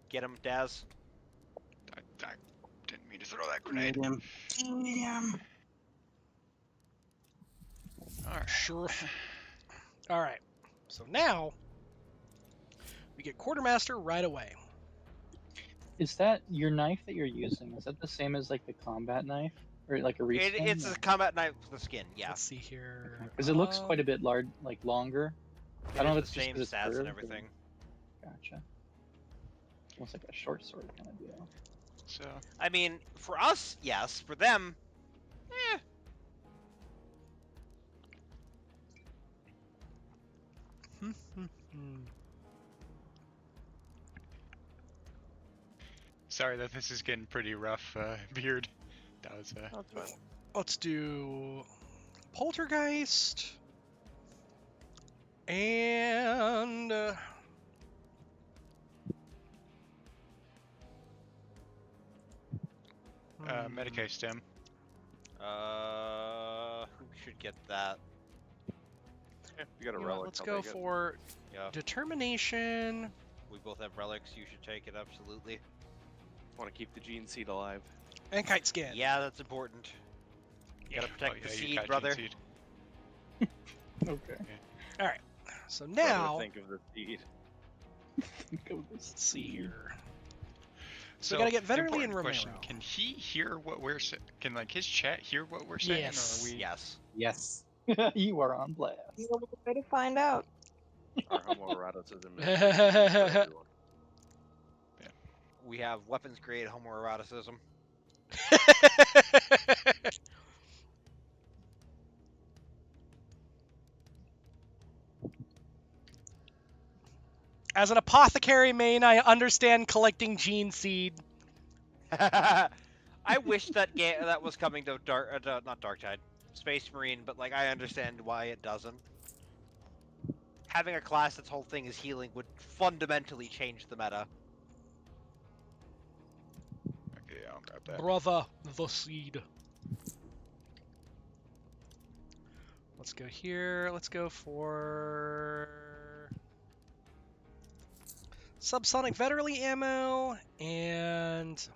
Speaker 2: Get him, Daz.
Speaker 8: I didn't mean to throw that grenade.
Speaker 3: Him. Him.
Speaker 8: Alright.
Speaker 1: Sure. All right. So now we get Quartermaster right away.
Speaker 9: Is that your knife that you're using? Is that the same as like the combat knife, or like a reskin?
Speaker 2: It's a combat knife with the skin, yeah.
Speaker 1: Let's see here.
Speaker 9: Because it looks quite a bit longer. I don't know if it's
Speaker 2: the
Speaker 9: just
Speaker 2: same
Speaker 9: 'cause it's
Speaker 2: stats
Speaker 9: curved
Speaker 2: and
Speaker 9: or-
Speaker 2: everything.
Speaker 9: Gotcha. Almost like a short sword kind of deal.
Speaker 8: So
Speaker 2: I mean, for us, yes. For them, eh.
Speaker 8: sorry that this is getting pretty rough, Beard. That was
Speaker 6: That's fine.
Speaker 1: Let's do Poltergeist and
Speaker 8: Medicaid stem.
Speaker 2: Who should get that?
Speaker 10: Yeah, you got a
Speaker 1: you know what,
Speaker 10: relic.
Speaker 1: let's
Speaker 10: I'll
Speaker 1: go
Speaker 10: take it.
Speaker 1: for
Speaker 2: Yeah,
Speaker 1: Determination.
Speaker 2: we both have relics. You should take it, absolutely.
Speaker 10: Want to keep the gene seed alive.
Speaker 1: And Kite Skin.
Speaker 2: Yeah, that's important. You gotta protect the
Speaker 8: you
Speaker 2: seed,
Speaker 8: got gene
Speaker 2: brother.
Speaker 8: seed.
Speaker 9: Okay.
Speaker 1: Alright. So
Speaker 10: Brother,
Speaker 1: now,
Speaker 10: think of the seed.
Speaker 9: Go with this
Speaker 1: let's see here. So we gotta get Vetterly and
Speaker 8: important question:
Speaker 1: Romero.
Speaker 8: can he hear what we're saying? Can like his chat hear what we're saying,
Speaker 1: Yes.
Speaker 8: or are we?
Speaker 2: Yes.
Speaker 10: Yes.
Speaker 9: You are on blast.
Speaker 4: The only way to find out.
Speaker 10: Our homoeroticism is free TV for everyone.
Speaker 2: We have weapons grade homoeroticism.
Speaker 1: As an apothecary main, I understand collecting gene seed.
Speaker 2: I wish that that was coming to not Dark Tide, Space Marine, but like I understand why it doesn't. Having a class that's whole thing is healing would fundamentally change the meta.
Speaker 8: Okay, I'll grab that.
Speaker 1: Brother, the seed. Let's go here. Let's go for subsonic Vetterly ammo and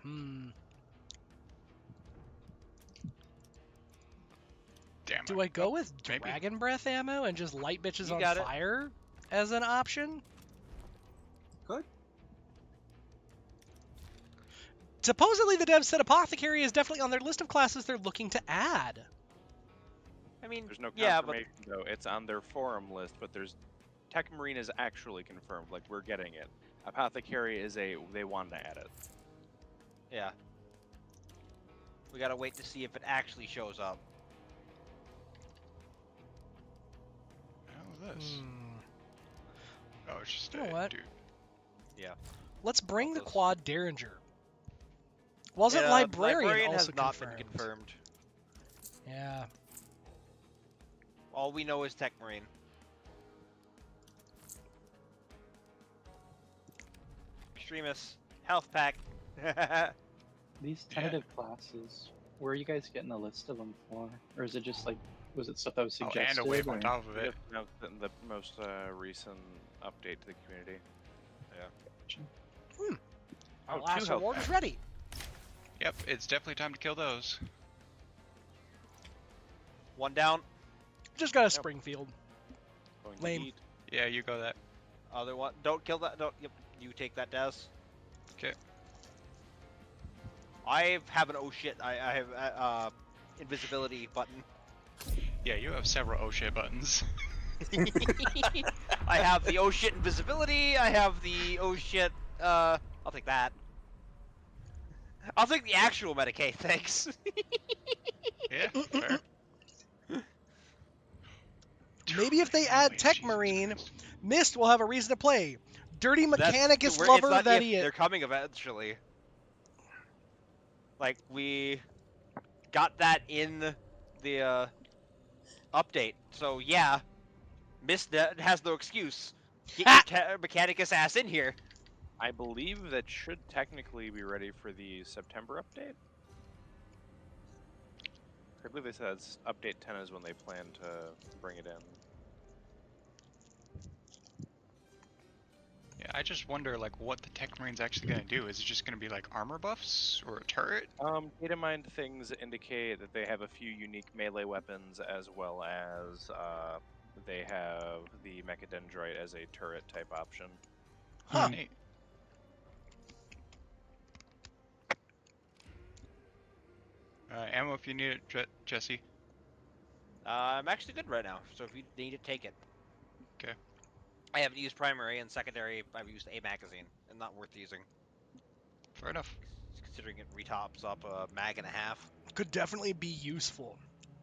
Speaker 8: Damn.
Speaker 1: do I go with
Speaker 8: maybe.
Speaker 1: Dragon Breath ammo and just light bitches
Speaker 2: You
Speaker 1: on
Speaker 2: got it.
Speaker 1: fire as an option?
Speaker 7: Good.
Speaker 1: Supposedly the devs said Apothecary is definitely on their list of classes they're looking to add.
Speaker 2: I mean,
Speaker 10: There's no
Speaker 2: yeah, but
Speaker 10: confirmation though. It's on their forum list, but there's Tech Marine is actually confirmed. Like we're getting it. Apothecary is they wanted to add it.
Speaker 2: yeah, we gotta wait to see if it actually shows up.
Speaker 8: How's this? Oh, it's just
Speaker 1: You know
Speaker 8: a
Speaker 1: what?
Speaker 8: dude.
Speaker 2: Yeah.
Speaker 1: Let's bring the
Speaker 2: Those-
Speaker 1: quad Derringer. Wasn't
Speaker 2: Yeah,
Speaker 1: Librarian
Speaker 2: has
Speaker 1: also
Speaker 2: not
Speaker 1: confirmed?
Speaker 2: been confirmed.
Speaker 1: Yeah.
Speaker 2: All we know is Tech Marine. Extremis, health pack.
Speaker 9: These tentative classes, where are you guys getting a list of them for? Or is it just like, was it stuff that was
Speaker 8: Oh,
Speaker 9: suggested?
Speaker 8: and a wave
Speaker 9: or-
Speaker 8: on top of
Speaker 10: We
Speaker 8: it.
Speaker 10: just announced it in the most recent update to the community.
Speaker 1: Our
Speaker 10: Oh,
Speaker 1: last
Speaker 10: two health
Speaker 1: reward is
Speaker 10: packs.
Speaker 1: ready.
Speaker 8: Yep, it's definitely time to kill those.
Speaker 2: One down.
Speaker 1: Just got a Springfield.
Speaker 10: Going to
Speaker 1: Lame.
Speaker 10: eat.
Speaker 8: Yeah, you go that.
Speaker 2: Other one. Don't kill that. Don't. Yep. You take that, Des.
Speaker 8: 'Kay.
Speaker 2: I have an oh shit. I have invisibility button.
Speaker 8: Yeah, you have several oh shit buttons.
Speaker 2: I have the oh shit invisibility. I have the oh shit. I'll take that. I'll take the actual Medicaid, thanks.
Speaker 8: Yeah, fair.
Speaker 1: Maybe if they add Tech
Speaker 8: Jesus
Speaker 1: Marine,
Speaker 8: Christ.
Speaker 1: Mist will have a reason to play. Dirty
Speaker 2: That's-
Speaker 1: Mechanicus
Speaker 2: it's
Speaker 1: lover
Speaker 2: not
Speaker 1: that
Speaker 2: if,
Speaker 1: he is.
Speaker 2: They're coming eventually. Like we got that in the update, so yeah, Mist has no excuse. Get your Mechanicus ass in here.
Speaker 10: I believe that should technically be ready for the September update. I believe they said update 10 is when they plan to bring it in.
Speaker 8: Yeah, I just wonder like what the Tech Marine's actually gonna do. Is it just gonna be like armor buffs or a turret?
Speaker 10: Data mined things indicate that they have a few unique melee weapons as well as they have the Mechadendrite as a turret type option.
Speaker 1: Huh.
Speaker 8: Neat. Ammo if you need it, Jesse.
Speaker 2: I'm actually good right now, so if you need it, take it.
Speaker 8: 'Kay.
Speaker 2: I haven't used primary and secondary. I've used a magazine, and not worth using,
Speaker 8: Fair enough.
Speaker 2: considering it retops up a mag and a half.
Speaker 1: Could definitely be useful.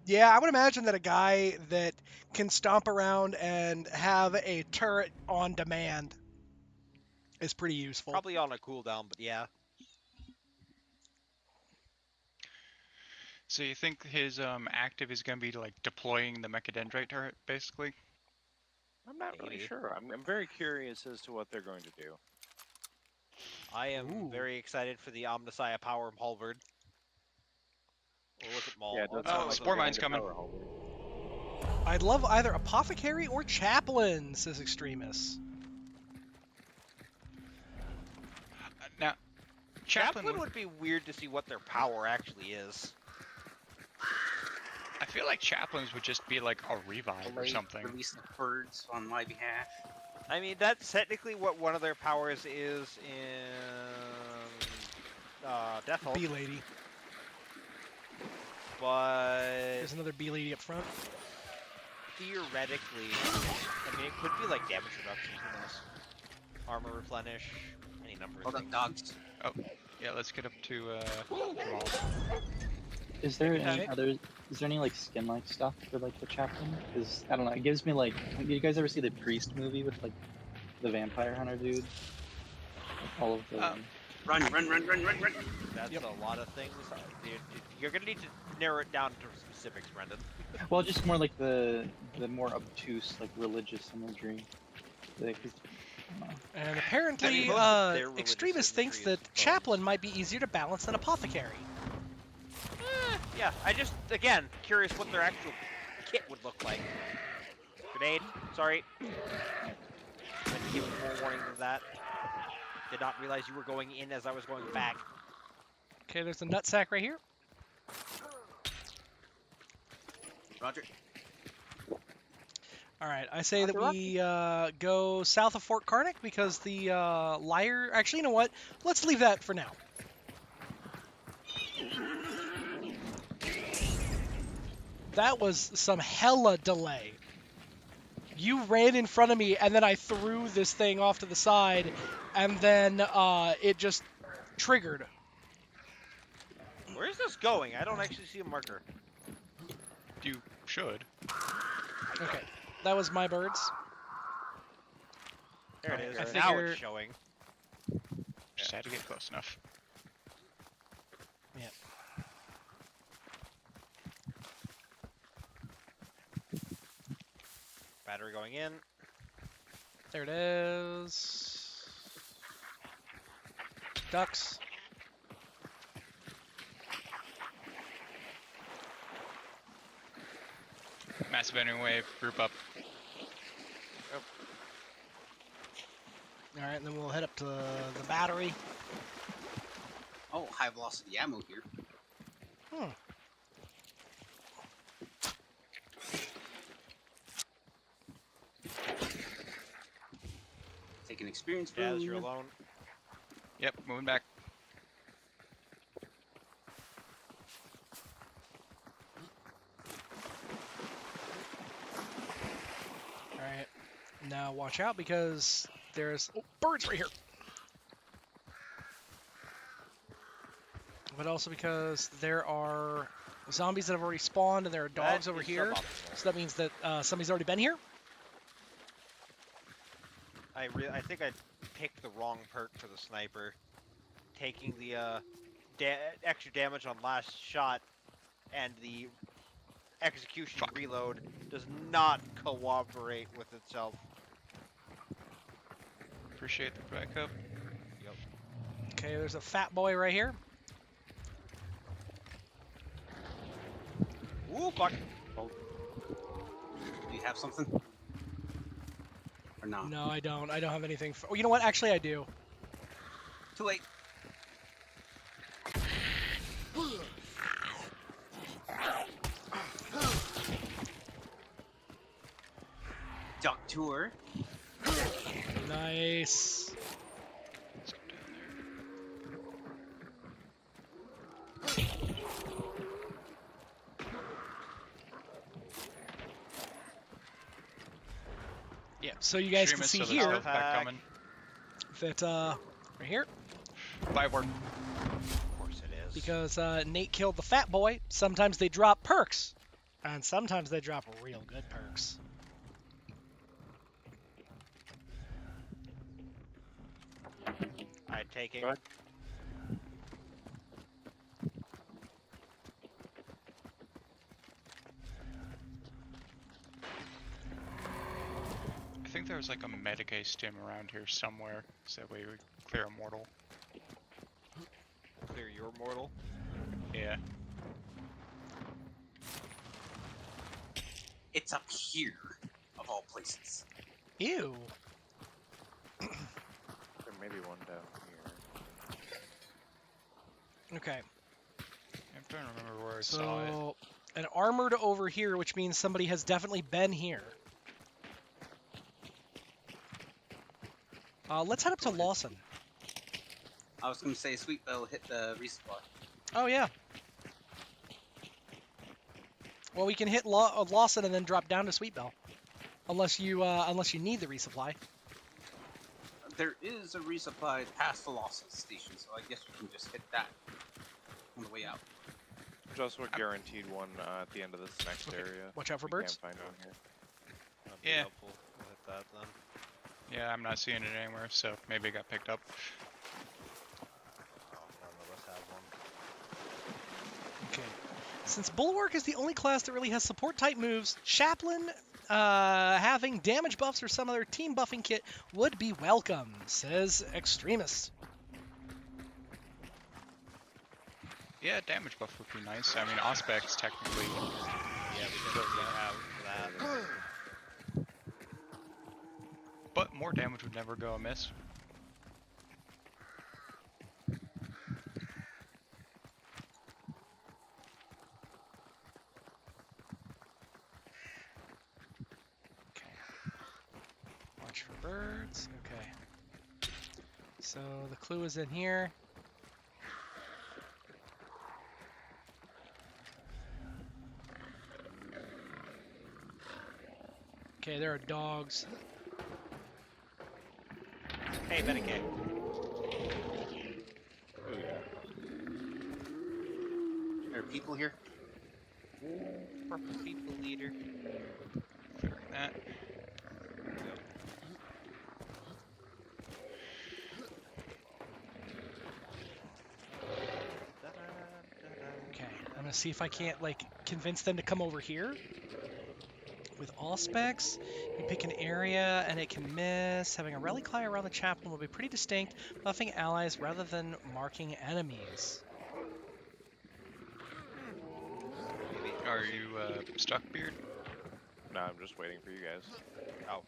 Speaker 1: Yeah, I would imagine that a guy that can stomp around and have a turret on demand is pretty useful.
Speaker 2: Probably on a cooldown, but yeah.
Speaker 8: So you think his active is gonna be like deploying the Mechadendrite turret, basically?
Speaker 10: I'm not really
Speaker 2: Maybe.
Speaker 10: sure. I'm very curious as to what they're going to do.
Speaker 2: I am
Speaker 1: Ooh.
Speaker 2: very excited for the Omnissiah Power Halberd. Or was it Maul?
Speaker 10: Yeah, it does
Speaker 2: Oh,
Speaker 10: sound
Speaker 2: no,
Speaker 10: like
Speaker 2: it
Speaker 8: Spore
Speaker 10: they're
Speaker 2: was-
Speaker 8: Mine's
Speaker 10: going to
Speaker 8: coming.
Speaker 10: power halberd.
Speaker 1: I'd love either Apothecary or Chaplain, says Extremis.
Speaker 8: Now,
Speaker 2: Chaplain would be weird to see what their power actually is.
Speaker 8: I feel like chaplains would just be like a revive or
Speaker 7: Relay-
Speaker 8: something.
Speaker 7: Release the birds on my behalf.
Speaker 2: I mean, that's technically what one of their powers is in Death Hulk,
Speaker 1: Bee lady.
Speaker 2: but
Speaker 1: There's another bee lady up front.
Speaker 2: theoretically, I mean, it could be like damage reduction. Who knows? Armor replenish, any number of
Speaker 7: Hold up,
Speaker 2: things.
Speaker 7: dogs.
Speaker 8: Yeah, let's get up to Jamal.
Speaker 9: Is there
Speaker 1: Okay.
Speaker 9: any other? Is there any like skin-like stuff for like the chaplain? Because I don't know. It gives me like. You guys ever see the Priest movie with like the vampire hunter dude? Like, all of the.
Speaker 7: Run.
Speaker 2: That's
Speaker 1: Yep.
Speaker 2: a lot of things. You're gonna need to narrow it down to specifics, Brendan.
Speaker 9: Well, just more like the more obtuse like religious imagery. Like, I don't know.
Speaker 1: And apparently,
Speaker 2: I mean, most of their religious
Speaker 1: Extremis thinks
Speaker 2: imagery is
Speaker 1: that Chaplain might be easier to balance than Apothecary.
Speaker 2: Yeah, I just, again, curious what their actual kit would look like. Grenade, sorry. I had to give more warning than that. Did not realize you were going in as I was going back.
Speaker 1: Okay, there's a nutsack right here.
Speaker 7: Roger.
Speaker 1: All right, I say that
Speaker 5: Roger,
Speaker 1: we go south of Fort Karnak because the liar. Actually, you know what? Let's leave that for now. That was some hella delay. You ran in front of me, and then I threw this thing off to the side, and then it just triggered.
Speaker 2: Where is this going? I don't actually see a marker.
Speaker 8: You should.
Speaker 1: Okay, that was my birds.
Speaker 2: There it is.
Speaker 1: I
Speaker 2: Now
Speaker 1: figure-
Speaker 2: it's showing.
Speaker 8: Just had to get close enough.
Speaker 1: Yeah.
Speaker 2: Battery going in.
Speaker 1: There it is. Ducks.
Speaker 8: Massive enemy wave, group up.
Speaker 1: All right, and then we'll head up to the battery.
Speaker 7: Oh, high velocity ammo here.
Speaker 1: Hmm.
Speaker 7: Take an experience
Speaker 2: Jazz, you're
Speaker 7: boon.
Speaker 2: alone.
Speaker 8: Yep, moving back.
Speaker 1: All right. Now watch out because there's birds right here. But also because there are zombies that have already spawned and there are dogs
Speaker 2: That
Speaker 1: over
Speaker 2: is
Speaker 1: here.
Speaker 2: suboptimal.
Speaker 1: So that means that somebody's already been here.
Speaker 2: I think I picked the wrong perk for the sniper. Taking the extra damage on last shot and the execution reload does not cooperate with itself.
Speaker 8: Appreciate the backup.
Speaker 2: Yep.
Speaker 1: Okay, there's a fat boy right here.
Speaker 2: Ooh, fuck.
Speaker 7: Do you have something? Or not?
Speaker 1: No, I don't. I don't have anything. Oh, you know what? Actually, I do.
Speaker 7: Too late. Duck tour.
Speaker 1: Nice.
Speaker 8: Let's go down there.
Speaker 1: Yeah. So you guys can
Speaker 8: Extremists
Speaker 1: see
Speaker 8: of the
Speaker 1: here
Speaker 8: stealth pack coming.
Speaker 1: that right here,
Speaker 8: Byward.
Speaker 2: Of course it is.
Speaker 1: because Nate killed the fat boy. Sometimes they drop perks, and sometimes they drop real good perks.
Speaker 2: I take it.
Speaker 7: Go ahead.
Speaker 8: I think there was like a Medicae stim around here somewhere, so that way we clear Immortal.
Speaker 2: Clear your mortal.
Speaker 8: Yeah.
Speaker 7: It's up here, of all places.
Speaker 1: Ew.
Speaker 10: There may be one down here.
Speaker 1: Okay.
Speaker 8: I'm trying to remember where I saw it.
Speaker 1: So an armored over here, which means somebody has definitely been here. Let's head up to Lawson.
Speaker 7: I was gonna say Sweet Bell hit the resupply.
Speaker 1: Oh yeah. Well, we can hit Lawson and then drop down to Sweet Bell, unless you need the resupply.
Speaker 7: There is a resupply past the Lawson station, so I guess we can just hit that on the way out.
Speaker 10: Joshua guaranteed one at the end of this next
Speaker 1: Okay.
Speaker 10: area.
Speaker 1: Watch out for
Speaker 10: We
Speaker 1: birds.
Speaker 10: can't find one here.
Speaker 2: That'd be
Speaker 8: Yeah.
Speaker 2: helpful. We'll hit that then.
Speaker 8: Yeah, I'm not seeing it anywhere, so maybe it got picked up.
Speaker 2: Oh, none of us have one.
Speaker 1: Okay. Since Bulwark is the only class that really has support type moves, Chaplain having damage buffs or some other team buffing kit would be welcome, says Extremist.
Speaker 8: Yeah, damage buff would be nice. I mean, Auspex technically.
Speaker 2: Yeah, we definitely have that.
Speaker 8: But more damage would never go amiss.
Speaker 1: Watch for birds. Okay. So the clue is in here. Okay, there are dogs.
Speaker 2: Hey, Medicaid.
Speaker 10: Oh yeah.
Speaker 7: There are people here.
Speaker 2: Purple people leader.
Speaker 8: Clearing that.
Speaker 1: Okay, I'm gonna see if I can't like convince them to come over here. With all specs, you pick an area and it can miss. Having a reliquary around the chaplain will be pretty distinct, buffing allies rather than marking enemies.
Speaker 8: Are you stuck, Beard?
Speaker 10: No, I'm just waiting for you guys.
Speaker 2: Oh.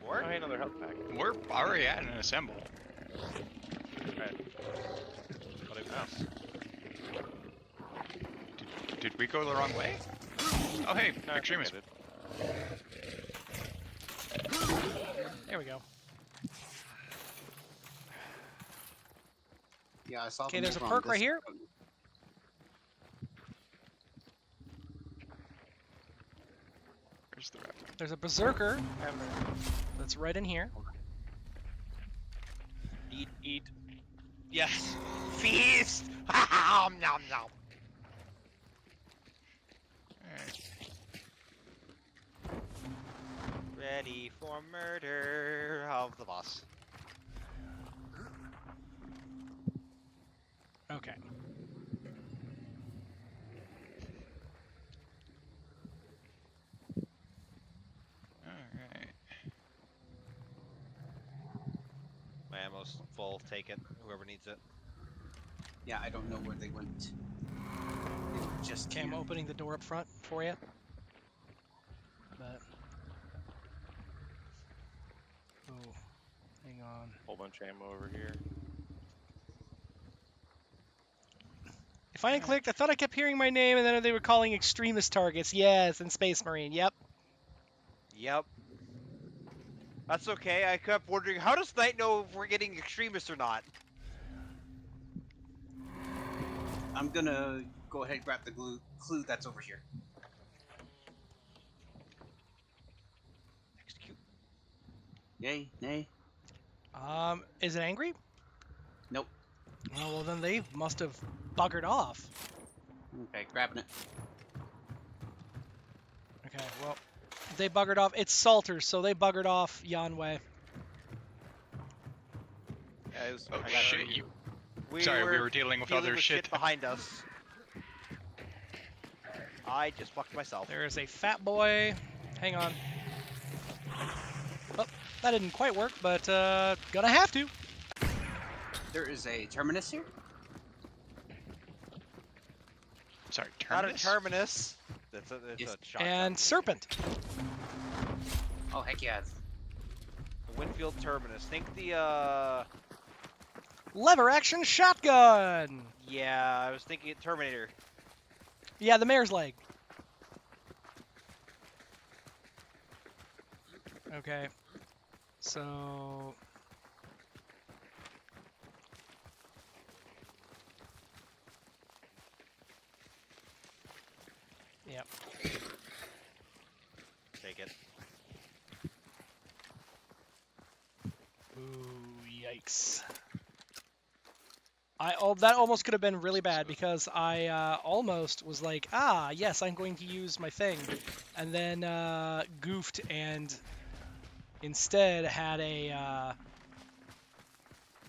Speaker 10: Oh,
Speaker 2: Or?
Speaker 10: hey, another health pack.
Speaker 8: We're already at an assemble.
Speaker 10: Alright. What I missed?
Speaker 8: Did we go the wrong way? Oh hey,
Speaker 10: No, I
Speaker 8: Extremist.
Speaker 10: think
Speaker 1: There we go.
Speaker 7: Yeah, I saw.
Speaker 1: Okay,
Speaker 7: them
Speaker 1: there's a
Speaker 7: over on
Speaker 1: perk right
Speaker 7: this
Speaker 1: here.
Speaker 7: road.
Speaker 8: Where's the rep?
Speaker 1: There's a berserker that's right in here.
Speaker 2: Eat, eat. Yes. Feast! Nom nom nom.
Speaker 8: Alright.
Speaker 2: Ready for murder of the boss.
Speaker 1: Okay.
Speaker 8: Alright.
Speaker 2: My ammo's full. Take it. Whoever needs it.
Speaker 7: Yeah, I don't know where they went. They were just
Speaker 1: Okay, I'm
Speaker 7: here.
Speaker 1: opening the door up front for you. But oh, hang on.
Speaker 10: Whole bunch of ammo over here.
Speaker 1: If I clicked, I thought I kept hearing my name, and then they were calling extremist targets. Yes, and Space Marine. Yep.
Speaker 2: Yep. That's okay. I kept wondering, how does Knight know if we're getting extremists or not?
Speaker 7: I'm gonna go ahead and grab the clue that's over here.
Speaker 2: Execute.
Speaker 7: Yay, nay,
Speaker 1: Is it angry?
Speaker 7: nope.
Speaker 1: Oh, well, then they must have buggered off.
Speaker 7: Okay, grabbing it.
Speaker 1: Okay, well, they buggered off. It's Salters, so they buggered off yon way.
Speaker 10: Guys,
Speaker 8: Oh
Speaker 10: I got
Speaker 8: shit, you. Sorry, we were dealing with other shit.
Speaker 2: behind us. I just fucked myself.
Speaker 1: There is a fat boy. Hang on. Oh, that didn't quite work, but gonna have to.
Speaker 7: There is a terminus here.
Speaker 8: Sorry,
Speaker 2: Not a
Speaker 8: terminus?
Speaker 2: terminus. It's
Speaker 7: Yes.
Speaker 2: a shotgun.
Speaker 1: And Serpent.
Speaker 7: Oh heck yeah!
Speaker 2: The Winfield terminus. Think the
Speaker 1: Lever action shotgun.
Speaker 2: yeah, I was thinking Terminator.
Speaker 1: Yeah, the mare's leg. Okay. So Yep.
Speaker 2: Take it.
Speaker 1: Ooh, yikes. That almost could have been really bad because I almost was like, yes, I'm going to use my thing, and then goofed and instead had a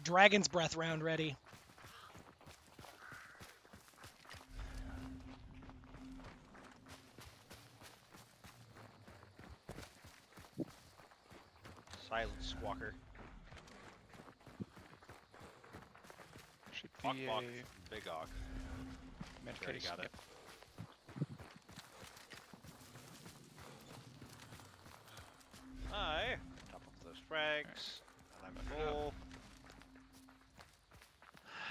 Speaker 1: Dragon's Breath round ready.
Speaker 2: Silent squawker.
Speaker 8: Should
Speaker 2: Bok
Speaker 8: be
Speaker 2: bok.
Speaker 8: a
Speaker 2: Big Ogg.
Speaker 8: med
Speaker 2: Already
Speaker 8: case.
Speaker 2: got it.
Speaker 8: Yep.
Speaker 2: I top up those frags, and I'm full.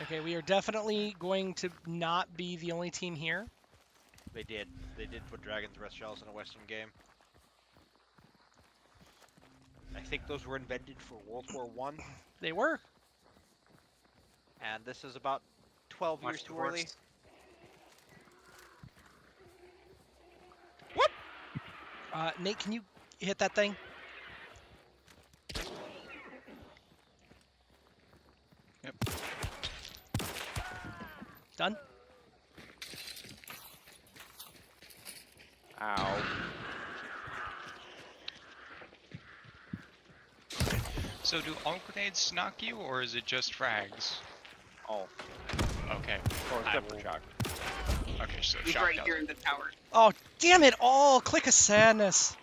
Speaker 1: Okay, we are definitely going to not be the only team here.
Speaker 2: They did put Dragon's Breath shells in a Western game. I think those were invented for World War One,
Speaker 1: They were.
Speaker 2: and this is about 12
Speaker 7: Watch
Speaker 2: years
Speaker 7: the
Speaker 2: too
Speaker 7: horse.
Speaker 2: early.
Speaker 1: Nate, can you hit that thing?
Speaker 8: Yep.
Speaker 1: Done?
Speaker 10: Ow.
Speaker 8: So do all grenades knock you, or is it just frags?
Speaker 10: Oh.
Speaker 8: Okay.
Speaker 10: Or
Speaker 8: I
Speaker 10: except for
Speaker 8: will-
Speaker 10: shock.
Speaker 8: Okay, so
Speaker 7: He's
Speaker 8: shock
Speaker 7: right
Speaker 8: does
Speaker 7: here
Speaker 8: it.
Speaker 7: in the tower.
Speaker 1: Oh, damn it all! Click of sadness.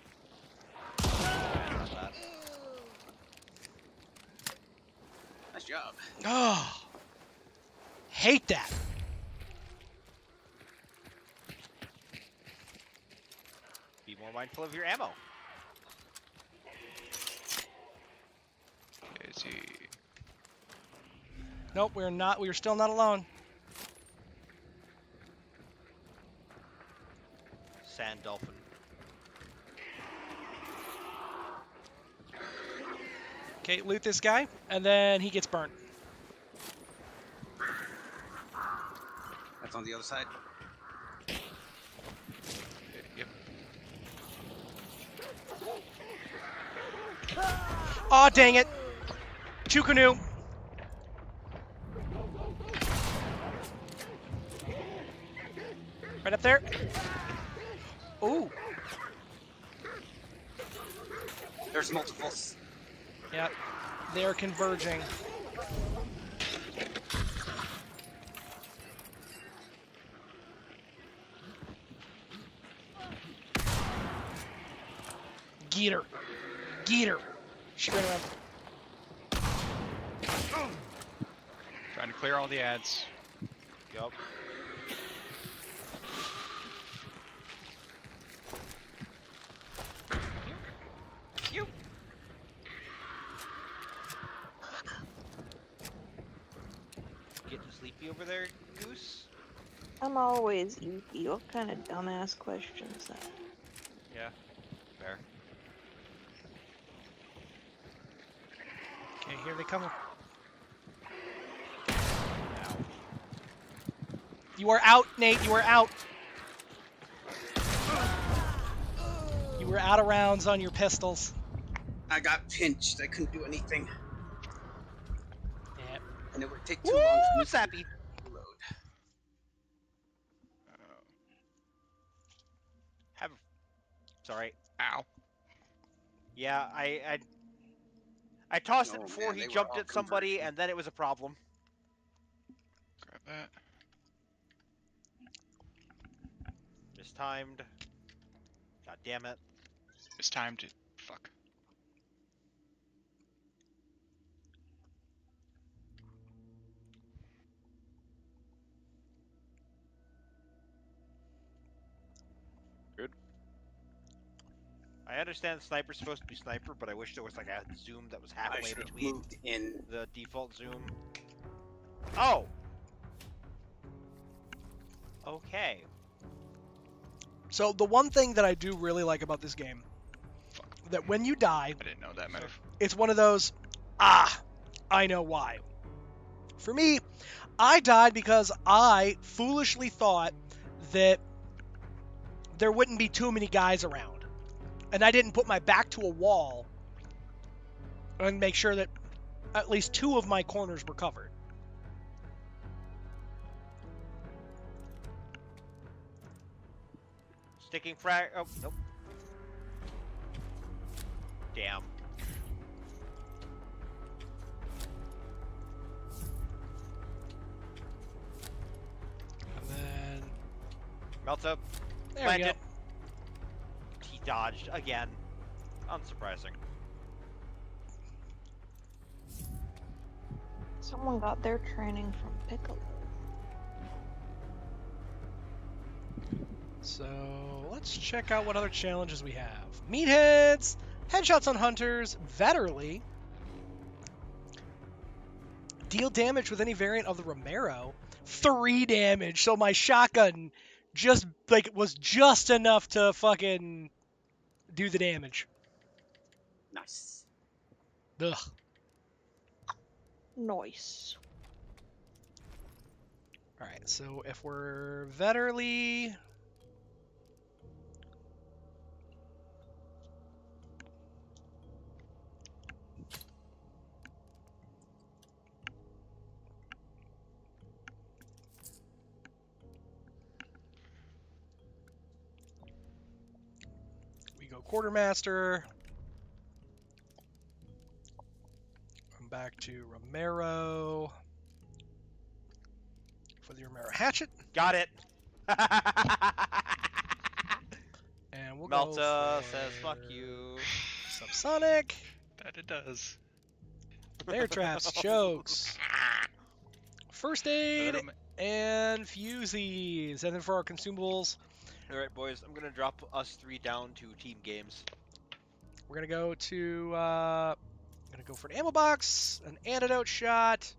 Speaker 7: Nice job.
Speaker 1: Oh, hate that.
Speaker 2: Be more mindful of your ammo.
Speaker 8: Okay, see.
Speaker 1: Nope, we're not. We're still not alone.
Speaker 2: Sand dolphin.
Speaker 1: Okay, loot this guy, and then he gets burnt.
Speaker 7: That's on the other side.
Speaker 8: Yep.
Speaker 1: Aw, dang it. Two canoe. Right up there. Ooh.
Speaker 7: There's multiples.
Speaker 1: Yep. They're converging. Get her. Get her. She ran around.
Speaker 8: Trying to clear all the ads.
Speaker 2: Yup. You. Getting sleepy over there, Goose?
Speaker 4: I'm always eepy. What kind of dumbass question is that?
Speaker 2: Yeah. Fair.
Speaker 1: Okay, here they come. You are out, Nate. You are out. You were out of rounds on your pistols.
Speaker 7: I got pinched. I couldn't do anything.
Speaker 1: Yep.
Speaker 7: And it would take too long for me to
Speaker 2: Sappy.
Speaker 7: reload.
Speaker 2: Have. Sorry.
Speaker 8: Ow.
Speaker 2: Yeah, I tossed it
Speaker 7: Oh,
Speaker 2: before
Speaker 7: man,
Speaker 2: he
Speaker 7: they were
Speaker 2: jumped
Speaker 7: all
Speaker 2: at somebody,
Speaker 7: converging.
Speaker 2: and then it was a problem.
Speaker 8: Grab that.
Speaker 2: Mistimed. God damn it.
Speaker 8: It's time to. Fuck.
Speaker 10: Good.
Speaker 2: I understand sniper's supposed to be sniper, but I wish there was like a zoom that was
Speaker 7: I
Speaker 2: halfway
Speaker 7: should have
Speaker 2: between
Speaker 7: moved in.
Speaker 2: the default zoom. Oh! Okay.
Speaker 1: So the one thing that I do really like about this game, that when you die,
Speaker 8: I didn't know that move.
Speaker 1: it's one of those, I know why. For me, I died because I foolishly thought that there wouldn't be too many guys around. And I didn't put my back to a wall and make sure that at least 2 of my corners were covered.
Speaker 2: Sticking frag. Oh, nope. Damn.
Speaker 1: And then
Speaker 2: Melt up.
Speaker 1: there we go.
Speaker 2: Landed. He dodged again. Unsurprising.
Speaker 4: Someone got their training from Piccolo.
Speaker 1: So let's check out what other challenges we have. Meatheads, headshots on hunters, Vetterly, deal damage with any variant of the Romero, 3 damage. So my shotgun just was just enough to fucking do the damage.
Speaker 7: Nice.
Speaker 1: Ugh.
Speaker 4: Nice.
Speaker 1: All right, so if we're Vetterly, we go Quartermaster. I'm back to Romero for the Romero Hatchet.
Speaker 2: Got it.
Speaker 1: And we'll
Speaker 2: Melta
Speaker 1: go for
Speaker 2: says fuck you.
Speaker 1: Subsonic,
Speaker 8: That it does.
Speaker 1: Bear Traps, Chokes, First Aid,
Speaker 8: Let 'em-
Speaker 1: and Fusies. And then for our consumables,
Speaker 2: Alright, boys, I'm gonna drop us 3 down to team games.
Speaker 1: we're gonna go to gonna go for an ammo box, an antidote shot.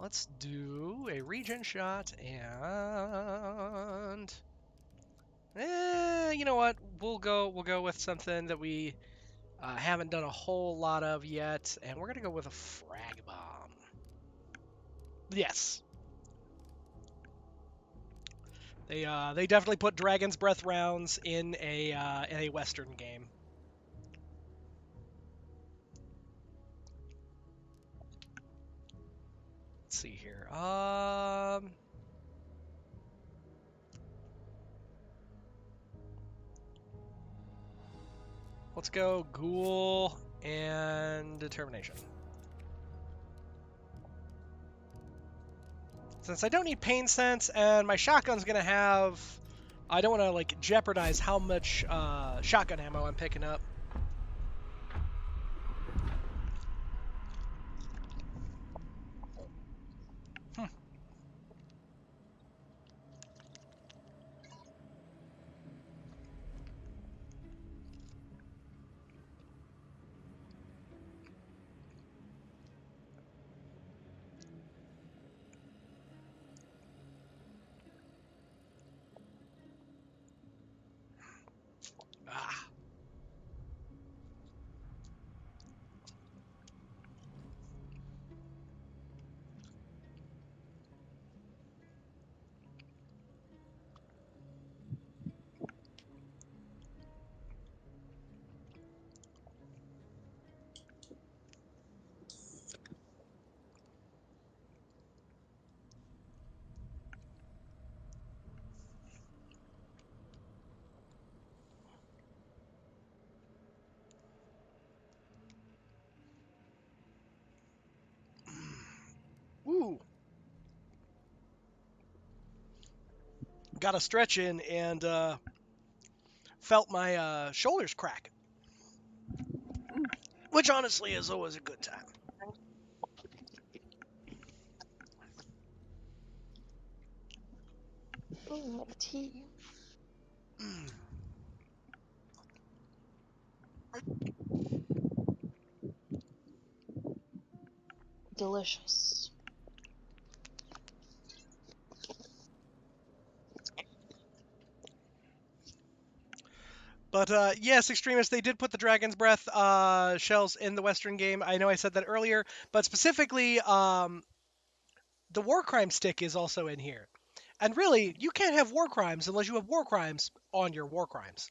Speaker 1: Let's do a regen shot and you know what? We'll go with something that we haven't done a whole lot of yet, and we're gonna go with a frag bomb. Yes. They definitely put Dragon's Breath rounds in a Western game. Let's see here. Let's go Ghoul and Determination. Since I don't need Pain Sense and my shotgun's gonna have, I don't want to like jeopardize how much shotgun ammo I'm picking up. Ah. Ooh. Got a stretch in and felt my shoulders crack. Which honestly is always a good time.
Speaker 4: Ooh, like tea. Delicious.
Speaker 1: But yes, Extremists, they did put the Dragon's Breath shells in the Western game. I know I said that earlier, but specifically, the War Crime stick is also in here. And really, you can't have war crimes unless you have war crimes on your war crimes.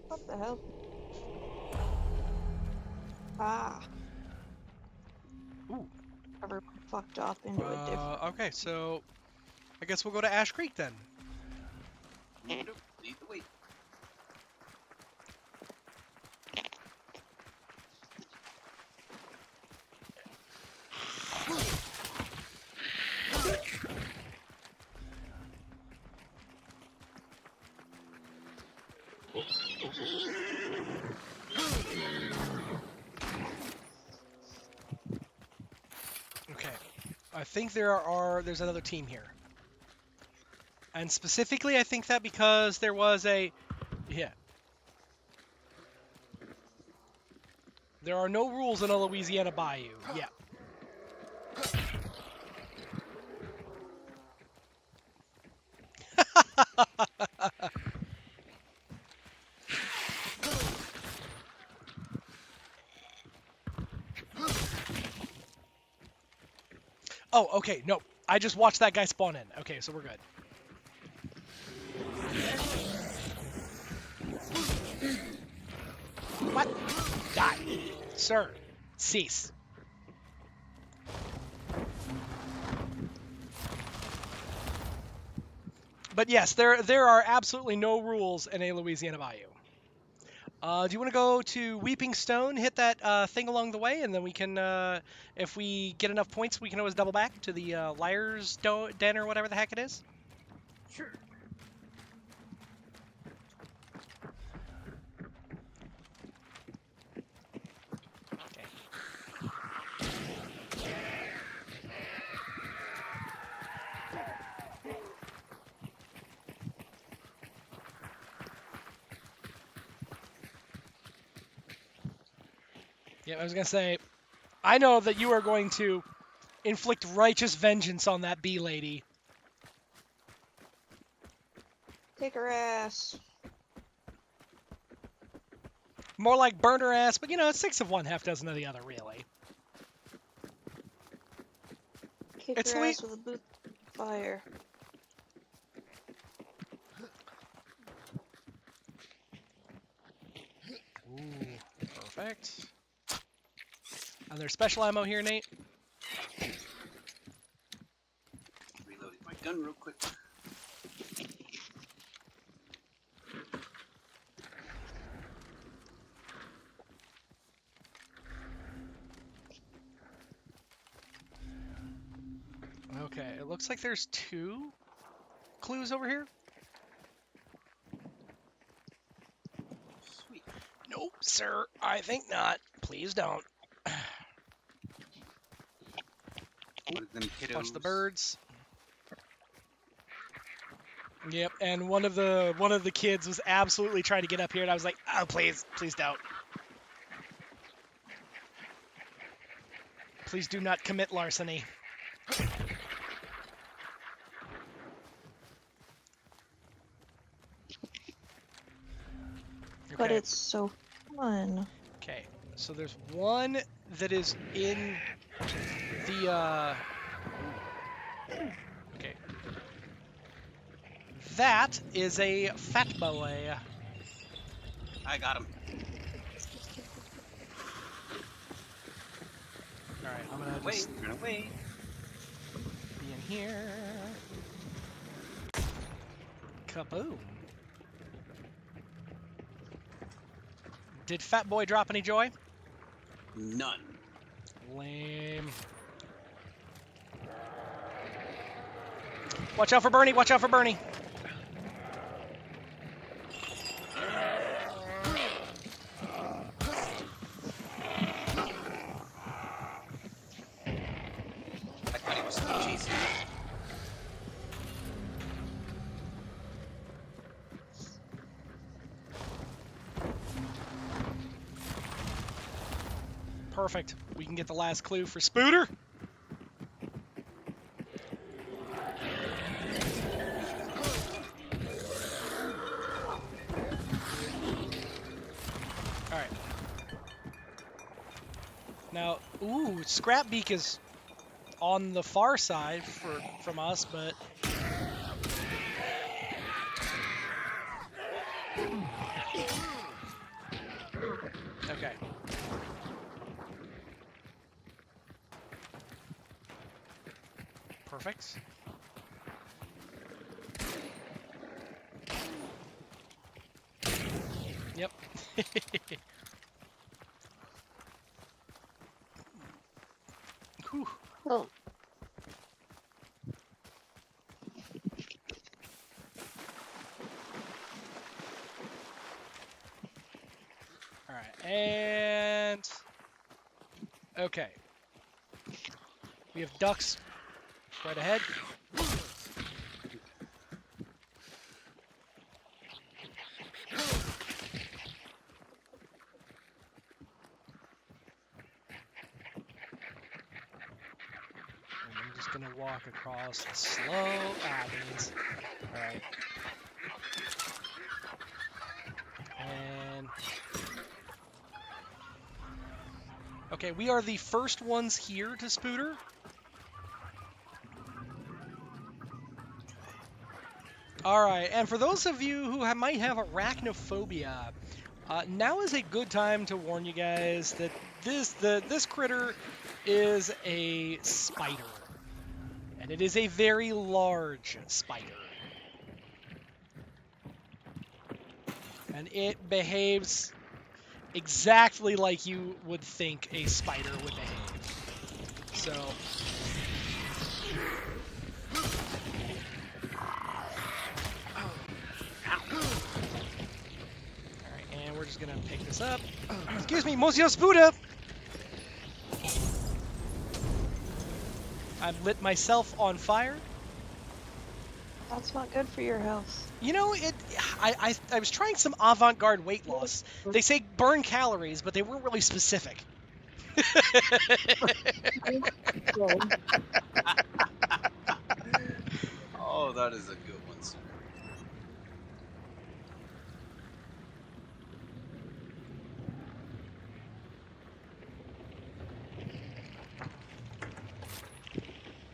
Speaker 5: What the hell? Ah.
Speaker 1: Ooh.
Speaker 5: Ever fucked off into a different.
Speaker 1: Okay, so I guess we'll go to Ash Creek then.
Speaker 7: Lead the way.
Speaker 1: Okay, I think there's another team here. And specifically, I think that because there was yeah. There are no rules in a Louisiana Bayou. Yeah. Oh, okay. No, I just watched that guy spawn in. Okay, so we're good. What? Die. Sir. Cease. But yes, there are absolutely no rules in a Louisiana Bayou. Do you want to go to Weeping Stone, hit that thing along the way, and then we can, if we get enough points, we can always double back to the Liar's Den or whatever the heck it is?
Speaker 7: Sure.
Speaker 1: Okay. Yeah, I was going to say, I know that you are going to inflict righteous vengeance on that bee lady.
Speaker 5: Kick her ass.
Speaker 1: More like burn her ass, but you know, 6 of one, half dozen of the other, really.
Speaker 5: Kick
Speaker 1: It's
Speaker 5: her
Speaker 1: Louis-
Speaker 5: ass with a boot of fire.
Speaker 1: Ooh, perfect. And there's special ammo here, Nate.
Speaker 7: Reloading my gun real quick.
Speaker 1: Okay, it looks like there's 2 clues over here.
Speaker 7: Sweet.
Speaker 1: Nope, sir. I think not. Please don't.
Speaker 7: One of them kiddos.
Speaker 1: Punch the birds. Yep, and one of the kids was absolutely trying to get up here, and I was like, oh, please don't. Please do not commit larceny.
Speaker 5: But
Speaker 1: Okay.
Speaker 5: it's so fun.
Speaker 1: Okay, so there's one that is in the, okay. That is a fat boy.
Speaker 7: I got him.
Speaker 1: Alright, I'm gonna
Speaker 7: Wait,
Speaker 1: just
Speaker 7: run away.
Speaker 1: be in here. Kaboom. Did Fat Boy drop any joy?
Speaker 7: None.
Speaker 1: Lame. Watch out for Bernie, watch out for Bernie.
Speaker 7: I thought he was still chasing me.
Speaker 1: Perfect. We can get the last clue for Spooter. Alright. Now, ooh, Scrapbeak is on the far side from us, but okay. Perfect. Yep. Whew.
Speaker 4: Oh,
Speaker 1: All right, and okay. We have ducks right ahead. And I'm just gonna walk across the slow beans. All right. And okay, we are the first ones here to Spooter. All right, and for those of you who might have arachnophobia, now is a good time to warn you guys that this critter is a spider, and it is a very large spider, and it behaves exactly like you would think a spider would behave. So. Alright, and we're just gonna pick this up. Excuse me, Monsieur Spuda! I've lit myself on fire.
Speaker 4: that's not good for your health.
Speaker 1: You know, I was trying some avant-garde weight loss. They say burn calories, but they weren't really specific.
Speaker 7: Oh, that is a good one, sir.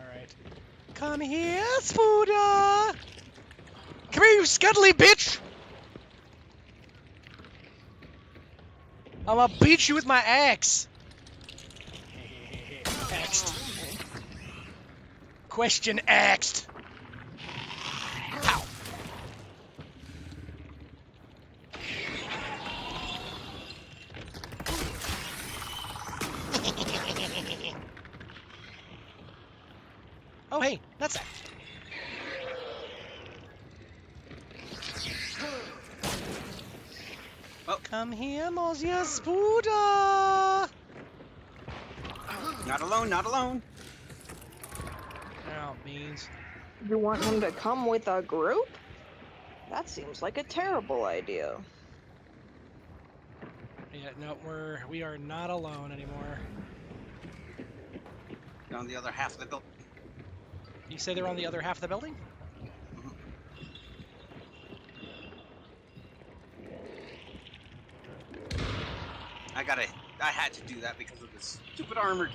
Speaker 1: Alright. Come here, Spuda! Come here, you scuttly bitch! I'm gonna beat you with my axe. Axed. Question axed. Ow. Oh, hey, that's that.
Speaker 7: Oh.
Speaker 1: Come here, Monsieur Spuda!
Speaker 7: Not alone, not alone.
Speaker 1: Oh, beans.
Speaker 4: You want him to come with a group? That seems like a terrible idea.
Speaker 1: Yeah, no, we are not alone anymore.
Speaker 7: On the other half of the building.
Speaker 1: You say they're on the other half of the building?
Speaker 7: I had to do that because of this stupid armored.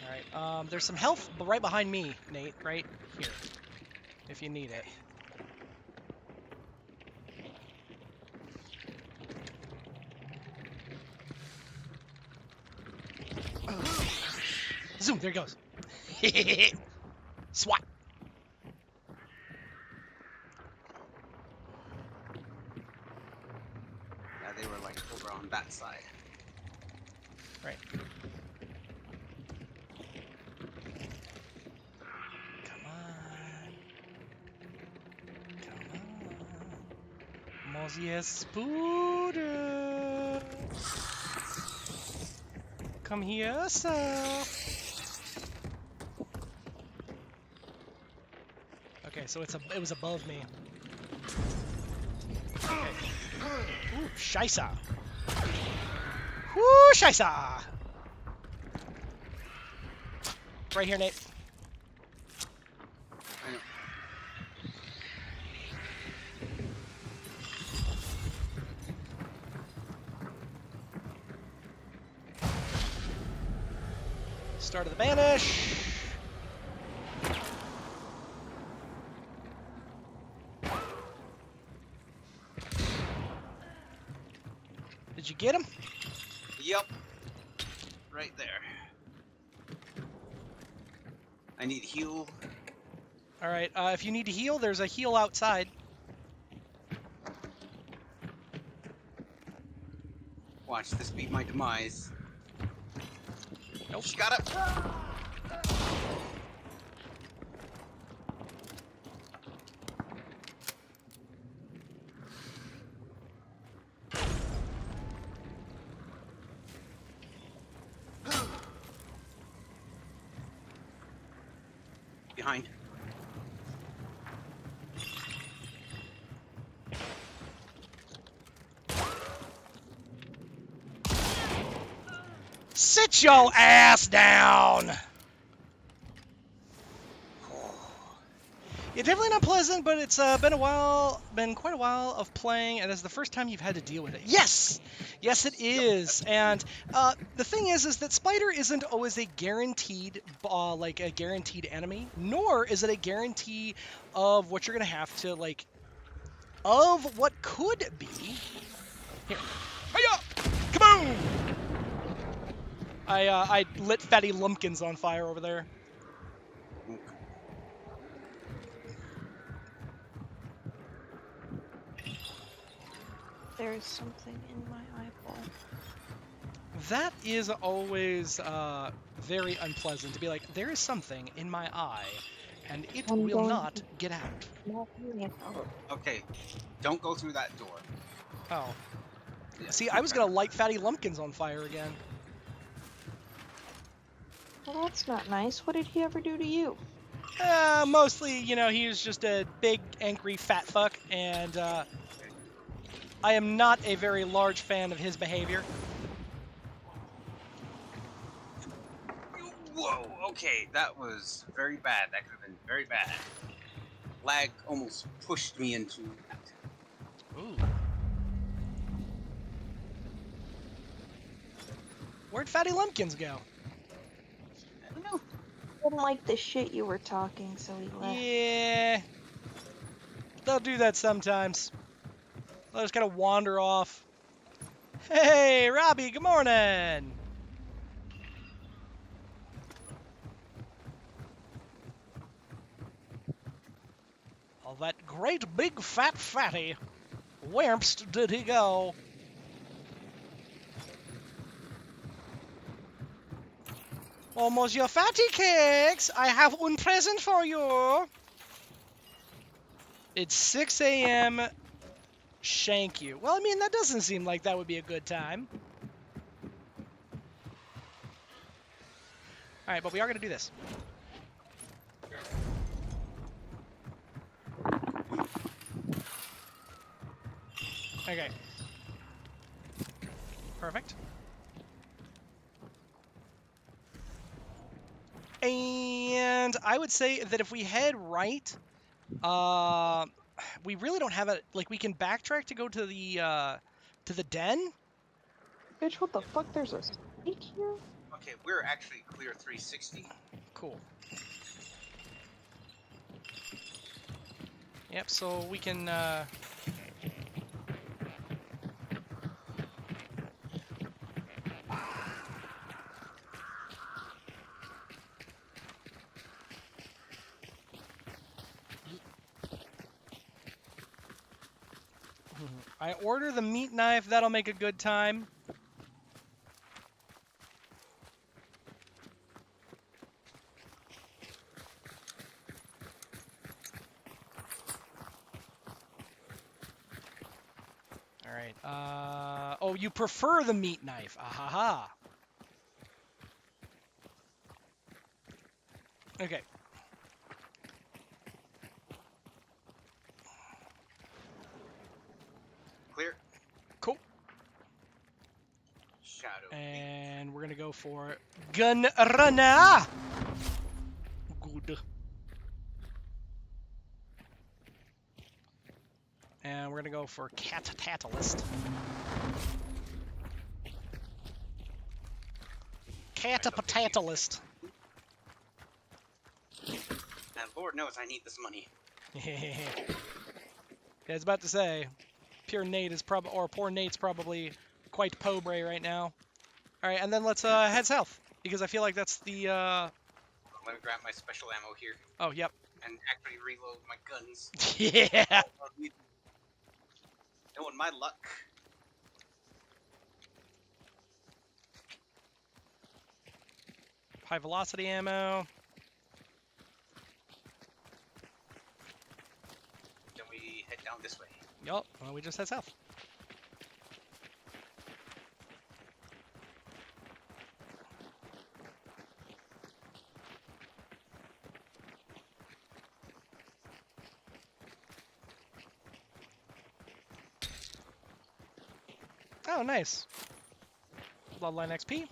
Speaker 1: Alright, there's some health right behind me, Nate, right here, if you need it. Zoom, there it goes. SWAT.
Speaker 7: Yeah, they were like over on that side.
Speaker 1: Right. Come on. Come on. Monsieur Spooder. Come here, sir. Okay, so it was above me. Okay. Ooh, Scheisse. Woo, Scheisse. Right here, Nate. Start of the banish. Did you get him?
Speaker 7: Yep. Right there. I need heal.
Speaker 1: All right. If you need to heal, there's a heal outside.
Speaker 7: Watch this be my demise.
Speaker 1: Nope.
Speaker 7: She got it. Behind.
Speaker 1: Sit your ass down. Yeah, definitely not pleasant, but it's been quite a while of playing, and it's the first time you've had to deal with it. Yes, yes, it is. And the thing is that Spider isn't always a guaranteed, like a guaranteed enemy, nor is it a guarantee of what you're gonna have to like, of what could be. Here, hiya, kaboom! I lit Fatty Lumpkins on fire over there.
Speaker 4: There is something in my eyeball.
Speaker 1: That is always very unpleasant to be like, there is something in my eye, and it
Speaker 4: I'm
Speaker 1: will
Speaker 4: going
Speaker 1: not get out.
Speaker 7: Okay. Don't go through that door.
Speaker 1: Oh.
Speaker 7: Yeah.
Speaker 1: See, I was going to light Fatty Lumpkins on fire again.
Speaker 4: Well, that's not nice. What did he ever do to you?
Speaker 1: Mostly, you know, he was just a big, angry, fat fuck, and I am not a very large fan of his behavior.
Speaker 7: Whoa, okay, that was very bad. That could have been very bad. Lag almost pushed me into that.
Speaker 1: Ooh. Where'd Fatty Lumpkins go?
Speaker 7: I don't know.
Speaker 4: Didn't like the shit you were talking, so he left.
Speaker 1: Yeah. They'll do that sometimes. They'll just kind of wander off. Hey, Robbie, good morning! Oh, that great big fat fatty. Where'st did he go? Almost your fatty cakes. I have one present for you. It's 6 a.m. Shank you. Well, I mean, that doesn't seem like that would be a good time. All right, but we are going to do this. Okay. Perfect. And I would say that if we head right, we really don't have a, like, we can backtrack to go to the den.
Speaker 4: Bitch, what the fuck? There's a snake here?
Speaker 7: Okay, we're actually clear 360.
Speaker 1: Cool. Yep, so we can, I order the meat knife, that'll make a good time. Alright, oh, you prefer the meat knife, ahaha. Okay.
Speaker 7: Clear.
Speaker 1: Cool.
Speaker 7: Shadow.
Speaker 1: And we're gonna go for gun runner. Good. And we're gonna go for Catatatalist. Catapatatalist.
Speaker 7: Lord knows I need this money.
Speaker 1: Yeah, I was about to say, pure Nate is probably, or poor Nate's probably quite pobre right now. All right, and then let's head south because I feel like that's the.
Speaker 7: Let me grab my special ammo here
Speaker 1: Oh, yep.
Speaker 7: and actually reload my guns.
Speaker 1: Yeah.
Speaker 7: Knowing my luck.
Speaker 1: High velocity ammo.
Speaker 7: Then we head down this way.
Speaker 1: Yup. Well, we just head south. Oh, nice. Bloodline XP.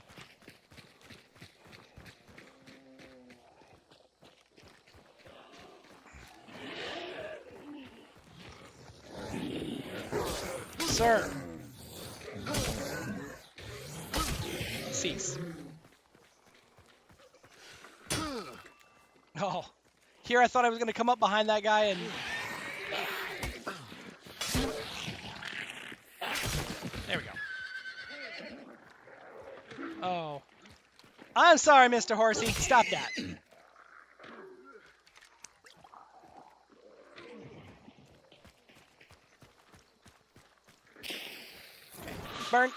Speaker 1: Sir. Cease. Oh. Here I thought I was going to come up behind that guy and... There we go. Oh. I'm sorry, Mr. Horsey. Stop that. Burn.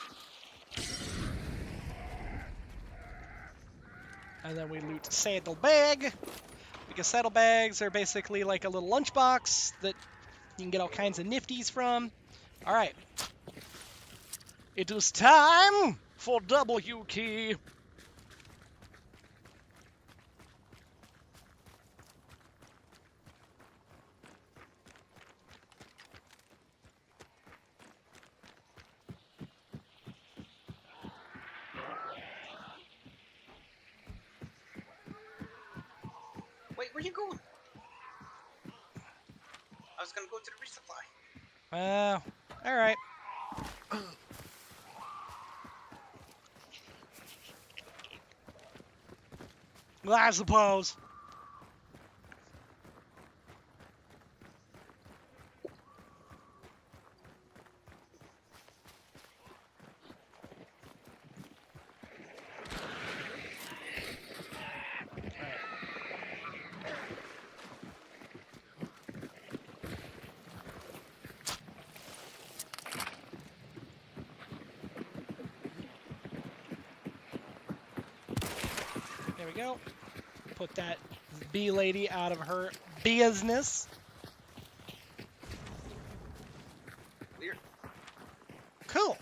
Speaker 1: And then we loot saddlebag. Because saddlebags are basically like a little lunchbox that you can get all kinds of nifties from. Alright. It is time for W key.
Speaker 7: Wait, where you going? I was gonna go to the resupply.
Speaker 1: Alright. Well, I suppose. There we go. Put that bee lady out of her business.
Speaker 7: Weird.
Speaker 1: Cool.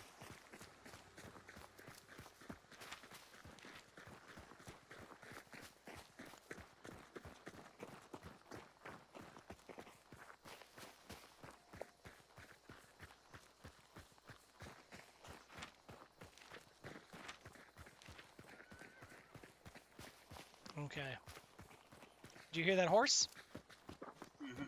Speaker 1: Okay. Did you hear that horse?
Speaker 7: Mm-hmm.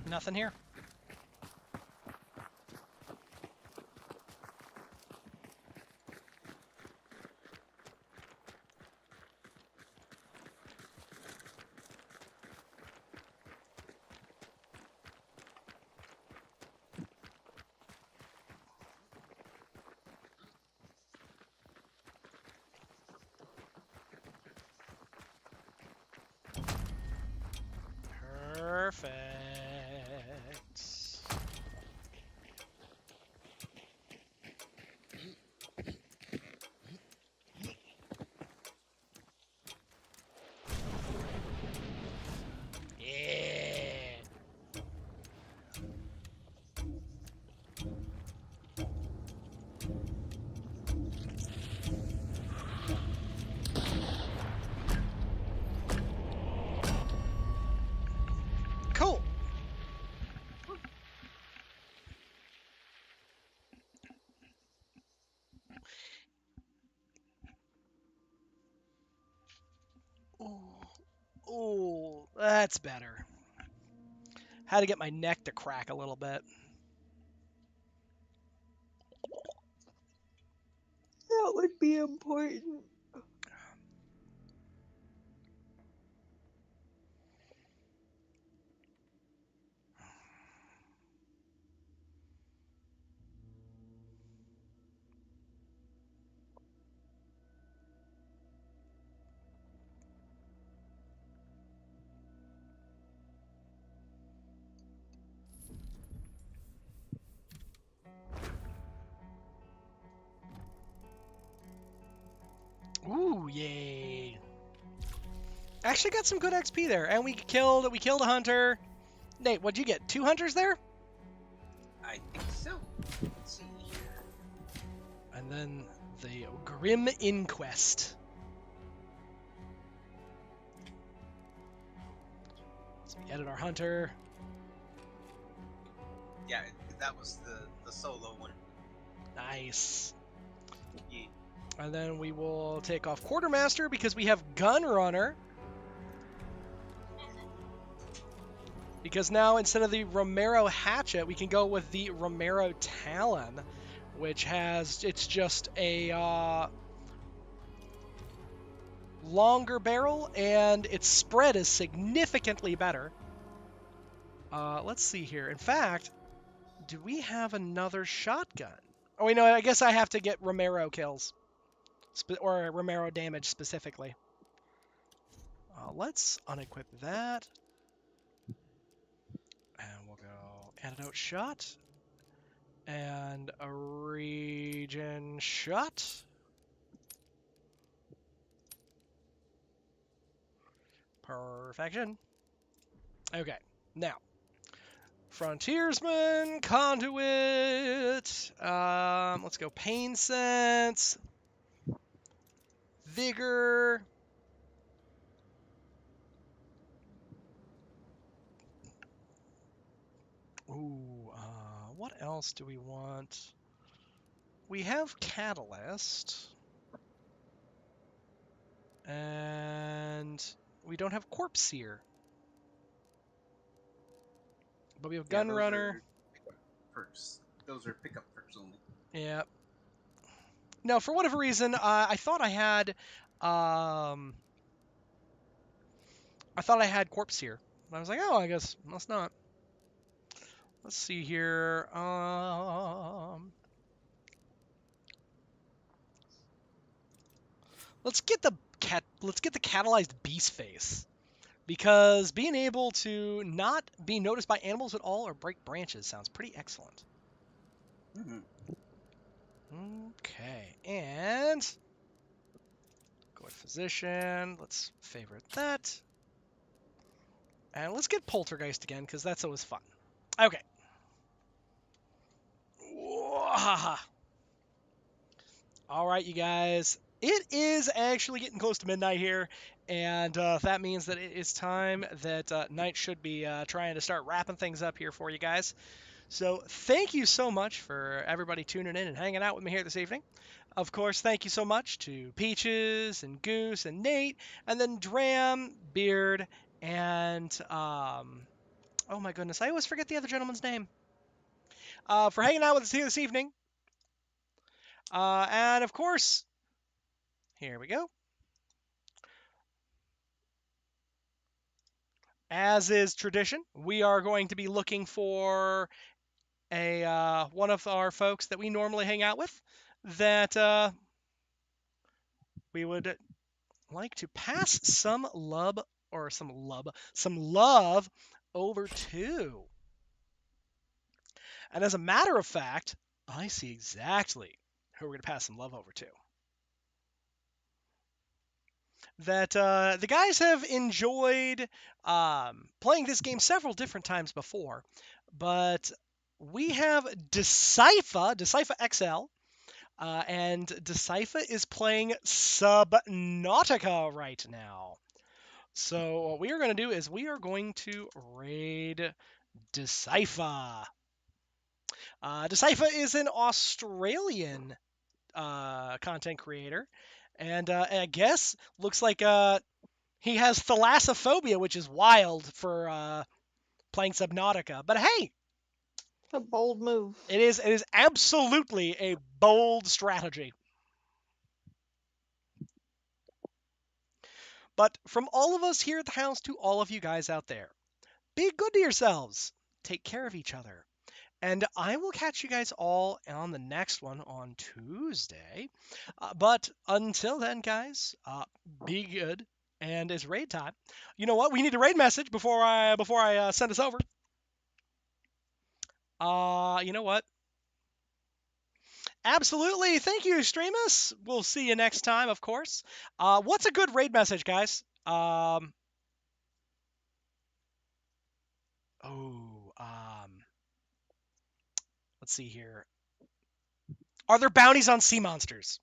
Speaker 1: Nothing here. Perfect. Yeah. Cool. Ooh. Ooh, that's better. Had to get my neck to crack a little bit.
Speaker 5: would be important.
Speaker 1: Ooh, yay. Actually got some good XP there, and we killed a hunter. Nate, what'd you get? 2 hunters there?
Speaker 7: I think so. Let's see.
Speaker 1: And then the Grim Inquest. So we added our hunter.
Speaker 7: Yeah, that was the solo one.
Speaker 1: Nice.
Speaker 7: Yeah.
Speaker 1: And then we will take off Quartermaster because we have Gunrunner. Because now instead of the Romero Hatchet, we can go with the Romero Talon, which has, it's just a longer barrel and its spread is significantly better. Let's see here. In fact, do we have another shotgun? Oh, wait, no, I guess I have to get Romero kills. Or Romero damage specifically. Let's unequip that. And we'll go antidote shot. And a regen shot. Perfection. Okay, now. Frontiersman, Conduit. Let's go Pain Sense. Vigor. Ooh, what else do we want? We have Catalyst. And we don't have Corpse Seer. But we have
Speaker 7: Yeah,
Speaker 1: Gunrunner.
Speaker 7: Perks. Those are pickup perks only.
Speaker 1: Yeah. No, for whatever reason, I thought I had Corpse Seer. I was like, oh, I guess must not. Let's see here. Let's get the catalyzed beast face, because being able to not be noticed by animals at all or break branches sounds pretty excellent.
Speaker 7: Mm-hmm.
Speaker 1: Okay, and go with physician. Let's favorite that, and let's get poltergeist again because that's always fun. Okay. All right, you guys. It is actually getting close to midnight here, and that means that it is time that Night should be trying to start wrapping things up here for you guys. So thank you so much for everybody tuning in and hanging out with me here this evening. Of course, thank you so much to Peaches and Goose and Nate, and then Dram, Beard, and oh my goodness, I always forget the other gentleman's name. For hanging out with us here this evening. And of course, here we go. As is tradition, we are going to be looking for a one of our folks that we normally hang out with that we would like to pass some love over to. And as a matter of fact, I see exactly who we're going to pass some love over to. That the guys have enjoyed playing this game several different times before, but we have Decipher XL, and Decipher is playing Subnautica right now. So what we are going to do is we are going to raid Decipher. Decipher is an Australian content creator, and I guess looks like he has thalassophobia, which is wild for playing Subnautica. But hey,
Speaker 5: A bold move.
Speaker 1: it is absolutely a bold strategy. But from all of us here at the house to all of you guys out there, be good to yourselves. Take care of each other. And I will catch you guys all on the next one on Tuesday. But until then, guys, be good. And it's raid time. You know what? We need a raid message before I send us over. You know what? Absolutely. Thank you, Streamus. We'll see you next time, of course. What's a good raid message, guys? Oh, let's see here. Are there bounties on sea monsters?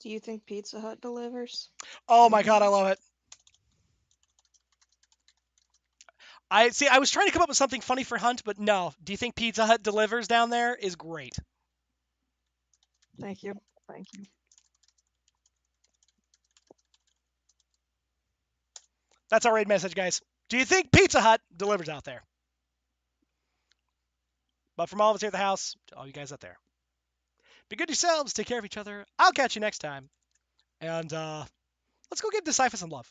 Speaker 5: Do you think Pizza Hut delivers?
Speaker 1: Oh my god, I love it. I was trying to come up with something funny for Hunt, but no. Do you think Pizza Hut delivers down there is great.
Speaker 5: Thank you. Thank you.
Speaker 1: That's our raid message, guys. Do you think Pizza Hut delivers out there? But from all of us here at the house, to all you guys out there, be good to yourselves. Take care of each other. I'll catch you next time. And let's go give Decipher some love.